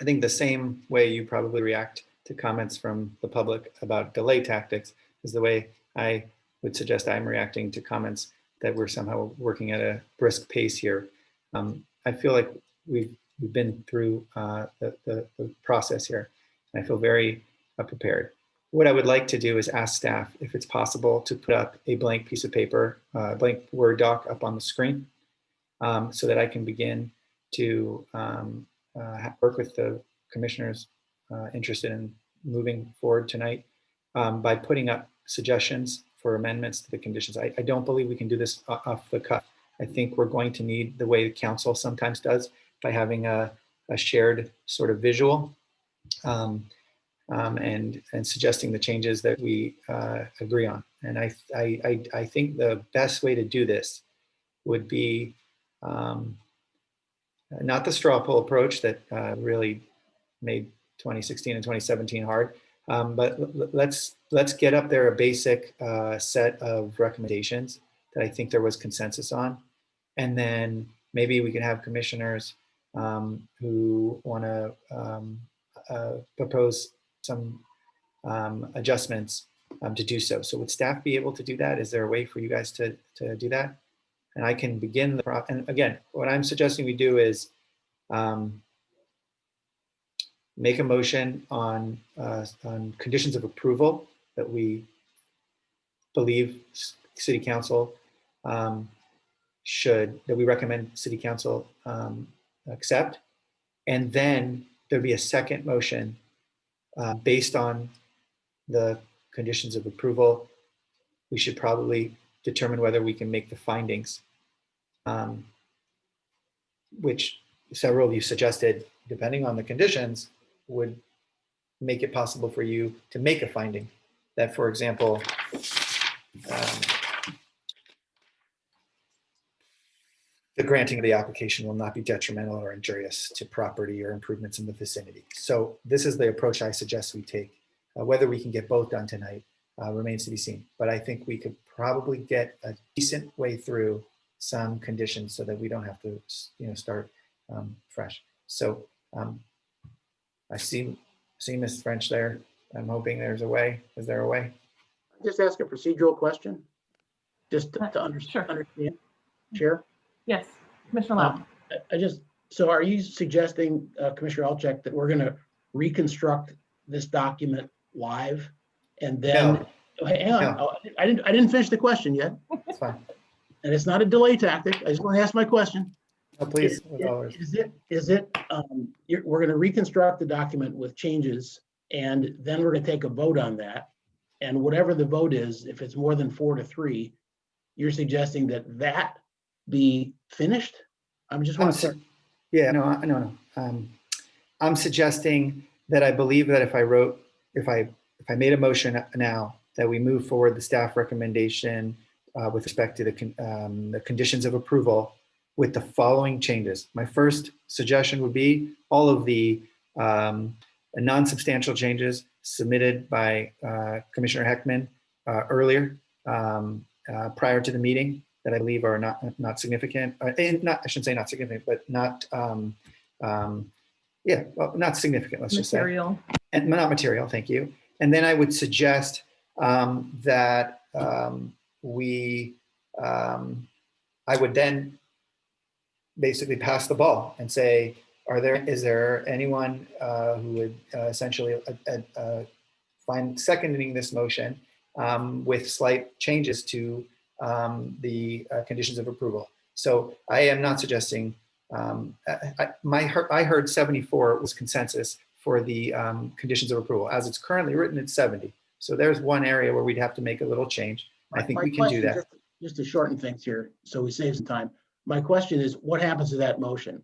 I think the same way you probably react to comments from the public about delay tactics is the way I would suggest I'm reacting to comments that we're somehow working at a brisk pace here. I feel like we've been through the process here. And I feel very prepared. What I would like to do is ask staff if it's possible to put up a blank piece of paper, blank Word doc up on the screen, so that I can begin to work with the commissioners interested in moving forward tonight by putting up suggestions for amendments to the conditions. I don't believe we can do this off the cuff. I think we're going to need the way the council sometimes does by having a shared sort of visual and suggesting the changes that we agree on. And I think the best way to do this would be not the straw poll approach that really made 2016 and 2017 hard, but let's get up there a basic set of recommendations that I think there was consensus on, and then maybe we can have commissioners who want to propose some adjustments to do so. So would staff be able to do that? Is there a way for you guys to do that? And I can begin the and again, what I'm suggesting we do is make a motion on conditions of approval that we believe City Council that we recommend City Council accept, and then there'd be a second motion based on the conditions of approval. We should probably determine whether we can make the findings, which several of you suggested, depending on the conditions, would make it possible for you to make a finding that, for example, the granting of the application will not be detrimental or injurious to property or improvements in the vicinity. So this is the approach I suggest we take. Whether we can get both done tonight remains to be seen, but I think we could probably get a decent way through some conditions so that we don't have to, start fresh. So I see Ms. French there. I'm hoping there's a way. Is there a way? Just ask a procedural question, just to understand. Chair? Yes, Commissioner Lau. So are you suggesting, Commissioner Alchek, that we're going to reconstruct this document live and then, hang on, No. I didn't finish the question yet. That's fine. And it's not a delay tactic. I just want to ask my question. Oh, please. We're going to reconstruct the document with changes, and then we're going to take a vote on that. And whatever the vote is, if it's more than 4-3, you're suggesting that be finished? I'm just want to. Yeah, no. I'm suggesting that I believe that if I made a motion now that we move forward the staff recommendation with respect to the conditions of approval with the following changes. My first suggestion would be all of the non-substantial changes submitted by Commissioner Heckman earlier prior to the meeting that I believe are not significant. I shouldn't say not significant, but not not significant. Let's just say material. And not material. Thank you. And then I would suggest that I would then basically pass the ball and say, is there anyone who would essentially find seconding this motion with slight changes to the conditions of approval? So I am not suggesting, I heard 74 was consensus for the conditions of approval. As it's currently written, it's 70. So there's one area where we'd have to make a little change. I think we can do that. Just to shorten things here, so we save some time. My question is, what happens to that motion?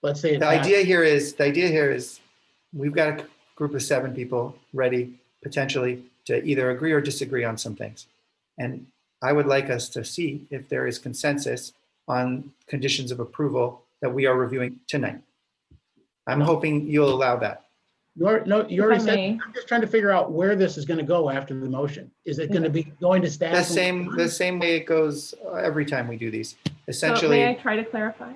Let's say the idea here is we've got a group of 7 people ready potentially to either agree or disagree on some things. And I would like us to see if there is consensus on conditions of approval that we are reviewing tonight. I'm hoping you'll allow that. You already said. I'm just trying to figure out where this is going to go after the motion. Is it going to be going to staff? The same way it goes every time we do these. Essentially. So may I try to clarify?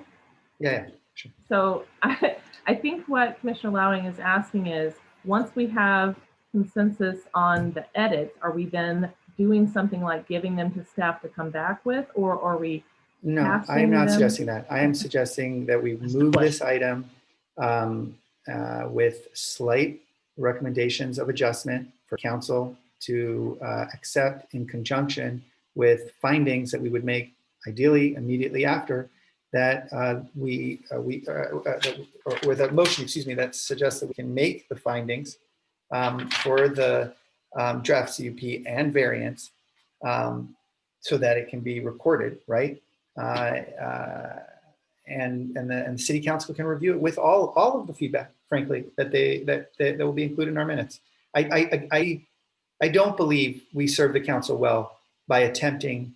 Yeah, sure. So I think what Commissioner Lowing is asking is, once we have consensus on the edits, are we then doing something like giving them to staff to come back with, or are we? No, I'm not suggesting that. I am suggesting that we move this item with slight recommendations of adjustment for council to accept in conjunction with findings that we would make ideally immediately after that or with a motion, excuse me, that suggests that we can make the findings for the draft CUP and variance so that it can be recorded, right? And the city council can review it with all of the feedback, frankly, that will be included in our minutes. I don't believe we serve the council well by attempting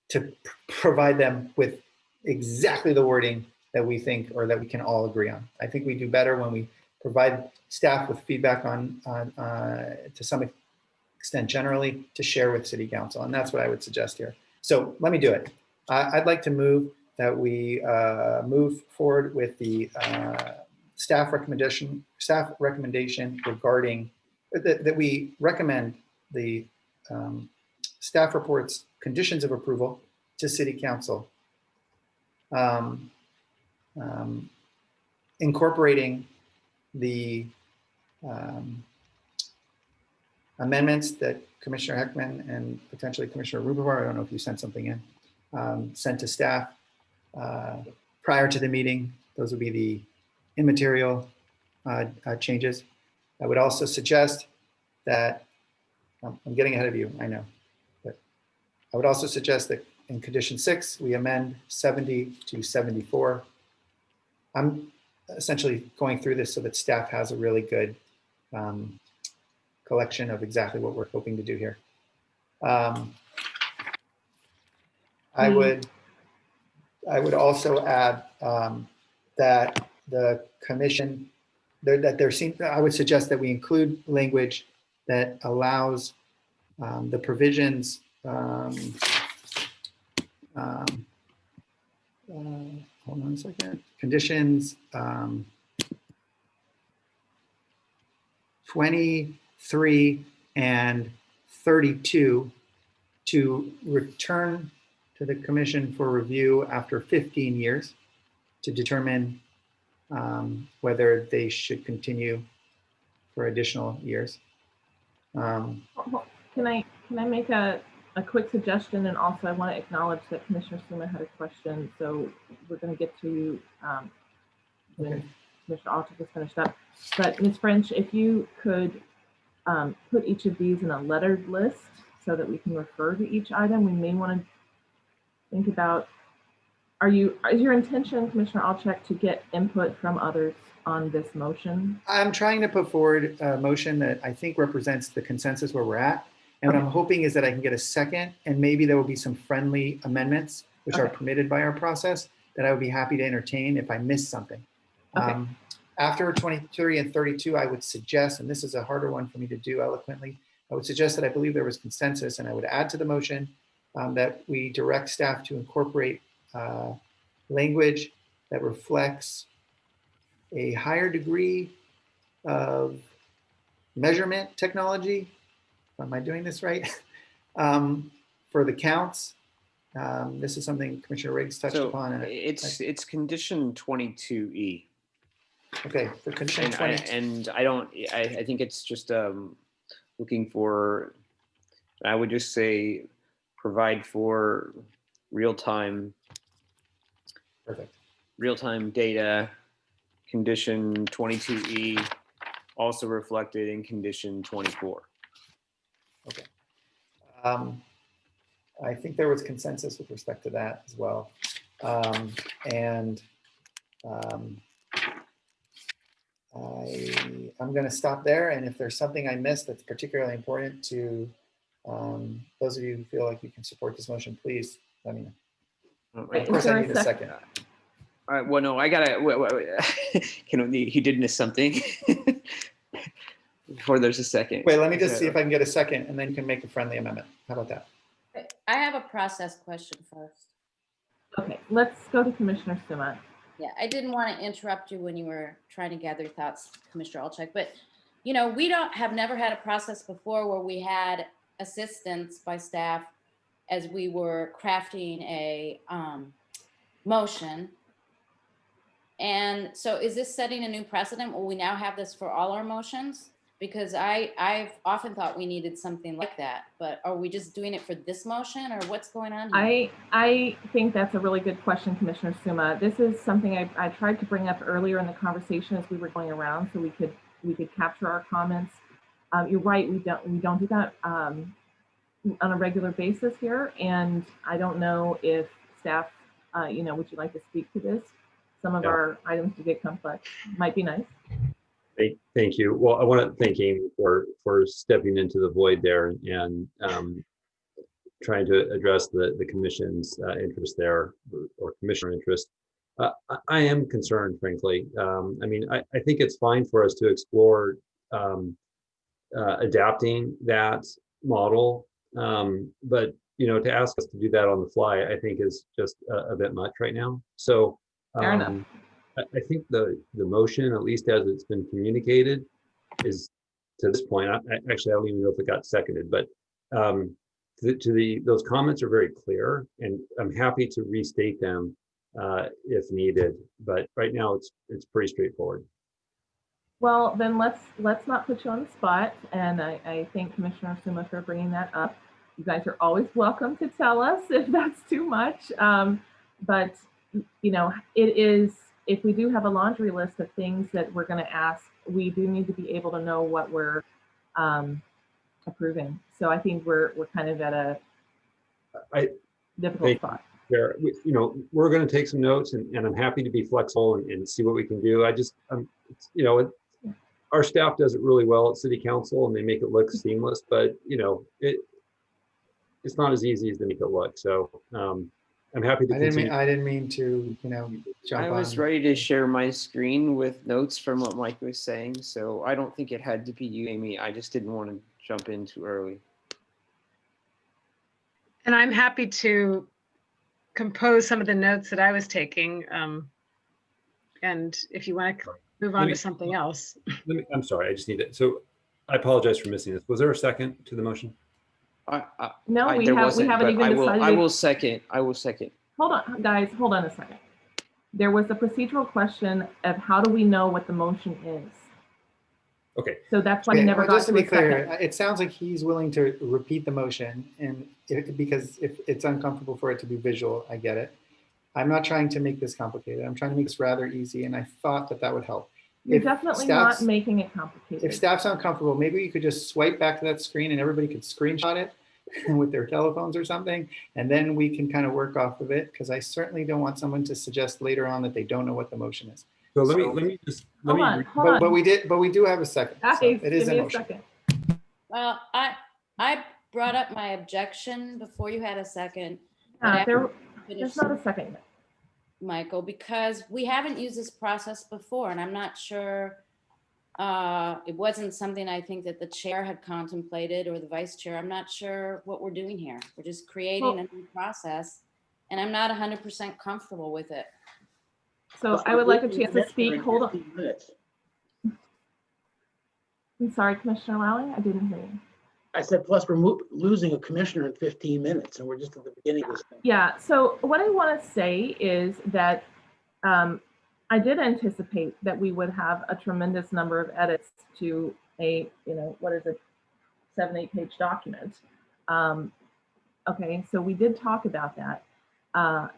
to provide them with exactly the wording that we think or that we can all agree on. I think we do better when we provide staff with feedback on to some extent generally to share with city council, and that's what I would suggest here. So let me do it. I'd like to move that we move forward with the staff recommendation regarding that we recommend the staff report's conditions of approval to city council, incorporating the amendments that Commissioner Heckman and potentially Commissioner Rubenbar, I don't know if you sent something in, sent to staff prior to the meeting. Those would be the immaterial changes. I would also suggest that, I'm getting ahead of you, I know, but I would also suggest that in condition 6, we amend 70 to 74. I'm essentially going through this so that staff has a really good collection of exactly what we're hoping to do here. I would also add that the commission, I would suggest that we include language that allows the provisions, hold on a second, conditions 23 and 32 to return to the commission for review after 15 years to determine whether they should continue for additional years. Can I make a quick suggestion? And also I want to acknowledge that Commissioner Suma had a question. So we're going to get to when Commissioner Altic is finished up. But Ms. French, if you could put each of these in a lettered list so that we can refer to each item, we may want to think about, is your intention, Commissioner Altic, to get input from others on this motion? I'm trying to put forward a motion that I think represents the consensus where we're at. And what I'm hoping is that I can get a second, and maybe there will be some friendly amendments, which are permitted by our process, that I would be happy to entertain if I missed something. After 23 and 32, I would suggest, and this is a harder one for me to do eloquently, I would suggest that I believe there was consensus, and I would add to the motion that we direct staff to incorporate language that reflects a higher degree of measurement technology. Am I doing this right? For the counts. This is something Commissioner Riggs touched upon. And it's condition 22E. Okay, for condition 20. I think it's just looking for, I would just say, provide for real-time data. Condition 22E also reflected in condition 24. Okay. I think there was consensus with respect to that as well. I'm going to stop there. And if there's something I missed that's particularly important to those of you who feel like you can support this motion, please let me know. Of course, I need a second. All right. Well, no, I gotta. He did miss something. Before there's a second. Wait, let me just see if I can get a second, and then you can make a friendly amendment. How about that? I have a process question first. Okay, let's go to Commissioner Suma. Yeah, I didn't want to interrupt you when you were trying to gather thoughts, Commissioner Altic, but we have never had a process before where we had assistance by staff as we were crafting a motion. And so is this setting a new precedent? Will we now have this for all our motions? Because I've often thought we needed something like that, but are we just doing it for this motion, or what's going on here? I think that's a really good question, Commissioner Suma. This is something I tried to bring up earlier in the conversation as we were going around, so we could capture our comments. You're right, we don't do that on a regular basis here, and I don't know if staff, would you like to speak to this? Some of our items do get complex. Might be nice. Thank you. Well, I want to thank Amy for stepping into the void there and trying to address the commission's interest there, or commissioner interest. I am concerned, frankly. I mean, I think it's fine for us to explore adapting that model, but to ask us to do that on the fly, I think is just a bit much right now. So fair enough. I think the motion, at least as it's been communicated, is to this point. Actually, I don't even know if it got seconded, but those comments are very clear, and I'm happy to restate them if needed. But right now, it's pretty straightforward. Well, then let's not put you on the spot, and I thank Commissioner Suma for bringing that up. You guys are always welcome to tell us if that's too much, but it is. If we do have a laundry list of things that we're going to ask, we do need to be able to know what we're approving. So I think we're kind of at a difficult spot. There, we're going to take some notes, and I'm happy to be flexible and see what we can do. I just, our staff does it really well at City Council, and they make it look seamless, but it's not as easy as they make it look. So I'm happy to continue. I didn't mean to, jump I was ready to share my screen with notes from what Mike was saying, so I don't think it had to be you, Amy. I just didn't want to jump in too early. And I'm happy to compose some of the notes that I was taking. And if you want to move on to something else. I'm sorry, I just need it. So I apologize for missing this. Was there a second to the motion? No, we haven't even decided. I will second. Hold on, guys, hold on a second. There was a procedural question of how do we know what the motion is? Okay. So that's why he never got just to be clear, second. it sounds like he's willing to repeat the motion, and because if it's uncomfortable for it to be visual, I get it. I'm not trying to make this complicated. I'm trying to make this rather easy, and I thought that would help. You're definitely not making it complicated. If staff's uncomfortable, maybe you could just swipe back to that screen and everybody could screenshot it with their telephones or something, and then we can kind of work off of it, because I certainly don't want someone to suggest later on that they don't know what the motion is. So let me just hold on. But we do have a second. Guys, so it is give a me motion. a second. Well, I brought up my objection before you had a second. There's not a second yet, Michael, because we haven't used this process before, and I'm not sure. It wasn't something I think that the chair had contemplated, or the vice chair. I'm not sure what we're doing here. We're just creating a new process, and I'm not 100% comfortable with it. So I would like a chance to speak. Hold on. I'm sorry, Commissioner Lally, I didn't hear you. I said, plus we're losing a commissioner in 15 minutes, and we're just at the beginning of this thing. Yeah, so what I want to say is that I did anticipate that we would have a tremendous number of edits to a, 7-8 page document. Okay, so we did talk about that.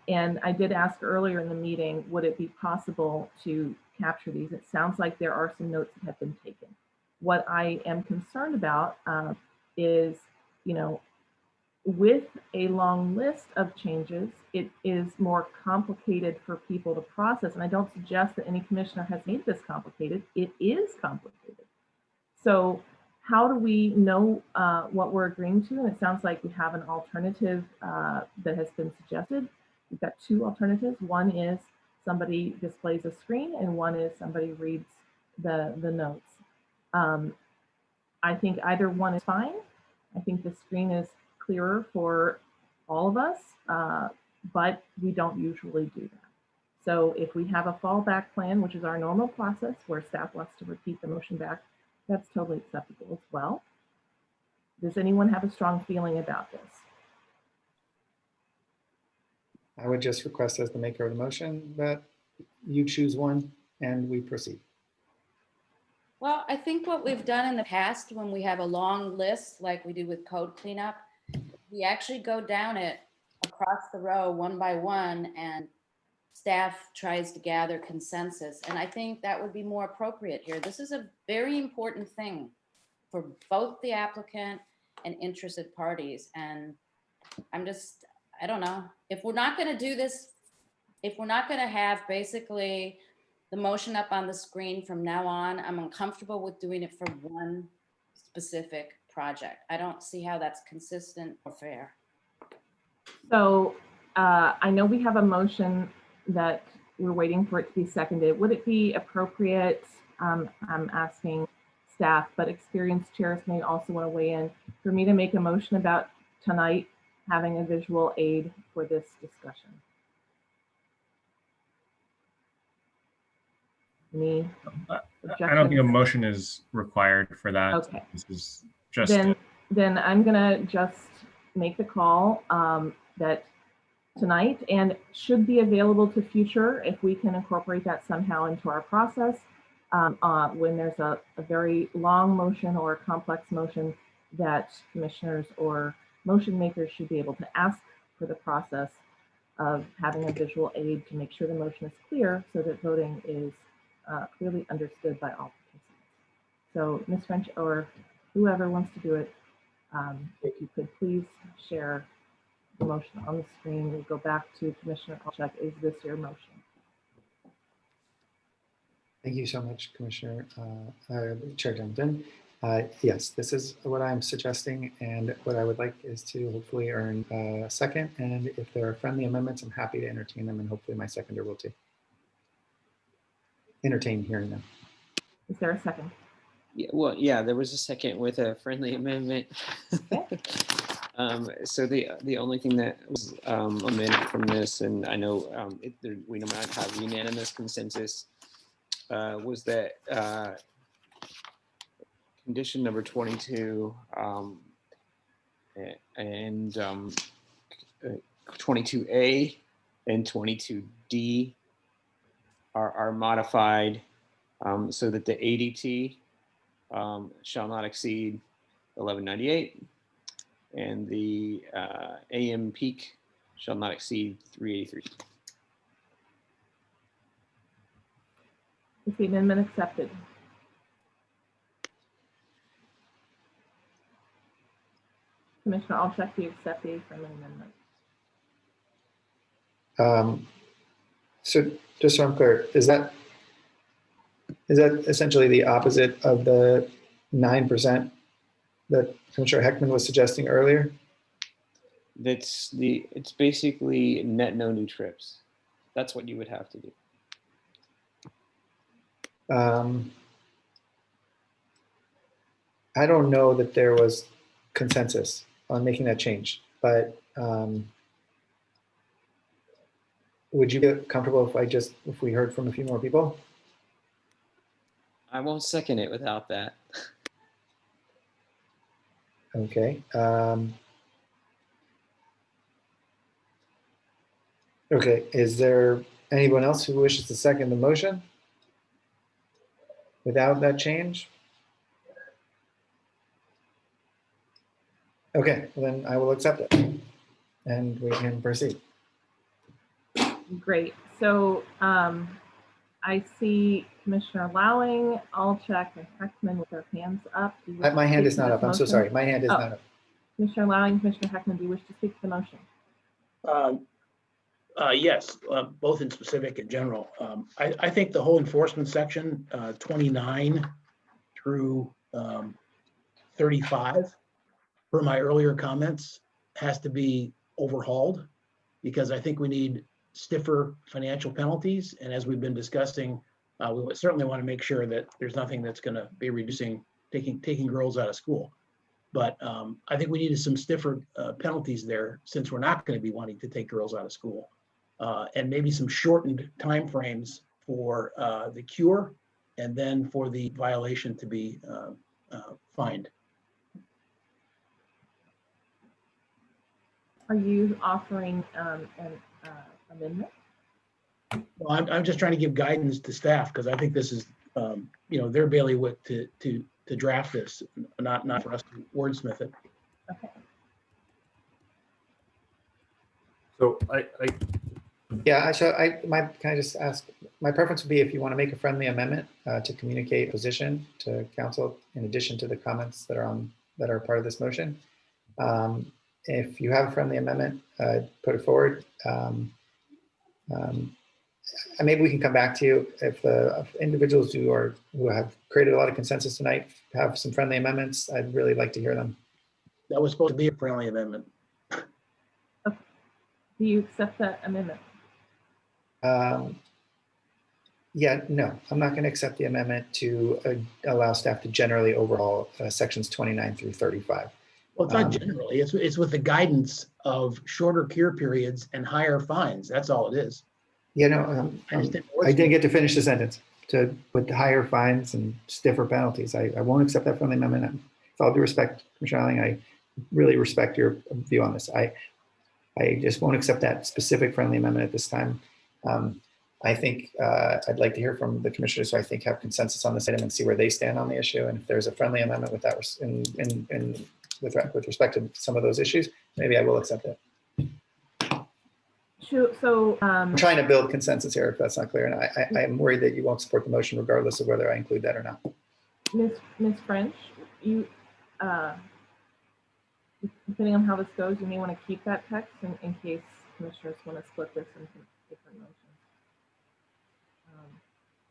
And I did ask earlier in the meeting, would it be possible to capture these? It sounds like there are some notes that have been taken. What I am concerned about is, with a long list of changes, it is more complicated for people to process. And I don't suggest that any commissioner has made this complicated. It is complicated. So how do we know what we're agreeing to? And it sounds like we have an alternative that has been suggested. We've got two alternatives. One is somebody displays a screen, and one is somebody reads the notes. I think either one is fine. I think the screen is clearer for all of us, but we don't usually do that. So if we have a fallback plan, which is our normal process where staff wants to repeat the motion back, that's totally acceptable as well. Does anyone have a strong feeling about this? I would just request as the maker of the motion that you choose one and we proceed. Well, I think what we've done in the past when we have a long list, like we do with code cleanup, we actually go down it across the row one by one and staff tries to gather consensus. And I think that would be more appropriate here. This is a very important thing for both the applicant and interested parties. And I don't know, if we're not gonna do this, if we're not gonna have basically the motion up on the screen from now on, I'm uncomfortable with doing it for one specific project. I don't see how that's consistent or fair. So I know we have a motion that we're waiting for it to be seconded. Would it be appropriate, I'm asking staff, but experienced chairs may also want to weigh in, for me to make a motion about tonight having a visual aid for this discussion? Any I don't think a motion is required for that. Okay. This is just then I'm gonna just make the call that tonight, and should be available to future if we can incorporate that somehow into our process. When there's a very long motion or a complex motion, that commissioners or motion makers should be able to ask for the process of having a visual aid to make sure the motion is clear so that voting is clearly understood by all participants. So Ms. French or whoever wants to do it, if you could please share the motion on the screen. We'll go back to Commissioner Olchek. Is this your motion? Thank you so much, Commissioner Chair Duncan. Yes, this is what I'm suggesting, and what I would like is to hopefully earn a second. And if there are friendly amendments, I'm happy to entertain them, and hopefully my seconder will too. Entertain hearing them. Is there a second? Yeah, well, yeah, there was a second with a friendly amendment. So the only thing that was omitted from this, and I know we might have unanimous consensus, was that condition number 22 and 22A and 22D are modified so that the ADT shall not exceed 1198, and the AM peak shall not exceed 383. Is the amendment accepted? Commissioner Olchek, do you accept the friendly amendment? So just so I'm clear, is that essentially the opposite of the 9% that Commissioner Heckman was suggesting earlier? It's basically net no new trips. That's what you would have to do. I don't know that there was consensus on making that change, but would you get comfortable if we heard from a few more people? I won't second it without that. Okay. Okay, is there anyone else who wishes to second the motion without that change? Okay, then I will accept it and we can proceed. Great. So I see Commissioner Lowing, Olchek, and Heckman with their hands up. My hand is not up. I'm so sorry. My hand is not up. Commissioner Lowing, Commissioner Heckman, do you wish to speak to the motion? Yes, both in specific and general. I think the whole enforcement section, 29 through 35, per my earlier comments, has to be overhauled, because I think we need stiffer financial penalties. And as we've been discussing, we would certainly want to make sure that there's nothing that's going to be reducing, taking girls out of school. But I think we needed some stiffer penalties there, since we're not going to be wanting to take girls out of school. And maybe some shortened timeframes for the cure, and then for the violation to be fined. Are you offering an amendment? Well, I'm just trying to give guidance to staff because I think this is, their bailiwick to draft this, not for us to wordsmith it. Okay. So Yeah, can I just ask, my preference would be if you want to make a friendly amendment to communicate position to council in addition to the comments that are part of this motion. If you have a friendly amendment, put it forward. And maybe we can come back to you if the individuals who have created a lot of consensus tonight have some friendly amendments. I'd really like to hear them. That was supposed to be a friendly amendment. Okay. Do you accept that amendment? Yeah, no, I'm not going to accept the amendment to allow staff to generally overhaul sections 29 through 35. Well, it's not generally. It's with the guidance of shorter cure periods and higher fines. That's all it is. Yeah, no, I didn't get to finish the sentence. With higher fines and stiffer penalties, I won't accept that friendly amendment. With all due respect, Commissioner Eiling, I really respect your view on this. I just won't accept that specific friendly amendment at this time. I think I'd like to hear from the commissioners who I think have consensus on this item and see where they stand on the issue. And if there's a friendly amendment with that with respect to some of those issues, maybe I will accept it. So I'm trying to build consensus here if that's not clear. And I am worried that you won't support the motion regardless of whether I include that or not. Ms. French, you, depending on how this goes, you may want to keep that text in case commissioners want to split this into different motions.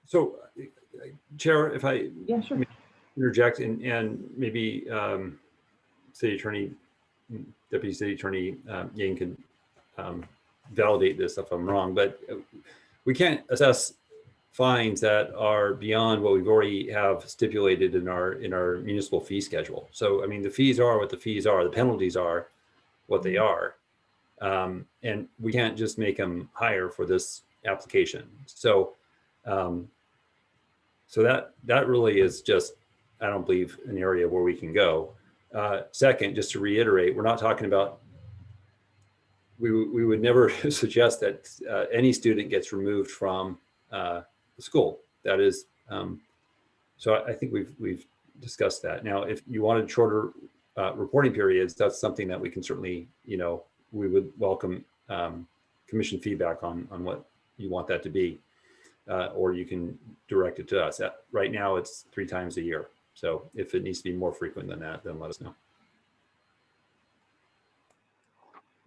So, Chair, if I sure. interject and maybe City Attorney, Deputy City Attorney Yang can validate this if I'm wrong, but we can't assess fines that are beyond what we've already have stipulated in our municipal fee schedule. So, I mean, the fees are what the fees are, the penalties are what they are, and we can't just make them higher for this application. So, so that really is just, I don't believe, an area where we can go. Second, just to reiterate, we're not talking about, we would never suggest that any student gets removed from the school. That is, so I think we've discussed that. Now, if you wanted shorter reporting periods, that's something that we can certainly, we would welcome commission feedback on what you want that to be. Or you can direct it to us. Right now, it's 3 times a year. So if it needs to be more frequent than that, then let us know.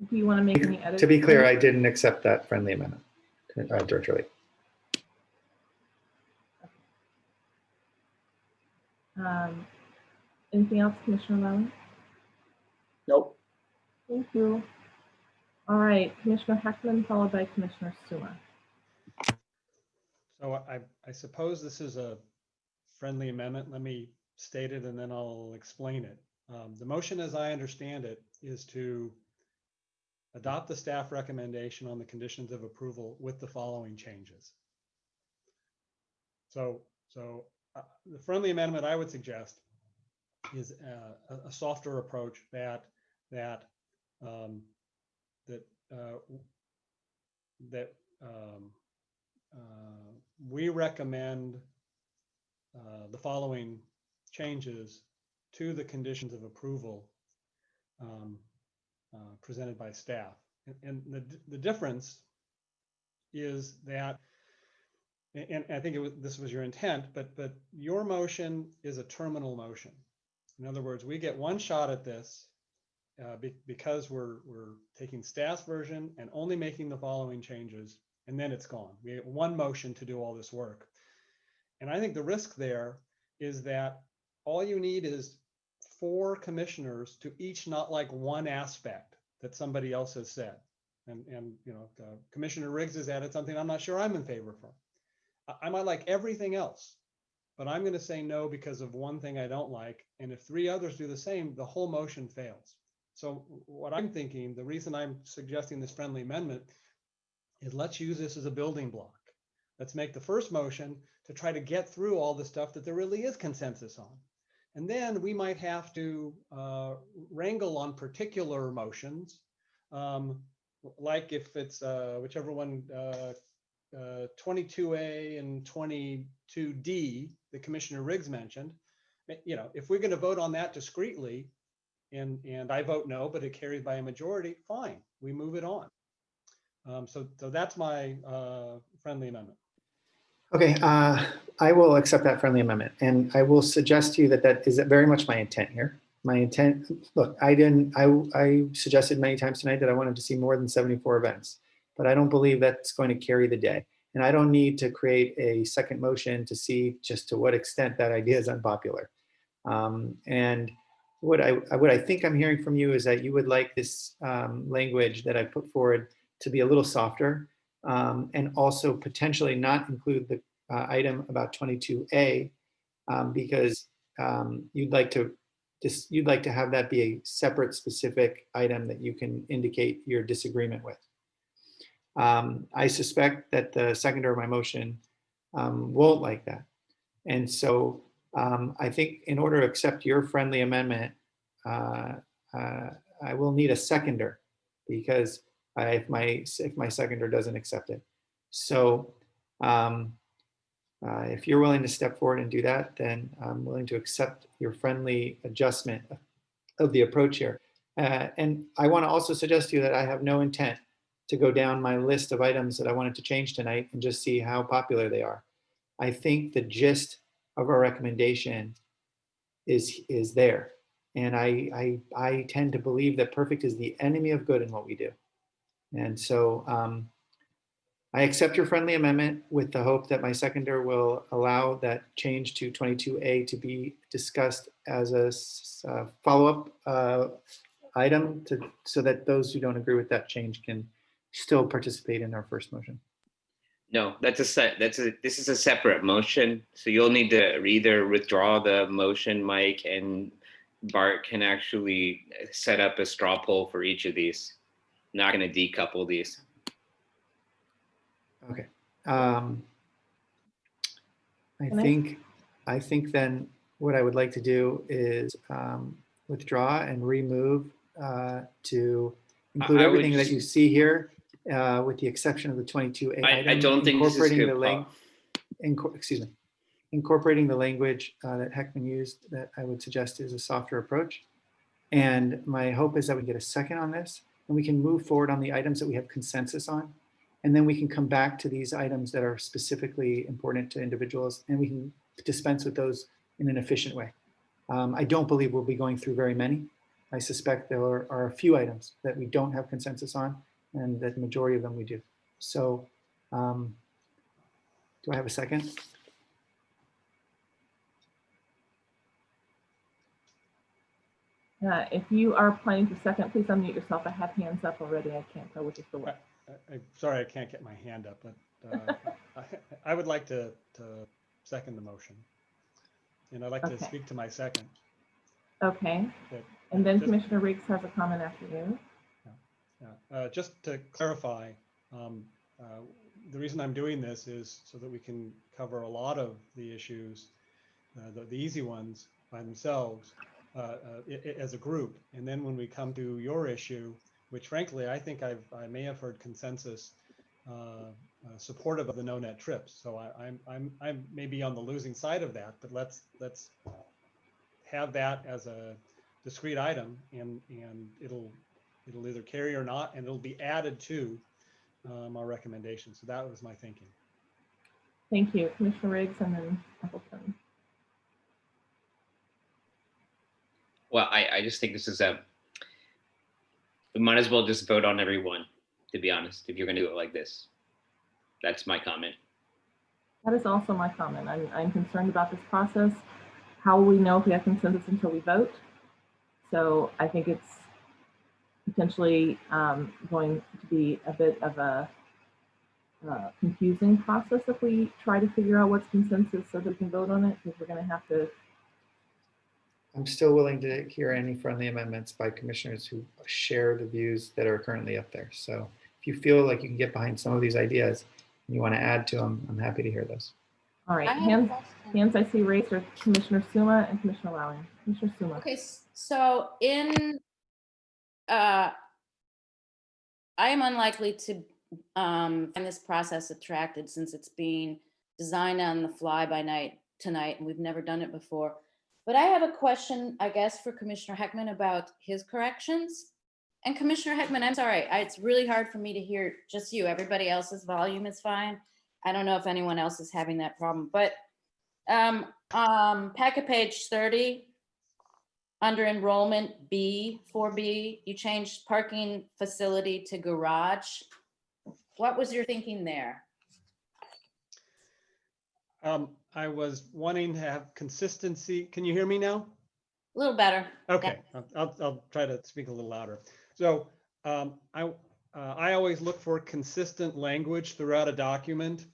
Do you want to make any edits? To be clear, I didn't accept that friendly amendment, Director Lee. Anything else, Commissioner Lally? Nope. Thank you. All right, Commissioner Heckman, followed by Commissioner Suma. So I suppose this is a friendly amendment. Let me state it and then I'll explain it. The motion, as I understand it, is to adopt the staff recommendation on the conditions of approval with the following changes. So the friendly amendment I would suggest is a softer approach that we recommend the following changes to the conditions of approval presented by staff. And the difference is that, and I think this was your intent, but your motion is a terminal motion. In other words, we get one shot at this because we're taking staff's version and only making the following changes, and then it's gone. We get one motion to do all this work. And I think the risk there is that all you need is 4 commissioners to each not like one aspect that somebody else has said. And Commissioner Riggs has added something I'm not sure I'm in favor of. I might like everything else, but I'm going to say no because of one thing I don't like. And if 3 others do the same, the whole motion fails. So what I'm thinking, the reason I'm suggesting this friendly amendment is let's use this as a building block. Let's make the first motion to try to get through all the stuff that there really is consensus on. And then we might have to wrangle on particular motions, like if it's whichever one 22A and 22D that Commissioner Riggs mentioned, you know, if we're going to vote on that discreetly, and I vote no, but it carries by a majority, fine, we move it on. So that's my friendly amendment. Okay, I will accept that friendly amendment, and I will suggest to you that that is very much my intent here. My intent, look, I suggested many times tonight that I wanted to see more than 74 events, but I don't believe that's going to carry the day. And I don't need to create a second motion to see just to what extent that idea is unpopular. And what I think I'm hearing from you is that you would like this language that I put forward to be a little softer, and also potentially not include the item about 22A, because you'd like to have that be a separate specific item that you can indicate your disagreement with. I suspect that the seconder of my motion won't like that. And so I think in order to accept your friendly amendment, I will need a seconder, because if my seconder doesn't accept it. So if you're willing to step forward and do that, then I'm willing to accept your friendly adjustment of the approach here. And I want to also suggest to you that I have no intent to go down my list of items that I wanted to change tonight and just see how popular they are. I think the gist of our recommendation is there. And I tend to believe that perfect is the enemy of good in what we do. And so I accept your friendly amendment with the hope that my seconder will allow that change to 22A to be discussed as a follow-up item so that those who don't agree with that change can still participate in our first motion. No, this is a separate motion. So you'll need to either withdraw the motion, Mike, and Bart can actually set up a straw poll for each of these. I'm not going to decouple these. Okay. I think then what I would like to do is withdraw and remove to include everything that you see here, with the exception of the 22A item. I don't think this is good. Incorporating the language that Heckman used, that I would suggest is a softer approach. And my hope is that we get a second on this, and we can move forward on the items that we have consensus on. And then we can come back to these items that are specifically important to individuals, and we can dispense with those in an efficient way. I don't believe we'll be going through very many. I suspect there are a few items that we don't have consensus on, and that the majority of them we do. So do I have a second? If you are planning to second, please unmute yourself. I have hands up already. I can't tell which is the way. I'm sorry, I can't get my hand up, but I would like to second the motion. And I'd like to speak to my second. Okay. And then Commissioner Riggs has a comment after you. Just to clarify, the reason I'm doing this is so that we can cover a lot of the issues, the easy ones by themselves, as a group. And then when we come to your issue, which frankly, I think I may have heard consensus supportive of the no net trips. So I'm maybe on the losing side of that, but let's have that as a discrete item, and it'll either carry or not, and it'll be added to our recommendation. So that was my thinking. Thank you, Commissioner Riggs, and then Appleton. Well, I just think this is we might as well just vote on every one, to be honest, if you're going to do it like this. That's my comment. That is also my comment. I'm concerned about this process. How will we know if we have consensus until we vote? So I think it's potentially going to be a bit of a confusing process if we try to figure out what's consensus so that we can vote on it, because we're going to have to. I'm still willing to hear any friendly amendments by commissioners who share the views that are currently up there. So if you feel like you can get behind some of these ideas and you want to add to them, I'm happy to hear those. All right, hands I see raised are Commissioner Suma and Commissioner Lowry. Commissioner Suma. Okay, so I am unlikely to find this process attractive since it's being designed on the fly by night tonight, and we've never done it before. But I have a question, I guess, for Commissioner Heckman about his corrections. And Commissioner Heckman, I'm sorry, it's really hard for me to hear just you. Everybody else's volume is fine. I don't know if anyone else is having that problem, but packet page 30, under enrollment B, 4B, you changed parking facility to garage. What was your thinking there? I was wanting to have consistency. Can you hear me now? A little better. Okay, yeah. I'll try to speak a little louder. So I always look for consistent language throughout a document,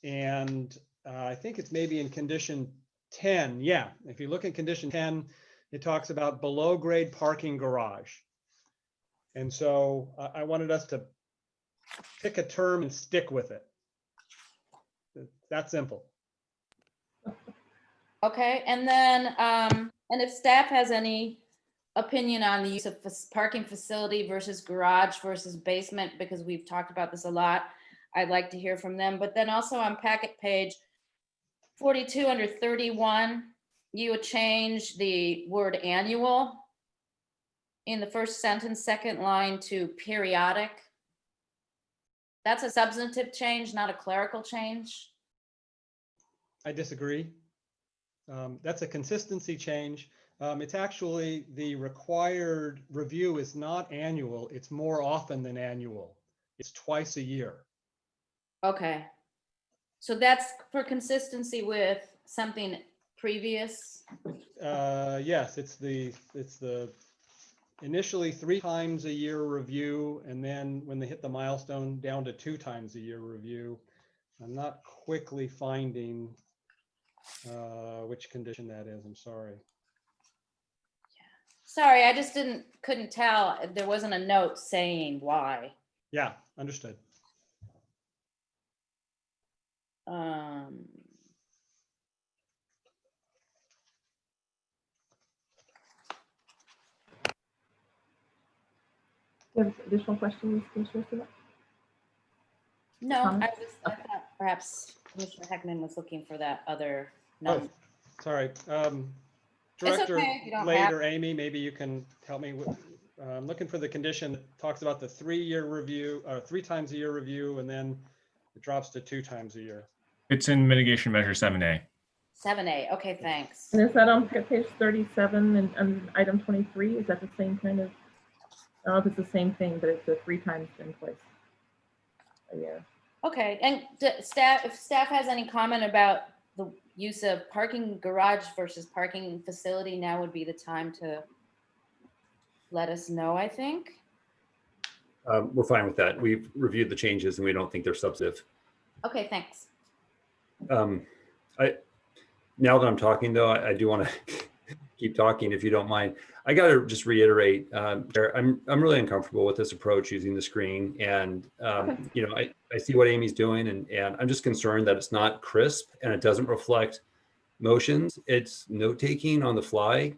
and I think it's maybe in condition 10. Yeah, if you look at condition 10, it talks about below grade parking garage. And so I wanted us to pick a term and stick with it. It's that simple. Okay, and then, and if staff has any opinion on the use of parking facility versus garage versus basement, because we've talked about this a lot, I'd like to hear from them. But then also on packet page 42 under 31, you would change the word annual in the first sentence, second line to periodic. That's a substantive change, not a clerical change. I disagree. That's a consistency change. It's actually the required review is not annual. It's more often than annual. It's twice a year. Okay. So that's for consistency with something previous? Yes, it's the initially 3 times a year review, and then when they hit the milestone, down to 2 times a year review. I'm not quickly finding which condition that is. I'm sorry. Sorry, I just couldn't tell. There wasn't a note saying why. Yeah, understood. Do you have additional questions, Commissioner Stewart? No, I thought perhaps Commissioner Heckman was looking for that other number. Oh, sorry. Director okay, Lade or Amy, maybe you can help me with. I'm looking for the condition that talks about the 3-year review, or 3 times a year review, and then it drops to 2 times a year. It's in mitigation measure 7A. 7A. Okay, thanks. And is that on page 37 and item 23? Is that the same kind of? I don't know if it's the same thing, but it's a 3 times in place a year. Okay, and if staff has any comment about the use of parking garage versus parking facility, now would be the time to let us know, I think. We're fine with that. We've reviewed the changes and we don't think they're substantive. Okay, thanks. Now that I'm talking though, I do want to keep talking if you don't mind. I got to just reiterate, I'm really uncomfortable with this approach using the screen, and you know, I see what Amy's doing, and I'm just concerned that it's not crisp and it doesn't reflect motions. It's note taking on the fly,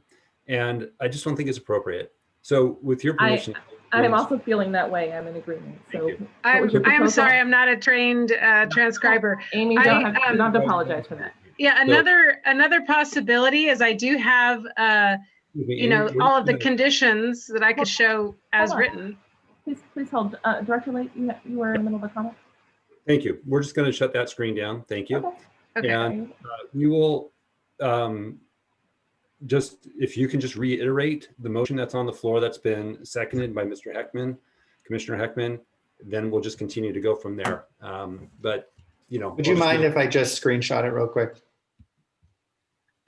and I just don't think it's appropriate. So with your permission, I am also feeling that way. I'm in agreement. So I'm sorry, I'm not a trained transcriber. Amy, you don't have to apologize for that. Yeah, another possibility is I do have you know, all of the conditions that I could show as written. Please hold. Director Late, you were in the middle of a comment. Thank you. We're just going to shut that screen down. Thank you. Okay. And we will if you can just reiterate the motion that's on the floor that's been seconded by Mr. Heckman, Commissioner Heckman, then we'll just continue to go from there. But you know, would you mind if I just screenshot it real quick?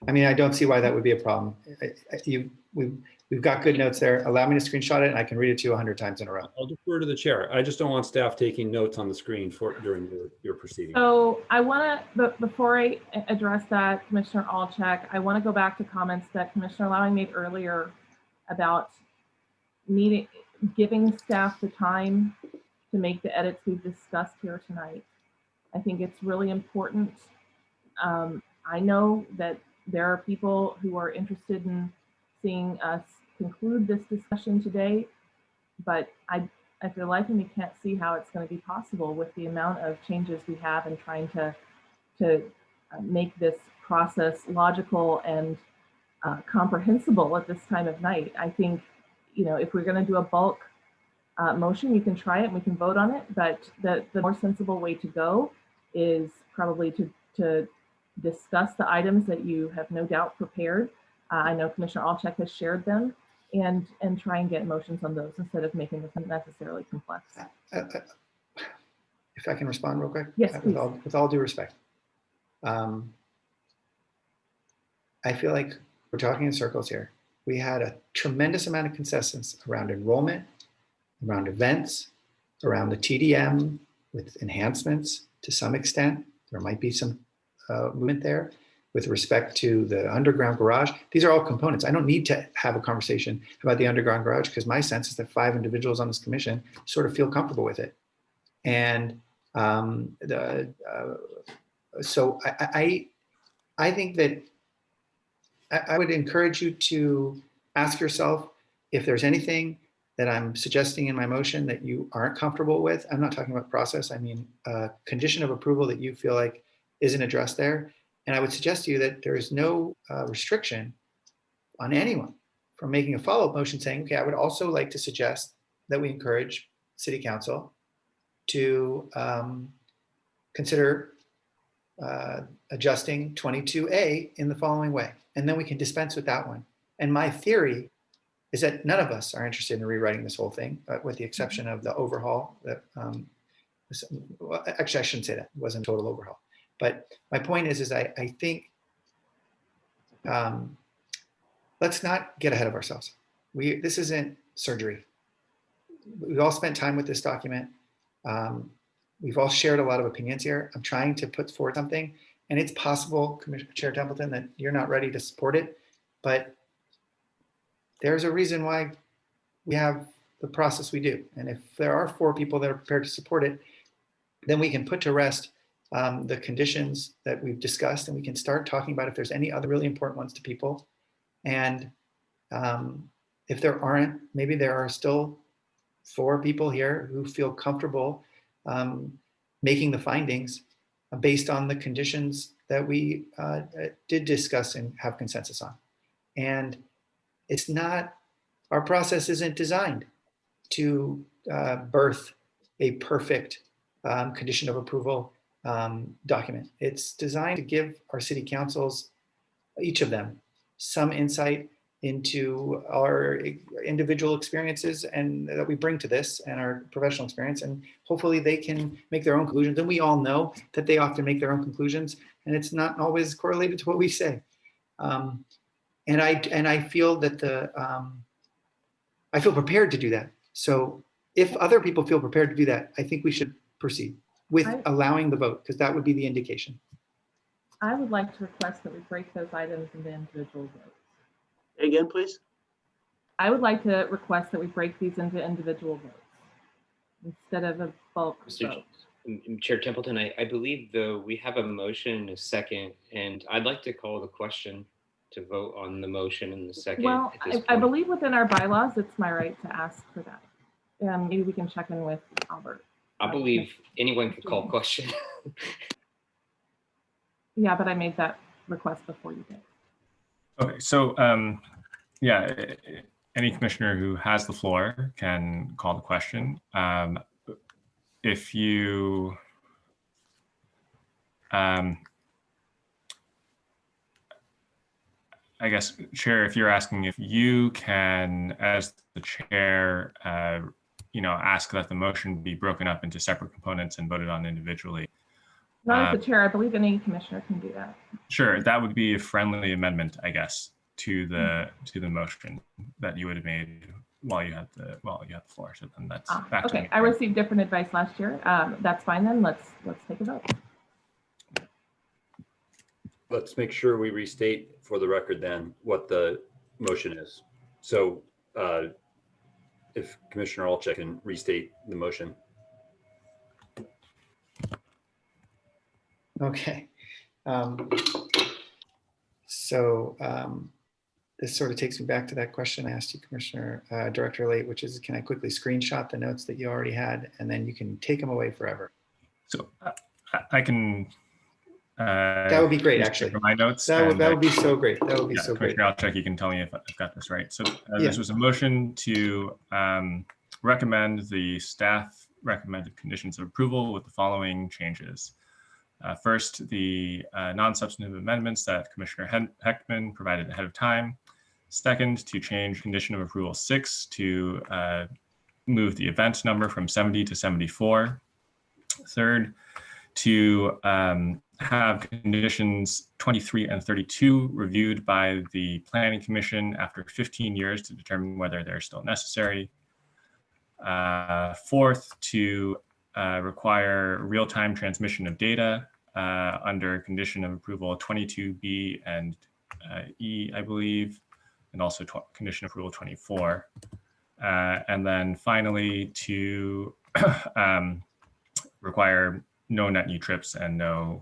I mean, I don't see why that would be a problem. We've got good notes there. Allow me to screenshot it and I can read it to you 100 times in a row. I'll defer to the chair. I just don't want staff taking notes on the screen during your proceeding. So I want to, before I address that, Commissioner Alchek, I want to go back to comments that Commissioner Lowing made earlier about giving staff the time to make the edits we've discussed here tonight. I think it's really important. I know that there are people who are interested in seeing us conclude this discussion today, but I I feel like, and we can't see how it's going to be possible with the amount of changes we have and trying to make this process logical and comprehensible at this time of night. I think, if we're going to do a bulk motion, you can try it and we can vote on it, but the more sensible way to go is probably to discuss the items that you have no doubt prepared. I know Commissioner Alchek has shared them, and try and get motions on those instead of making this unnecessarily complex. If I can respond real quick? Yes, please. With all due respect. I feel like we're talking in circles here. We had a tremendous amount of consensus around enrollment, around events, around the TDM with enhancements to some extent. There might be some movement there with respect to the underground garage. These are all components. I don't need to have a conversation about the underground garage because my sense is that 5 individuals on this commission sort of feel comfortable with it. And so I think that I would encourage you to ask yourself if there's anything that I'm suggesting in my motion that you aren't comfortable with. I'm not talking about process. I mean, condition of approval that you feel like isn't addressed there. And I would suggest to you that there is no restriction on anyone from making a follow-up motion saying, okay, I would also like to suggest that we encourage City Council to consider adjusting 22A in the following way. And then we can dispense with that one. And my theory is that none of us are interested in rewriting this whole thing, with the exception of the overhaul. That well, actually, I shouldn't say that. It wasn't a total overhaul. But my point is I think let's not get ahead of ourselves. This isn't surgery. We've all spent time with this document. We've all shared a lot of opinions here. I'm trying to put forward something, and it's possible, Commissioner Chair Templeton, that you're not ready to support it, but there's a reason why we have the process we do. And if there are 4 people that are prepared to support it, then we can put to rest the conditions that we've discussed, and we can start talking about if there's any other really important ones to people. And if there aren't, maybe there are still 4 people here who feel comfortable making the findings based on the conditions that we did discuss and have consensus on. And it's not, our process isn't designed to birth a perfect condition of approval document. It's designed to give our city councils, each of them, some insight into our individual experiences and that we bring to this and our professional experience. And hopefully they can make their own conclusions. And we all know that they often make their own conclusions, and it's not always correlated to what we say. And I feel that I feel prepared to do that. So if other people feel prepared to do that, I think we should proceed with allowing the vote, because that would be the indication. I would like to request that we break those items into individual votes. Again, please. I would like to request that we break these into individual votes instead of a bulk vote. Chair Templeton, I believe though we have a motion and a second, and I'd like to call the question to vote on the motion and the second. Well, I believe within our bylaws, it's my right to ask for that. Maybe we can check in with Albert. I believe anyone could call question. Yeah, but I made that request before you did. Okay, so yeah, any commissioner who has the floor can call the question. If you I guess, Chair, if you're asking if you can, as the chair, ask that the motion be broken up into separate components and voted on individually. Not as the chair, I believe any commissioner can do that. Sure, that would be a friendly amendment, I guess, to the motion that you would have made while you had the floor. So then that's back to okay. me. I received different advice last year. That's fine then. Let's take a vote. Let's make sure we restate for the record then what the motion is. So if Commissioner Alchek can restate the motion. Okay. this sort of takes me back to that question I asked you, Commissioner Director Late, which is, can I quickly screenshot the notes that you already had, and then you can take them away forever? So I can. That would be great, actually. For my notes. That would be so great. That would be so great. I'll check. You can tell me if I've got this right. So Yeah. This was a motion to recommend the staff recommended conditions of approval with the following changes. First, the non-substantive amendments that Commissioner Heckman provided ahead of time. Second, to change condition of approval 6 to move the event number from 70 to 74. Third, to have conditions 23 and 32 reviewed by the Planning Commission after 15 years to determine whether they're still necessary. Fourth, to require real-time transmission of data under condition of approval 22B and E, I believe, and also condition of approval 24. And then finally, to require no net new trips and no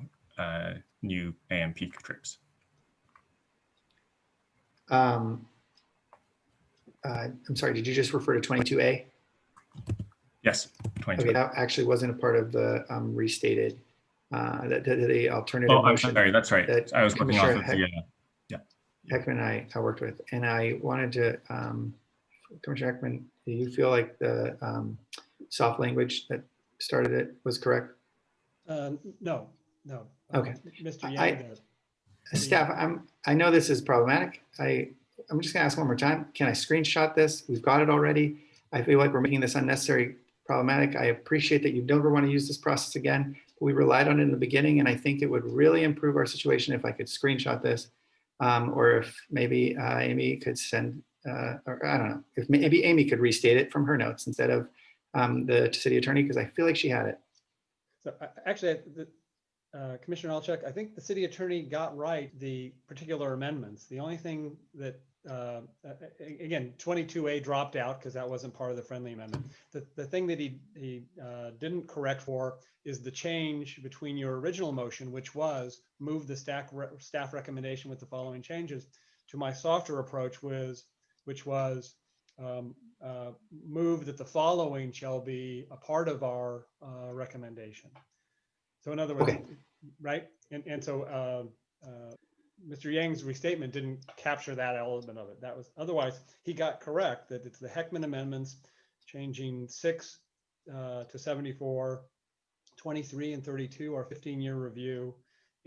new AM peak trips. I'm sorry, did you just refer to 22A? Yes, 22. Okay, that actually wasn't a part of the restated, the alternative Oh, I'm motion. sorry, that's right. That I was looking off of Commissioner the, Heckman and I worked with, and I wanted to, Commissioner Heckman, do you feel like the soft language that started it was correct? No. Okay. Mr. Yang, Staff, I know this is problematic. I'm just gonna ask one more time. Can I screenshot this? We've got it already. I feel like we're making this unnecessary problematic. I appreciate that you never want to use this process again. But we relied on it in the beginning, and I think it would really improve our situation if I could screenshot this, or if maybe Amy could send, or I don't know, if maybe Amy could restate it from her notes instead of the city attorney, because I feel like she had it. So actually, Commissioner Alchek, I think the city attorney got right the particular amendments. The only thing that, again, 22A dropped out because that wasn't part of the friendly amendment. The thing that he didn't correct for is the change between your original motion, which was move the staff recommendation with the following changes, to my softer approach, which was move that the following shall be a part of our recommendation. So in other words, okay. Right? And so Mr. Yang's restatement didn't capture that element of it. That was, otherwise he got correct that it's the Heckman amendments changing 6 to 74, 23 and 32 are 15-year review,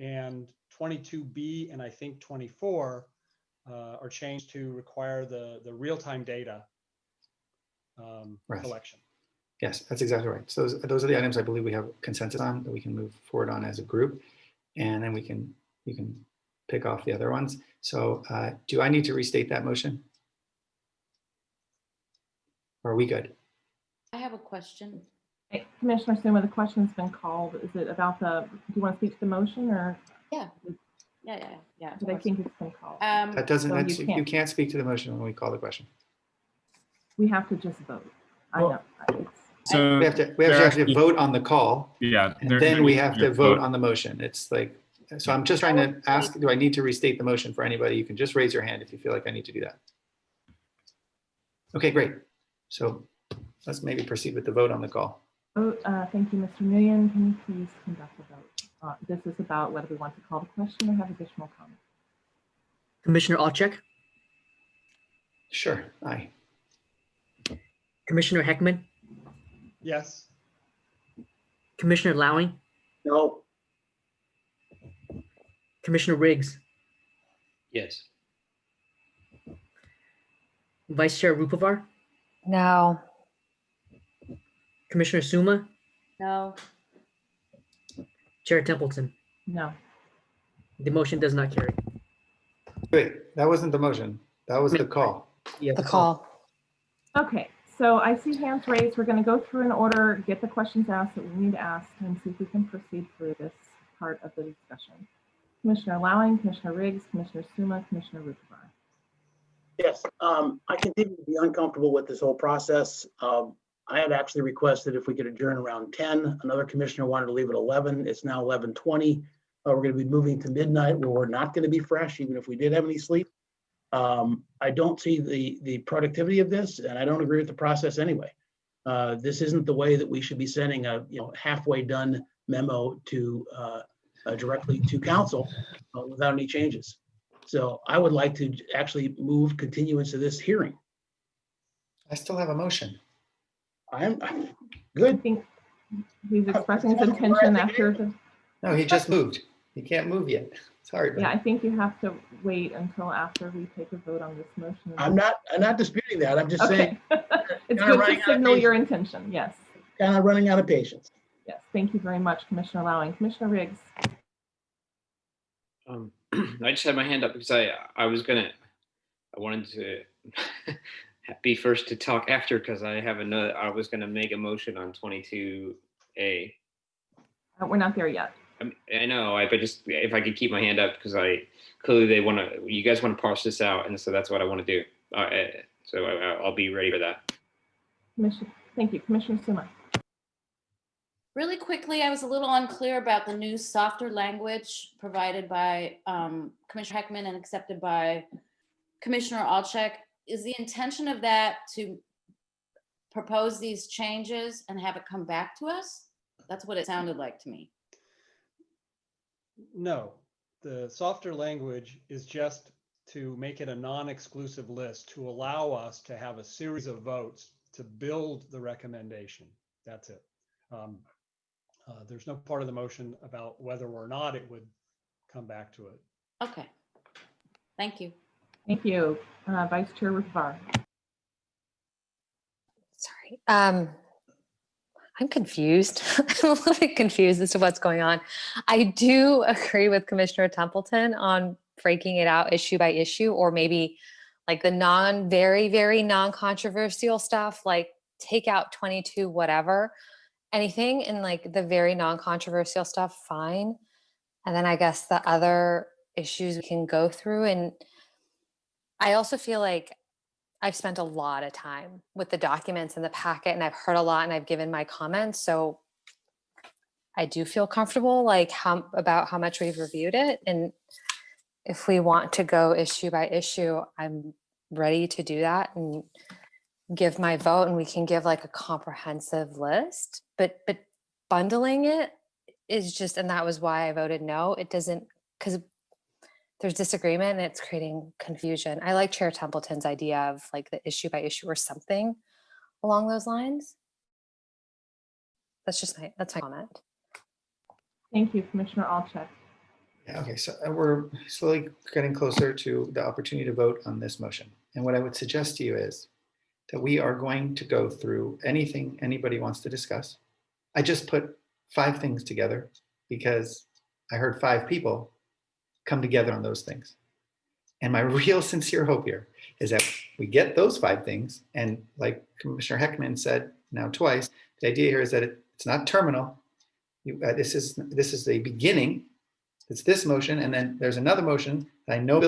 and 22B and I think 24 are changed to require the real-time data right. collection. Yes, that's exactly right. So those are the items I believe we have consensus on that we can move forward on as a group, and then you can pick off the other ones. So do I need to restate that motion? Or are we good? I have a question. Hey, Commissioner Suma, the question's been called. Is it about do you want to speak to the motion or? Yeah. But I think it's been called. That doesn't, so you can't speak to the motion when we call the question. We have to just vote. Well, I know. So we have to vote on the call. Yeah. And then we have to vote on the motion. It's like, so I'm just trying to ask, do I need to restate the motion for anybody? You can just raise your hand if you feel like I need to do that. Okay, great. So let's maybe proceed with the vote on the call. Oh, thank you, Mr. Nguyen. Can you please conduct the vote? This is about whether we want to call the question or have additional comments. Commissioner Alchek, Sure, aye. Commissioner Heckman, Yes. Commissioner Lowing, No. Commissioner Riggs, Yes. Vice Chair Rupavar, No. Commissioner Suma, No. Chair Templeton. No. The motion does not carry. Wait, that wasn't the motion. That was the call. Yeah, The call. Okay, so I see hands raised. We're going to go through in order, get the questions asked that we need to ask, and see if we can proceed through this part of the discussion. Commissioner Lowing, Commissioner Riggs, Commissioner Suma, Commissioner Rupavar. Yes, I continue to be uncomfortable with this whole process. I had actually requested if we could adjourn around 10. Another commissioner wanted to leave at 11. It's now 11:20. We're going to be moving to midnight where we're not going to be fresh, even if we did have any sleep. I don't see the productivity of this, and I don't agree with the process anyway. This isn't the way that we should be sending a halfway done memo to directly to council without any changes. So I would like to actually move continuance of this hearing. I still have a motion. I'm good. I think he's expressing his intention after the. No, he just moved. He can't move yet. It's hard. Yeah, I think you have to wait until after we take a vote on this motion. I'm not disputing that. I'm just Okay. saying. It's kinda good running to out of signal your patience. intention. Yes. Kind of running out of patience. Yes. Thank you very much, Commissioner Lowing. Commissioner Riggs. I just had my hand up because I wanted to be first to talk after because I was gonna make a motion on 22A. We're not there yet. I know, but just if I could keep my hand up because you guys want to parse this out, and so that's what I want to do. So I'll be ready for that. Thank you, Commissioner Suma. Really quickly, I was a little unclear about the new softer language provided by Commissioner Heckman and accepted by Commissioner Alczek. Is the intention of that to propose these changes and have it come back to us? That's what it sounded like to me. No, the softer language is just to make it a non-exclusive list to allow us to have a series of votes to build the recommendation. That's it. There's no part of the motion about whether or not it would come back to it. Okay. Thank you. Thank you. Vice Chair Rupar. Sorry. I'm confused. I'm a little bit confused as to what's going on. I do agree with Commissioner Templeton on breaking it out issue by issue, or maybe like the very non-controversial stuff, like take out 22, whatever, anything, and like the very non-controversial stuff, fine. And then I guess the other issues we can go through. And I also feel like I've spent a lot of time with the documents and the packet, and I've heard a lot and I've given my comments. So I do feel comfortable about how much we've reviewed it. And if we want to go issue by issue, I'm ready to do that and give my vote, and we can give like a comprehensive list, but bundling it is just, and that was why I voted no. It doesn't, because there's disagreement and it's creating confusion. I like Chair Templeton's idea of like the issue by issue or something along those lines. That's my comment. Thank you, Commissioner Alczek. Yeah, okay, so we're slowly getting closer to the opportunity to vote on this motion. And what I would suggest to you is that we are going to go through anything anybody wants to discuss. I just put 5 things together because I heard 5 people come together on those things. And my real sincere hope here is that we get those 5 things. And like Commissioner Heckman said now twice, the idea here is that it's not terminal. This is the beginning. It's this motion, and then there's another motion that I know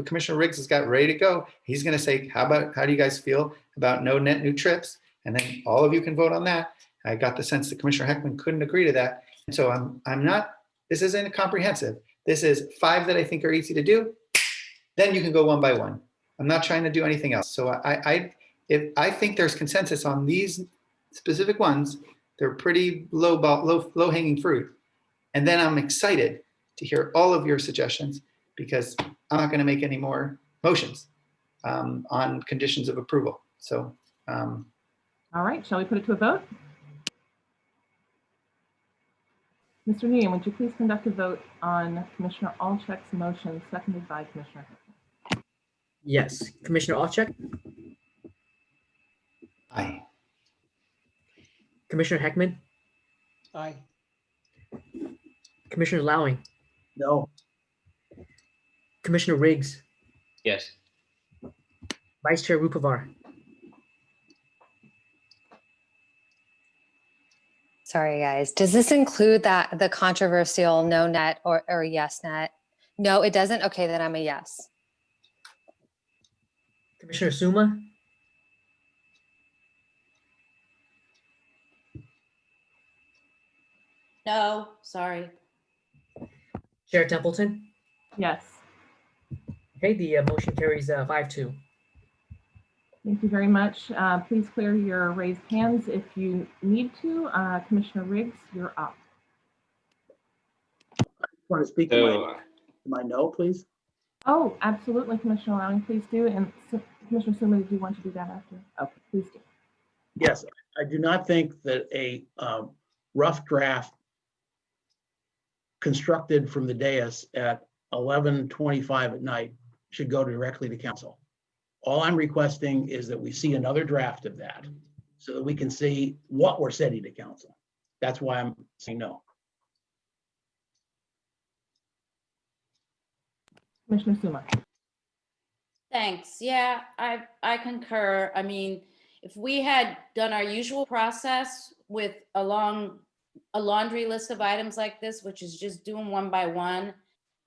Commissioner Riggs has got ready to go. He's going to say, how do you guys feel about no net new trips? And then all of you can vote on that. I got the sense that Commissioner Heckman couldn't agree to that. And so I'm not, this isn't comprehensive. This is 5 that I think are easy to do. Then you can go one by one. I'm not trying to do anything else. So if I think there's consensus on these specific ones, they're pretty low hanging fruit. And then I'm excited to hear all of your suggestions, because I'm not going to make any more motions on conditions of approval. So, all right, shall we put it to a vote? Mr. Nguyen, would you please conduct a vote on Commissioner Alczek's motion, seconded by Commissioner Heckman? Yes. Commissioner Alczek? Aye. Commissioner Heckman? Aye. Commissioner Lowing? No. Commissioner Riggs? Yes. Vice Chair Rupavar? Sorry, guys. Does this include the controversial no net or yes net? No, it doesn't. Okay, then I'm a yes. Commissioner Suma? No, sorry. Chair Templeton? Yes. Okay, the motion carries 5-2. Thank you very much. Please clear your raised hands if you need to. Commissioner Riggs, you're up. Want to speak to my no, please? Oh, absolutely, Commissioner Lowing, please do. And Commissioner Suma, do you want to do that after? Okay, please do. Yes, I do not think that a rough draft constructed from the dais at 11:25 at night should go directly to council. All I'm requesting is that we see another draft of that so that we can see what we're sending to council. That's why I'm saying no. Commissioner Suma. Thanks. Yeah, I concur. I mean, if we had done our usual process with a laundry list of items like this, which is just doing one by one,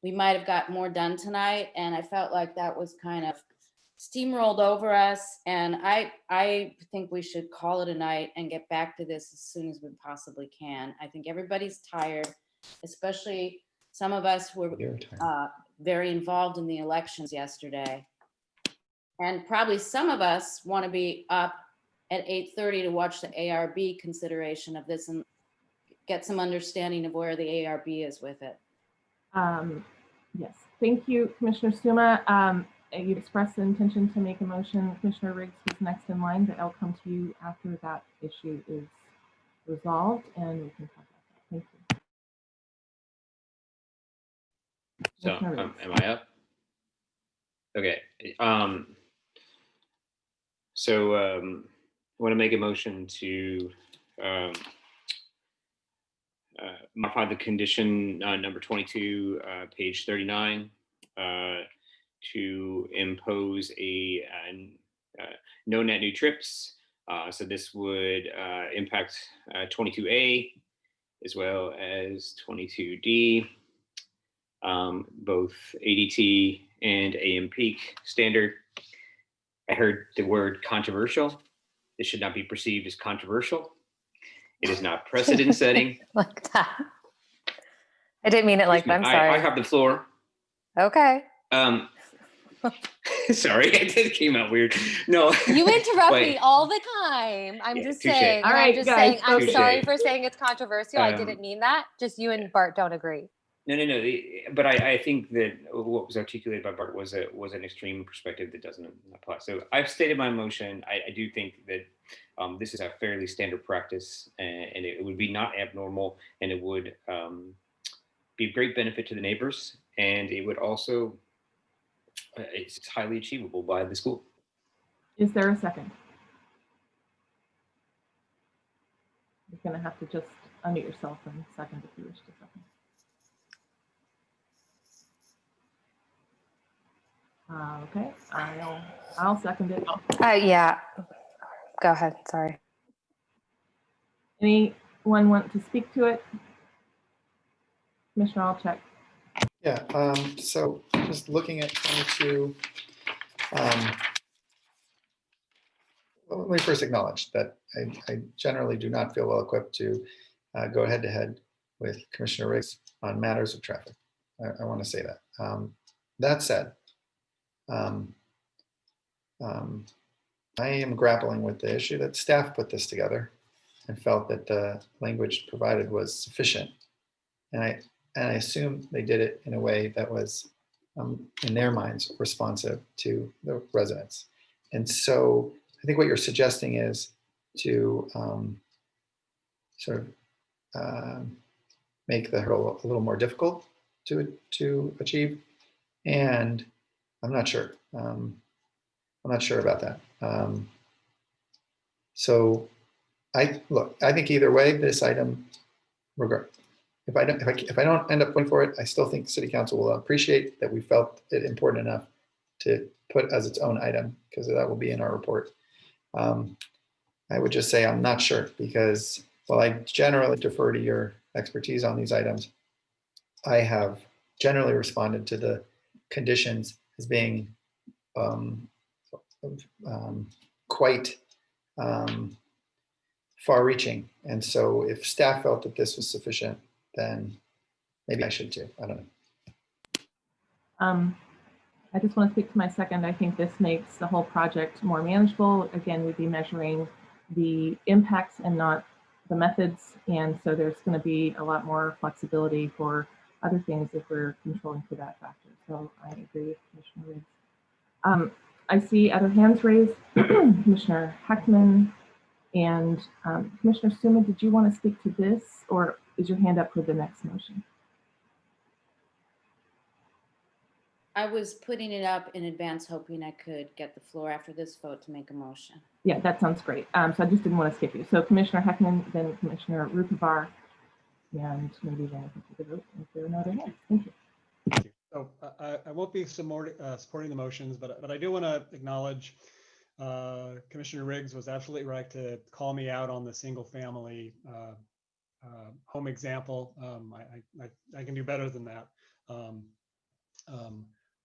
we might have got more done tonight. And I felt like that was kind of steamrolled over us. And I think we should call it a night and get back to this as soon as we possibly can. I think everybody's tired, especially some of us who were very involved in the elections yesterday. And probably some of us want to be up at 8:30 to watch the ARB consideration of this and get some understanding of where the ARB is with it. Yes, thank you, Commissioner Suma. You expressed the intention to make a motion. Commissioner Riggs was next in line, but I'll come to you after that issue is resolved and we can talk about that. Thank you. So am I up? Okay. I want to make a motion to modify the condition number 22, page 39, to impose a no net new trips. So this would impact 22A as well as 22D, both ADT and AM peak standard. I heard the word controversial. This should not be perceived as controversial. It is not precedent setting. Like that. I didn't mean it like that. I'm sorry. I have the floor. Okay. Sorry, it came out weird. No. You interrupt me all the time. I'm just saying. All right, I'm just guys, saying. I'm touche. sorry for saying it's controversial. I didn't mean that. Just you and Bart don't agree. No. But I think that what was articulated by Bart was an extreme perspective that doesn't apply. So I've stated my motion. I do think that this is a fairly standard practice, and it would be not abnormal, and it would be of great benefit to the neighbors, and it would also it's highly achievable by the school. Is there a second? You're going to have to just unmute yourself and second if you wish to second. Okay, I'll second it. Yeah. Go ahead. Sorry. Anyone want to speak to it? Commissioner, I'll check. Yeah, so just looking at 22, well, let me first acknowledge that I generally do not feel well equipped to go head to head with Commissioner Riggs on matters of traffic. I want to say that. That said, I am grappling with the issue that staff put this together and felt that the language provided was sufficient. And I assume they did it in a way that was, in their minds, responsive to the residents. And so I think what you're suggesting is to sort of make the hurdle a little more difficult to achieve. And I'm not sure. I'm not sure about that. So I think either way, this item, if I don't end up going for it, I still think City Council will appreciate that we felt it important enough to put as its own item, because that will be in our report. I would just say I'm not sure, because while I generally defer to your expertise on these items, I have generally responded to the conditions as being quite far-reaching. And so if staff felt that this was sufficient, then maybe I should too. I don't know. I just want to speak to my second. I think this makes the whole project more manageable. Again, we'd be measuring the impacts and not the methods. And so there's going to be a lot more flexibility for other things if we're controlling for that factor. So I agree with Commissioner Riggs. I see other hands raised. Commissioner Heckman and Commissioner Suma, did you want to speak to this, or is your hand up for the next motion? I was putting it up in advance, hoping I could get the floor after this vote to make a motion. Yeah, that sounds great. So I just didn't want to skip you. So Commissioner Heckman, then Commissioner Rupivar, and maybe then I can take a vote if there are no other hands. Thank you. Thank you. So I won't be supporting the motions, but I do want to acknowledge Commissioner Riggs was absolutely right to call me out on the single family home example. I can do better than that.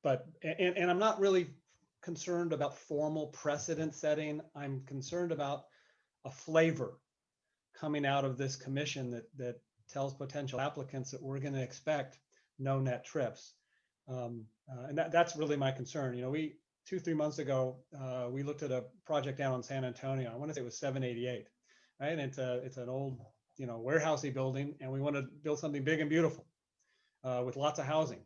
But I'm not really concerned about formal precedent setting. I'm concerned about a flavor coming out of this commission that tells potential applicants that we're going to expect no net trips. And that's really my concern. You know, 2-3 months ago, we looked at a project down in San Antonio. I want to say it was 788, right? And it's an old, warehousey building, and we want to build something big and beautiful with lots of housing.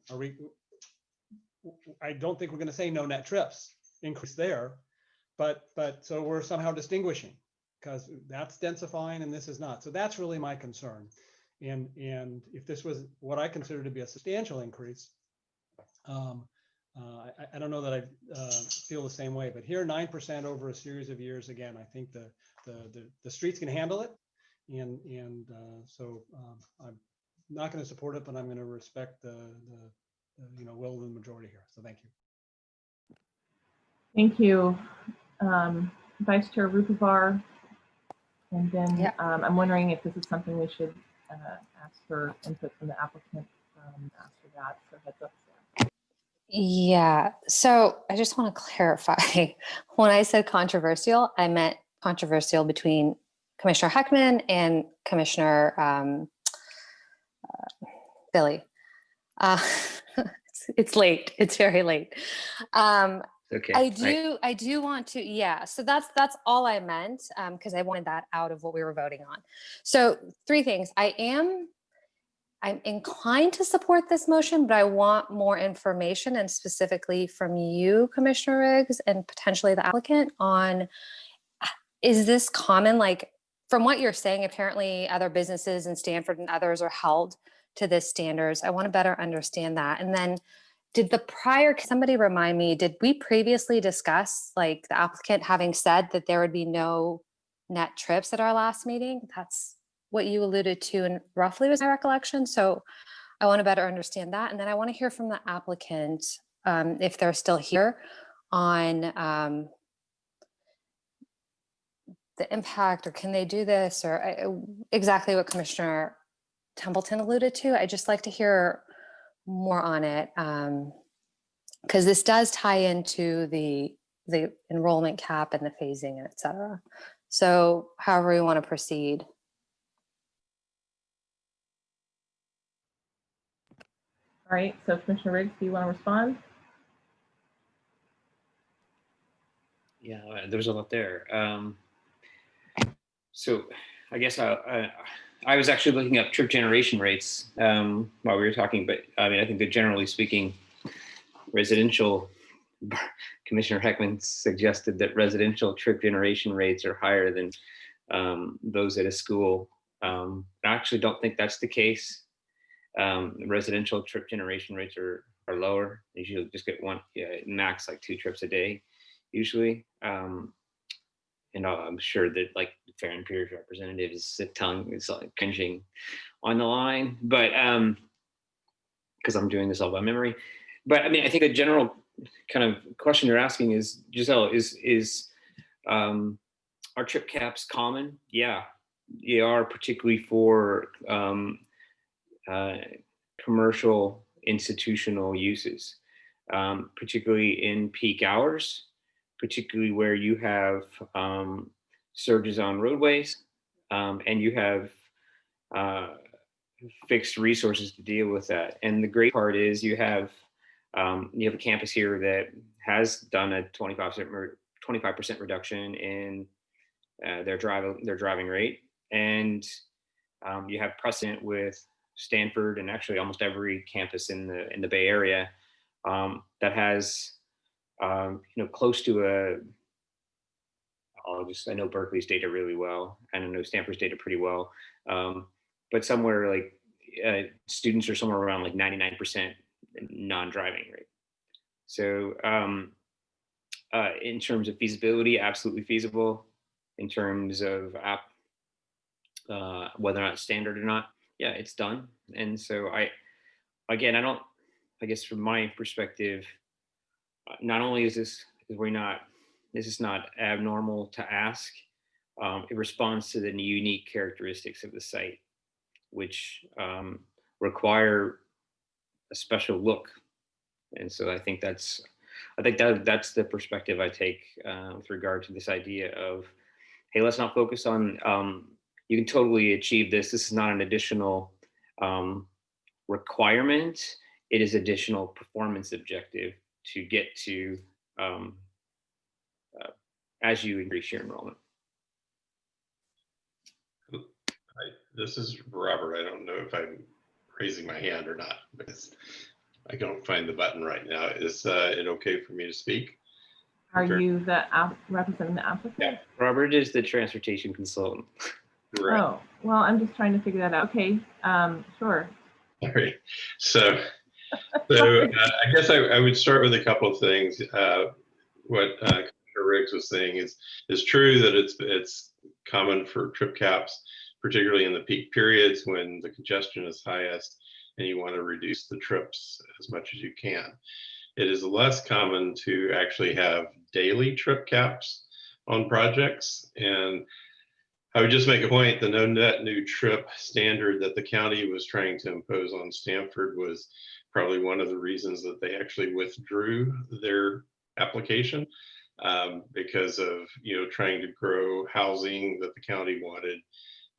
I don't think we're going to say no net trips increase there, but so we're somehow distinguishing, because that's densifying and this is not. So that's really my concern. And if this was what I consider to be a substantial increase, I don't know that I feel the same way. But here, 9% over a series of years, again, I think the streets can handle it, and so I'm not going to support it, but I'm going to respect the will of the majority here. So thank you. Thank you, Vice Chair Rupivar. And then I'm wondering if this is something we should ask for input from the applicant after that. So heads up. Yeah, so I just want to clarify. When I said controversial, I meant controversial between Commissioner Heckman and Commissioner Billy. It's late. It's very late. Okay. I do want to, yeah. So that's all I meant, because I wanted that out of what we were voting on. So 3 things. I'm inclined to support this motion, but I want more information, and specifically from you, Commissioner Riggs, and potentially the applicant, on, is this common? Like, from what you're saying, apparently other businesses in Stanford and others are held to this standards. I want to better understand that. And then can somebody remind me, did we previously discuss, like, the applicant having said that there would be no net trips at our last meeting? That's what you alluded to, and roughly was my recollection. So I want to better understand that. And then I want to hear from the applicant, if they're still here, on the impact, or can they do this, or exactly what Commissioner Templeton alluded to. I just like to hear more on it, because this does tie into the enrollment cap and the phasing, and et cetera. So however we want to proceed. All right, so Commissioner Riggs, do you want to respond? Yeah, there's a lot there. So I guess I was actually looking up trip generation rates while we were talking, but I mean, I think that generally speaking, residential, Commissioner Heckman suggested that residential trip generation rates are higher than those at a school. I actually don't think that's the case. Residential trip generation rates are lower. You usually just get one, max like 2 trips a day, usually. And I'm sure that, like, the Fair and Peers representative is like cringing on the line, but because I'm doing this all by memory. But I mean, I think a general kind of question you're asking is, Giselle, is are trip caps common? Yeah, they are, particularly for commercial institutional uses, particularly in peak hours, particularly where you have surges on roadways, and you have fixed resources to deal with that. And the great part is you have You have a campus here that has done a 25% reduction in their driving rate, and you have precedent with Stanford and actually almost every campus in the Bay Area that has close to a. I know Berkeley's data really well, and I know Stanford's data pretty well, but somewhere like students are somewhere around like 99% non-driving rate. So in terms of feasibility, absolutely feasible. In terms of whether or not it's standard or not, yeah, it's done. And so I guess from my perspective, not only is this not abnormal to ask, it responds to the unique characteristics of the site, which require a special look. And so I think that's the perspective I take with regard to this idea of, hey, let's not focus on, you can totally achieve this. This is not an additional requirement. It is additional performance objective to get to as you increase your enrollment. This is Robert. I don't know if I'm raising my hand or not because I don't find the button right now. Is it okay for me to speak? Are you the representing the applicant? Yeah, Robert is the transportation consultant. Right. Oh, well, I'm just trying to figure that out. Okay, sure. All right. So I guess I would start with a couple of things. What Commissioner Riggs was saying is true that it's common for trip caps, particularly in the peak periods when the congestion is highest and you want to reduce the trips as much as you can. It is less common to actually have daily trip caps on projects. And I would just make a point, the no net new trip standard that the county was trying to impose on Stanford was probably one of the reasons that they actually withdrew their application because of trying to grow housing that the county wanted,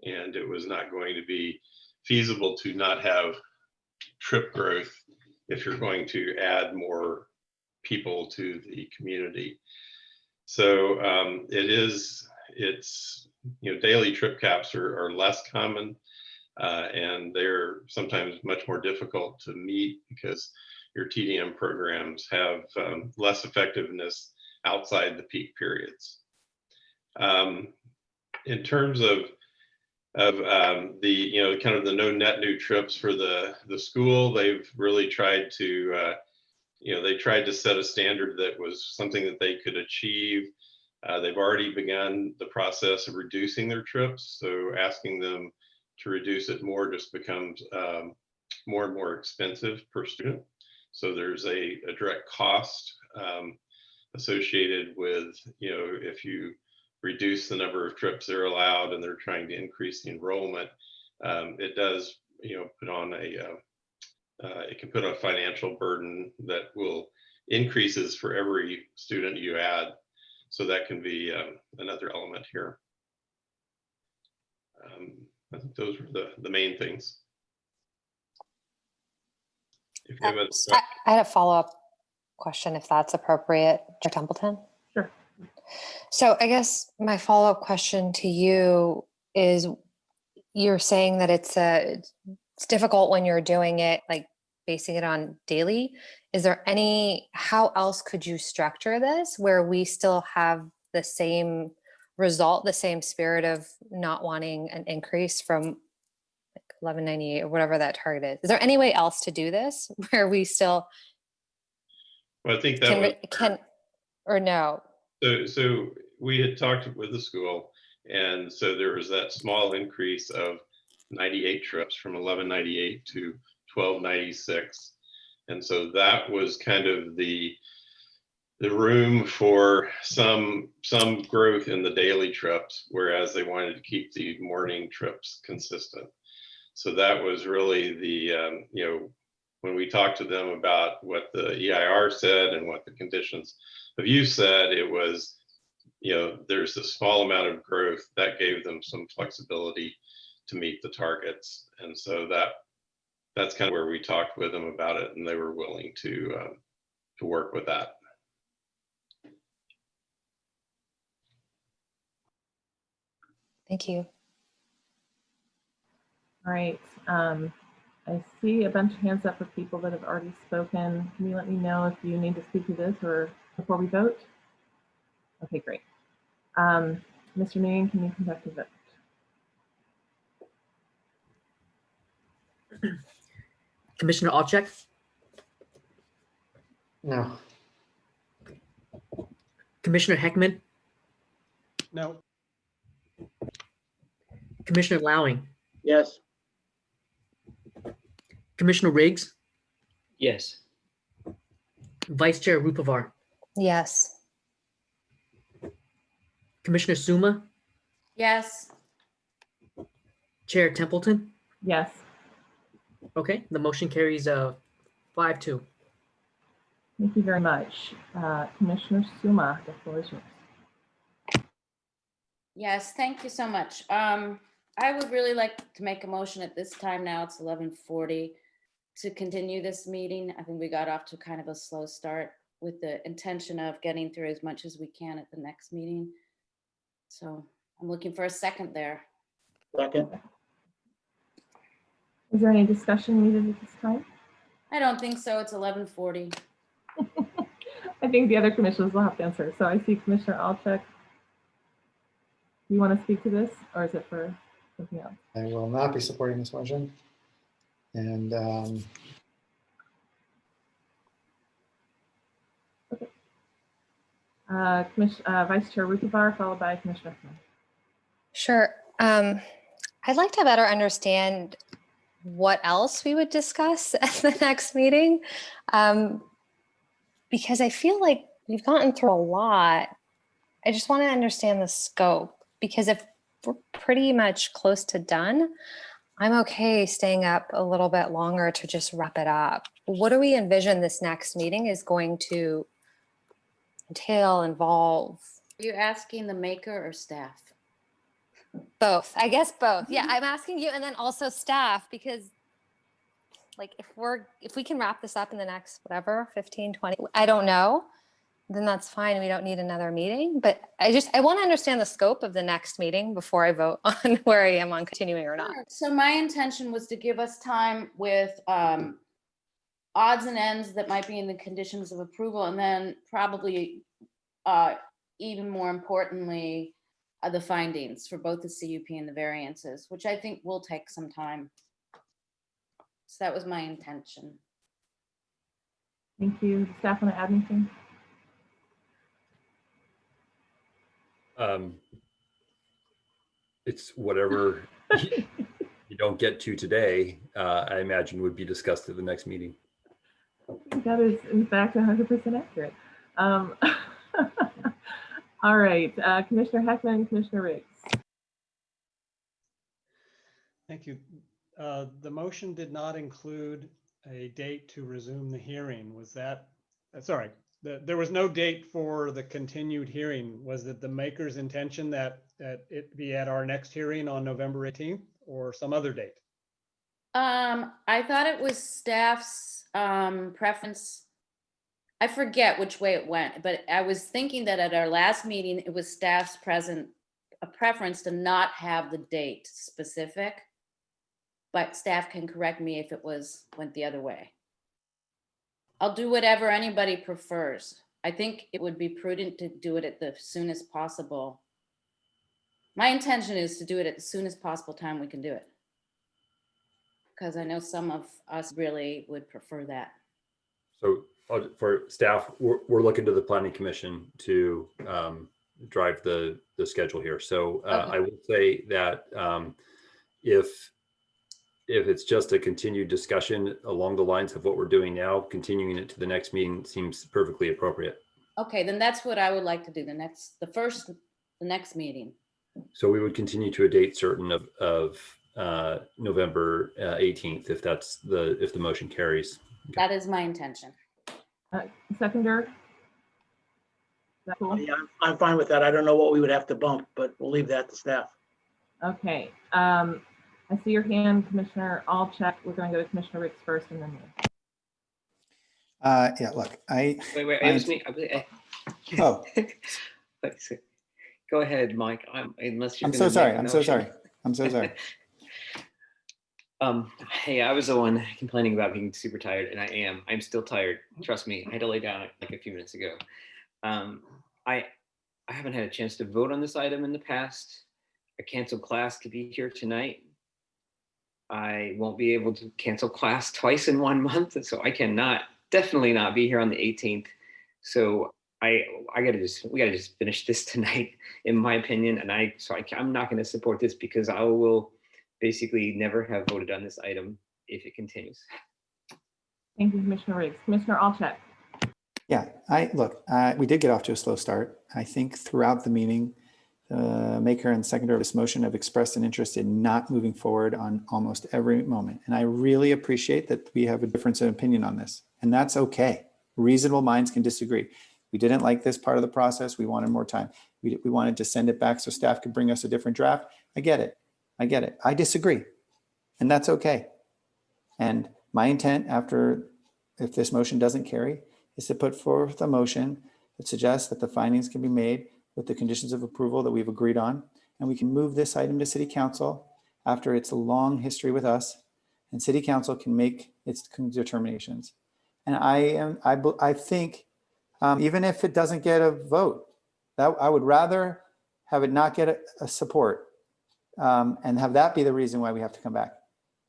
and it was not going to be feasible to not have trip growth if you're going to add more people to the community. So daily trip caps are less common, and they're sometimes much more difficult to meet because your TDM programs have less effectiveness outside the peak periods. In terms of the kind of the no net new trips for the school, they've really tried to they tried to set a standard that was something that they could achieve. They've already begun the process of reducing their trips, so asking them to reduce it more just becomes more and more expensive per student. So there's a direct cost associated with, if you reduce the number of trips they're allowed and they're trying to increase the enrollment, it does, put on it can put a financial burden that will increases for every student you add. So that can be another element here. I think those were the main things. If you have I had a follow-up question, if that's appropriate, Chair Templeton. Sure. So I guess my follow-up question to you is, you're saying that it's difficult when you're doing it, like basing it on daily. Is there how else could you structure this where we still have the same result, the same spirit of not wanting an increase from like 1198 or whatever that target is? Is there any way else to do this where we still I think that can or no? So we had talked with the school, and so there was that small increase of 98 trips from 1198 to 1296. And so that was kind of the room for some growth in the daily trips, whereas they wanted to keep the morning trips consistent. So that was really the, when we talked to them about what the EIR said and what the conditions of use said, it was, there's a small amount of growth that gave them some flexibility to meet the targets. And so that's kind of where we talked with them about it, and they were willing to work with that. Thank you. All right. I see a bunch of hands up for people that have already spoken. Can you let me know if you need to speak to this or before we vote? Okay, great. Mr. Nguyen, can you conduct a vote? Commissioner Alcheck, No. Commissioner Heckman, No. Commissioner Lowing, Yes. Commissioner Riggs, Yes. Vice Chair Rupavar, Yes. Commissioner Suma, Yes. Chair Templeton. Yes. Okay, the motion carries 5-2. Thank you very much. Commissioner Suma, the floor is yours. Yes, thank you so much. I would really like to make a motion at this time now, it's 11:40, to continue this meeting. I think we got off to kind of a slow start with the intention of getting through as much as we can at the next meeting. So I'm looking for a second there. Second. Is there any discussion needed at this time? I don't think so, it's 11:40. I think the other commissioners will have to answer. So I see Commissioner Alcheck. You want to speak to this, or is it for something else? I will not be supporting this motion. And Okay. Vice Chair Rupavar, followed by Commissioner Heckman. Sure. I'd like to better understand what else we would discuss at the next meeting, because I feel like we've gotten through a lot. I just want to understand the scope, because if we're pretty much close to done, I'm okay staying up a little bit longer to just wrap it up. What do we envision this next meeting is going to entail, involve? Are you asking the maker or staff? Both, I guess both. Yeah, I'm asking you and then also staff, because like if we can wrap this up in the next, whatever, 15, 20, I don't know, then that's fine. We don't need another meeting, but I want to understand the scope of the next meeting before I vote on where I am on continuing or not. Sure. So my intention was to give us time with odds and ends that might be in the conditions of approval, and then probably even more importantly, the findings for both the CUP and the variances, which I think will take some time. So that was my intention. Thank you. Does staff want to add anything? It's whatever you don't get to today, I imagine would be discussed at the next meeting. That is, in fact, 100% accurate. All right, Commissioner Heckman, Commissioner Riggs. Thank you. The motion did not include a date to resume the hearing. Was that, sorry, there was no date for the continued hearing. Was it the maker's intention that it be at our next hearing on November 18th or some other date? I thought it was staff's preference. I forget which way it went, but I was thinking that at our last meeting, it was staff's preference to not have the date specific, but staff can correct me if it went the other way. I'll do whatever anybody prefers. I think it would be prudent to do it at the soonest possible. My intention is to do it at the soonest possible time we can do it, because I know some of us really would prefer that. So for staff, we're looking to the Planning Commission to drive the schedule here. So Okay. I would say that if it's just a continued discussion along the lines of what we're doing now, continuing it to the next meeting seems perfectly appropriate. Okay, then that's what I would like to do. The next meeting. So we would continue to a date certain of November 18th, if the motion carries. Okay. That is my intention. Seconder? Is that cool? Yeah, I'm fine with that. I don't know what we would have to bump, but we'll leave that to staff. Okay. I see your hand, Commissioner Alcheck. We're going to go to Commissioner Riggs first and then you. Yeah, look, I. Wait, it was me. Oh, Go ahead, Mike. Unless you're I'm going so to sorry. make a I'm so motion. sorry. I'm so sorry. Hey, I was the one complaining about being super tired, and I am. I'm still tired. Trust me. I had to lay down like a few minutes ago. I haven't had a chance to vote on this item in the past. I canceled class to be here tonight. I won't be able to cancel class twice in 1 month, so I cannot, definitely not be here on the 18th. So we gotta just finish this tonight, in my opinion. And I'm not going to support this because I will basically never have voted on this item if it continues. Thank you, Commissioner Riggs. Commissioner Alcheck. Yeah, we did get off to a slow start. I think throughout the meeting, the maker and seconder of this motion have expressed an interest in not moving forward on almost every moment. And I really appreciate that we have a difference of opinion on this. And that's okay. Reasonable minds can disagree. We didn't like this part of the process. We wanted more time. We wanted to send it back so staff could bring us a different draft. I get it. I disagree. And that's okay. And my intent if this motion doesn't carry, is to put forth a motion that suggests that the findings can be made with the conditions of approval that we've agreed on, and we can move this item to City Council after its long history with us, and City Council can make its determinations. And I think even if it doesn't get a vote, that I would rather have it not get a support and have that be the reason why we have to come back,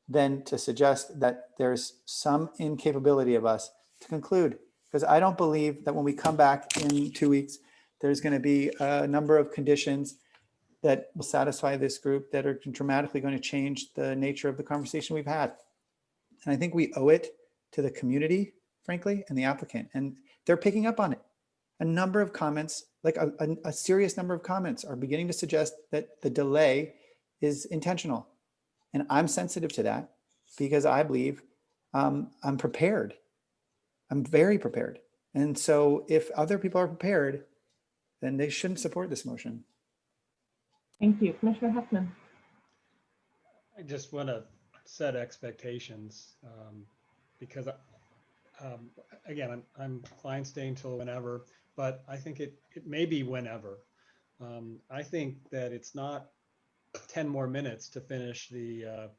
than to suggest that there's some incapability of us to conclude. Because I don't believe that when we come back in 2 weeks, there's going to be a number of conditions that will satisfy this group that are dramatically going to change the nature of the conversation we've had. And I think we owe it to the community, frankly, and the applicant. And they're picking up on it. A number of comments, like a serious number of comments, are beginning to suggest that the delay is intentional. And I'm sensitive to that because I believe I'm prepared. I'm very prepared. And so if other people are prepared, then they shouldn't support this motion. Thank you. Commissioner Heckman. I just want to set expectations because, again, I'm inclined staying till whenever, but I think it may be whenever. I think that it's not 10 more minutes to finish the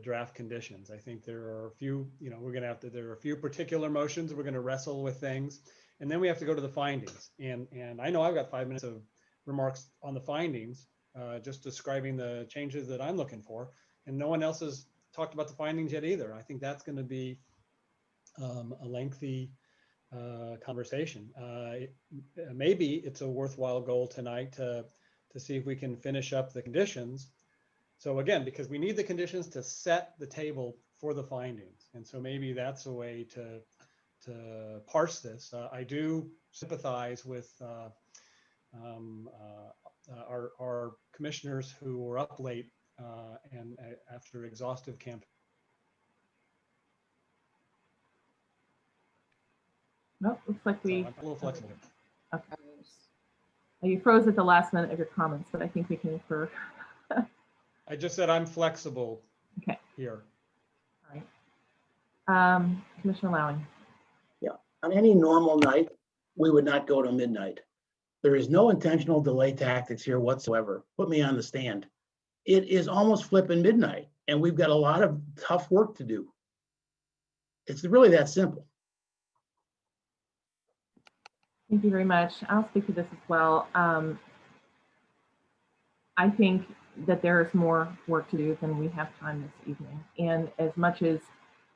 draft conditions. I think there are a few, there are a few particular motions. We're going to wrestle with things, and then we have to go to the findings. And I know I've got 5 minutes of remarks on the findings, just describing the changes that I'm looking for. And no one else has talked about the findings yet either. I think that's going to be a lengthy conversation. Maybe it's a worthwhile goal tonight to see if we can finish up the conditions. So again, because we need the conditions to set the table for the findings. And so maybe that's a way to parse this. I do sympathize with our commissioners who were up late and after exhaustive campaign. Nope, looks like we. So I'm a little flexible. Okay. You froze at the last minute of your comments, but I think we can infer. I just said I'm flexible. Okay. Here. All right. Commissioner Lowing. Yeah, on any normal night, we would not go to midnight. There is no intentional delay tactics here whatsoever. Put me on the stand. It is almost flipping midnight, and we've got a lot of tough work to do. It's really that simple. Thank you very much. I'll speak to this as well. I think that there is more work to do than we have time this evening. And as much as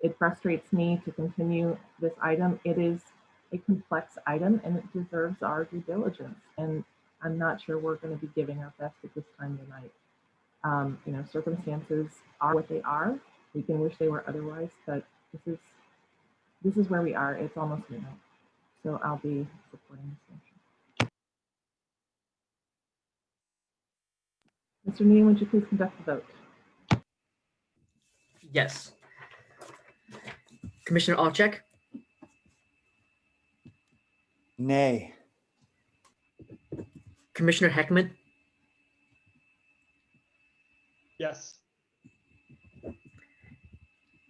it frustrates me to continue this item, it is a complex item and it deserves our due diligence. And I'm not sure we're going to be giving our best at this time of night. Circumstances are what they are. We can wish they were otherwise, but this is where we are. It's almost midnight. So I'll be supporting this motion. Mr. Needham, would you please conduct the vote? Yes. Commissioner Alcheck? Nay. Commissioner Heckman? Yes.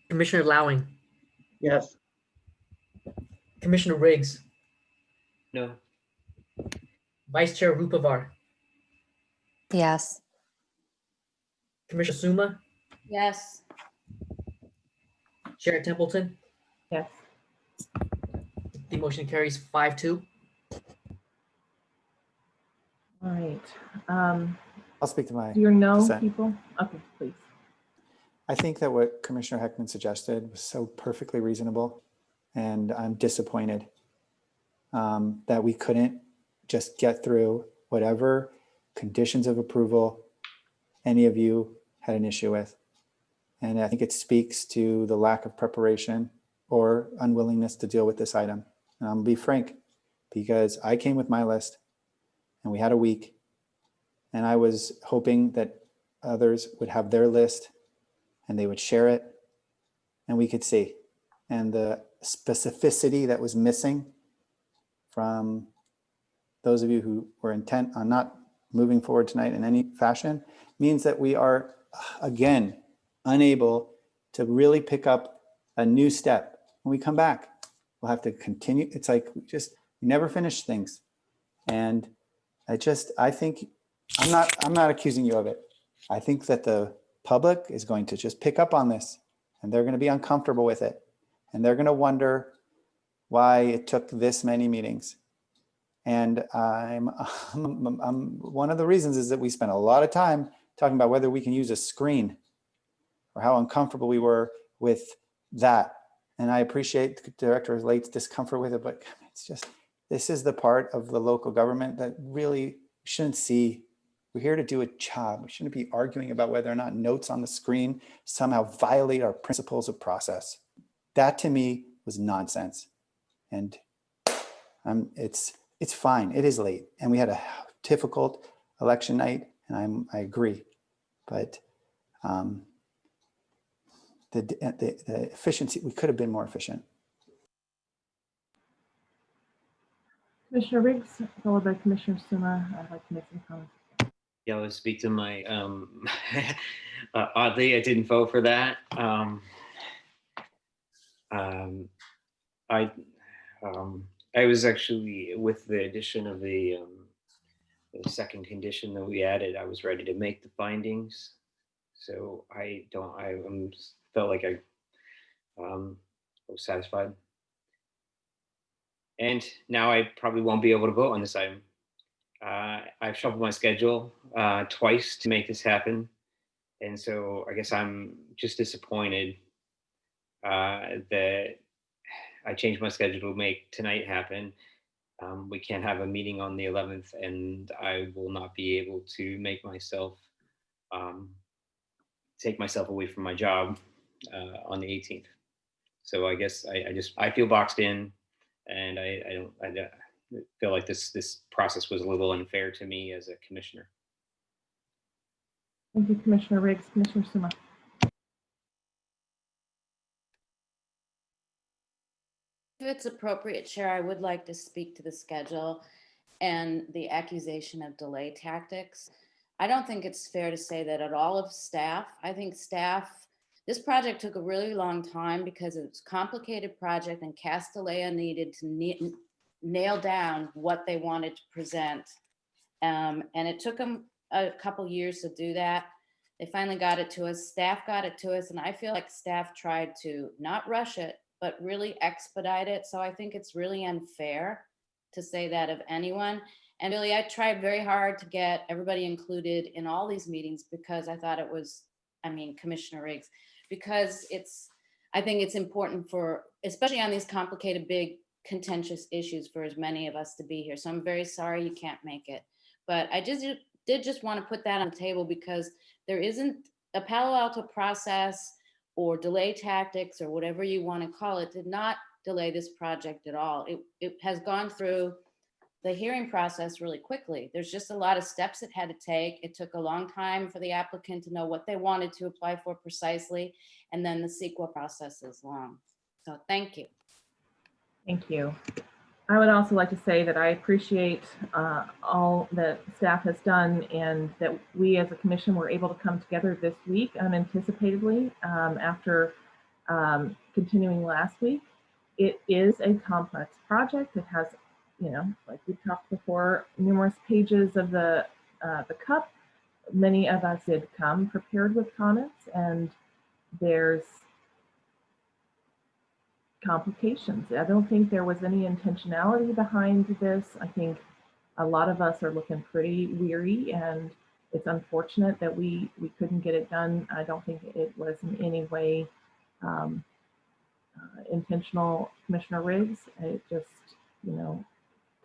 Commissioner Lowing? Yes. Commissioner Riggs, No. Vice Chair Rupavar, Yes. Commissioner Suma, Yes. Chair Templeton. Yes. The motion carries 5-2. All right. I'll speak to my Do your no dissent. people? Okay, please. I think that what Commissioner Heckman suggested was so perfectly reasonable, and I'm disappointed that we couldn't just get through whatever conditions of approval any of you had an issue with. And I think it speaks to the lack of preparation or unwillingness to deal with this item. And I'll be frank, because I came with my list and we had a week, and I was hoping that others would have their list and they would share it and we could see. And the specificity that was missing from those of you who were intent on not moving forward tonight in any fashion means that we are, again, unable to really pick up a new step. When we come back, we'll have to continue. It's like we never finish things. And I think, I'm not accusing you of it. I think that the public is going to just pick up on this, and they're going to be uncomfortable with it. And they're going to wonder why it took this many meetings. And one of the reasons is that we spent a lot of time talking about whether we can use a screen, or how uncomfortable we were with that. And I appreciate Director Late's discomfort with it, but it's just, this is the part of the local government that really shouldn't see. We're here to do a job. We shouldn't be arguing about whether or not notes on the screen somehow violate our principles of process. That to me was nonsense. And it's fine. It is late, and we had a difficult election night, and I agree. But the efficiency, we could have been more efficient. Commissioner Riggs, followed by Commissioner Suma. I'd like to make some comments. Yeah, I'll speak to my, oddly, I didn't vote for that. I was actually, with the addition of the second condition that we added, I was ready to make the findings. So I felt like I was satisfied. And now I probably won't be able to vote on this item. I've shuffled my schedule twice to make this happen. And so I guess I'm just disappointed that I changed my schedule to make tonight happen. We can't have a meeting on the 11th, and I will not be able to make myself take myself away from my job on the 18th. So I guess I feel boxed in, and I feel like this process was a little unfair to me as a commissioner. Thank you, Commissioner Riggs. Commissioner Suma. If it's appropriate, Chair, I would like to speak to the schedule and the accusation of delay tactics. I don't think it's fair to say that at all of staff. I think staff, this project took a really long time because it's a complicated project, and Castellea needed to nail down what they wanted to present. And it took them a couple years to do that. They finally got it to us. Staff got it to us, and I feel like staff tried to not rush it, but really expedite it. So I think it's really unfair to say that of anyone. And really, I tried very hard to get everybody included in all these meetings because I thought it was, Commissioner Riggs, because I think it's important for, especially on these complicated, big, contentious issues, for as many of us to be here. So I'm very sorry you can't make it. But I did just want to put that on the table because there isn't a Palo Alto process or delay tactics or whatever you want to call it, did not delay this project at all. It has gone through the hearing process really quickly. There's just a lot of steps it had to take. It took a long time for the applicant to know what they wanted to apply for precisely. And then the CEQA process is long. So thank you. Thank you. I would also like to say that I appreciate all that staff has done, and that we as a commission were able to come together this week unanticipatedly after continuing last week. It is a complex project. It has, you know, like we talked before, numerous pages of the cup. Many of us did come prepared with comments, and there's complications. I don't think there was any intentionality behind this. I think a lot of us are looking pretty weary, and it's unfortunate that we couldn't get it done. I don't think it was in any way intentional, Commissioner Riggs. It just, you know,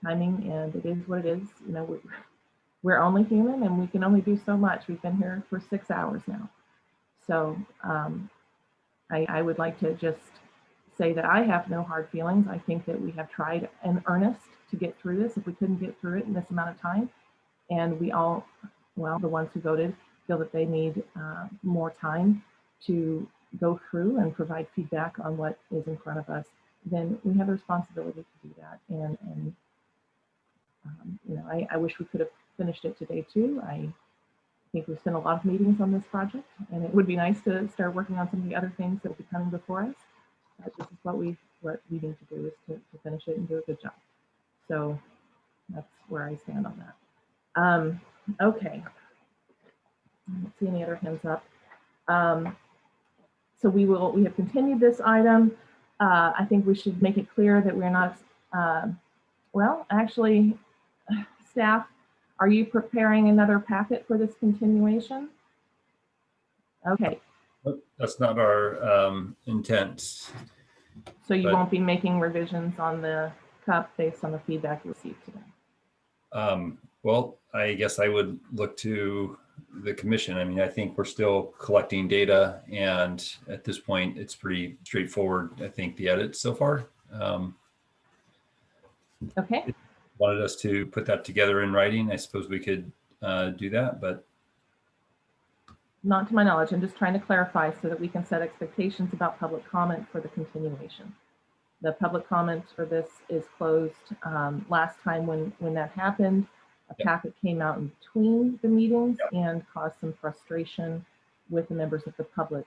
timing, and it is what it is. You know, we're only human, and we can only do so much. We've been here for 6 hours now. So I would like to just say that I have no hard feelings. I think that we have tried in earnest to get through this. If we couldn't get through it in this amount of time, and we all, well, the ones who voted feel that they need more time to go through and provide feedback on what is in front of us, then we have a responsibility to do that. And you know, I wish we could have finished it today too. I think we've spent a lot of meetings on this project, and it would be nice to start working on some of the other things that will be coming before us. This is what we need to do, is to finish it and do a good job. So that's where I stand on that. Okay. I don't see any other hands up. So we have continued this item. I think we should make it clear that we're not, well, actually, staff, are you preparing another packet for this continuation? Okay. That's not our intent. So you won't be making revisions on the cup based on the feedback you received today? Well, I guess I would look to the commission. I mean, I think we're still collecting data, and at this point, it's pretty straightforward. I think the edits so far. Okay. If you wanted us to put that together in writing, I suppose we could do that, but not to my knowledge. I'm just trying to clarify so that we can set expectations about public comment for the continuation. The public comment for this is closed. Last time when that happened, a packet came out in between the meetings and caused some frustration with the members of the public.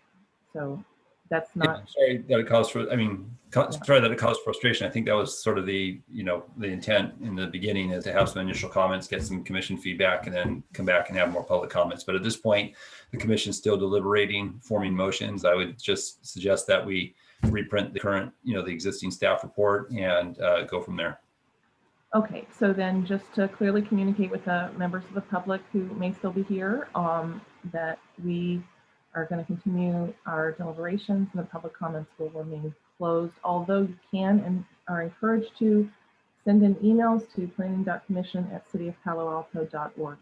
So that's not. Sorry that it caused for. I mean, sorry that it caused frustration. I think that was sort of the, you know, the intent in the beginning, is to have some initial comments, get some commission feedback, and then come back and have more public comments. But at this point, the commission's still deliberating, forming motions. I would just suggest that we reprint the current, you know, the existing staff report and go from there. Okay, so then just to clearly communicate with the members of the public who may still be here, that we are going to continue our deliberations, and the public comments will remain closed, although you can and are encouraged to send in emails to planning.commission@cityofpaloalto.org.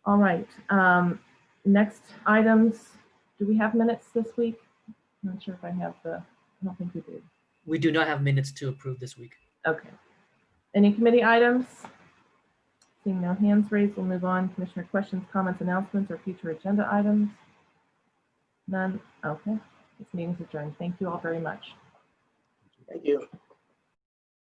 All right, next items. Do we have minutes this week? I'm not sure if I have I don't think we do. We do not have minutes to approve this week. Okay. Any committee items? Seeing no hands raised, we'll move on. Commissioner questions, comments, announcements, or future agenda items? None? Okay. This meeting is adjourned. Thank you all very much. Thank you.